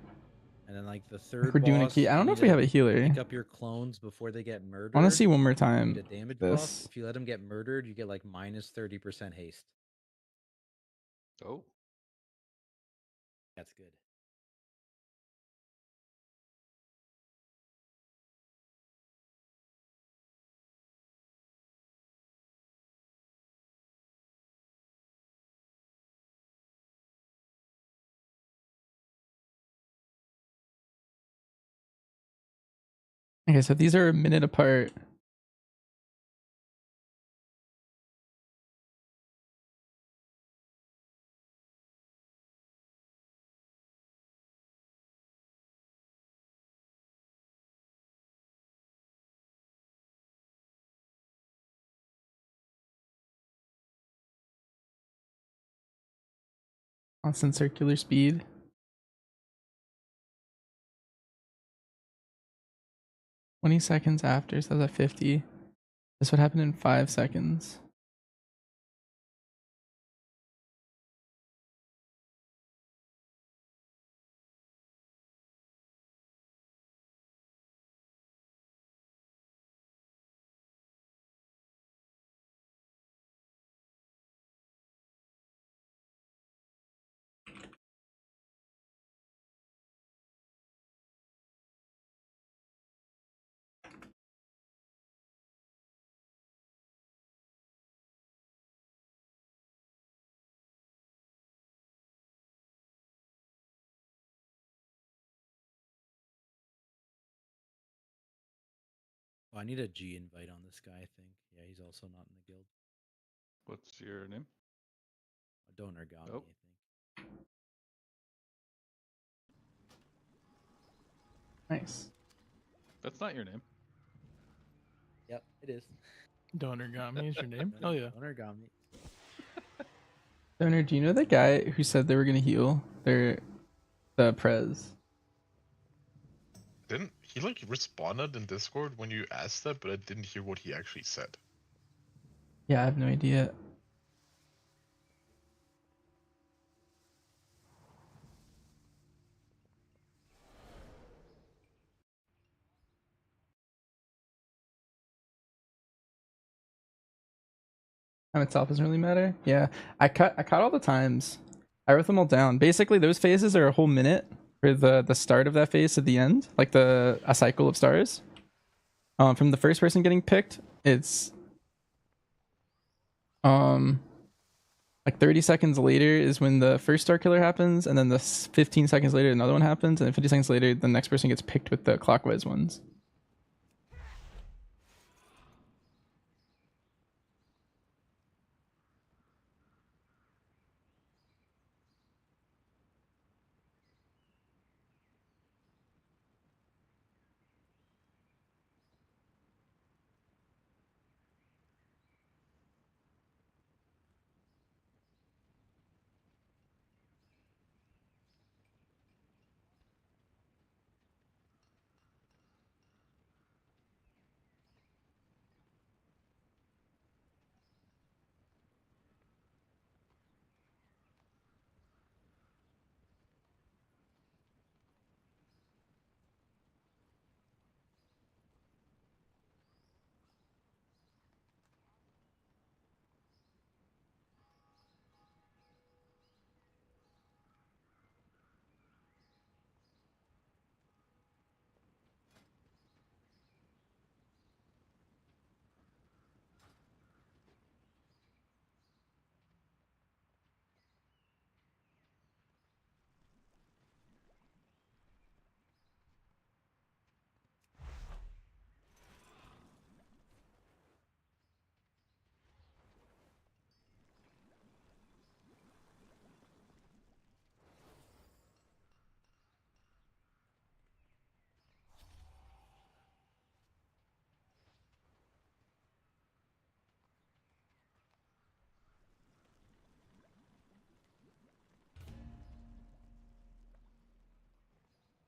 And then like the I third think we're doing a boss, key. I don't you know need if we to have a healer. pick up your clones before they get murdered. I want to see one more You time. need a damage buff. This. If you let them get murdered, you get like minus 30% haste. Oh. That's good. Okay, so these are a minute apart. Constant circular speed. "20 seconds after," so that's at 50. This would happen in 5 seconds. Oh, I need a G invite on this guy, I think. Yeah, he's also not in the guild. What's your name? A donor got me, Oh. I think. Nice. That's not your name. Yep, it is. Donergami is your name? Oh yeah. Donor got me. Donor, do you know the guy who said they were gonna heal the Prez? Didn't he like responded in Discord when you asked that, but I didn't hear what he actually said. Yeah, I have no idea. Time itself doesn't really matter. Yeah, I cut all the times. I wrote them all down. Basically, those phases are a whole minute for the start of that phase to the end, like a cycle of stars. From the first person getting picked, it's like 30 seconds later is when the first star killer happens, and then 15 seconds later another one happens, and then 50 seconds later the next person gets picked with the clockwise ones.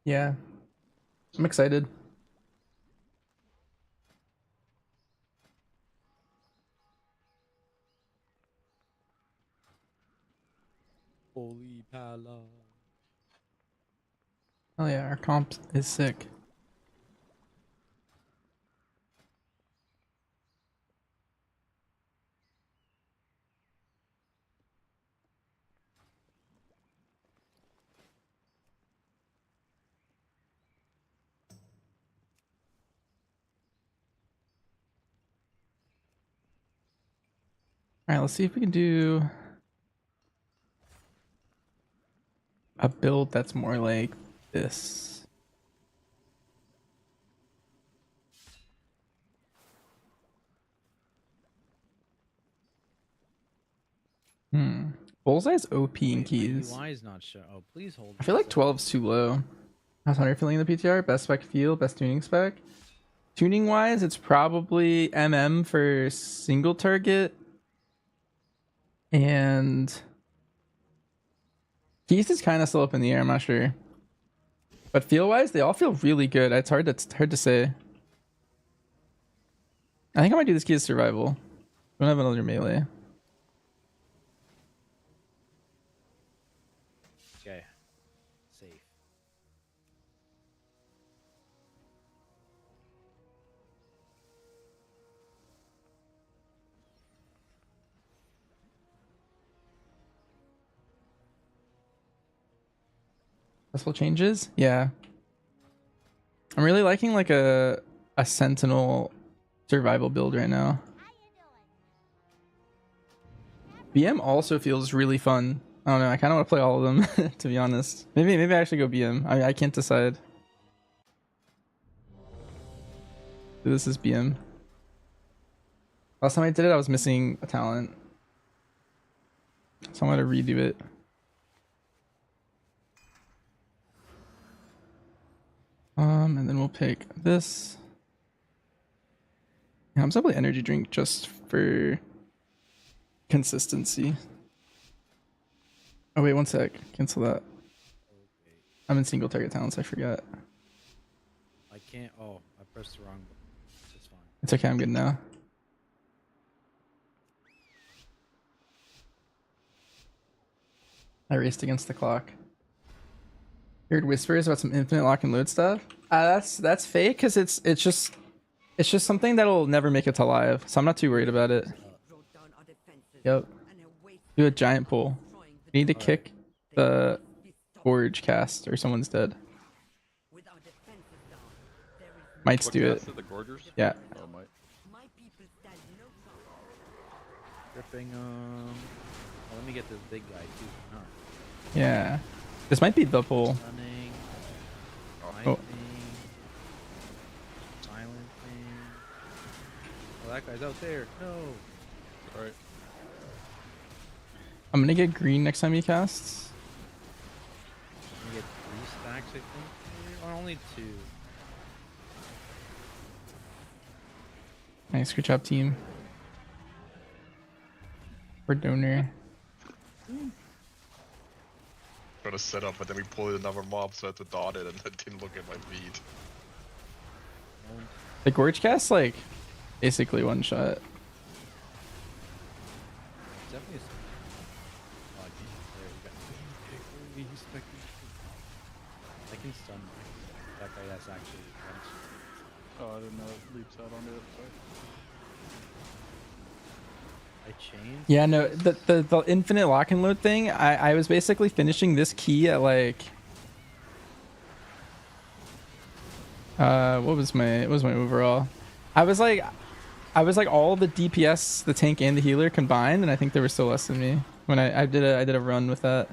Yeah, I'm excited. Holy pala. Oh yeah, our comp is sick. Alright, let's see if we can do a build that's more like this. Bullseye's OP in keys. UI is not show. Oh, please hold. I feel like 12's too low. How's Hunter feeling in the PTR? Best spec feel, best tuning spec. Tuning wise, it's probably MM for single target. And keys is kind of still up in the air, I'm not sure. But feel wise, they all feel really good. It's hard to say. I think I might do this key as survival. I don't have another melee. Okay. Safe. Successful changes? Yeah. I'm really liking like a sentinel survival build right now. BM also feels really fun. I don't know, I kind of want to play all of them to be honest. Maybe I actually go BM. I can't decide. This is BM. Last time I did it, I was missing a talent. So I'm gonna redo it. And then we'll pick this. Yeah, I'm simply energy drink just for consistency. Oh wait, one sec. Cancel that. I'm in single target talents, I forgot. I can't. Oh, I pressed the wrong button. It's fine. It's okay, I'm good now. I raced against the clock. Heard whispers about some infinite lock and load stuff. That's fake because it's just something that'll never make it to live, so I'm not too worried about it. Yep. Do a giant pull. You need to kick the gorge cast or someone's dead. Might What do it. casted the Gorgers? Yeah. Oh, might. Gripping oh, let me get this big guy too. Huh. Yeah. This might be the pull. Stunning. Oh. Silencing. Oh, that guy's out there. No. Alright. I'm gonna get green next time he casts. I'm gonna get 3 stacks, I think. Or only 2. Nice, good job, team. For donor. Trying to set up, but then we pulled another mob, so I had to dot it, and I didn't look at my feed. The gorge cast like basically one shot. Definitely. I can stun that guy. That's actually. Oh, I didn't know it leaps out on the other side. I changed. Yeah, no, the infinite lock and load thing, I was basically finishing this key at like what was my overall? I was like all the DPS, the tank and the healer combined, and I think they were still less than me when I did a run with that.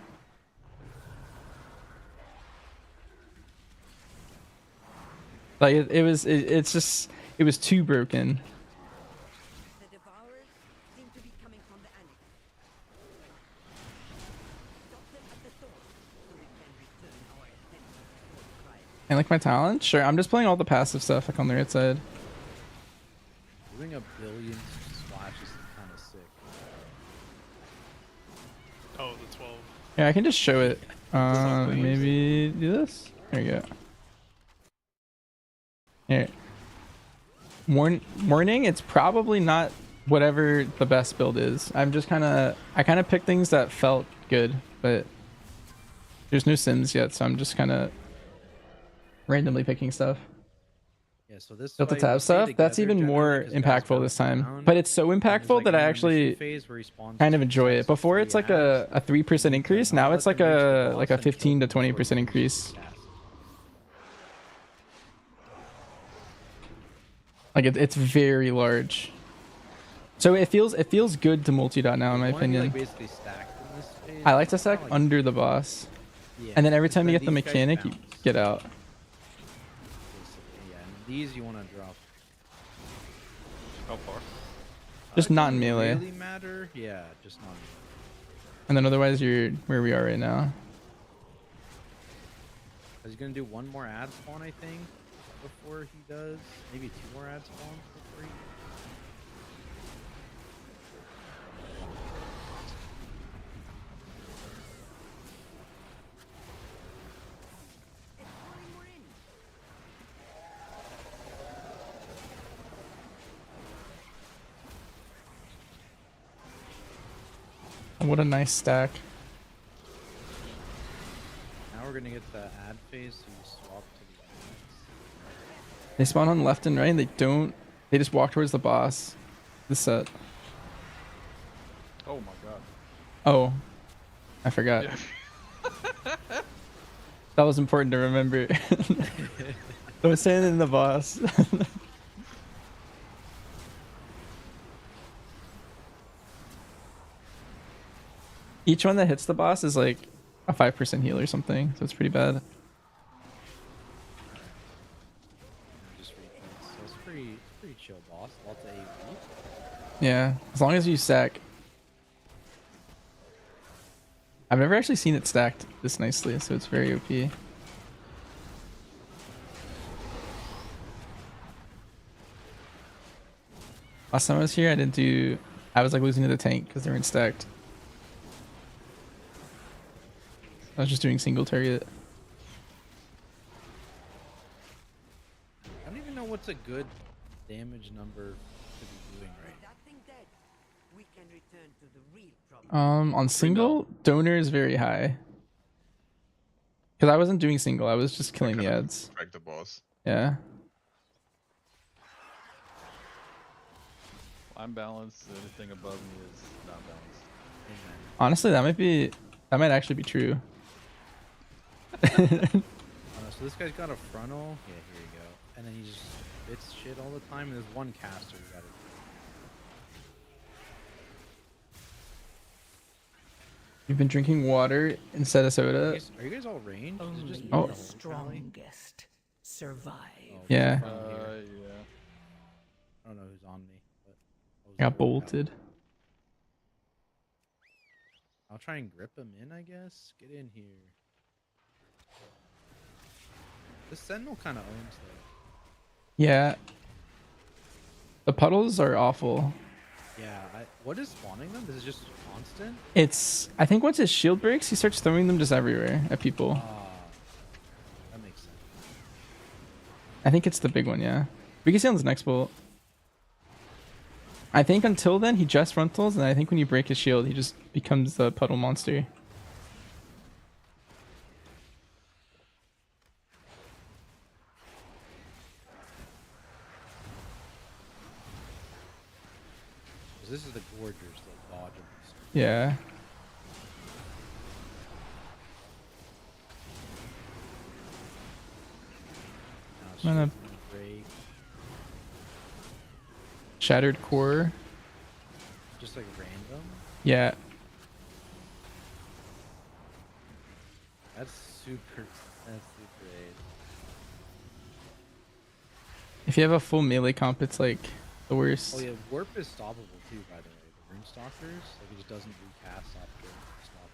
Like it was too broken. And like my talent? Sure, I'm just playing all the passive stuff like on the right side. Doing a billion splashes is kind of sick. Oh, the 12. Yeah, I can just show it. Maybe do this. There you go. Here. Morning, it's probably not whatever the best build is. I kind of picked things that felt good, but there's no sims yet, so I'm just kind of randomly picking stuff. Yeah, so this Built the tab stuff, that's even more impactful this time. But it's so impactful that I actually kind of enjoy it. Before it's like a 3% increase, now it's like a 15 to 20% increase. Like it's very large. So it feels good to multi-dot now in my opinion. I like to stack under the boss. And then every time you get the mechanic, you get out. Yeah, and these you want to drop. How far? Just not in melee. Really matter? Yeah, just not. And then otherwise you're where we are right now. He's gonna do one more ad spawn, I think, before he does. Maybe 2 more ad spawns before he. What a nice stack. Now we're gonna get the ad phase, so you swap to the ads. They spawn on left and right and they just walk towards the boss. This set. Oh my god. Oh. I forgot. Yeah. That was important to remember. I was saying it in the boss. Each one that hits the boss is like a 5% heal or something, so it's pretty bad. Just reflex. So it's pretty chill boss. Lots of AoE. Yeah, as long as you stack. I've never actually seen it stacked this nicely, so it's very OP. Last time I was here, I was like losing to the tank because they weren't stacked. I was just doing single target. I don't even know what's a good damage number to be doing right now. On single, donor is very high. Because I wasn't doing single, I was just killing the ads. Drag the boss. Yeah. I'm balanced. Anything above me is not balanced. Honestly, that might actually be true. So this guy's got a frontal. Yeah, here you go. And then he just spits shit all the time. And there's one caster you gotta. You've been drinking water instead of soda. Are you guys all ranged? Is it just Oh. you and the whole Strongest survive. Yeah. Yeah. I don't know who's on me, but I got bolted. I'll try and grip him in, I guess. Get in here. The Sentinel kind of owns though. Yeah. The puddles are awful. Yeah, what is spawning them? This is just constant? I think once his shield breaks, he starts throwing them just everywhere at people. That makes sense. I think it's the big one, yeah. We can see on this next bolt. I think until then, he just frontals, and I think when you break his shield, he just becomes the puddle monster. This is the Gorgers that dodge him. Yeah. I'm gonna break. Shattered core. Just like random? Yeah. That's super great. If you have a full melee comp, it's like the worst. Oh yeah, warp is stoppable too, by the way. The Runestalkers, like it just doesn't recast after stop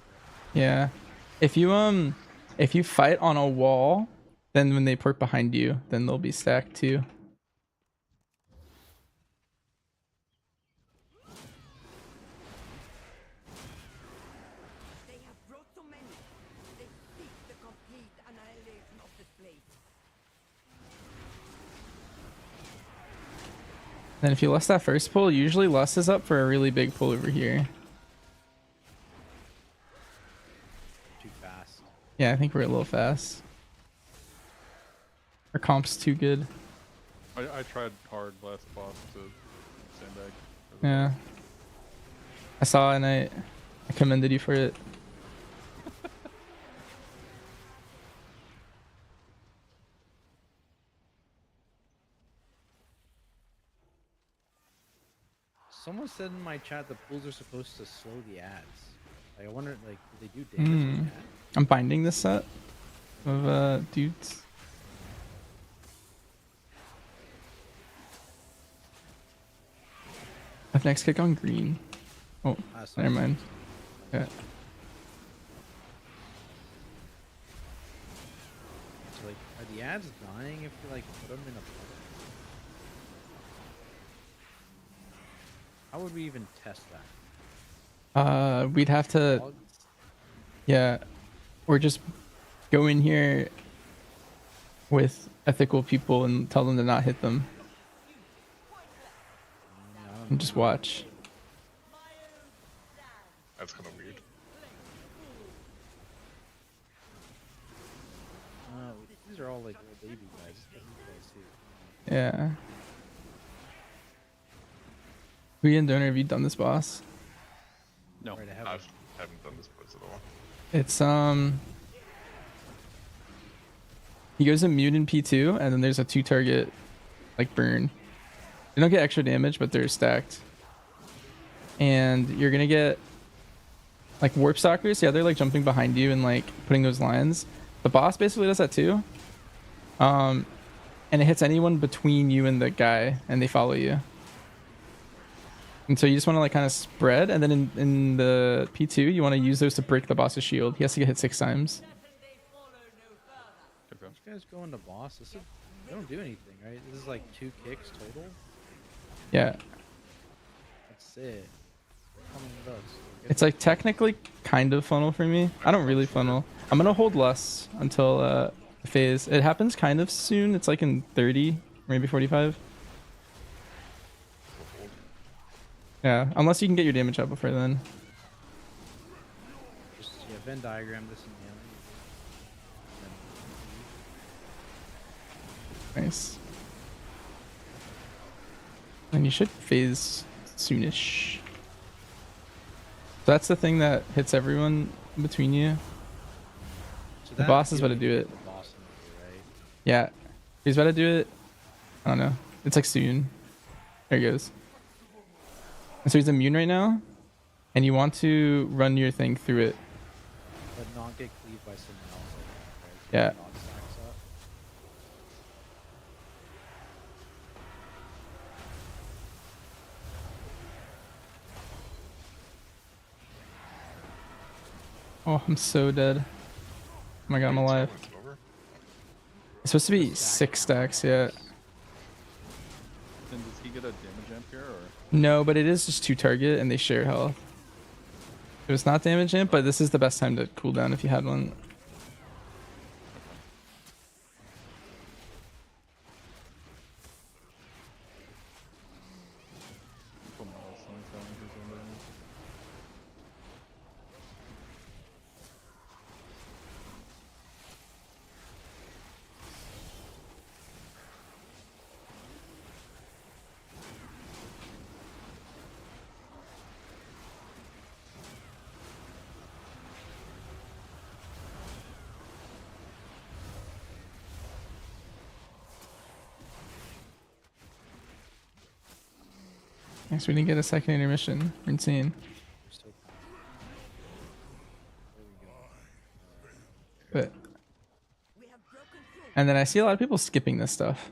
it. Yeah. If you fight on a wall, then when they port behind you, then they'll be stacked too. Then if you lust that first pull, usually lust is up for a really big pull over here. Too fast. Yeah, I think we're a little fast. Our comp's too good. I tried hard last boss to sandbag. Yeah. I saw and I commended you for it. Someone said in my chat the pools are supposed to slow the ads. Like, I wonder, like, do they do damage to the ad? I'm binding this set of dudes. I've next kick on green. Oh, never mind. Yeah. So, like, are the ads dying if you like put them in a puddle? How would we even test that? We'd have to, Logs? yeah, or just go in here with ethical people and tell them to not hit them. And just watch. That's kind of weird. These are all like little baby guys. Too. Yeah. We and Donor, have you done this boss? No, I haven't done this boss at all. It's he goes immune in P2, and then there's a 2-target like burn. They don't get extra damage, but they're stacked. And you're gonna get like warp stalkers. Yeah, they're like jumping behind you and like putting those lines. The boss basically does that too. And and it hits anyone between you and the guy, and they follow you. And so you just want to like kind of spread, and then in the P2, you want to use those to break the boss's shield. He has to get hit 6 times. You guys go into boss. This is, they don't do anything, right? This is like 2 kicks total. Yeah. That's it. How many of those? It's like technically kind of funnel for me. I don't really funnel. I'm gonna hold less until the phase. It happens kind of soon. It's like in 30, maybe 45. Yeah, unless you can get your damage up before then. Just Venn diagram this in the Nice. And you should phase soonish. So that's the thing that hits everyone between you. So The boss is about to do it. The boss in right? Yeah. He's about to do it. I don't know. It's like soon. There he goes. And so he's immune right now. And you want to run your thing through it. But not get cleaved by someone else. Right? So Yeah. it not stacks up. Oh, I'm so dead. Oh my god, I'm alive. It's supposed to be 6 stacks, yeah. Then does he get a damage amp here, or? No, but it is just 2 target and they share health. It was not damage amp, but this is the best time to cool down if you had one. Thanks, we didn't get a second intermission. We're insane. But, and then I see a lot of people skipping this stuff.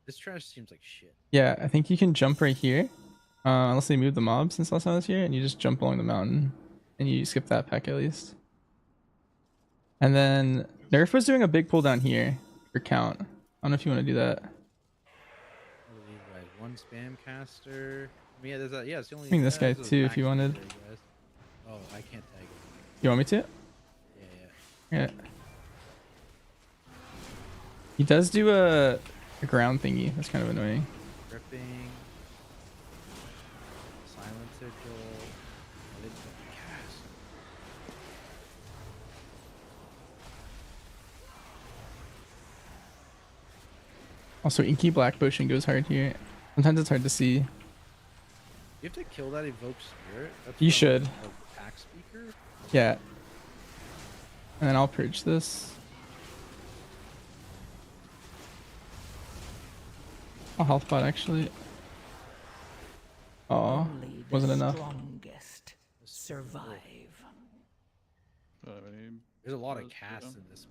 This trash seems like shit. Yeah, I think you can jump right here. Unless they move the mob since last time I was here, and you just jump along the mountain. And you skip that pack at least. And then Nerf was doing a big pull down here for count. I don't know if you want to do that. What are these guys? One spam caster. I mean, yeah, there's that. Yeah, it's the only. I think this guy there's too, those if you packs wanted. there, guys. Oh, I can't tag it. You want me to? Yeah. He does do a ground thingy. That's kind of annoying. Gripping. Silent sigil. I didn't cast. Also, Inky Black Potion goes hard here. Sometimes it's hard to see. You have to kill that evoke spirit. That's You from should. a pack speaker. Yeah. And then I'll purge this. A health pot actually. Oh, Only the wasn't enough. strongest survive. There's a lot of casts in this.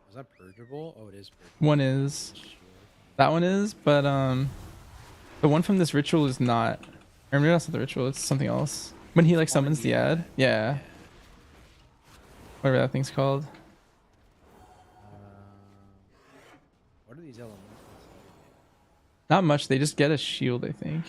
Is that purgeable? Oh, it is purgeable. One is. That one is, but the one from this ritual is not. Or maybe that's not the ritual, it's something else. When he like summons the ad. Yeah. Whatever that thing's called. What are these elements? Not much, they just get a shield, I think.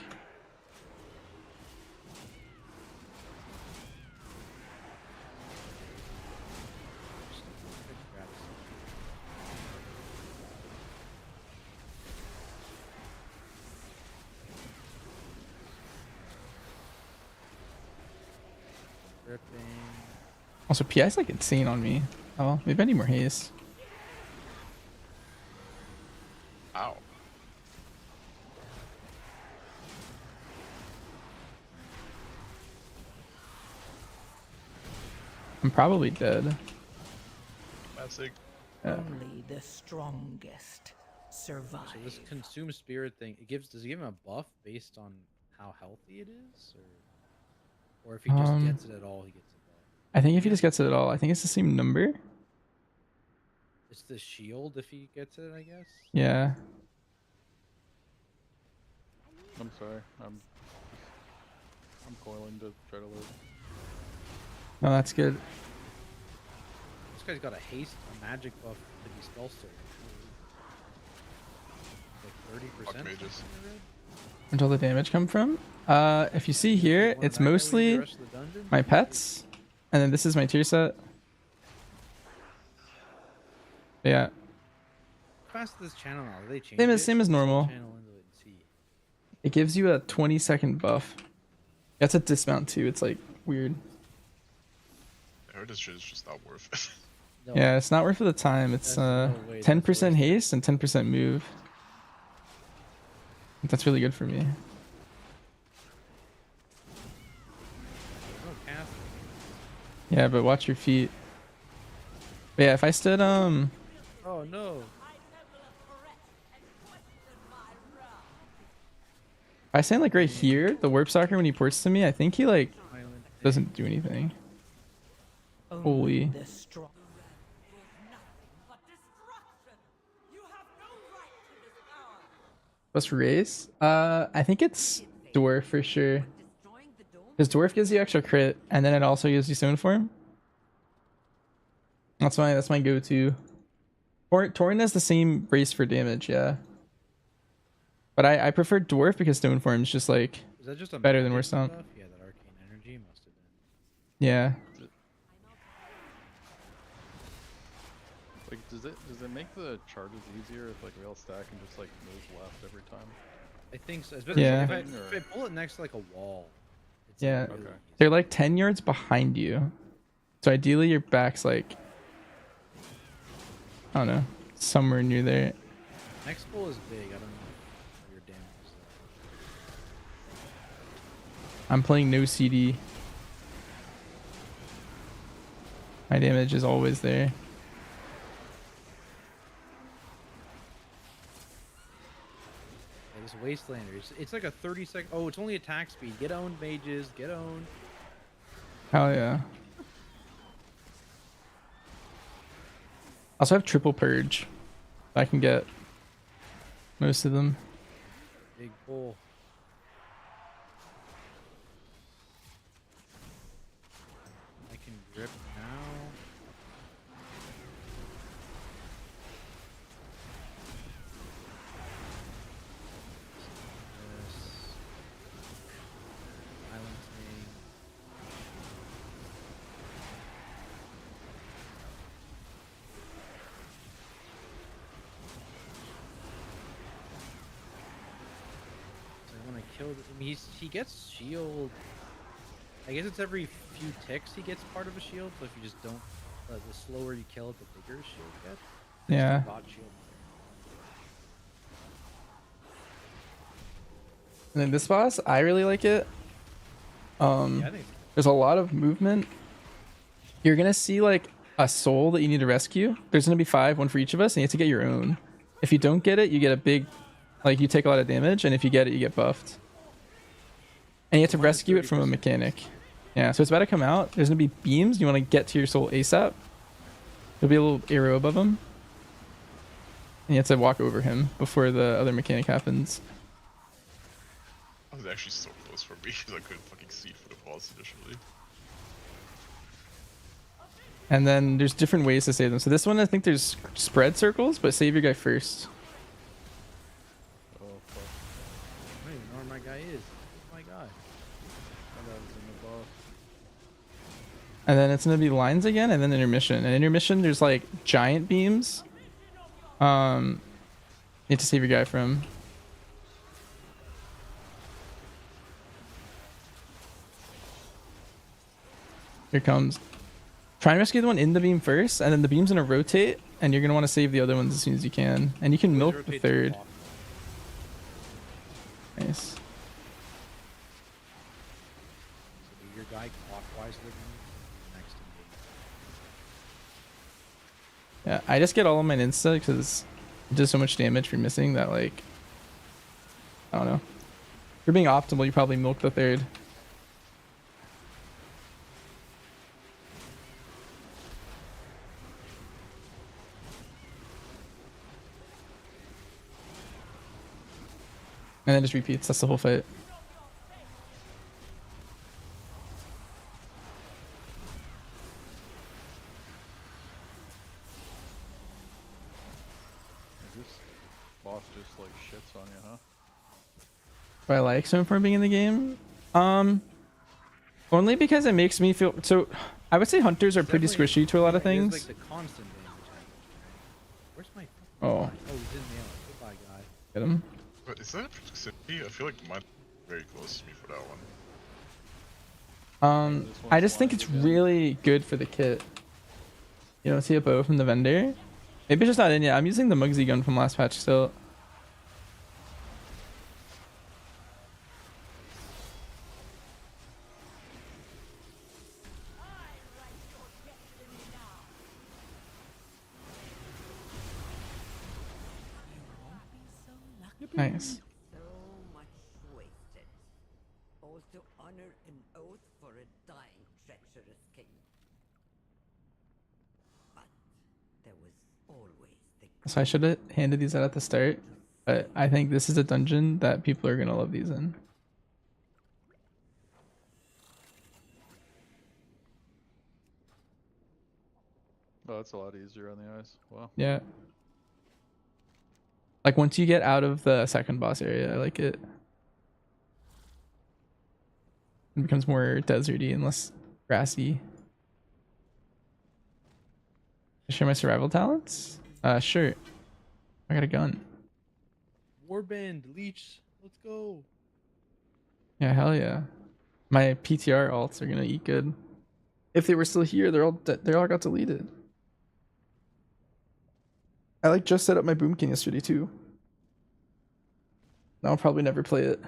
Also, PI's like insane on me. Oh, well, maybe I need more haste. Ow. I'm probably dead. Classic. Yeah. Only the strongest survive. So this consume spirit thing, does it give him a buff based on how healthy it is, or if he just gets it at all, he gets a buff? I think if he just gets it at all, I think it's the same number. It's the shield if he gets it, I guess. Yeah. I'm sorry. I'm coiling to try to live. No, that's good. This guy's got a haste, a magic buff to be spell surge. Like 30%. Mages. Where'd all the damage come from? If you see here, it's mostly my pets, and then this is my tier set. Yeah. How fast is this channel now? Did they change Same as normal. It gives you a 20-second buff. That's a dismount too. It's like weird. I heard this shit is just not worth it. Yeah, it's not worth the time. It's 10% haste and 10% move. That's really good for me. Yeah, but watch your feet. But yeah, if I stood Oh no. if I stand like right here, the warp stalker when he ports to me, I think he like doesn't do anything. Holy. What's race? I think it's dwarf for sure. Because dwarf gives you extra crit, and then it also gives you stone form. That's my go-to. Tauren has the same race for damage, yeah. But I prefer dwarf because stone form is just like Is that just a better than magic worst stomp. stuff? Yeah, that arcane energy must have been. Yeah. Like, does it make the charges easier if like we all stack and just like move left every time? I think so. Especially Yeah. if I pull it next to like a wall. It's Yeah. like really easy. They're like 10 yards behind you. So ideally your back's like, I don't know, somewhere near there. Next pull is big. I don't know what your damage is. I'm playing no CD. My damage is always there. Yeah, this Wastelander, it's like a 30-second. Oh, it's only attack speed. Get owned, mages. Get owned. Hell yeah. Also have triple purge. I can get most of them. Big pull. I can grip now. Silencing. So I want to kill. I mean, he gets shield. I guess it's every few ticks he gets part of a shield. So if you just don't, the slower you kill it, the bigger his shield gets. I just Yeah. got shield. And then this boss, I really like it. Yeah, I think There's a lot of movement. You're gonna see like a soul that you need to rescue. There's gonna be 5, one for each of us, and you have to get your own. If you don't get it, you get a big, like you take a lot of damage, and if you get it, you get buffed. And you have to rescue it from a mechanic. Yeah, so it's about to come out. There's gonna be beams. You want to get to your soul ASAP. There'll be a little arrow above him. And you have to walk over him before the other mechanic happens. That was actually so close for me because I couldn't fucking see for the boss initially. And then there's different ways to save them. So this one, I think there's spread circles, but save your guy first. Oh fuck. I don't even know where my guy is. Where's my guy? And that was in the boss. And then it's gonna be lines again, and then intermission. And intermission, there's like giant beams. You have to save your guy from. Here comes. Try and rescue the one in the beam first, and then the beam's gonna rotate, and you're gonna want to save the other ones as soon as you can. And you can milk the third. Nice. So your guy clockwise looking next to me. Yeah, I just get all of mine insta because it does so much damage for missing that, like, I don't know. If you're being optimal, you probably milk the third. And then just repeats. That's the whole fight. This boss just like shits on you, huh? Do I like Stone from being in the game? Only because it makes me feel so. I would say hunters are pretty Definitely- squishy to a lot of it is, things. like the constant damage happening, right? Where's my Oh. guy? Oh, he didn't nail it. Goodbye, guy. Get him. But is that proximity? I feel like mine very close to me for that one. I just think it's really good for the kit. You don't see a bow from the vendor. Maybe it's just not in yet. I'm using the Mugsy gun from last patch still. Nice. So much wasted. All to honor an oath for a dying, treacherous king. But there was always the So I should have handed these out at the start, but I think this is a dungeon that people are gonna love these in. Oh, that's a lot easier on the eyes. Wow. Yeah. Like once you get out of the second boss area, I like it. It becomes more deserty and less grassy. Share my survival talents? Sure. I got a gun. Warband, leech, let's go. Yeah, hell yeah. My PTR alts are gonna eat good. If they were still here, they all got deleted. I like just set up my boomkin yesterday too. Now I'll probably never play it.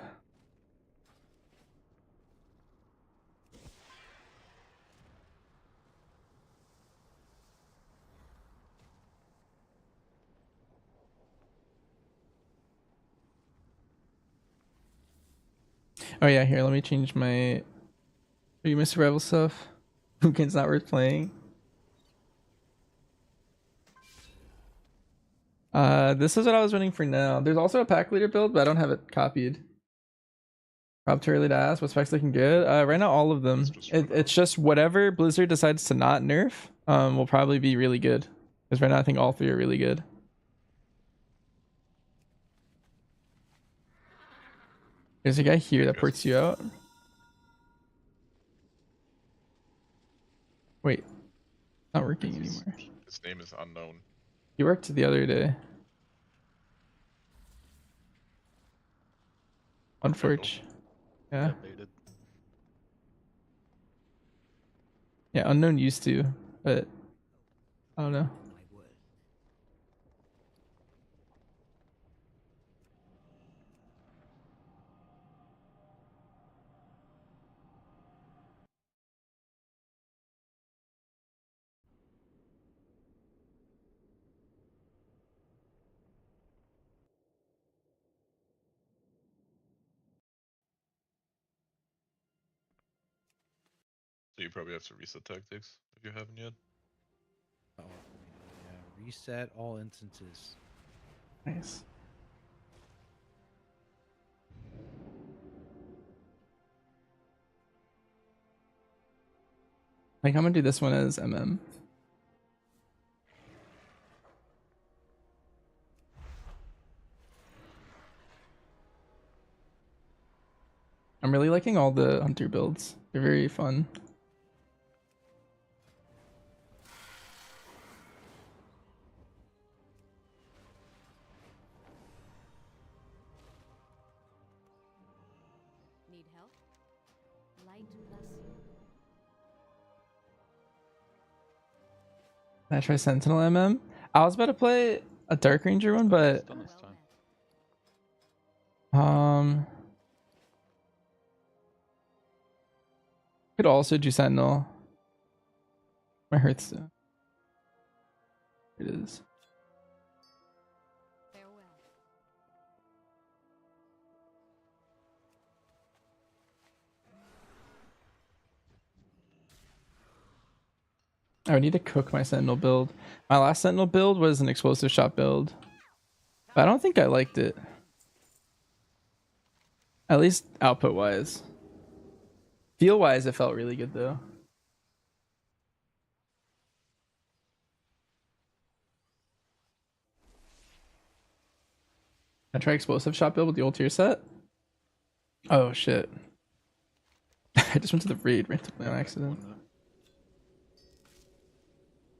Oh yeah, here, let me change my... Are you my survival stuff? Boomkin's not worth playing. This is what I was running for now. There's also a pack leader build, but I don't have it copied. Rob too early to ask. What specs looking good? Right now, all of them. It's just whatever Blizzard decides to not nerf will probably be really good. Because right now, I think all three are really good. There's a guy here that ports you out. Wait, not working anymore. His name is unknown. He worked the other day. Unfortunate. Yeah. Yeah, unknown used to, but I don't know. So you probably have to reset tactics if you haven't yet. Oh, yeah. Reset all instances. Nice. Like, I'm gonna do this one as MM. I'm really liking all the hunter builds. They're very fun. Need help? Light bless you. Can I try Sentinel MM? I was about to play a Dark Ranger one, but could also do Sentinel. My Hearthstone. It is. I would need to cook my Sentinel build. My last Sentinel build was an explosive shot build, but I don't think I liked it. At least output wise. Feel wise, it felt really good though. I try explosive shot build with the old tier set. Oh shit. I just went to the raid randomly on accident.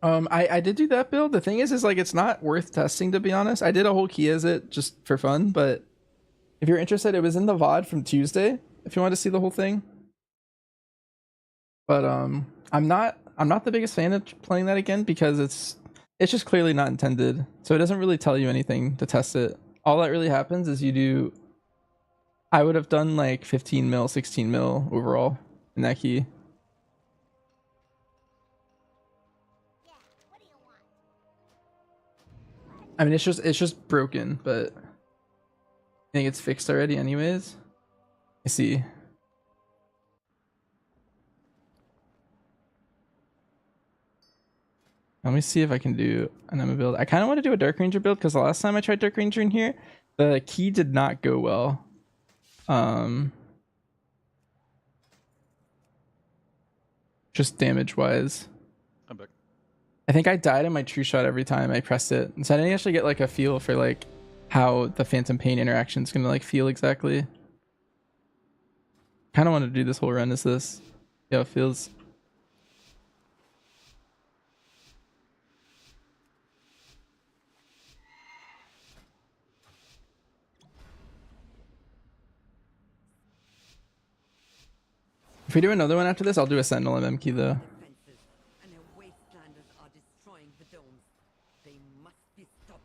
I did do that build. The thing is like it's not worth testing, to be honest. I did a whole key as it just for fun, but if you're interested, it was in the VOD from Tuesday if you want to see the whole thing. But I'm not the biggest fan of playing that again because it's just clearly not intended. So it doesn't really tell you anything to test it. All that really happens is you do, I would have done like 15 mil, 16 mil overall in that key. I mean, it's just broken, but I think it's fixed already anyways. I see. Let me see if I can do an Emma build. I kind of want to do a Dark Ranger build because the last time I tried Dark Ranger in here, the key did not go well. Just damage wise. I'm back. I think I died in my true shot every time I pressed it. So I didn't actually get like a feel for like how the Phantom Pain interaction is gonna like feel exactly. Kind of want to do this whole run as this. See how it feels. If we do another one after this, I'll do a Sentinel MM key though. And our wastelanders are destroying the domes. They must be stopped.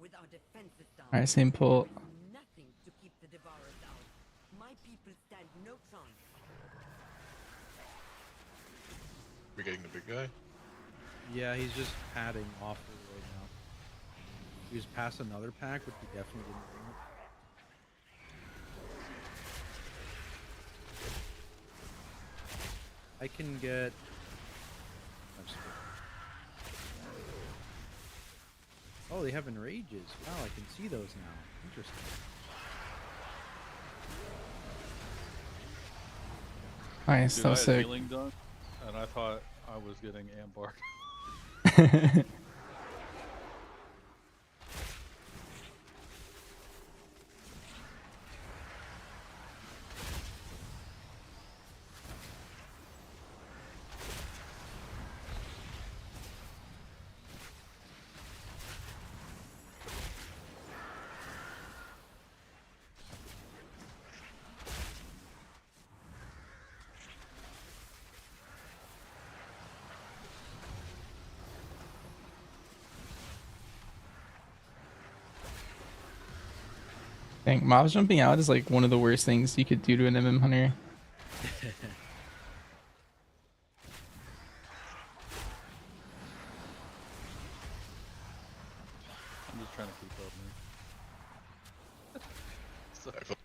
With our defenses down, Alright, same pull. nothing to keep the devourers out. My people stand no chance. We're getting the big guy. Yeah, he's just padding awfully right now. He was past another pack, which we definitely didn't want. I can get. Oh, they have enrages. Wow, I can see those now. Interesting. Nice, Dude, that I was had sick. healing done, and I thought I was getting ambarked. Dang, mobs jumping out is like one of the worst things you could do to an MM hunter. I'm just trying to keep up, man. So I felt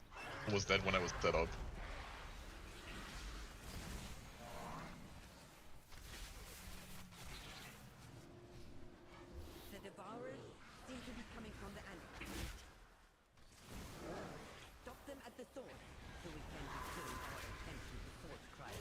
almost dead when I was set up. The devourers seem to be coming from the anvil. Stop them at the source, so we can return our attention to source cries.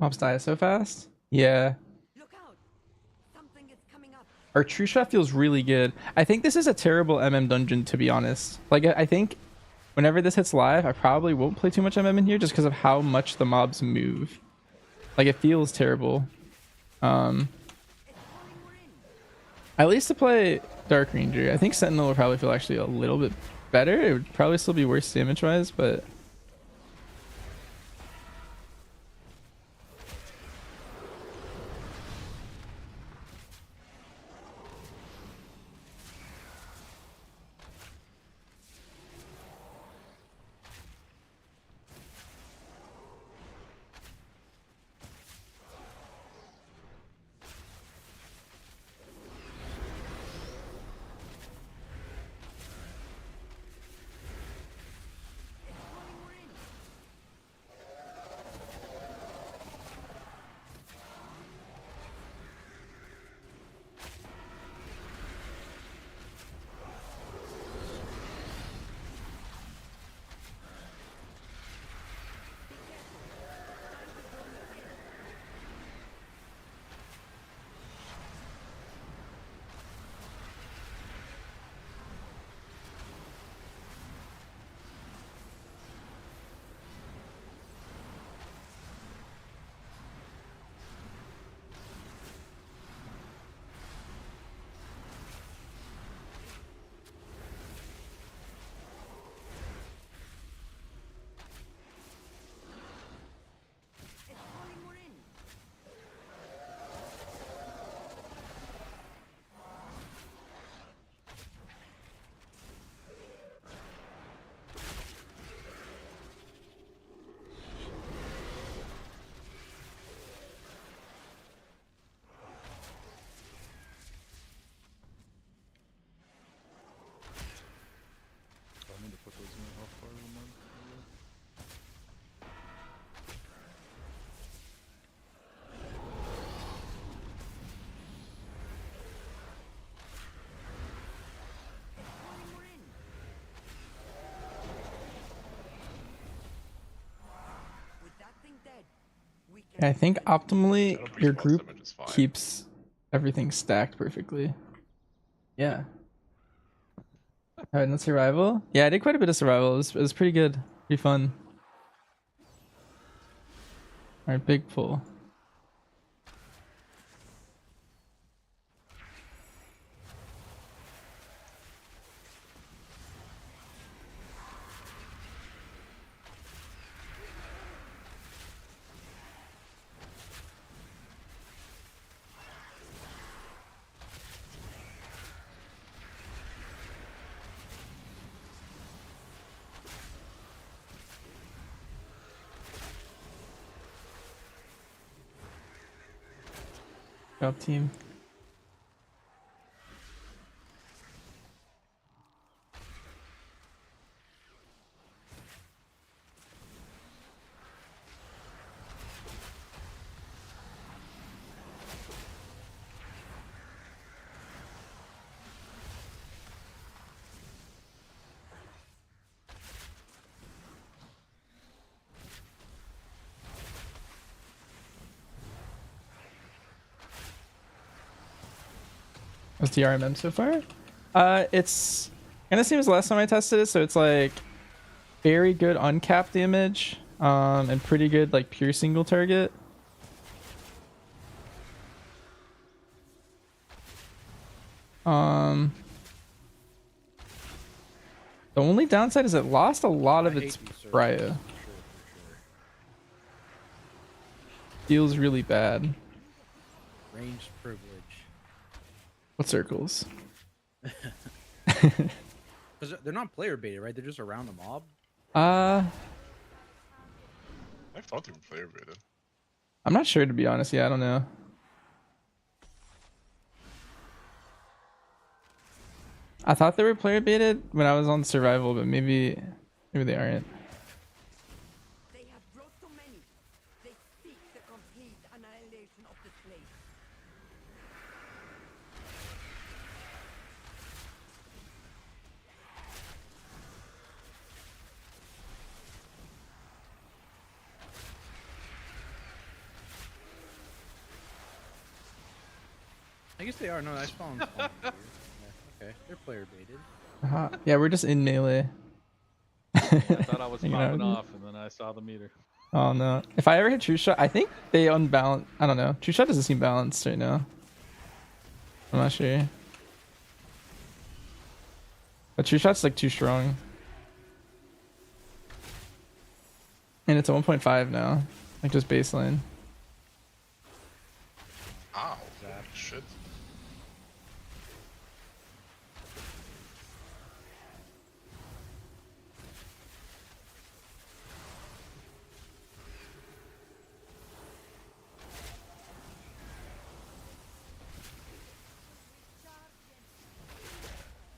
Mobs die so fast? Yeah. Look out! Something is coming up. Our true shot feels really good. I think this is a terrible MM dungeon, to be honest. Like, I think whenever this hits live, I probably won't play too much MM in here just because of how much the mobs move. Like, it feels terrible. At least to play Dark Ranger. I think Sentinel will probably feel actually a little bit better. It would probably still be worse damage-wise, but... I think optimally Shadow Priest your boss group damage is fine. keeps everything stacked perfectly. Yeah. Alright, no survival? Yeah, I did quite a bit of survival. It was pretty good. Pretty fun. Alright, big pull. Job team. What's the RMM so far? It's kind of same as the last time I tested it, so it's like very good uncapped damage, and pretty good like pure single target. The only downside is it lost a lot of its Brya. Feels really bad. Ranged privilege. What circles? Because they're not player baited, right? They're just around the mob. Uh, I thought they were player baited. I'm not sure to be honest. Yeah, I don't know. I thought they were player baited when I was on survival, but maybe they aren't. They have brought so many. They seek the complete annihilation of this place. I guess they are. No, I spawned. Yeah, okay, they're player baited. Yeah, we're just in melee. I thought I was Hanging out popping with you. off, and then I saw the meter. Oh no. If I ever hit True Shot, I think they unbalance. I don't know. True Shot doesn't seem balanced right now. I'm not sure. But True Shot's like too strong. And it's a 1.5 now. Like just baseline. Ow. Shit.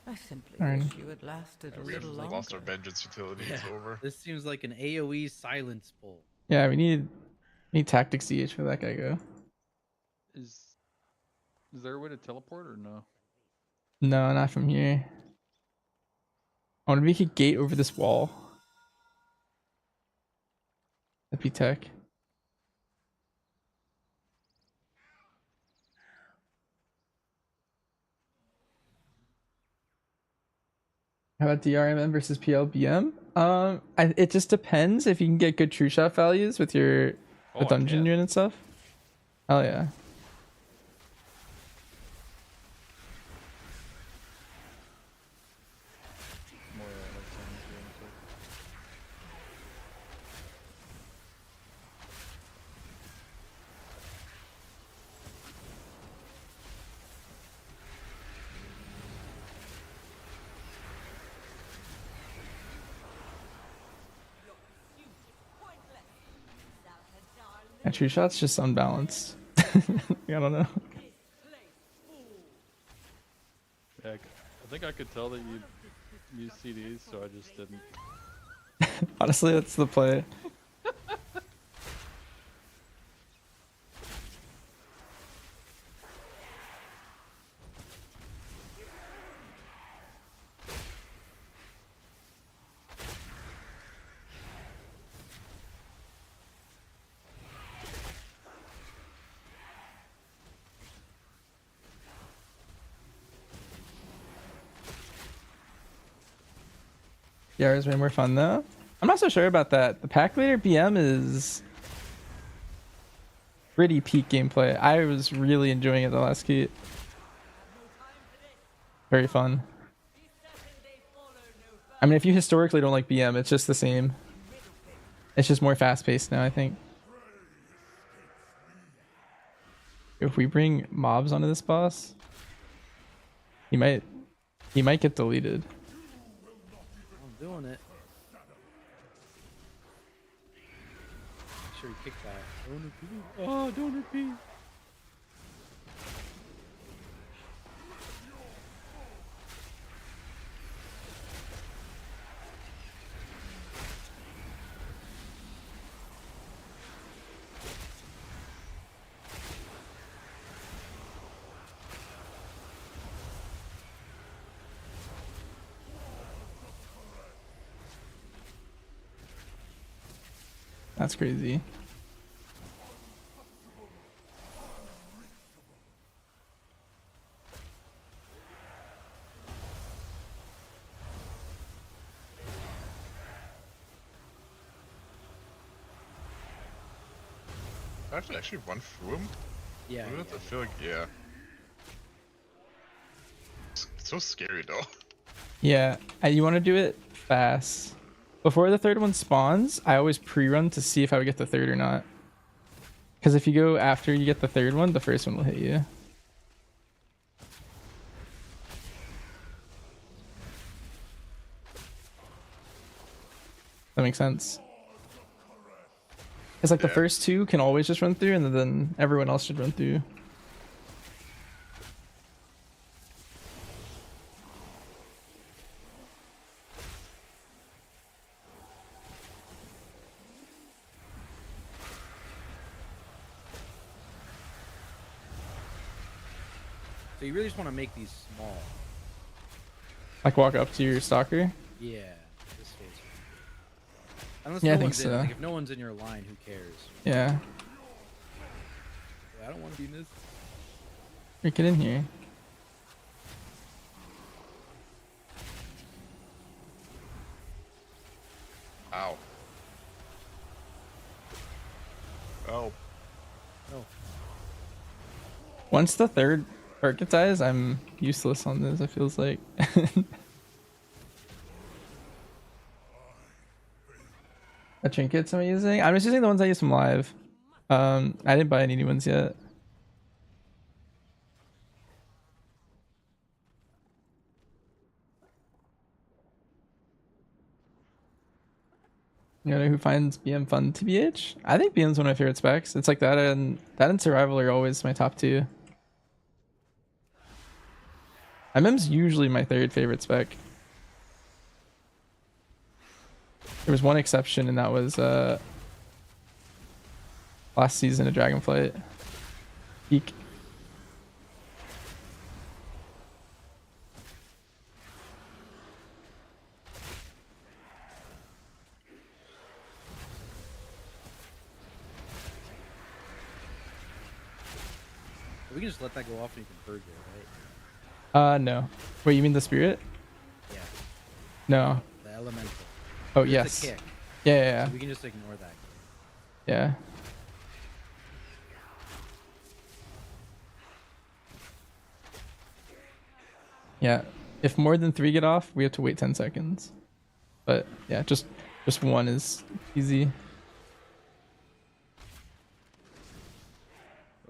I simply Alright. wish you had lasted a We have little longer. lost our vengeance utility. It's over. This seems like an AoE silence pull. Yeah, we need tactics CH for that guy go. Is there a way to teleport or no? No, not from here. I want to make a gate over this wall. That'd be tech. How about DRMM versus PLBM? It just depends if you can get good true shot values with your Oh, the I dungeon can. unit and stuff. Oh yeah. More like sounds here in a sec. And true shot's just unbalanced. I don't know. Yeah, I think I could tell that you use CDs, so I just didn't. Honestly, that's the play. PR is way more fun though. I'm not so sure about that. The pack leader BM is pretty peak gameplay. I was really enjoying it the last key. Very fun. I mean, if you historically don't like BM, it's just the same. It's just more fast paced now, I think. If we bring mobs onto this boss, he might get deleted. I'm doing it. Make sure you kick that. Don't repeat. Oh, don't repeat. That's crazy. I have to actually run through him? Yeah. I feel like, yeah. It's so scary though. Yeah, you want to do it fast. Before the third one spawns, I always pre-run to see if I would get the third or not. Because if you go after you get the third one, the first one will hit you. That makes sense. It's like the first two can always just run through, and then everyone else should run through. So you really just want to make these small. Like walk up to your stalker. Yeah. This phase. Unless Yeah, no I think one's in. so. Like if no one's in your line, who cares? Yeah. I don't want to be in this. Or get in here. Ow. Oh. Oh. Once the third target dies, I'm useless on this, it feels like. A trinkets I'm using? I'm just using the ones I use from live. I didn't buy any new ones yet. You know who finds BM fun, TBH? I think BM's one of my favorite specs. It's like that and Survival are always my top two. MM's usually my third favorite spec. There was one exception, and that was last season of Dragonflight. Peak. We can just let that go off and you can purge it, right? No. Wait, you mean the spirit? Yeah. No. The elemental. Oh, It's a yes. kick. Yeah, yeah, yeah. So we can just ignore that. Yeah. Yeah. If more than 3 get off, we have to wait 10 seconds. But yeah, just one is easy.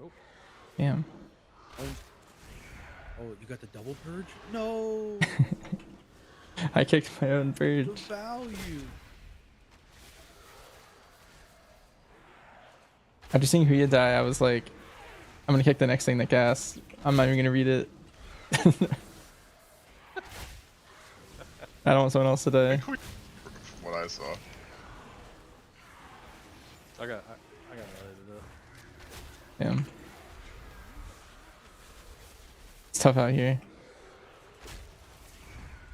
Oh. Damn. Oh, you got the double purge? No. I kicked my own purge. The value. After seeing Huya die, I was like, I'm gonna kick the next thing that casts. I'm not even gonna read it. I don't want someone else to die. From what I saw. I got related up. Damn. It's tough out here.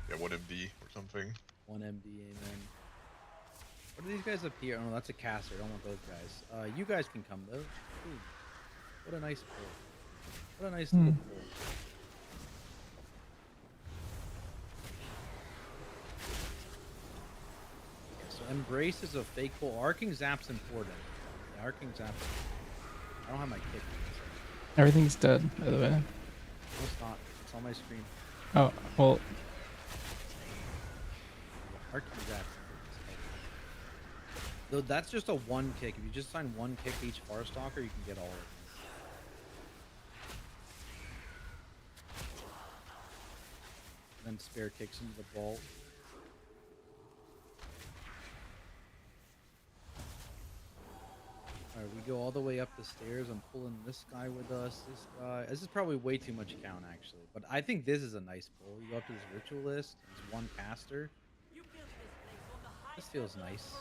Yeah, 1MD or something. 1 MD, amen. What are these guys up here? Oh, no, that's a caster. I don't want those guys. You guys can come, though. Ooh, what a nice pull. What a nice little pull. Embrace is a fake pull. Arcing Zap's important. Yeah, Arcing Zap. I don't have my kick. Everything's dead, by the way. No, it's not. It's on my screen. Oh, well. Arcing Zap. Though that's just a one kick. If you just assign one kick to each Far Stalker, you can get all of them. Then spare kicks into the vault. Alright, we go all the way up the stairs. I'm pulling this guy with us. This guy. This is probably way too much count, actually. But I think this is a nice pull. You go up to this ritualist. There's one caster. This feels nice.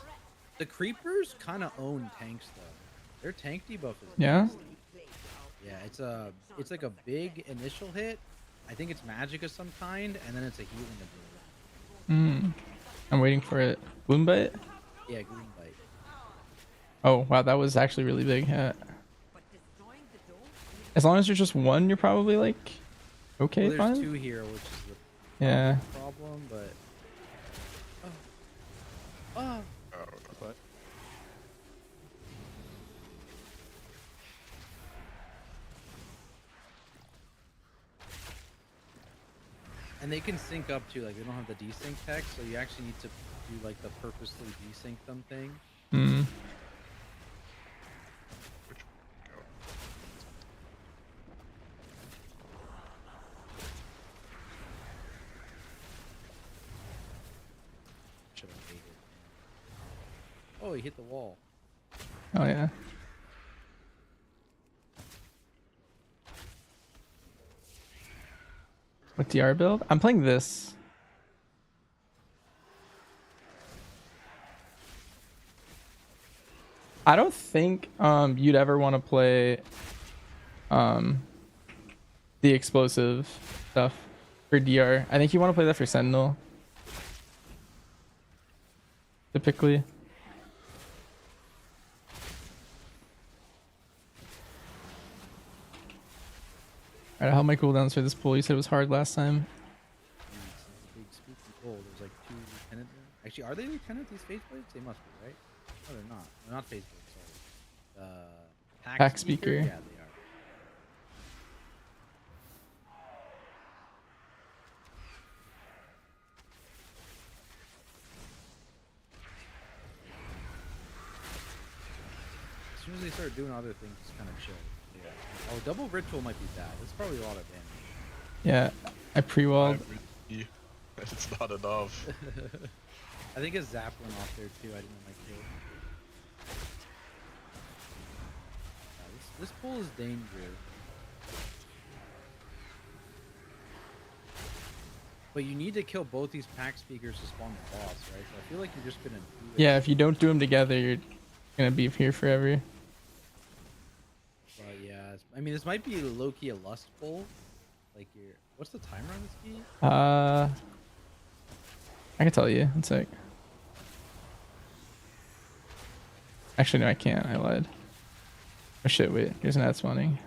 The creepers kind of own tanks, though. Their tank debuff is Yeah? nasty. Yeah, it's like a big initial hit. I think it's magic of some kind, and then it's a healing ability. I'm waiting for it. Gloom Bite? Yeah, Green Bite. Oh, wow, that was actually really big. As long as there's just one, you're probably like okay, Well, there's fine. two here, which is the Yeah. problem, but oh. What? And they can sync up too, like they don't have the desync tech, so you actually need to do like the purposely desync them thing. Should have waited. Oh, he hit the wall. Oh, yeah. What DR build? I'm playing this. I don't think you'd ever want to play the explosive stuff for DR. I think you want to play that for Sentinel. Typically. Alright, how my cooldowns for this pool? You said it was hard last time. Big spooky gold. There's like 2 lieutenant there. Actually, are they lieutenant, these phase blades? They must be, right? No, they're not. They're not phase blades, sorry. Pack speaker. Yeah, they are. As soon as they start doing other things, it's kind of chill. Yeah. Oh, double ritual might be bad. That's probably a lot of damage. Yeah, I pre-walled. It's not enough. I think a zap went off there too. I didn't like it. Yeah, this pull is dangerous. But you need to kill both these pack speakers to spawn the boss, right? So I feel like you're just gonna do it. Yeah, if you don't do them together, you're gonna be here forever. But yeah, I mean, this might be low-key a lust pull. Like, what's the timer on this key? I can tell you. One sec. Actually, no, I can't. I lied. Oh shit! Wait, here's an ad spawning.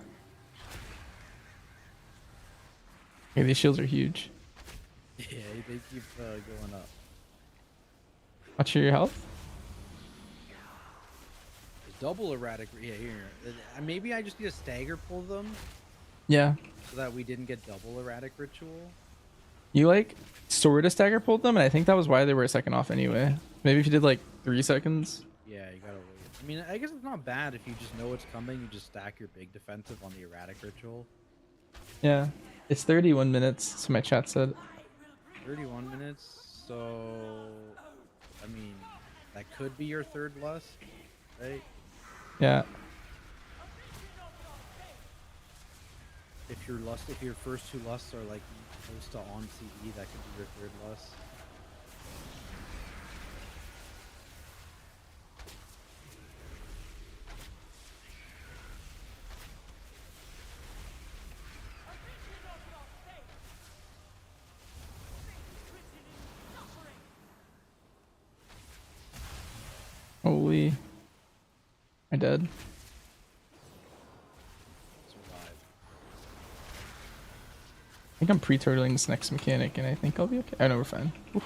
Okay, these shields are huge. Yeah, they keep going up. Watch your health. Double erratic. Yeah, here. Maybe I just need to stagger pull them. Yeah. So that we didn't get double erratic ritual. You like sort of stagger pulled them, and I think that was why they were a second off anyway. Maybe if you did like 3 seconds. Yeah, you gotta wait. I mean, I guess it's not bad if you just know it's coming. You just stack your big defensive on the erratic ritual. Yeah, it's 31 minutes. So my chat said. 31 minutes. So, I mean, that could be your third lust, right? Yeah. If your first 2 lusts are like close to on CD, that could be your third lust. Holy. I dead. I think I'm pre-turtling this next mechanic, and I think I'll be okay. I know we're fine. Oof.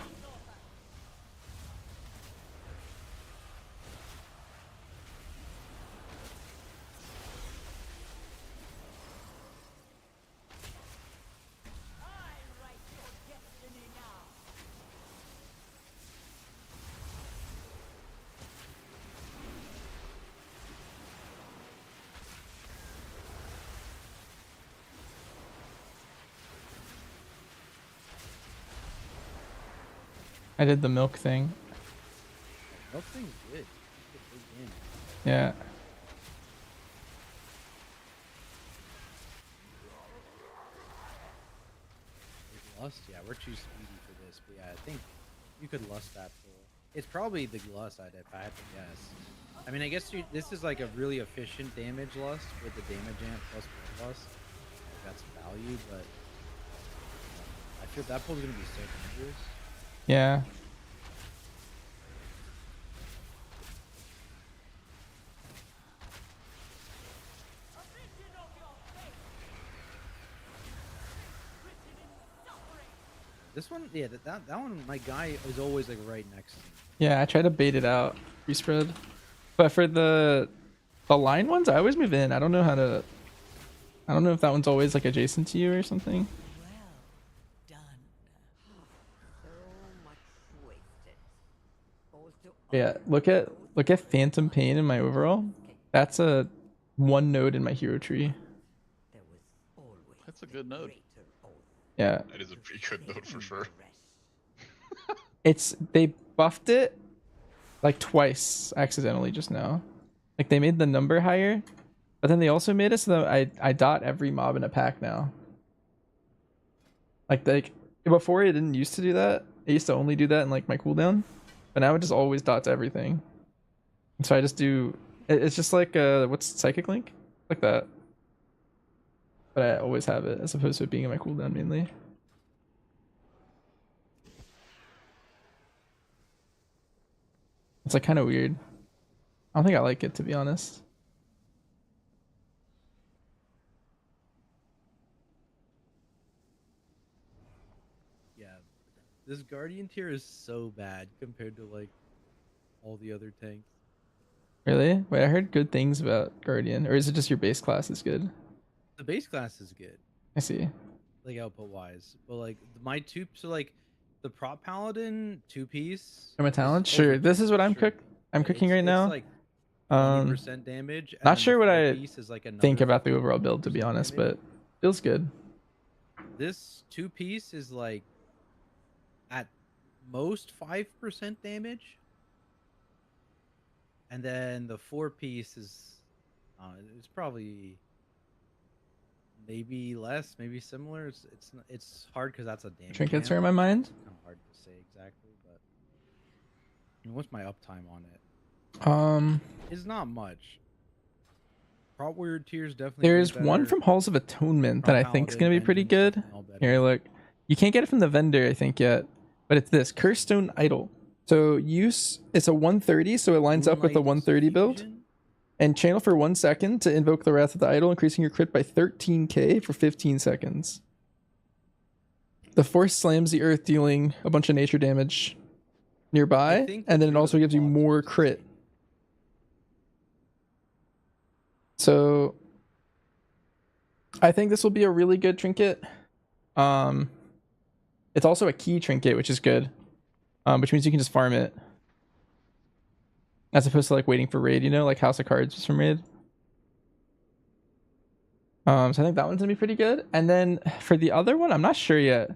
I did the milk thing. Milk thing's good. It's a big game. Yeah. Lust, yeah, we're too speedy for this, but yeah, I think you could lust that pull. It's probably the lust if I had to guess. I mean, I guess this is like a really efficient damage lust with the damage amp plus lust. That's value, but I feel that pull's gonna be so dangerous. Yeah. This one, yeah, that one, my guy is always like right next to me. Yeah, I try to bait it out, respread. But for the line ones, I always move in. I don't know how to. I don't know if that one's always like adjacent to you or something. Yeah, look at Phantom Pain in my overall. That's a one node in my hero tree. That's a good node. Yeah. That is a pretty good node for sure. They buffed it like twice accidentally just now. Like they made the number higher, but then they also made it so that I dot every mob in a pack now. Like before it didn't used to do that. It used to only do that in like my cooldown, but now it just always dots everything. And so I just do. It's just like what's Psychic Link, like that. But I always have it as opposed to it being in my cooldown mainly. It's like kind of weird. I don't think I like it, to be honest. Yeah, this Guardian tier is so bad compared to like all the other tanks. Really? Wait, I heard good things about Guardian, or is it just your base class is good? The base class is good. I see. Like output wise, but like my two, so like the prop paladin 2-piece. From a talent? Sure. This is what I'm cooking right now. It's like 20% damage. And Not then sure the what I 4-piece is like think another about the overall build, to be honest, but feels good. This 2-piece is like at most 5% damage, and then the 4-piece is it's probably maybe less, maybe similar. It's hard because that's a damage. Trinkets are amp. in my mind. It's kind of hard to say exactly, but I mean, what's my uptime on it? It's not much. Prop warrior tiers definitely. There's one from Halls of Atonement that I think is gonna be pretty good. Here, look. You can't get it from the vendor, I think, yet, but it's this Curstone Idol. So it's a 130, so it lines up with the 130 build. And channel for 1 second to invoke the Wrath of the Idol, increasing your crit by 13k for 15 seconds. The force slams the earth, dealing a bunch of nature damage nearby, and then it also gives you more crit. So I think this will be a really good trinket. It's also a key trinket, which is good, which means you can just farm it as opposed to like waiting for raid, like House of Cards was from raid. So I think that one's gonna be pretty good. And then for the other one, I'm not sure yet.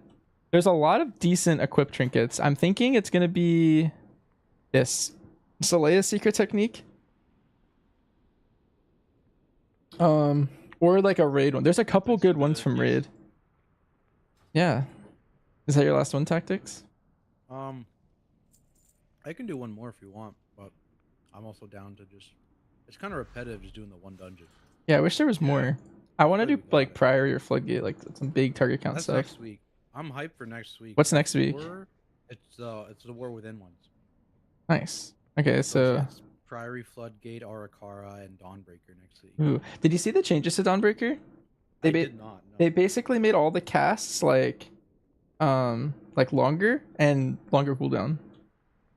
There's a lot of decent equip trinkets. I'm thinking it's gonna be this Selea's Secret Technique. Or like a raid one. There's a couple good ones from raid. Yeah. Is that your last one, Tactics? I can do one more if you want, but I'm also down to just. It's kind of repetitive just doing the one dungeon. Yeah, I wish there was more. I want to do like Priory or Floodgate, like some big target count That's stuff. next week. I'm hyped for next week. What's next week? It's the War Within ones. Nice. Okay, so. It's Priory, Floodgate, Arakara, and Dawnbreaker next week. Ooh. Did you see the changes to Dawnbreaker? I did not. No. They basically made all the casts like longer and longer cooldown,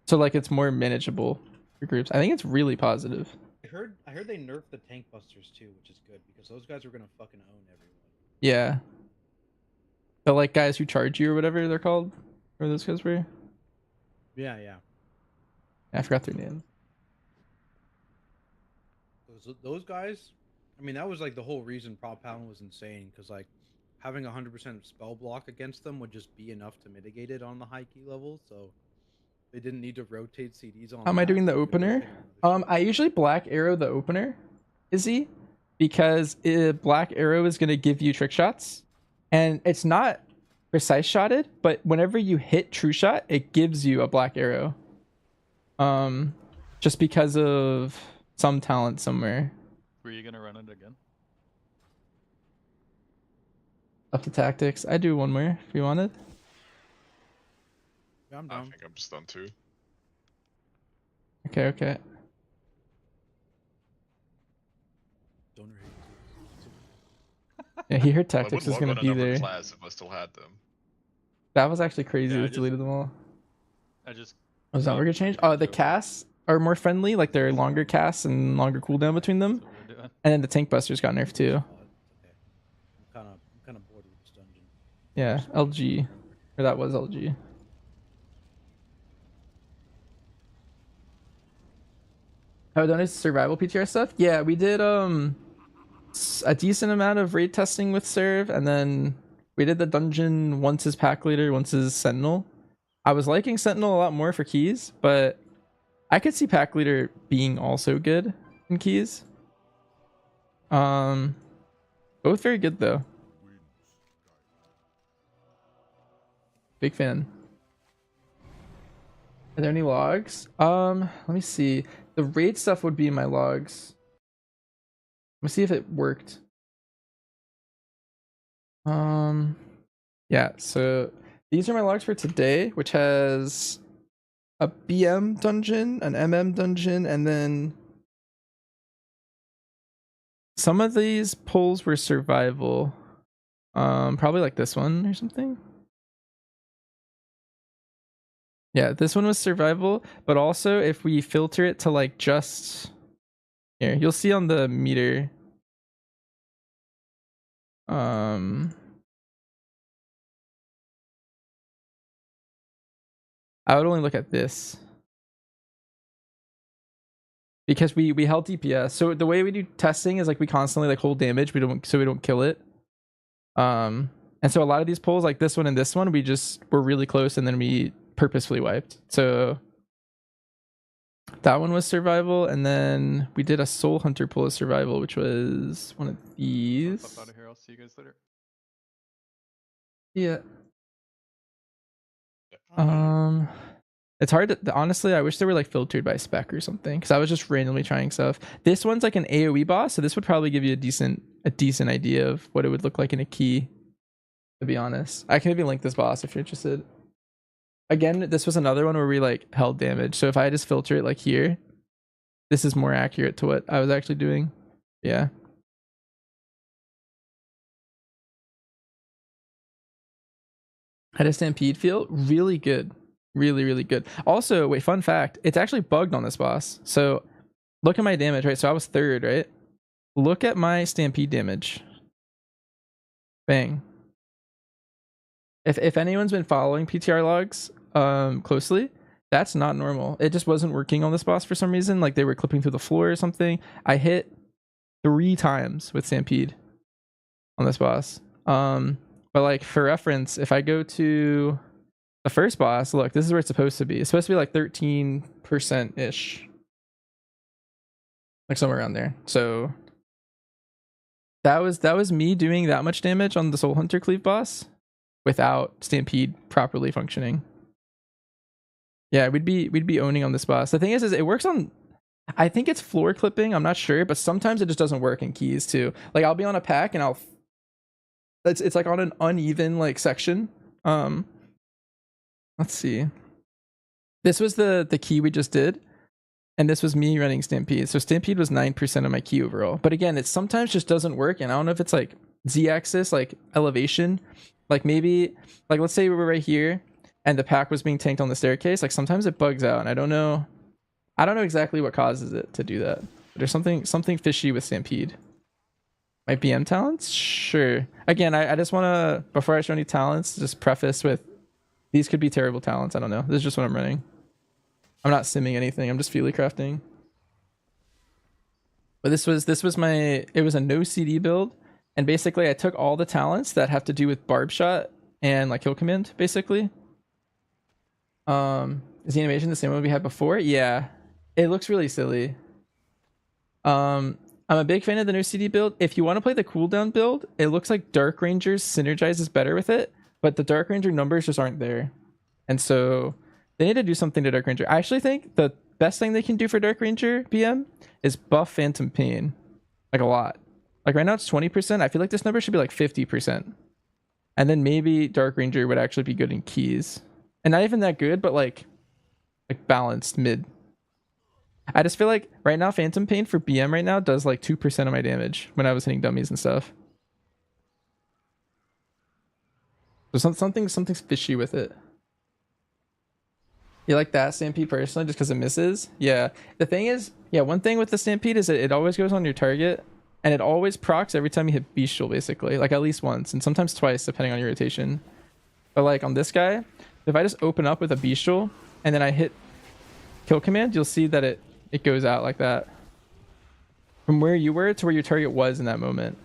so like it's more manageable for groups. I think it's really positive. I heard they nerfed the tank busters too, which is good because those guys are gonna fucking own everyone. Yeah. The like guys who charge you or whatever they're called, or those guys were. Yeah. I forgot their name. Those guys, I mean, that was like the whole reason Prop Paladin was insane because like having 100% spell block against them would just be enough to mitigate it on the high key level. So They didn't need to rotate CDs on. How am I doing the map, they could opener? rotate on other I usually black arrow the opener, Izzy, because black arrow is gonna give you trick shots, and it's not precise shotted, but whenever you hit true shot, it gives you a black arrow. Just because of some talent somewhere. Were you gonna run it again? Up to tactics. I do one more if you wanted. Yeah, I'm I down. think I'm just done too. Okay, okay. Donor Yeah, he heard Well, I tactics would is log gonna on be another there. class if I still had them. That was actually crazy. Yeah, I They just- deleted them all. I just. Was that working change? Oh, the casts are more friendly. Like they're longer casts and longer cooldown between them. And then the tank busters got nerfed too. I'm kind of bored with this dungeon. Yeah, LG, or that was LG. Oh, done survival PTR stuff? Yeah, we did a decent amount of raid testing with Serve, and then we did the dungeon once as pack leader, once as sentinel. I was liking sentinel a lot more for keys, but I could see pack leader being also good in keys. Both very good though. Big fan. Are there any logs? Let me see. The raid stuff would be in my logs. Let me see if it worked. Yeah, so these are my logs for today, which has a BM dungeon, an MM dungeon, and then some of these pulls were survival. Probably like this one or something. Yeah, this one was survival, but also if we filter it to like just here, you'll see on the meter. I would only look at this because we held DPS. So the way we do testing is like we constantly like hold damage. We don't kill it. And so a lot of these pulls like this one and this one, we just were really close and then we purposefully wiped. So that one was survival, and then we did a soul hunter pull as survival, which was one of these. Pop out of here. I'll see you guys later. Yeah. It's hard to honestly. I wish they were like filtered by spec or something, because I was just randomly trying stuff. This one's like an AOE boss, so this would probably give you a decent idea of what it would look like in a key. To be honest, I can maybe link this boss if you're interested. Again, this was another one where we like held damage. So if I just filter it like here, this is more accurate to what I was actually doing. Yeah. How does Stampede feel? Really good. Really, really good. Also, wait, fun fact. It's actually bugged on this boss. So look at my damage, right? So I was third, right? Look at my Stampede damage. Bang. If anyone's been following PTR logs closely, that's not normal. It just wasn't working on this boss for some reason. Like they were clipping through the floor or something. I hit 3 times with Stampede on this boss. But like for reference, if I go to the first boss, look, this is where it's supposed to be. It's supposed to be like 13% ish. Like somewhere around there. So that was me doing that much damage on the Soul Hunter Cleave boss without Stampede properly functioning. Yeah, we'd be owning on this boss. The thing is it works on, I think it's floor clipping, I'm not sure, but sometimes it just doesn't work in keys too. Like I'll be on a pack and it's like on an uneven like section. Let's see. This was the key we just did, and this was me running Stampede. So Stampede was 9% of my key overall. But again, it sometimes just doesn't work, and I don't know if it's like Z-axis, like elevation. Like maybe, like let's say we were right here and the pack was being tanked on the staircase. Like sometimes it bugs out, and I don't know exactly what causes it to do that. But there's something fishy with Stampede. My BM talents? Sure. Again, I just want to, before I show any talents, just preface with these could be terrible talents. I don't know. This is just what I'm running. I'm not simming anything. I'm just feely crafting. But this was my, it was a no CD build. And basically I took all the talents that have to do with barb shot and like kill command, basically. And Is the animation the same one we had before? Yeah. It looks really silly. I'm a big fan of the new CD build. If you want to play the cooldown build, it looks like Dark Rangers synergizes better with it, but the Dark Ranger numbers just aren't there. And so they need to do something to Dark Ranger. I actually think the best thing they can do for Dark Ranger BM is buff Phantom Pain. Like a lot. Like right now it's 20%. I feel like this number should be like 50%. And then maybe Dark Ranger would actually be good in keys. And not even that good, but like balanced mid. I just feel like right now Phantom Pain for BM right now does like 2% of my damage when I was hitting dummies and stuff. So something's fishy with it. You like that Stampede personally just because it misses? Yeah. The thing is, yeah, one thing with the Stampede is that it always goes on your target and it always procs every time you hit Bestial basically, like at least once and sometimes twice depending on your rotation. But like on this guy, if I just open up with a Bestial and then I hit kill command, you'll see that it goes out like that. From where you were to where your target was in that moment.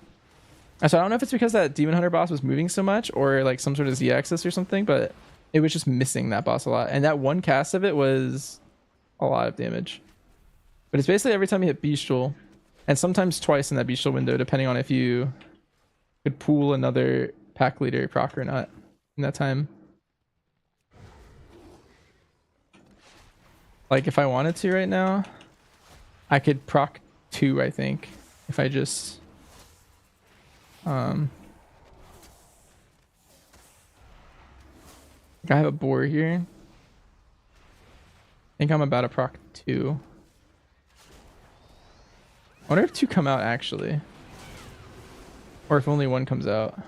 So I don't know if it's because that Demon Hunter boss was moving so much or like some sort of Z-axis or something, but it was just missing that boss a lot. And that one cast of it was a lot of damage. But it's basically every time you hit Bestial, and sometimes twice in that Bestial window, depending on if you could pool another pack leader proc or not in that time. Like if I wanted to right now, I could proc 2, I think, if I just I have a boar here. I think I'm about to proc 2. I wonder if 2 come out actually. Or if only 1 comes out.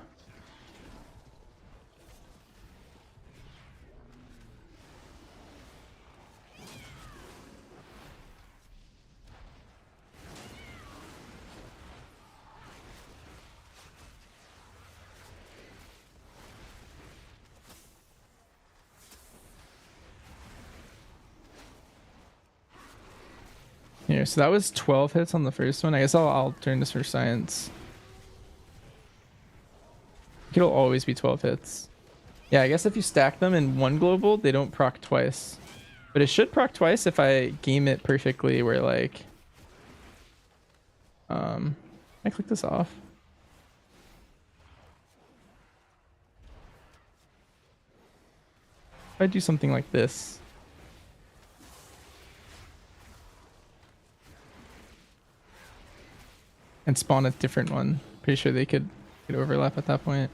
Here, so that was 12 hits on the first one. I guess I'll turn this for science. It'll always be 12 hits. Yeah, I guess if you stack them in one global, they don't proc twice. But it should proc twice if I game it perfectly where like... I click this off. If I do something like this... and spawn a different one. Pretty sure they could overlap at that point.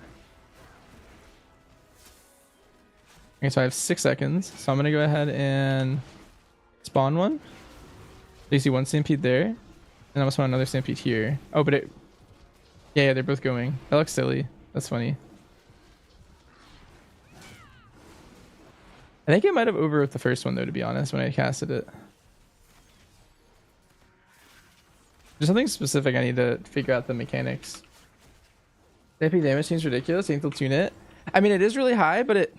Okay, so I have 6 seconds. So I'm gonna go ahead and spawn one. You see one stampede there, and I'm gonna spawn another stampede here. Oh, but it, yeah, they're both going. That looks silly. That's funny. I think it might have overwrote the first one though, to be honest, when I casted it. There's something specific I need to figure out the mechanics. AP damage seems ridiculous. I think they'll tune it. I mean, it is really high, but it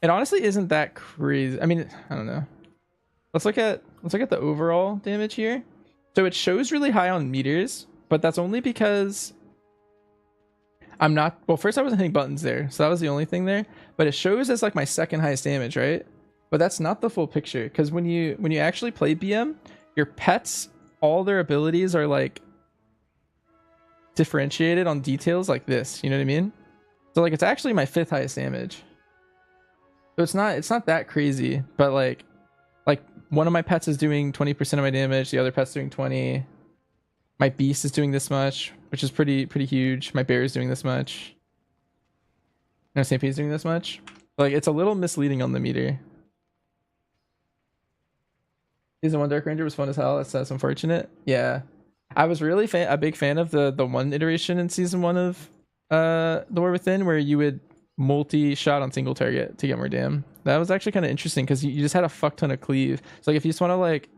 honestly isn't that crazy. I mean, I don't know. Let's look at the overall damage here. So it shows really high on meters, but that's only because I'm not. Well, first I wasn't hitting buttons there, so that was the only thing there. But it shows as like my second highest damage, right? But that's not the full picture, because when you actually play BM, your pets, all their abilities are like differentiated on details like this, you know what I mean? So like it's actually my 5th highest damage. So it's not that crazy, but like one of my pets is doing 20% of my damage, the other pet's doing 20. My beast is doing this much, which is pretty huge. My bear is doing this much. No, Stampede is doing this much. Like it's a little misleading on the meter. Season 1 Dark Ranger was fun as hell. That's unfortunate. Yeah, I was really a big fan of the one iteration in Season 1 of The War Within where you would multi-shot on single target to get more dam. That was actually kind of interesting because you just had a fuck ton of cleave. So like if you just want to like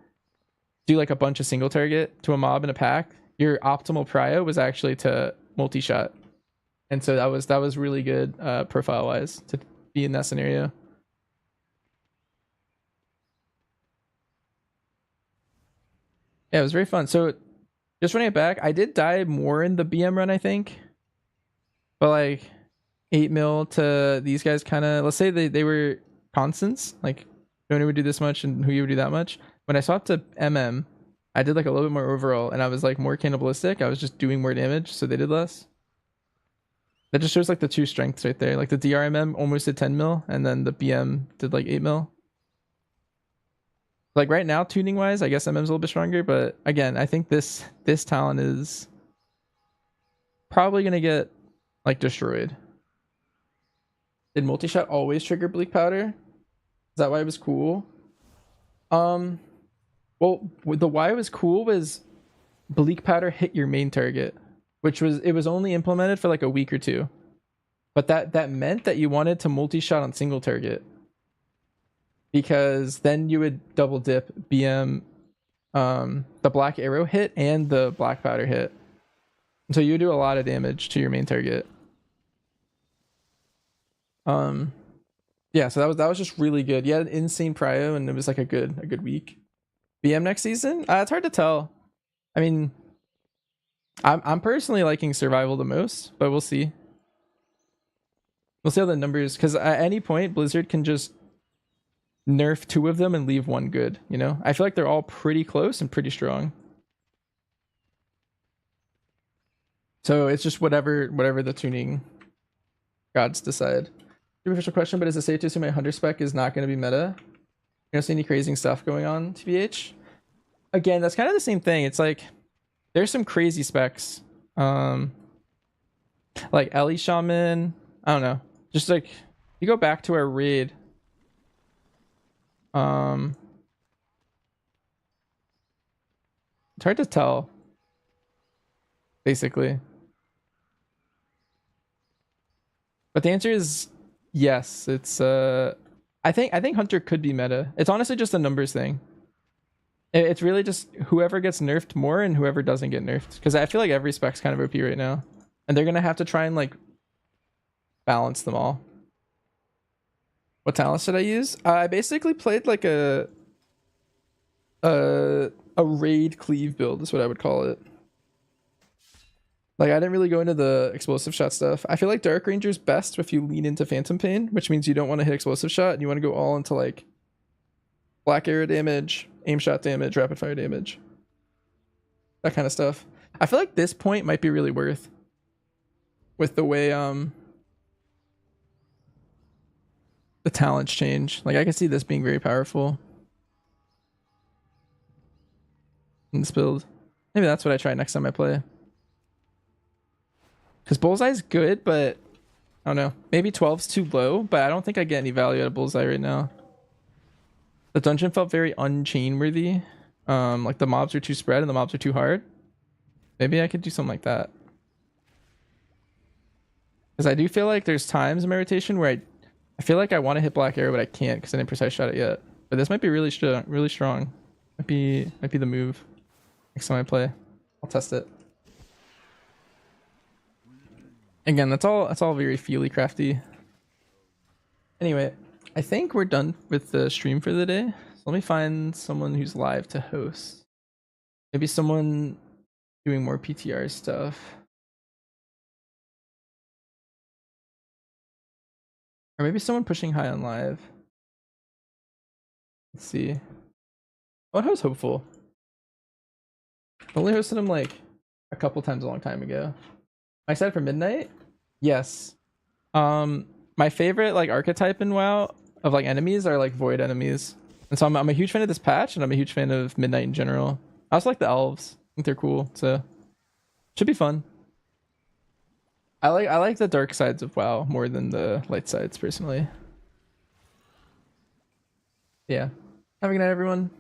do like a bunch of single target to a mob in a pack, your optimal prio was actually to multi-shot. And so that was really good profile-wise to be in that scenario. Yeah, it was very fun. So just running it back, I did die more in the BM run, I think. But like 8 mil to these guys kind of, let's say they were constants, like Tony would do this much and Huya would do that much. When I swapped to MM, I did like a little bit more overall, and I was like more cannibalistic. I was just doing more damage, so they did less. That just shows like the two strengths right there. Like the DRMM almost did 10 mil, and then the BM did like 8 mil. Like right now, tuning wise, I guess MM's a little bit stronger, but again, I think this talent is probably gonna get like destroyed. Did multi-shot always trigger bleak powder? Is that why it was cool? Well, the why it was cool was bleak powder hit your main target, which was it was only implemented for like a week or two, but that meant that you wanted to multi-shot on single target, because then you would double dip BM, the black arrow hit and the black powder hit, so you would do a lot of damage to your main target. Yeah, so that was just really good. You had an insane prio, and it was like a good week. BM next season? It's hard to tell. I mean, I'm personally liking survival the most, but we'll see. We'll see how the numbers, because at any point Blizzard can just nerf 2 of them and leave 1 good. You know, I feel like they're all pretty close and pretty strong. So it's just whatever the tuning gods decide. Official question, but is it safe to assume my hunter spec is not going to be meta? You don't see any crazy stuff going on, TBH? Again, that's kind of the same thing. It's like there's some crazy specs, like Ellie Shaman. I don't know. Just like you go back to our raid. It's hard to tell. Basically, but the answer is yes. It's I think hunter could be meta. It's honestly just a numbers thing. It's really just whoever gets nerfed more and whoever doesn't get nerfed, because I feel like every spec's kind of OP right now, and they're gonna have to try and like balance them all. What talents did I use? I basically played like a raid cleave build is what I would call it. Like I didn't really go into the explosive shot stuff. I feel like Dark Ranger's best if you lean into Phantom Pain, which means you don't want to hit explosive shot and you want to go all into like black arrow damage, aim shot damage, rapid fire damage, that kind of stuff. I feel like this point might be really worth with the way the talents change. Like I can see this being very powerful in this build. Maybe that's what I try next time I play. Because Bullseye's good, but I don't know. Maybe 12's too low, but I don't think I get any value out of Bullseye right now. The dungeon felt very unchain worthy. Like the mobs are too spread and the mobs are too hard. Maybe I could do something like that. Because I do feel like there's times in my rotation where I feel like I want to hit Black Arrow, but I can't because I didn't precise shot it yet. But this might be really strong. Might be the move next time I play. I'll test it. Again, that's all very feely crafty. Anyway, I think we're done with the stream for the day. So let me find someone who's live to host. Maybe someone doing more PTR stuff. Or maybe someone pushing high on live. Let's see. Oh, I was hopeful. I only hosted him like a couple times a long time ago. Am I excited for Midnight? Yes. My favorite like archetype in WoW of like enemies are like void enemies. And so I'm a huge fan of this patch, and I'm a huge fan of Midnight in general. I also like the elves. I think they're cool, so should be fun. I like the dark sides of WoW more than the light sides personally. Yeah. Have a good night, everyone.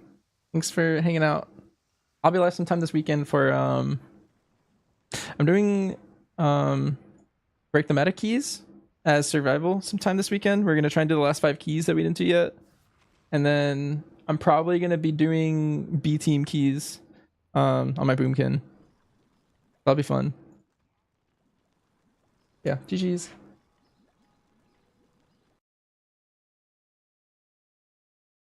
Thanks for hanging out. I'll be live sometime this weekend for I'm doing break the meta keys as survival sometime this weekend. We're gonna try and do the last 5 keys that we didn't do yet. And then I'm probably gonna be doing B team keys on my boomkin. That'll be fun. Yeah, GG's.